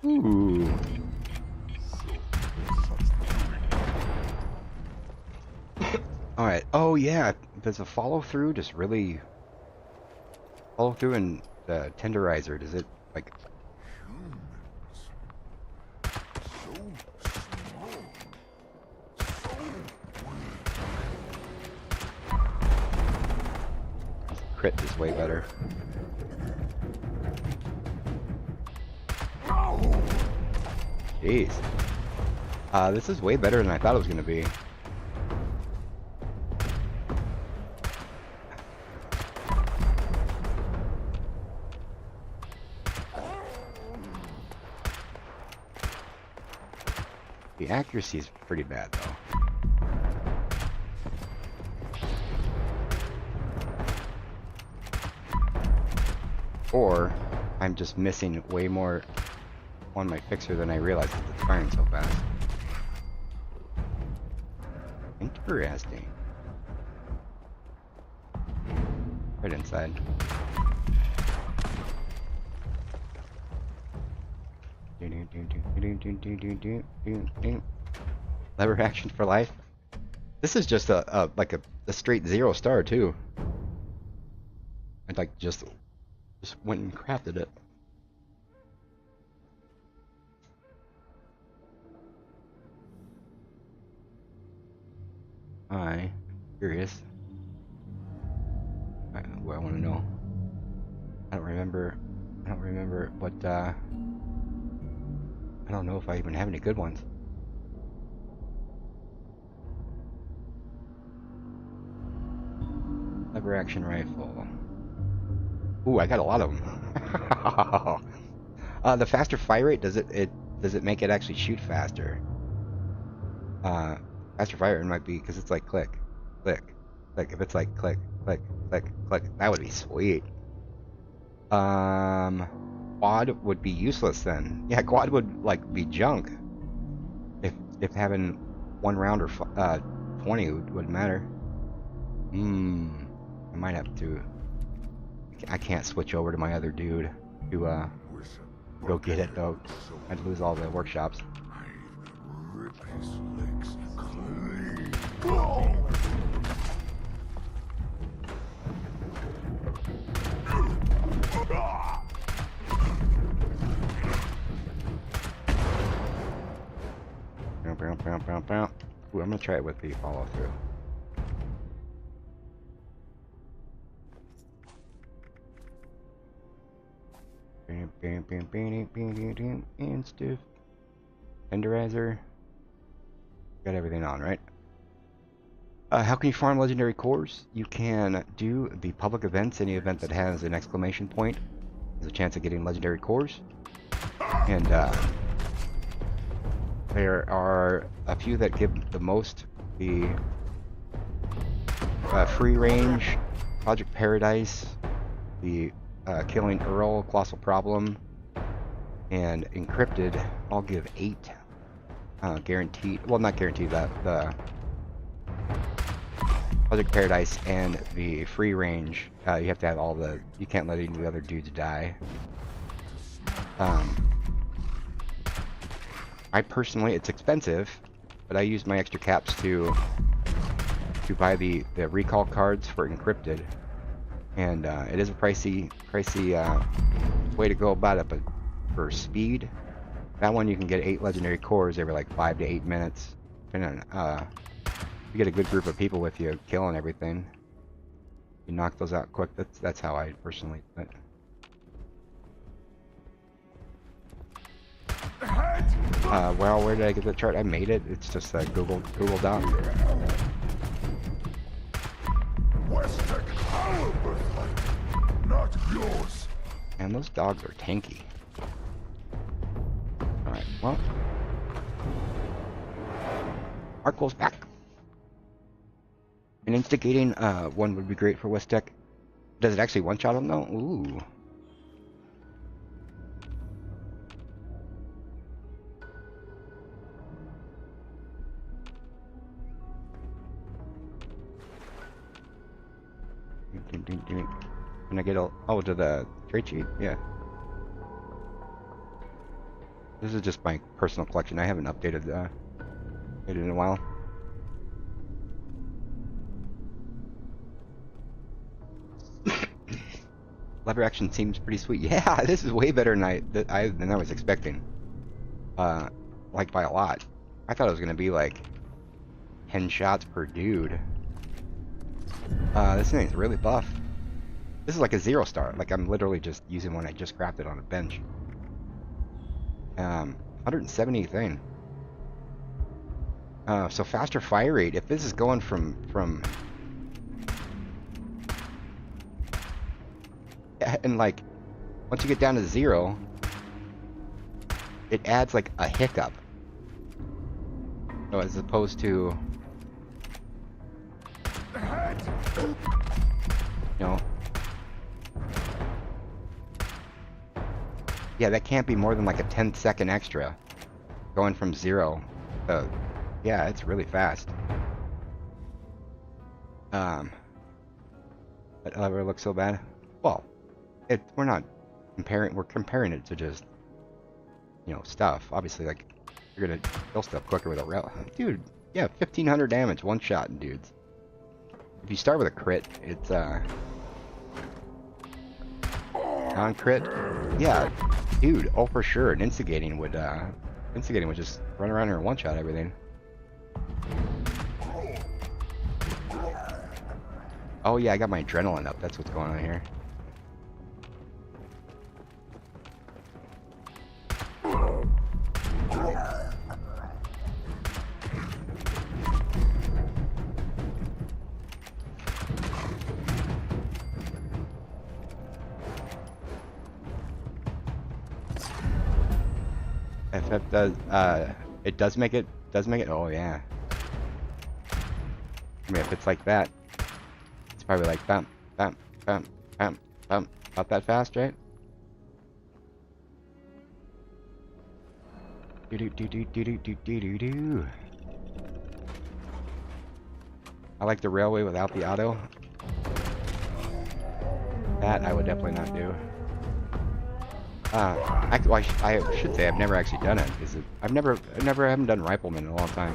Ooh. Alright. Oh yeah. Does the follow through just really follow through in the tenderizer? Does it like crit is way better. Jeez. This is way better than I thought it was gonna be. The accuracy is pretty bad though. Or I'm just missing way more on my fixer than I realized because it's firing so fast. Interesting. Right inside. Lever action for life. This is just a straight 0-star too. I like just went and crafted it. I'm curious. What I want to know. I don't remember what. I don't know if I even have any good ones. Lever action rifle. Ooh, I got a lot of them. The faster fire rate, does it make it actually shoot faster? Faster fire rate might be because it's like click, click, click. If it's like click, click, click, click, that would be sweet. Quad would be useless then. Yeah, quad would like be junk. If having one round or 20 wouldn't matter. I might have to. I can't switch over to my other dude to go get it though. I'd lose all the workshops.
Rip his legs clean.
Ooh, I'm gonna try it with the follow through. And stiff. Tenderizer. Got everything on, right? How can you farm legendary cores? You can do the public events. Any event that has an exclamation point has a chance of getting legendary cores. And there are a few that give the most. The free range, Project Paradise, the Killing Earl, Colossal Problem, and Encrypted all give 8 guaranteed. Well, not guaranteed, that the Project Paradise and the free range, you have to have all the. You can't let any of the other dudes die. I personally, it's expensive, but I use my extra caps to buy the recall cards for Encrypted, and it is a pricey way to go about it. But for speed, that one you can get 8 legendary cores every like 5 to 8 minutes. And you get a good group of people with you killing everything. You knock those out quick. That's how I personally do it. Well, where did I get the chart? I made it. It's just a Google Doc.
Westec our birthright, not yours.
And those dogs are tanky. Alright, well. Mark goes back. An instigating one would be great for Westec. Does it actually one-shot them though? Ooh. Can I get to the trade sheet? Yeah. This is just my personal collection. I haven't updated it in a while. Lever action seems pretty sweet. Yeah, this is way better than I was expecting. Like by a lot. I thought it was gonna be like 10 shots per dude. This thing's really buff. This is like a 0-star. Like I'm literally just using one I just crafted on a bench. 170 thing. So faster fire rate. If this is going from and like once you get down to 0, it adds like a hiccup. So as opposed to, you know, yeah, that can't be more than like a 10-second extra going from 0 to, yeah, it's really fast. That lever looks so bad. Well, we're not comparing, we're comparing it to just, you know, stuff. Obviously, like, you're gonna kill stuff quicker with a rail. Dude, yeah, 1500 damage, one shot in dudes. If you start with a crit, it's, non-crit. Yeah, dude, oh for sure, an instigating would just run around here and one-shot everything. Oh yeah, I got my adrenaline up, that's what's going on here. If it does, it does make it, oh yeah. I mean, if it's like that, it's probably like bump, bump, bump, bump, bump, about that fast, right? Do do do do do do do do do do. I like the railway without the auto. That I would definitely not do. I should say I've never actually done it because I haven't done rifleman in a long time.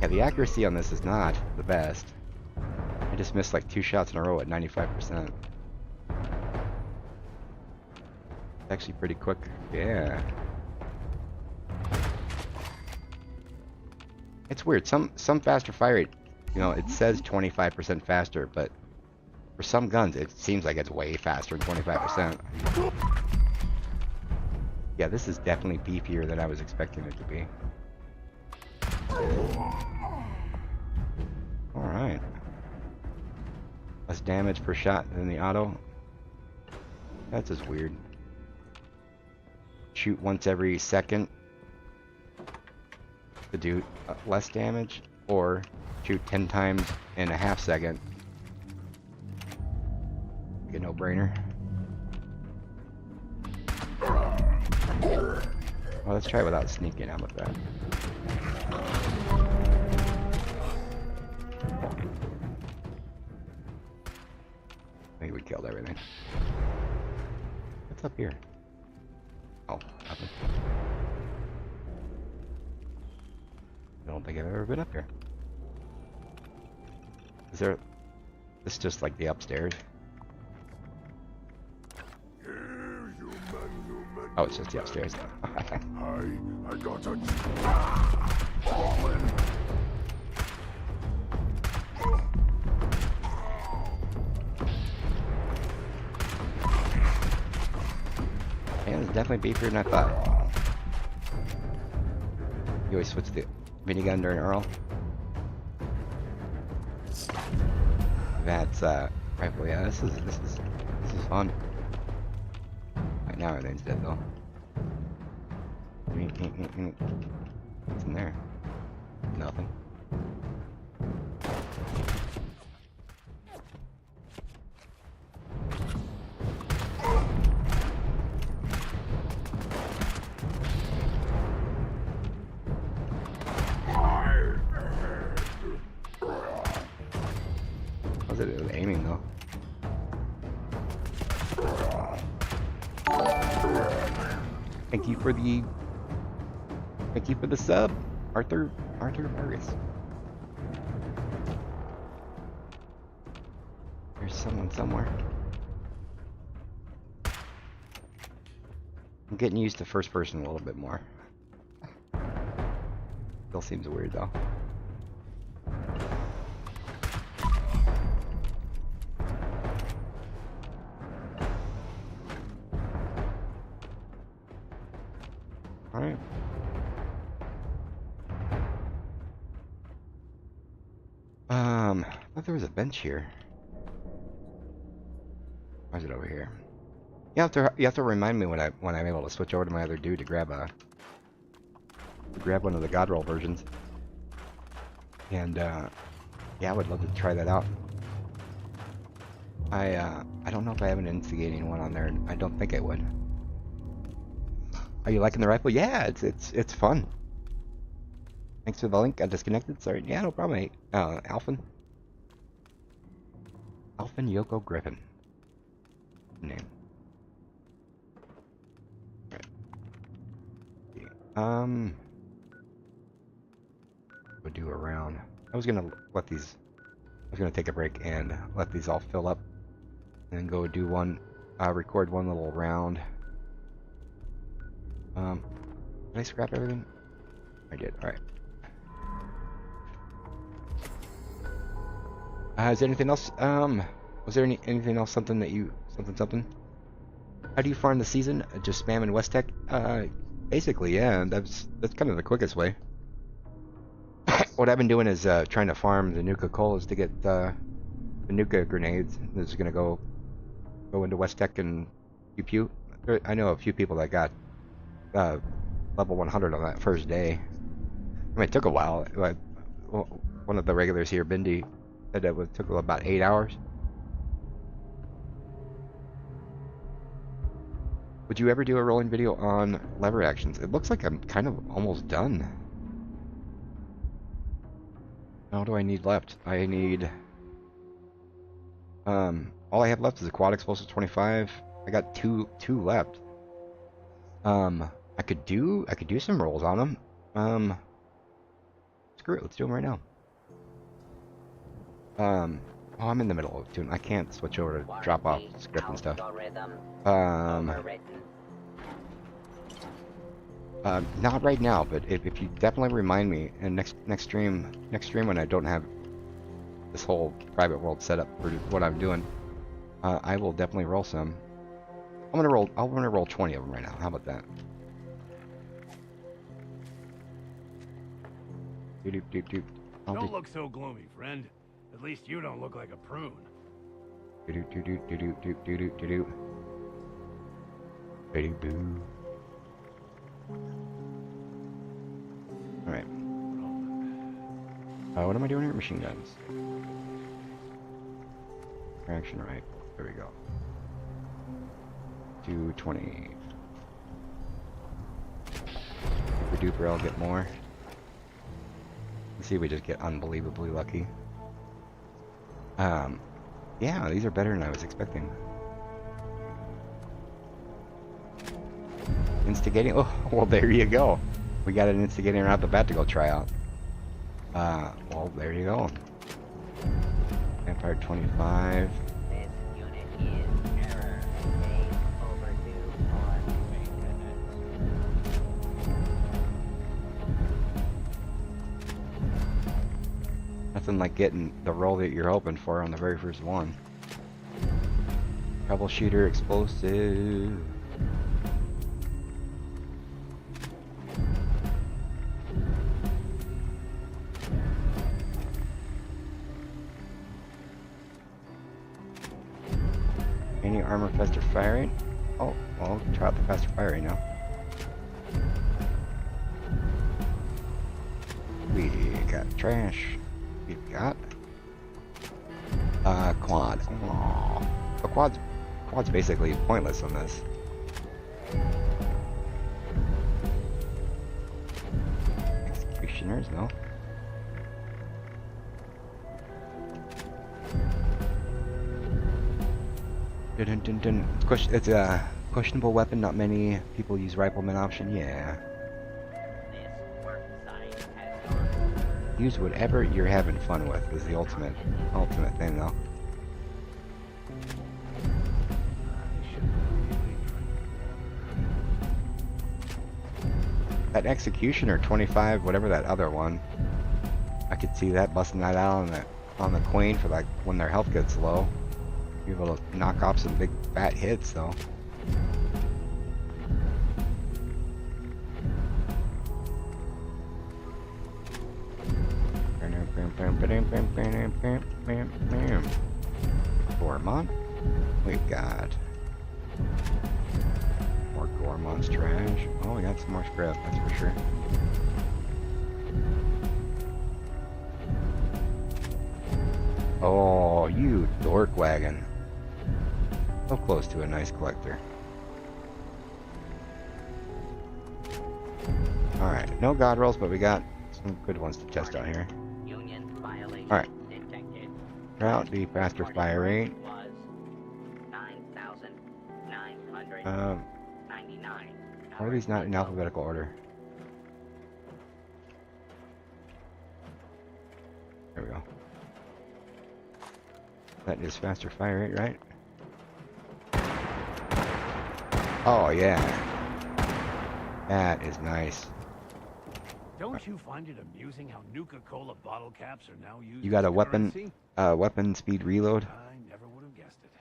Yeah, the accuracy on this is not the best. I just missed like 2 shots in a row at 95%. It's actually pretty quick. Yeah. It's weird. Some faster fire rate, you know, it says 25% faster, but for some guns, it seems like it's way faster than 25%. Yeah, this is definitely beefier than I was expecting it to be. Alright. Less damage per shot than the auto. That's just weird. Shoot once every second to do less damage, or shoot 10 times in a half second. A no-brainer. Well, let's try it without sneaking. How about that? I think we killed everything. What's up here? Oh, nothing. I don't think I've ever been up here. Is there... This is just like the upstairs. Oh, it's just the upstairs.
I got a
Yeah, it's definitely beefier than I thought. You always switch the minigun during Earl. That's rifle. Yeah, this is fun. Right now everything's dead though. What's in there? Nothing. Was it aiming though? Thank you for the sub, Arthur Vargas. There's someone somewhere. I'm getting used to first person a little bit more. Still seems weird though. Alright. I thought there was a bench here. Why is it over here? You have to remind me when I'm able to switch over to my other dude to grab one of the God Roll versions. And yeah, I would love to try that out. I don't know if I have an instigating one on there. I don't think I would. Are you liking the rifle? Yeah, it's fun. Thanks for the link. Got disconnected. Sorry. Yeah, no problem. Mate. Alphin Yoko Griffin. Name. Right. We'll do a round. I was gonna take a break and let these all fill up, and then go do one, record one little round. Did I scrap everything? I did. All right. Is there anything else? Was there anything else? Something that you something? How do you farm the season? Just spamming West Tech? Basically, yeah. That's kind of the quickest way. What I've been doing is trying to farm the Nuka Colas to get the Nuka grenades. This is gonna go into West Tech and pew pew. I know a few people that got level 100 on that first day. I mean, it took a while. One of the regulars here, Bindi, said it took about 8 hours. Would you ever do a rolling video on lever actions? It looks like I'm kind of almost done. How do I need left? I need... all I have left is a quad explosive 25. I got two left. I could do some rolls on them. Screw it, let's do them right now. Oh, I'm in the middle of doing. I can't switch over to drop off script and stuff. Not right now, but if you definitely remind me, and next stream when I don't have this whole private world set up for what I'm doing, I will definitely roll some. I'm gonna roll 20 of them right now. How about that?
Don't look so gloomy, friend. At least you don't look like a prune.
Alright. What am I doing here? Machine guns. Action right. There we go. 220. Super duper, I'll get more. Let's see if we just get unbelievably lucky. Yeah, these are better than I was expecting. Instigating? Oh, well, there you go. We got an instigating right off the bat to go try out. Well, there you go. Vampire 25.
This unit is error. Phase overdue on maintenance.
Nothing like getting the roll that you're hoping for on the very first one. Troubleshooter explosive. Any armor faster firing? Oh, well, try out the faster firing now. We got trash. We've got quad. Aww. The quad's basically pointless on this. Executioners, no. Dun, dun, dun, dun. It's Questionable weapon, not many people use rifleman option, yeah.
This work site has gone.
Use whatever you're having fun with is the ultimate thing though. That Executioner 25, whatever that other one, I could see that busting that out on the Queen for like when their health gets low. Be able to knock off some big fat hits though. Gormon? We've got more Gormon's trash. Oh, we got some more scrap, that's for sure. Oh, you dork wagon. So close to a nice collector. Alright, no god rolls, but we got some good ones to test out here.
Union violation
Alright.
detected.
Route the faster fire rate.
Was 9,999.
Why are these not in alphabetical order? There we go. That is faster fire rate, right? Oh yeah. That is nice.
Don't you find it amusing how Nuka-Cola bottle caps are now used
You got
as
a weapon
currency?
weapon speed reload.
I never would have guessed it.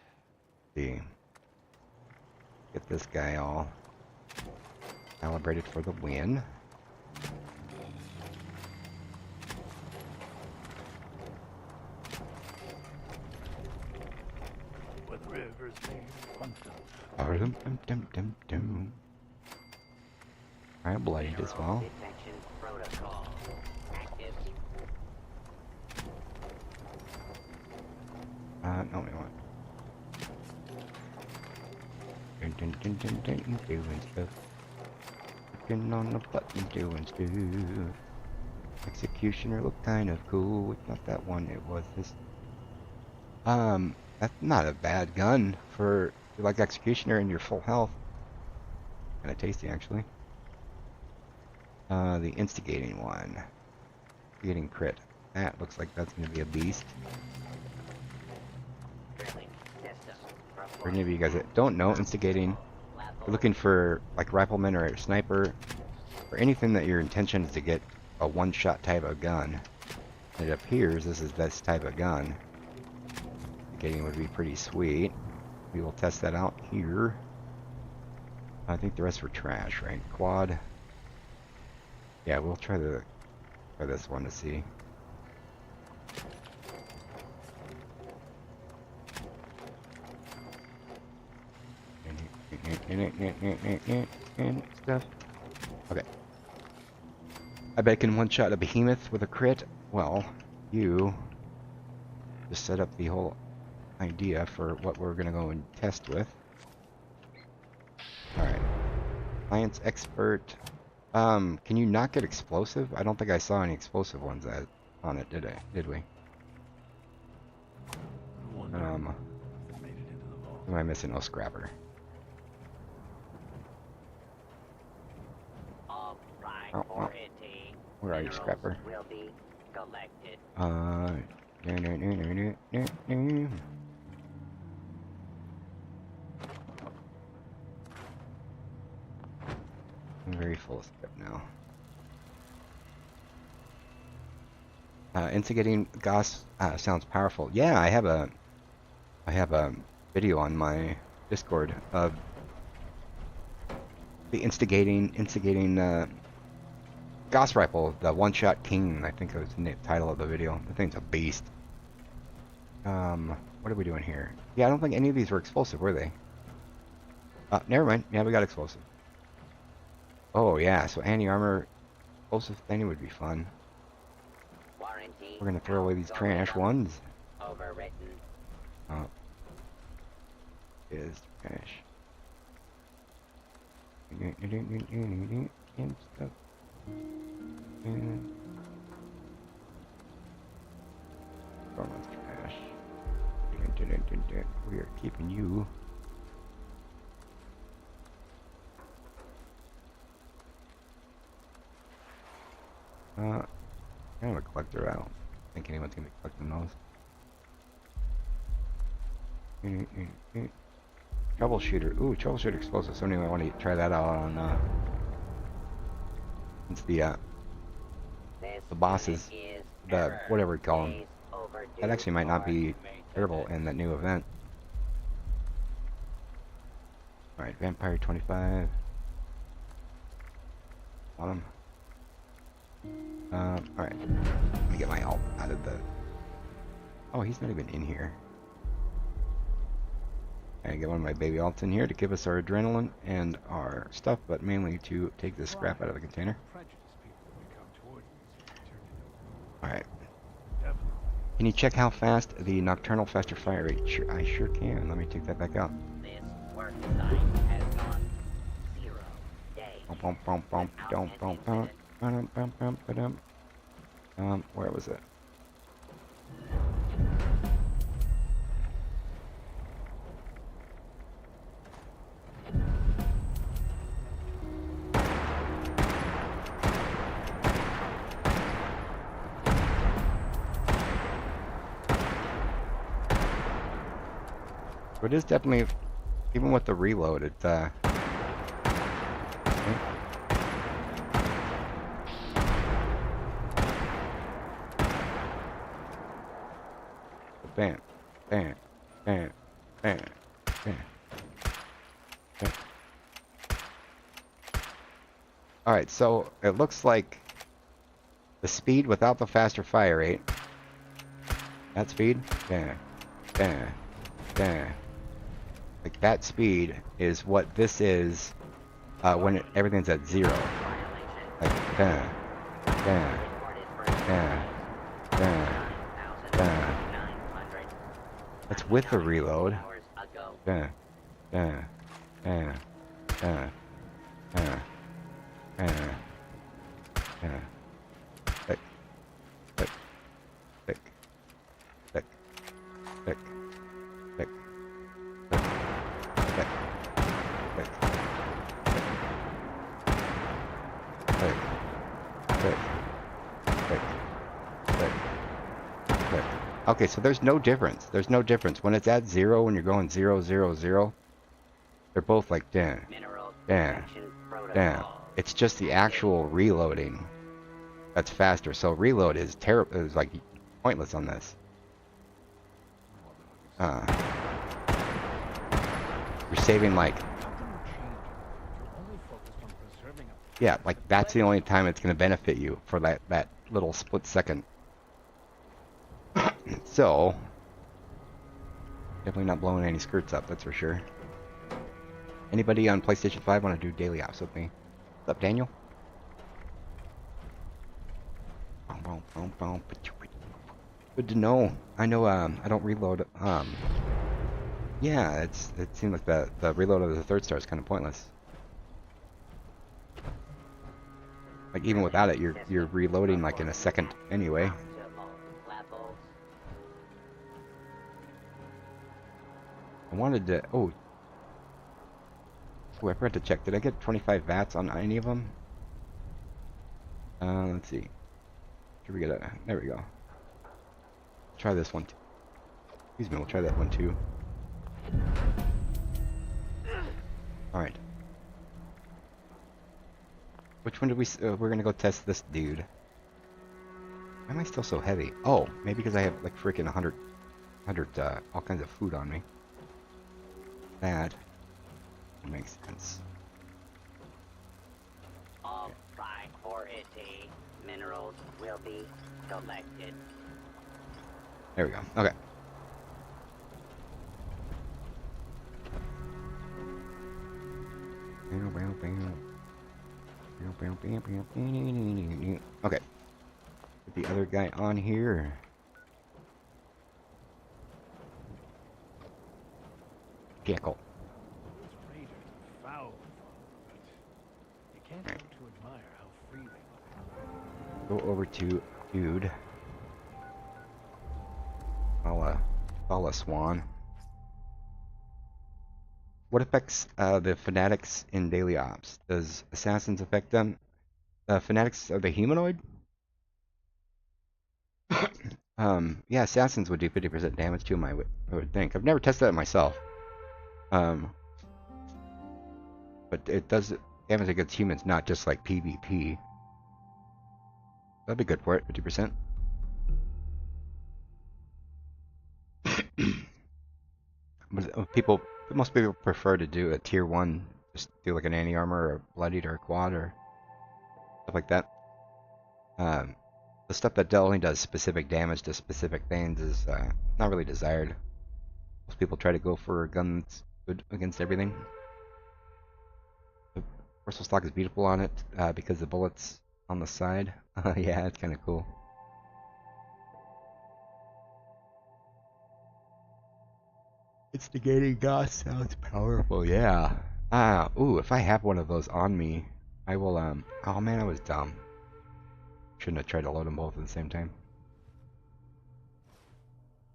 See. Get this guy all calibrated for the win.
With rivers made quantum.
I blade as well.
Detection protocol active.
No, we want. Doing stuff. Clicking on the button, doing stuff. Executioner looked kind of cool. It's not that one. It was this. That's not a bad gun for like Executioner and your full health. Kind of tasty, actually. The instigating one. Getting crit. That looks like that's going to be a beast.
Drilling system.
For any of you guys that don't know, instigating, you're looking for like rifleman or a sniper, or anything that your intention is to get a one-shot type of gun. And it appears this is this type of gun. Instigating would be pretty sweet. We will test that out here. I think the rest were trash, right? Quad. Yeah, we'll try this one to see. And stuff. Okay. I bet I can one-shot a behemoth with a crit. Well, you just set up the whole idea for what we're gonna go and test with. Alright. Science expert. Can you not get explosive? I don't think I saw any explosive ones on it, did we?
I wonder if it made it into the vault.
Am I missing? Oh, scrapper.
All
Oh,
priority
where are you,
minerals
scrapper?
will be collected.
I'm very full of script now. Instigating Goss sounds powerful. Yeah, I have a video on my Discord of the instigating Goss rifle, the one-shot king. I think that was the title of the video. The thing's a beast. What are we doing here? Yeah, I don't think any of these were explosive, were they? Never mind. Yeah, we got explosive. Oh yeah, so anti-armor explosive thing would be fun.
Warranty.
We're gonna throw away these trash ones.
Overwritten.
Oh. It is trash. And stuff. And Gormon's trash. We are keeping you. Kind of a collector. I don't think anyone's gonna be collecting those. Troubleshooter. Ooh, troubleshooter explosives. So anyway, I want to try that out on since the bosses, the whatever we call them. That actually might not be terrible in that new event. All right, Vampire 25. On him. All right. Let me get my alt out of the. Oh, he's not even in here. I get one of my baby alts in here to give us our adrenaline and our stuff, but mainly to take the scrap out of the container. Alright. Can you check how fast the nocturnal faster fire rate? Sure, I sure can. Let me take that back out.
This work design has gone 0 days.
Where was it? So it is definitely, even with the reload, it's bam, bam, bam, bam, bam, bam. Alright, so it looks like the speed without the faster fire rate, that speed, bam, bam, bam. Like that speed is what this is when everything's at 0. Like bam, bam, bam, bam, bam. That's with the reload. Bam, bam, bam, bam, bam, bam, bam. Click, click, click, click, click, click. Okay, so there's no difference. There's no difference. When it's at 0, when you're going 0, 0, 0, they're both like, damn, damn, damn. It's just the actual reloading that's faster. So reload is terrible. Is like pointless on this. You're saving like, yeah, like that's the only time it's going to benefit you for that little split second. So, definitely not blowing any skirts up, that's for sure. Anybody on PlayStation 5 want to do daily ops with me? What's up, Daniel? Good to know. I know, I don't reload, yeah, it seemed like the reload of the third star is kind of pointless. Like, even without it, you're reloading like in a second anyway. I wanted to, oh, I forgot to check. Did I get 25 VATs on any of them? Let's see. Should we get a, there we go. Try this one. Excuse me, we'll try that one too. Alright. Which one did we, we're gonna go test this dude. Why am I still so heavy? Oh, maybe because I have like freaking 100, all kinds of food on me. That makes sense.
All priority minerals will be collected.
There we go. Okay. Okay. Put the other guy on here. Jackal.
Those raiders are foul, but you can't help to admire how free they look.
Go over to dude. I'll Swan. What affects the fanatics in daily ops? Does assassins affect them? Fanatics are the humanoid? Yeah, assassins would do 50% damage to him, I would think. I've never tested that myself. Um, but it does damage against humans, not just like PvP. That'd be good for it, 50%. But most people prefer to do a tier 1, just do like an anti-armor or a bloodied or a quad or stuff like that. The stuff that only does specific damage to specific things is not really desired. Most people try to go for a gun that's good against everything. The Bristol stock is beautiful on it because the bullets on the side. Yeah, it's kind of cool. Instigating gas sounds powerful, yeah. Ooh, if I have one of those on me, I will, oh man, I was dumb. Shouldn't have tried to load them both at the same time.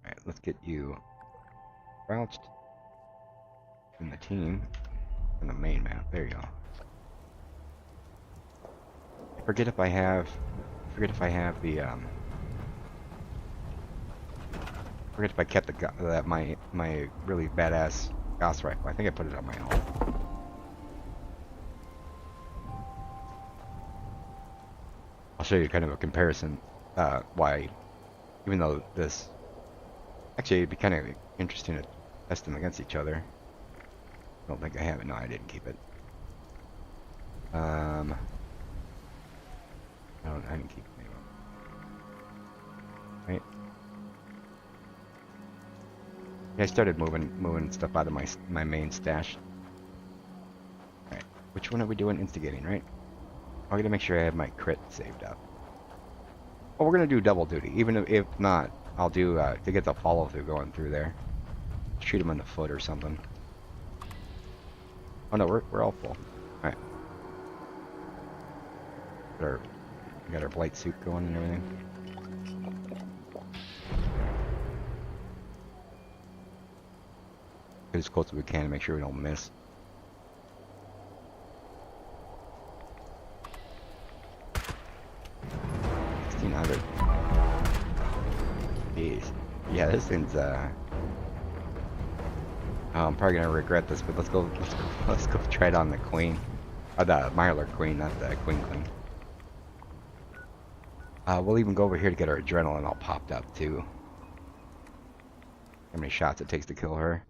Alright, let's get you crouched in the team, in the main map. There you go. Forget if I have the, forget if I kept my really badass Gauss rifle. I think I put it on my own. I'll show you kind of a comparison, why, even though this, actually it'd be kind of interesting to test them against each other. I don't think I have it. No, I didn't keep it. I didn't keep it. Right? Yeah, I started moving stuff out of my main stash. Alright, which one are we doing? Instigating, right? I'm gonna make sure I have my crit saved up. Oh, we're gonna do double duty. Even if not, I'll do to get the follow through going through there. Shoot him in the foot or something. Oh no, we're all full. All right. We got our blight suit going and everything. Get as close as we can to make sure we don't miss. Jeez. Yeah, this thing's oh, I'm probably gonna regret this, but let's go try it on the queen. The Mirelurk queen, not the queen. We'll even go over here to get our adrenaline all popped up too. How many shots it takes to kill her.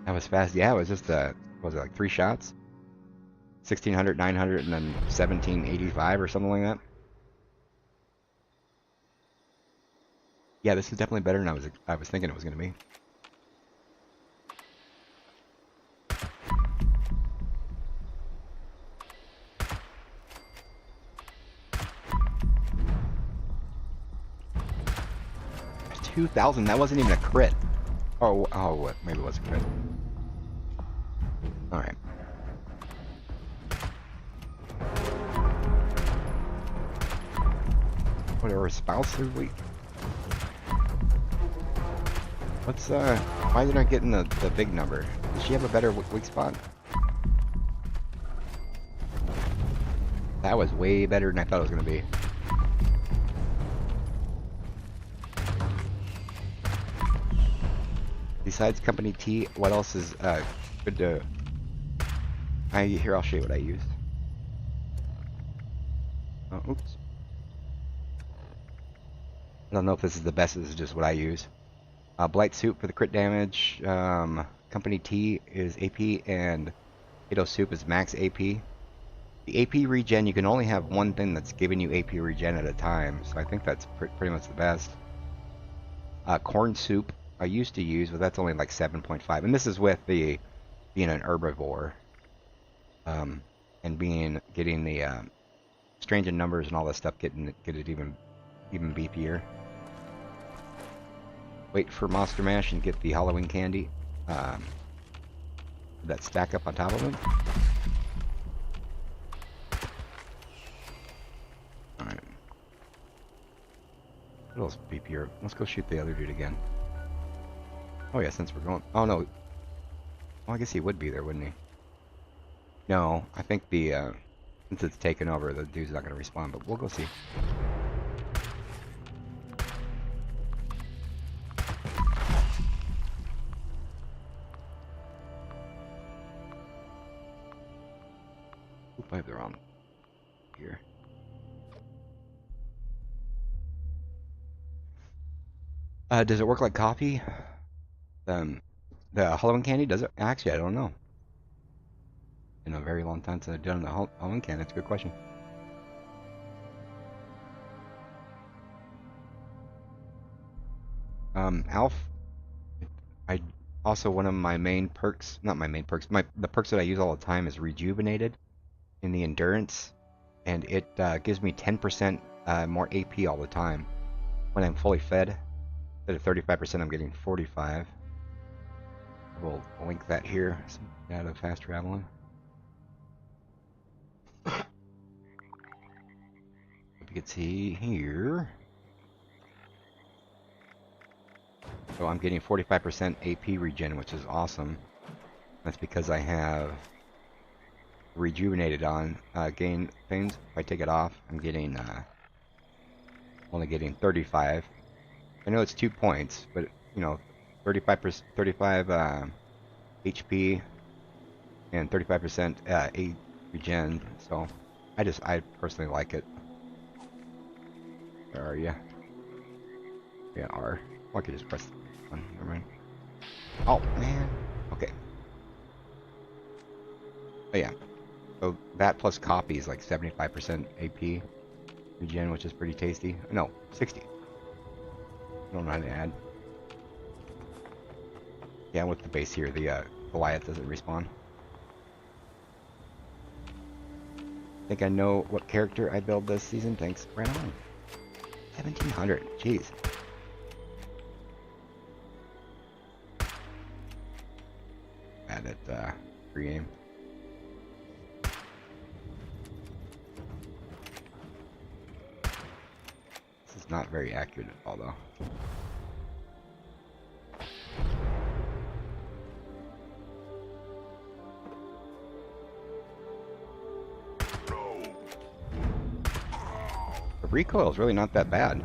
That was fast. Yeah, it was just was it like 3 shots? 1600, 900, and then 1785 or something like that. Yeah, this is definitely better than I was thinking it was gonna be. $2,000. That wasn't even a crit. Oh, what? Maybe it was a crit. All right. What are our spouse are we? What's why are they not getting the big number? Does she have a better weak spot? That was way better than I thought it was gonna be. Besides Company T, what else is good to... I'll show you what I used. Oh, oops. I don't know if this is the best, this is just what I use. Blight Soup for the crit damage. Company T is AP, and Potato Soup is max AP. The AP regen, you can only have one thing that's giving you AP regen at a time, so I think that's pretty much the best. Corn Soup I used to use, but that's only like 7.5, and this is with being an herbivore, and getting the strange in numbers and all this stuff, get it even beefier. Wait for Monster Mash and get the Halloween candy that stack up on top of them. All right. What else beefier? Let's go shoot the other dude again. Oh yeah, since we're going. Oh no. Well, I guess he would be there, wouldn't he? No, I think the since it's taken over, the dude's not gonna respond. But we'll go see. Oop, I have the wrong here. Does it work like coffee? Um, the Halloween candy, does it? Actually, I don't know. In a very long time since I've done the Halloween candy. That's a good question. Alf, I also one of my main perks, not my main perks, the perks that I use all the time is rejuvenated in the endurance, and it gives me 10% more AP all the time when I'm fully fed. Instead of 35%, I'm getting 45. We'll link that here. Some data fast traveling. If you can see here. So I'm getting 45% AP regen, which is awesome. That's because I have rejuvenated on gain things. If I take it off, I'm getting only getting 35. I know it's 2 points, but you know, 35 HP and 35% A regen. So I personally like it. Where are you? Yeah, R. Oh, I could just press one. Never mind. Oh man. Okay. Oh yeah. So that plus copy is like 75% AP regen, which is pretty tasty. No, 60. I don't know how to add. Yeah, with the base here, the Goliath doesn't respawn. I think I know what character I build this season. Thanks. Right on. 1700. Jeez. Add it pre-game. This is not very accurate at all, though. The recoil is really not that bad.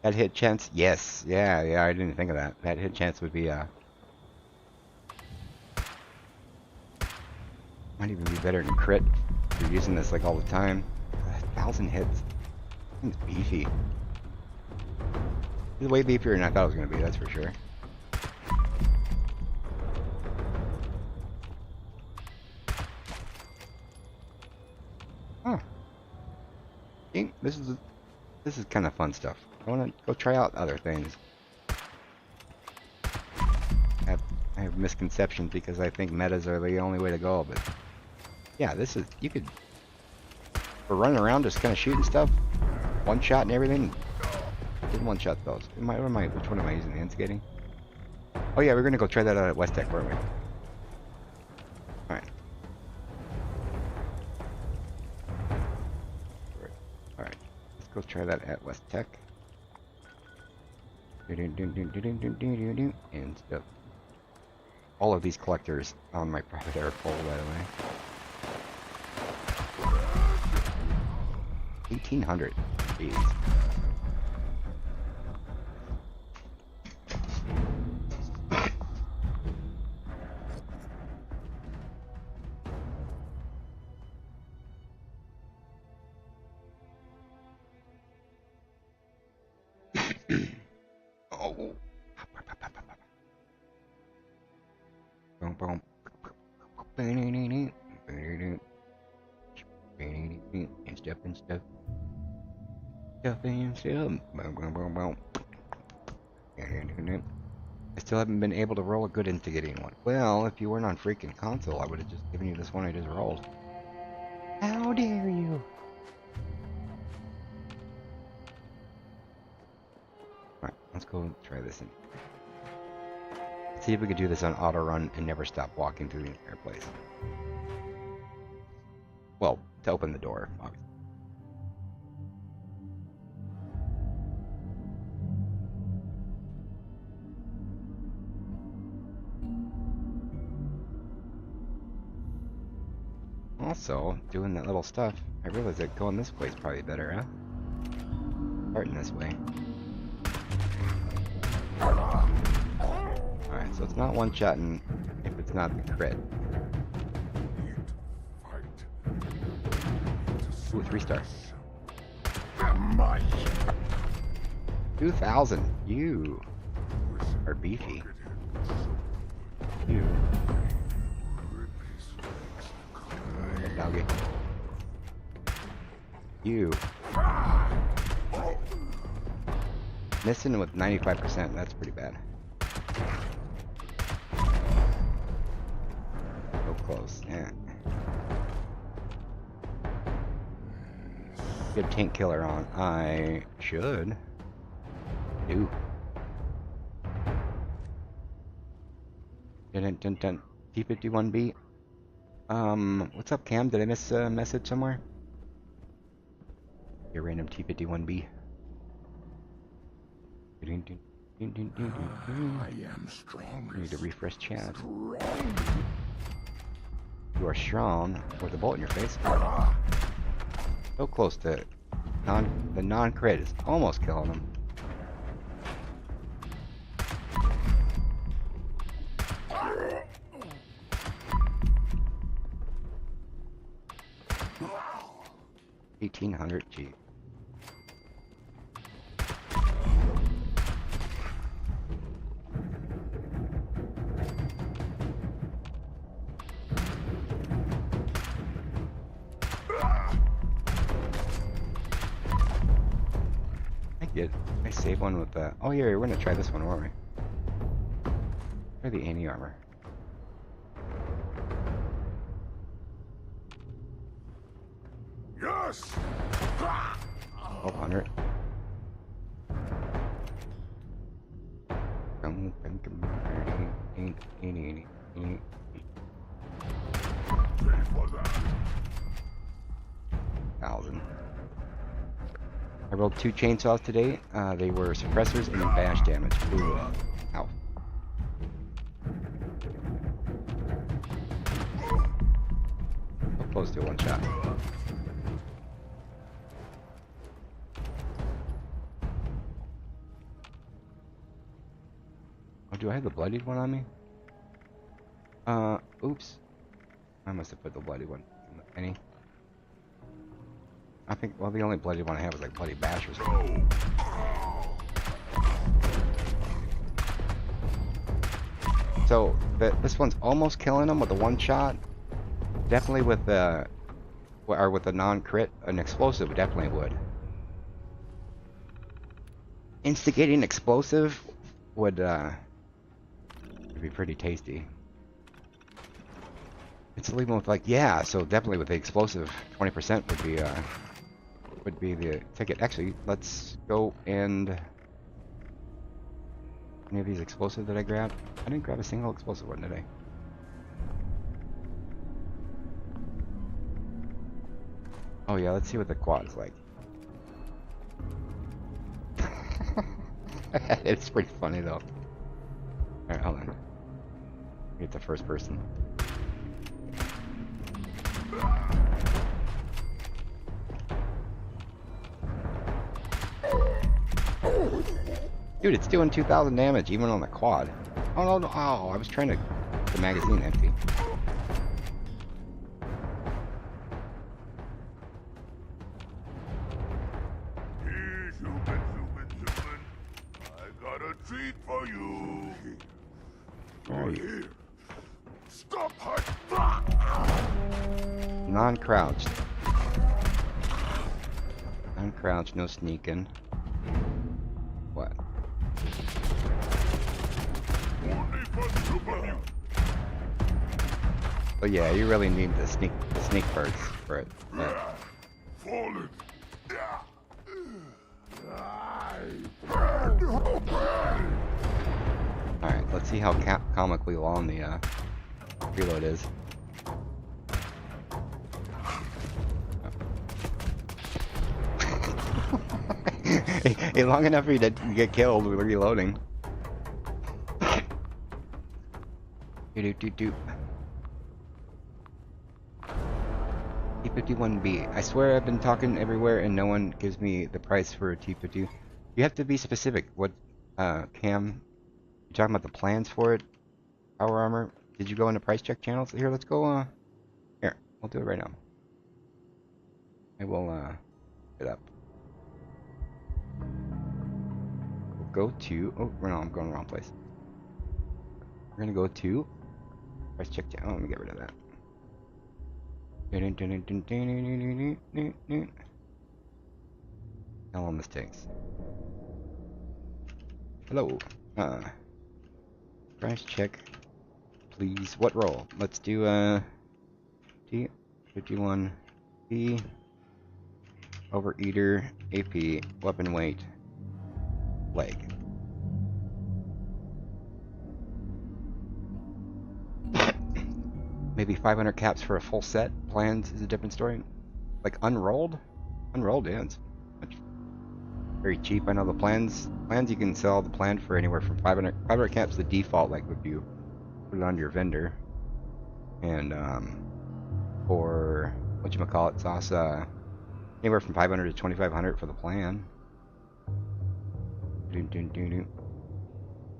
That hit chance, yes, yeah, I didn't think of that. That hit chance would be might even be better than crit. If you're using this like all the time. 1,000 hits. It's beefy. It's way beefier than I thought it was gonna be, that's for sure. Huh. See, this is kind of fun stuff. I want to go try out other things. I have misconceptions because I think metas are the only way to go, but yeah, this is, you could, for running around just kind of shooting stuff, one shot and everything. Didn't one shot those. Which one am I using? The instigating? Oh yeah, we're gonna go try that out at West Tech, weren't we? Alright. Alright. Let's go try that at West Tech. And stuff. All of these collectors on my private air full, by the way. 1,800. Jeez. Oh. Boom, boom. And stuff and stuff. Stuff and stuff. Boom, boom, boom, boom. I still haven't been able to roll a good instigating one. Well, if you weren't on freaking console, I would have just given you this one I just rolled. How dare you? Alright, let's go try this in. See if we could do this on auto run and never stop walking through the entire place. Well, to open the door, obviously. Also, doing that little stuff, I realized that going this way is probably better, huh? Starting this way. Alright, so it's not one-shotting if it's not the crit. Ooh, 3-star. 2,000! You are beefy. You. Doggy. You. Missing with 95%, that's pretty bad. So close, yeah. Good tank killer on. I should do. Dun. T51B. What's up, Cam? Did I miss a message somewhere? Your random T51B.
I am strong.
I need to refresh chat. You are strong with a bullet in your face. So close to the non-crit is almost killing him. $1,800, gee. I save one with the. Oh yeah, we're gonna try this one, weren't we? Try the anti-armor.
Yes.
1,200.
Pay for that.
1,000. I rolled 2 chainsaws today. They were suppressors and bash damage. Ooh. Ow. So close to a one-shot. Oh, do I have the bloodied one on me? Oops. I must have put the bloodied one in the penny. I think, well, the only bloody one I have is like Bloody Bash or something. So, this one's almost killing him with a one-shot. Definitely with the, or with a non-crit, an explosive definitely would. Instigating explosive would be pretty tasty. It's leaving with like, yeah, so definitely with the explosive, 20% would be the ticket. Actually, let's go and any of these explosives that I grabbed. I didn't grab a single explosive one today. Oh yeah, let's see what the quad's like. It's pretty funny though. Alright, hold on. Get the first person. Dude, it's doing 2,000 damage even on the quad. Oh no, no, oh, I was trying to get the magazine empty.
Here, human. I got a treat for you.
Right.
Here. Stop hiding.
Non-crouched. Non-crouched, no sneaking. What?
Only for super.
Oh yeah, you really need the sneak perks for it. Yeah.
Fallen.
Alright, let's See how comically long the reload is. Hey, long enough for you to get killed with reloading. Do. T51B. I swear I've been talking everywhere and no one gives me the price for a T50. You have to be specific. What, Cam? You talking about the plans for it? Power armor? Did you go into price check channels? Here, let's go, here. We'll do it right now. I will, get up. We'll go to, oh, no, I'm going the wrong place. We're gonna go to price check channel. Oh, let me get rid of that. How long this takes? Hello. Price check, please. What roll? Let's do T51B. Overeater, AP, weapon weight, leg. Maybe 500 caps for a full set. Plans is a different story. Like unrolled? Unrolled, yeah, it's very cheap. I know the plans you can sell the plan for anywhere from 500 caps the default, like if you put it on your vendor. And for whatchamacallit sauce, anywhere from 500 to 2500 for the plan.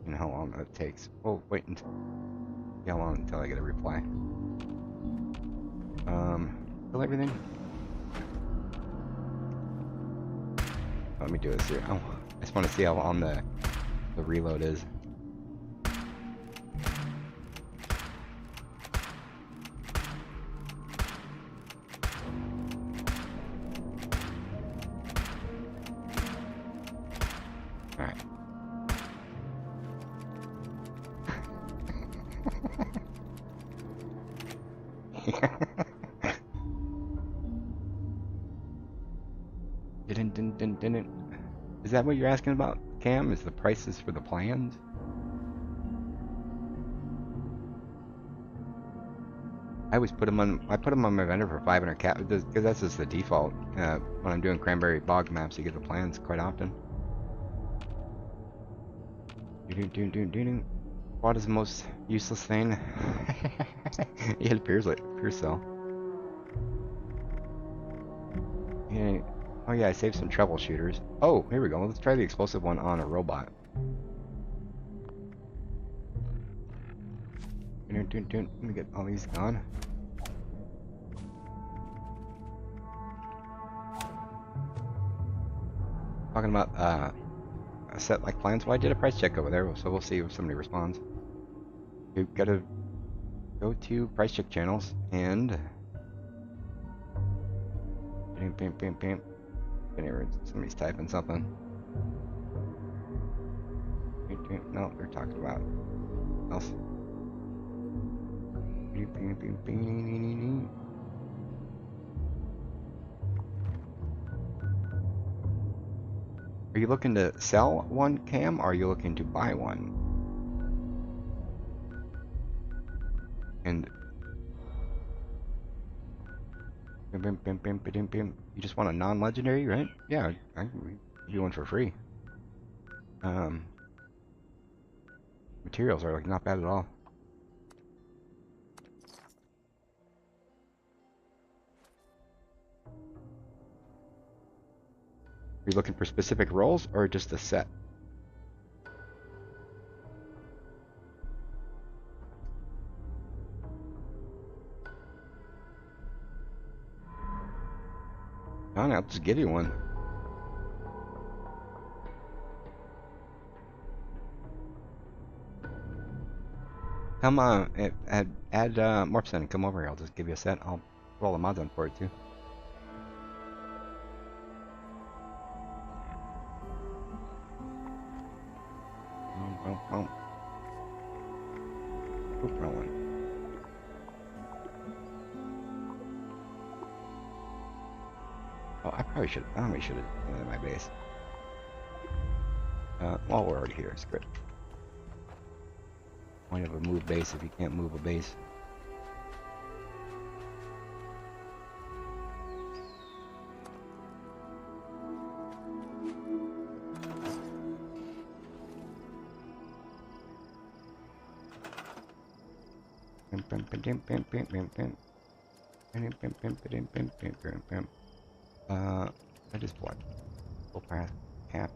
And how long that takes. Oh, wait until how long until I get a reply. Fill everything. Let me do this here. Oh, I just want to see how long the reload is. All right. Didn't. Is that what you're asking about, Cam? Is the prices for the plans? I always put them on. I put them on my vendor for 500 cap because that's just the default. When I'm doing cranberry bog maps, you get the plans quite often. What is the most useless thing? It appears like pure cell. Yeah. Oh yeah, I saved some troubleshooters. Oh, here we go. Let's try the explosive one on a robot. Let me get all these gone. Talking about a set like plans. Well, I did a price check over there, so we'll see if somebody responds. We've got to go to price check channels and bam. Somebody's typing something. No, they're talking about else. Are you looking to sell one, Cam, or are you looking to buy one? And you just want a non-legendary, right? Yeah, I can give you one for free. Materials are like not bad at all. Are you looking for specific roles or just a set? No, I'll just give you one. Come on, add Morpson and come over here. I'll just give you a set. I'll put all the mods on for it too. Oop, wrong one. Oh, I probably should have done my base. Well, we're already here. It's good. Point of a move base if you can't move a base. I just what? Blow past cap.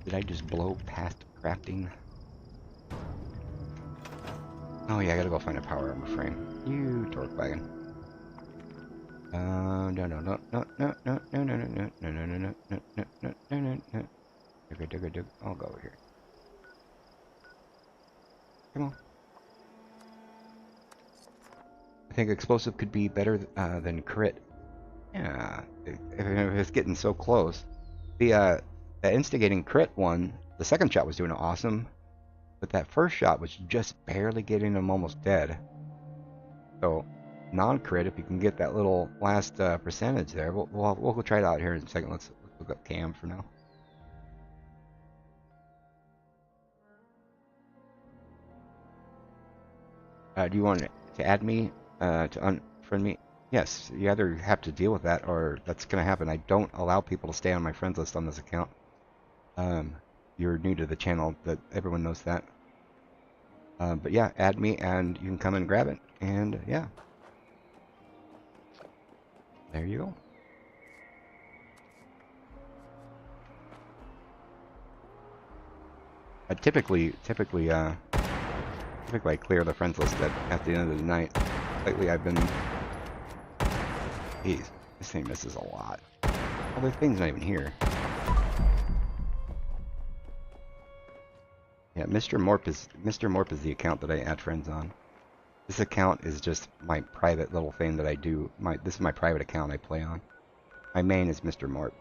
Did I just blow past crafting? Oh yeah, I gotta go find a power armor frame. You torque wagon. No no no no no no no no no no no no no no no no no no no no. Dug. I'll go over here. Come on. I think explosive could be better than crit. Yeah, if it's getting so close. The instigating crit one, the second shot was doing awesome, but that first shot was just barely getting him almost dead. So, non-crit, if you can get that little last percentage there, we'll go try it out here in a second. Let's look up Cam for now. Do you want to add me to unfriend me? Yes, you either have to deal with that or that's going to happen. I don't allow people to stay on my friends list on this account. You're new to the channel, that everyone knows that. But yeah, add me and you can come and grab it. And yeah, there you go. Typically I clear the friends list at the end of the night. Lately I've been... Jeez, this thing misses a lot. Well, the thing's not even here. Yeah, Mr. Morp is the account that I add friends on. This account is just my private little thing that I do. This is my private account I play on. My main is Mr. Morp.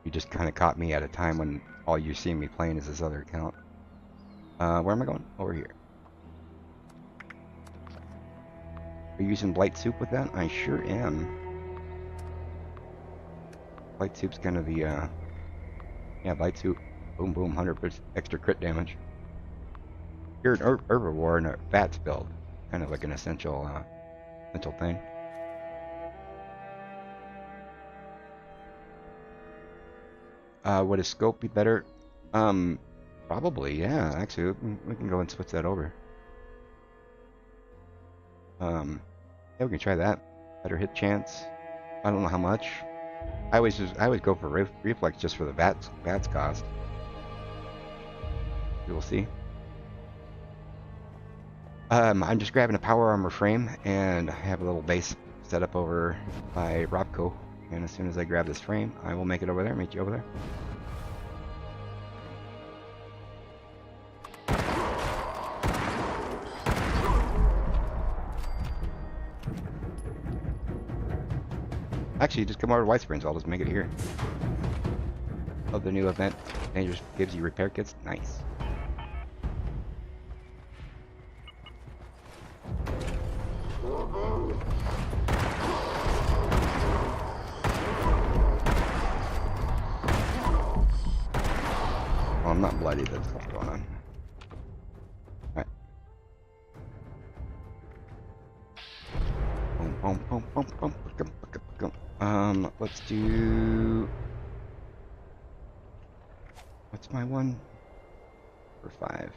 You just kind of caught me at a time when all you see me playing is this other account. Where am I going? Over here. Are you using Blight Soup with that? I sure am. Blight Soup's kind of the, yeah, Blight Soup. Boom, boom, 100% extra crit damage. You're an herbivore in a VATS build. Kind of like an essential thing. Would a scope be better? Probably, yeah. Actually, we can go and switch that over. Yeah, we can try that. Better hit chance. I don't know how much. I always go for reflex just for the VATS cost. We will see. I'm just grabbing a power armor frame, and I have a little base set up over by Robco. And as soon as I grab this frame, I will make it over there. Meet you over there. Actually, just come over to White Springs. I'll just make it here. Of the new event, Dangerous gives you repair kits. Nice. Well, I'm not bloody. That's what's going on. All right. Let's do... What's my one? For 5.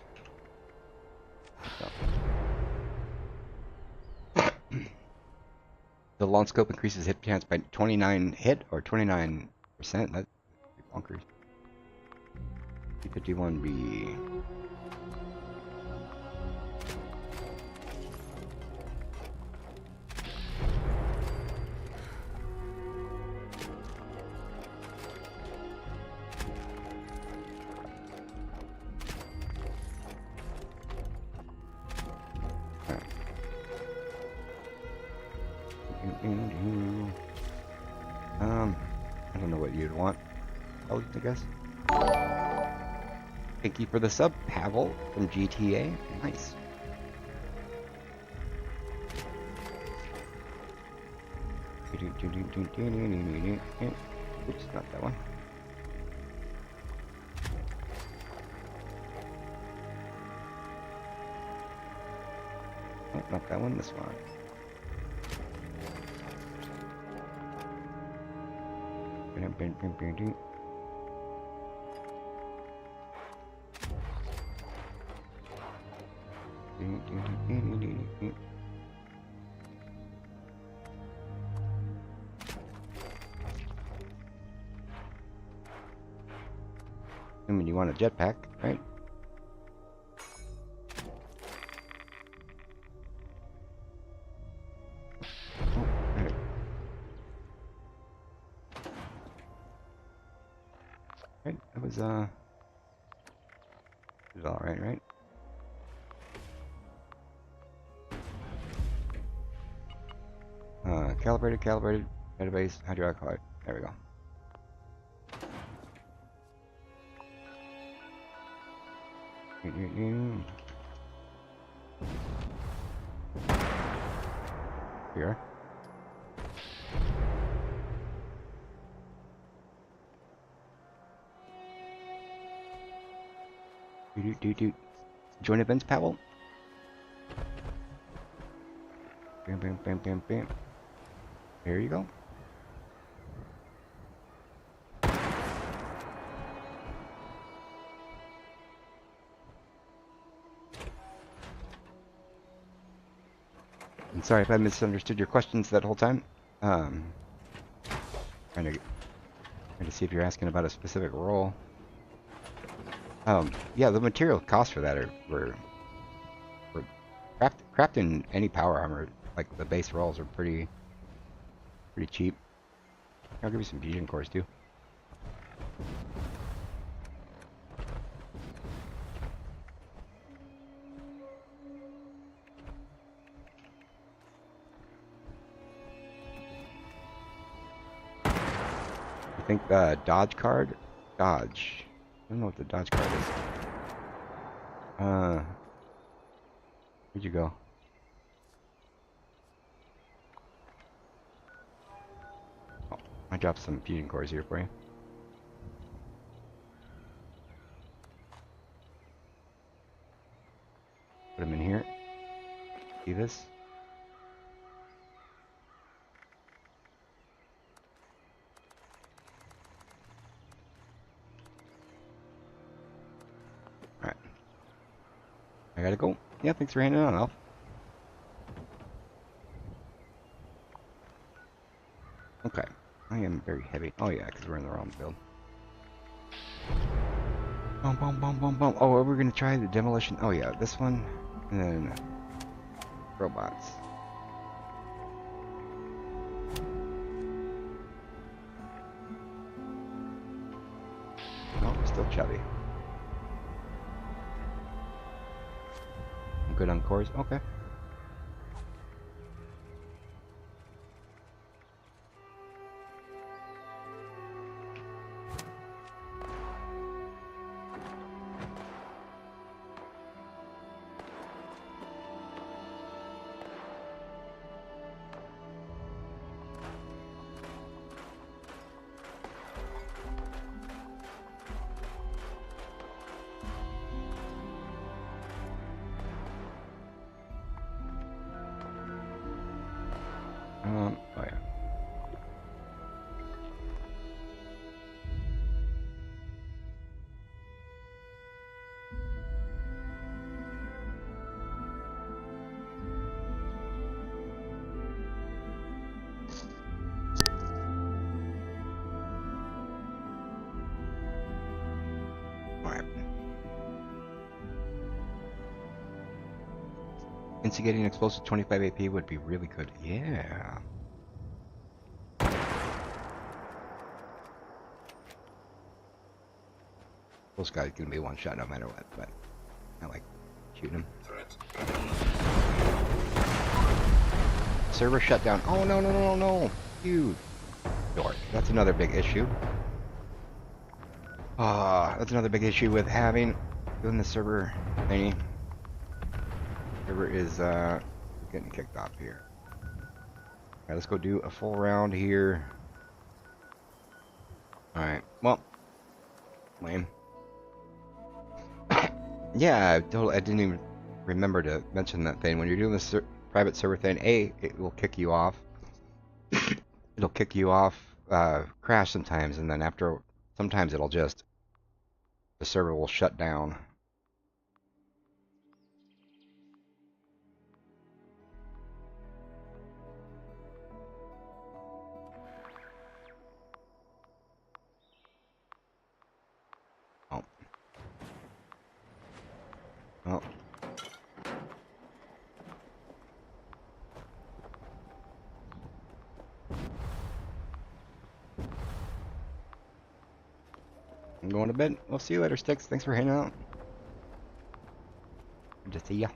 The long scope increases hit chance by 29 hit or 29%. That's bonkers. P51B. I don't know what you'd want. I guess. Thank you for the sub, Pavel from GTA. Nice. Oops, not that one. Oh, not that one, this one. I mean, you want a jetpack, right? Oh, right. Right, that was it was all right, right? Calibrated, database, hydraulic height. There we go. Here. Join events, Powell. Bam, bam, bam, bam, bam. There you go. And sorry if I misunderstood your questions that whole time. Trying to see if you're asking about a specific role. Yeah, the material costs for that were crafting any power armor, like the base rolls, are pretty cheap. I'll give you some fusion cores too. I think Dodge card? Dodge. I don't know what the Dodge card is. Where'd you go? Oh, I dropped some fusion cores here for you. Put them in here. See this? Alright. I gotta go. Yeah, thanks for handing on, Alf. Okay. I am very heavy. Oh yeah, because we're in the wrong build. Boom, boom, boom, boom, boom. Oh, we're gonna try the demolition. Oh yeah, this one. And then robots. Oh, still chubby. I'm good on cores. Okay. Oh yeah. Alright. Instigating explosive 25 AP would be really good. Yeah. Those guys gonna be one shot no matter what, but I like shooting them. Server shut down. Oh no no no no! Dude, dork. That's another big issue. That's another big issue with doing the server thingy. Server is getting kicked off here. Alright, let's go do a full round here. Alright, well, lame. Yeah, I didn't even remember to mention that thing when you're doing this private server thing. A, it will kick you off. It'll kick you off, crash sometimes, and then after, sometimes it'll just, the server will shut down. Oh. Oh. I'm going to bed. We'll see you later, Sticks. Thanks for hanging out. Good to see ya.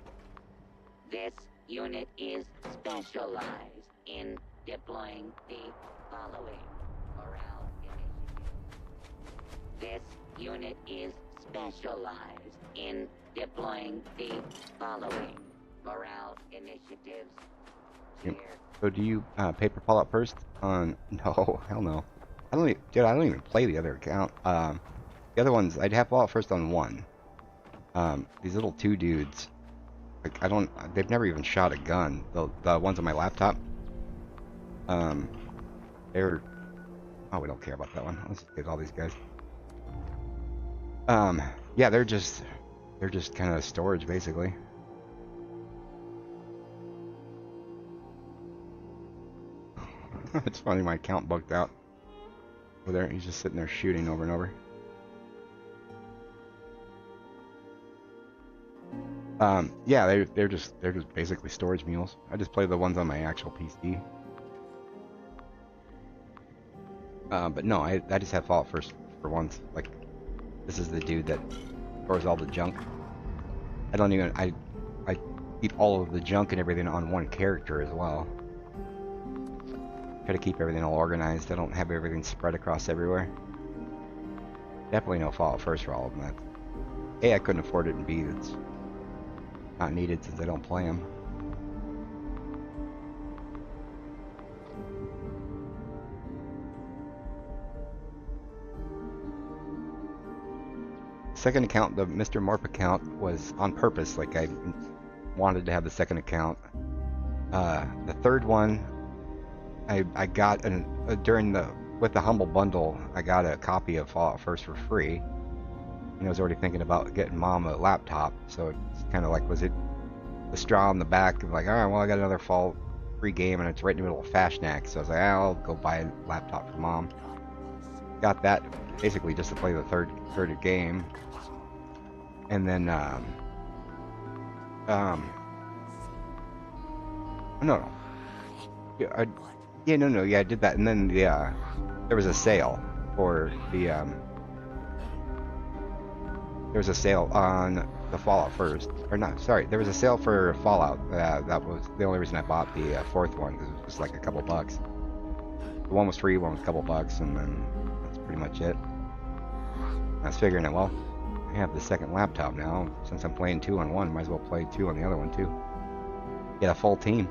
This unit is specialized in deploying the following morale initiatives. This unit is specialized in deploying the following morale initiatives.
Yep.
Here.
So do you paper Fallout first? On no, hell no. I don't even, dude. I don't even play the other account. The other ones I'd have Fallout first on one. These little two dudes, like I don't. They've never even shot a gun. The ones on my laptop. They're. Oh, we don't care about that one. Let's just get all these guys. Yeah, they're just kind of storage basically. It's funny, my account bugged out. Over there, he's just sitting there shooting over and over. Yeah, they're just basically storage mules. I just play the ones on my actual PC. But no, I just have Fallout first for once. Like, this is the dude that stores all the junk. I don't even I keep all of the junk and everything on one character as well. Try to keep everything all organized. I don't have everything spread across everywhere. Definitely no Fallout first for all of them. That's, A, I couldn't afford it, and B, it's not needed since I don't play them. Second account, the Mr. Morp account, was on purpose. Like, I wanted to have the second account. The third one, I got with the Humble Bundle, I got a copy of Fallout First for free. And I was already thinking about getting Mom a laptop, so it's kind of like, was it the straw on the back of like, all right, well, I got another Fallout free game, and it's right in the middle of Fashnack, so I was like, I'll go buy a laptop for Mom. Got that basically just to play the third game, and then no, yeah, I did that, and then there was a sale for the there was a sale on the Fallout first, or not, sorry, there was a sale for Fallout. That was the only reason I bought the fourth one, because it was just like a couple bucks. The one was free, one was a couple bucks, and then that's pretty much it. I was figuring that, well, I have the second laptop now. Since I'm playing 2 on one, might as well play 2 on the other one too. Get a full team.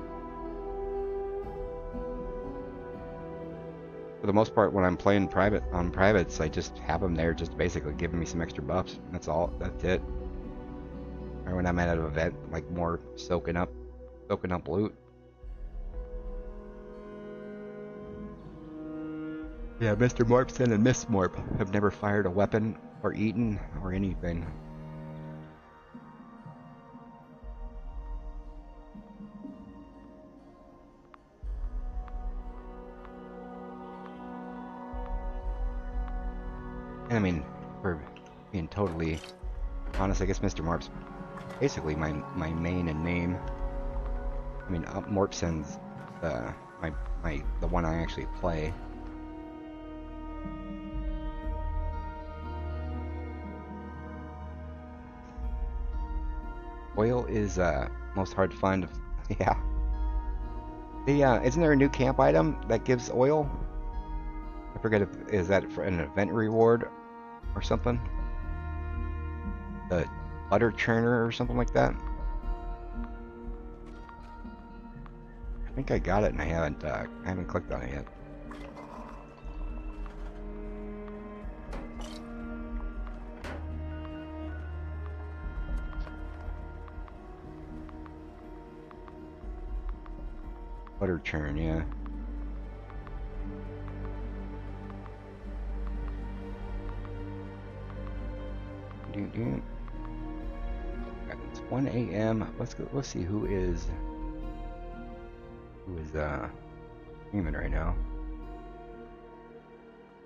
For the most part, when I'm playing on privates, I just have them there, just basically giving me some extra buffs. That's all. That's it. Or when I'm at an event, like more soaking up loot. Yeah, Mr. Morpson and Miss Morp have never fired a weapon or eaten or anything. And I mean, for being totally honest, I guess Mr. Morp's basically my main and name. I mean, Morpson's the one I actually play. Oil is most hard to find. Yeah. Isn't there a new camp item that gives oil? I forget is that for an event reward or something? The butter churner or something like that? I think I got it and I haven't clicked on it yet. Butter churn, yeah. It's 1 a.m. Let's go. Let's see who is streaming right now.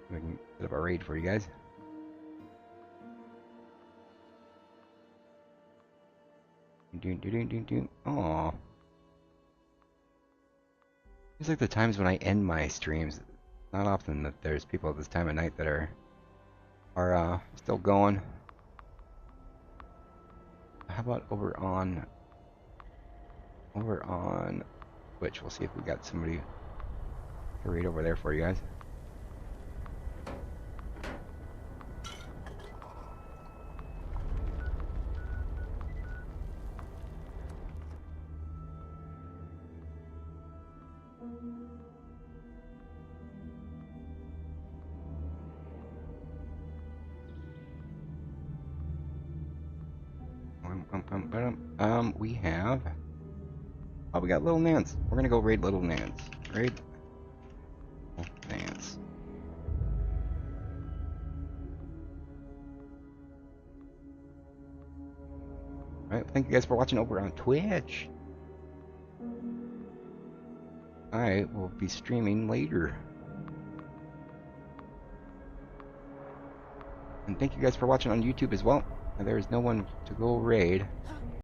We can set up a raid for you guys. Aww. It's like the times when I end my streams. Not often that there's people at this time of night that are still going. How about over on Twitch? We'll see if we got somebody to raid over there for you guys. We have. Oh, we got Little Nance. We're gonna go raid Little Nance. Raid Little Nance. Alright, thank you guys for watching over on Twitch. I will be streaming later. And thank you guys for watching on YouTube as well. There is no one to go raid.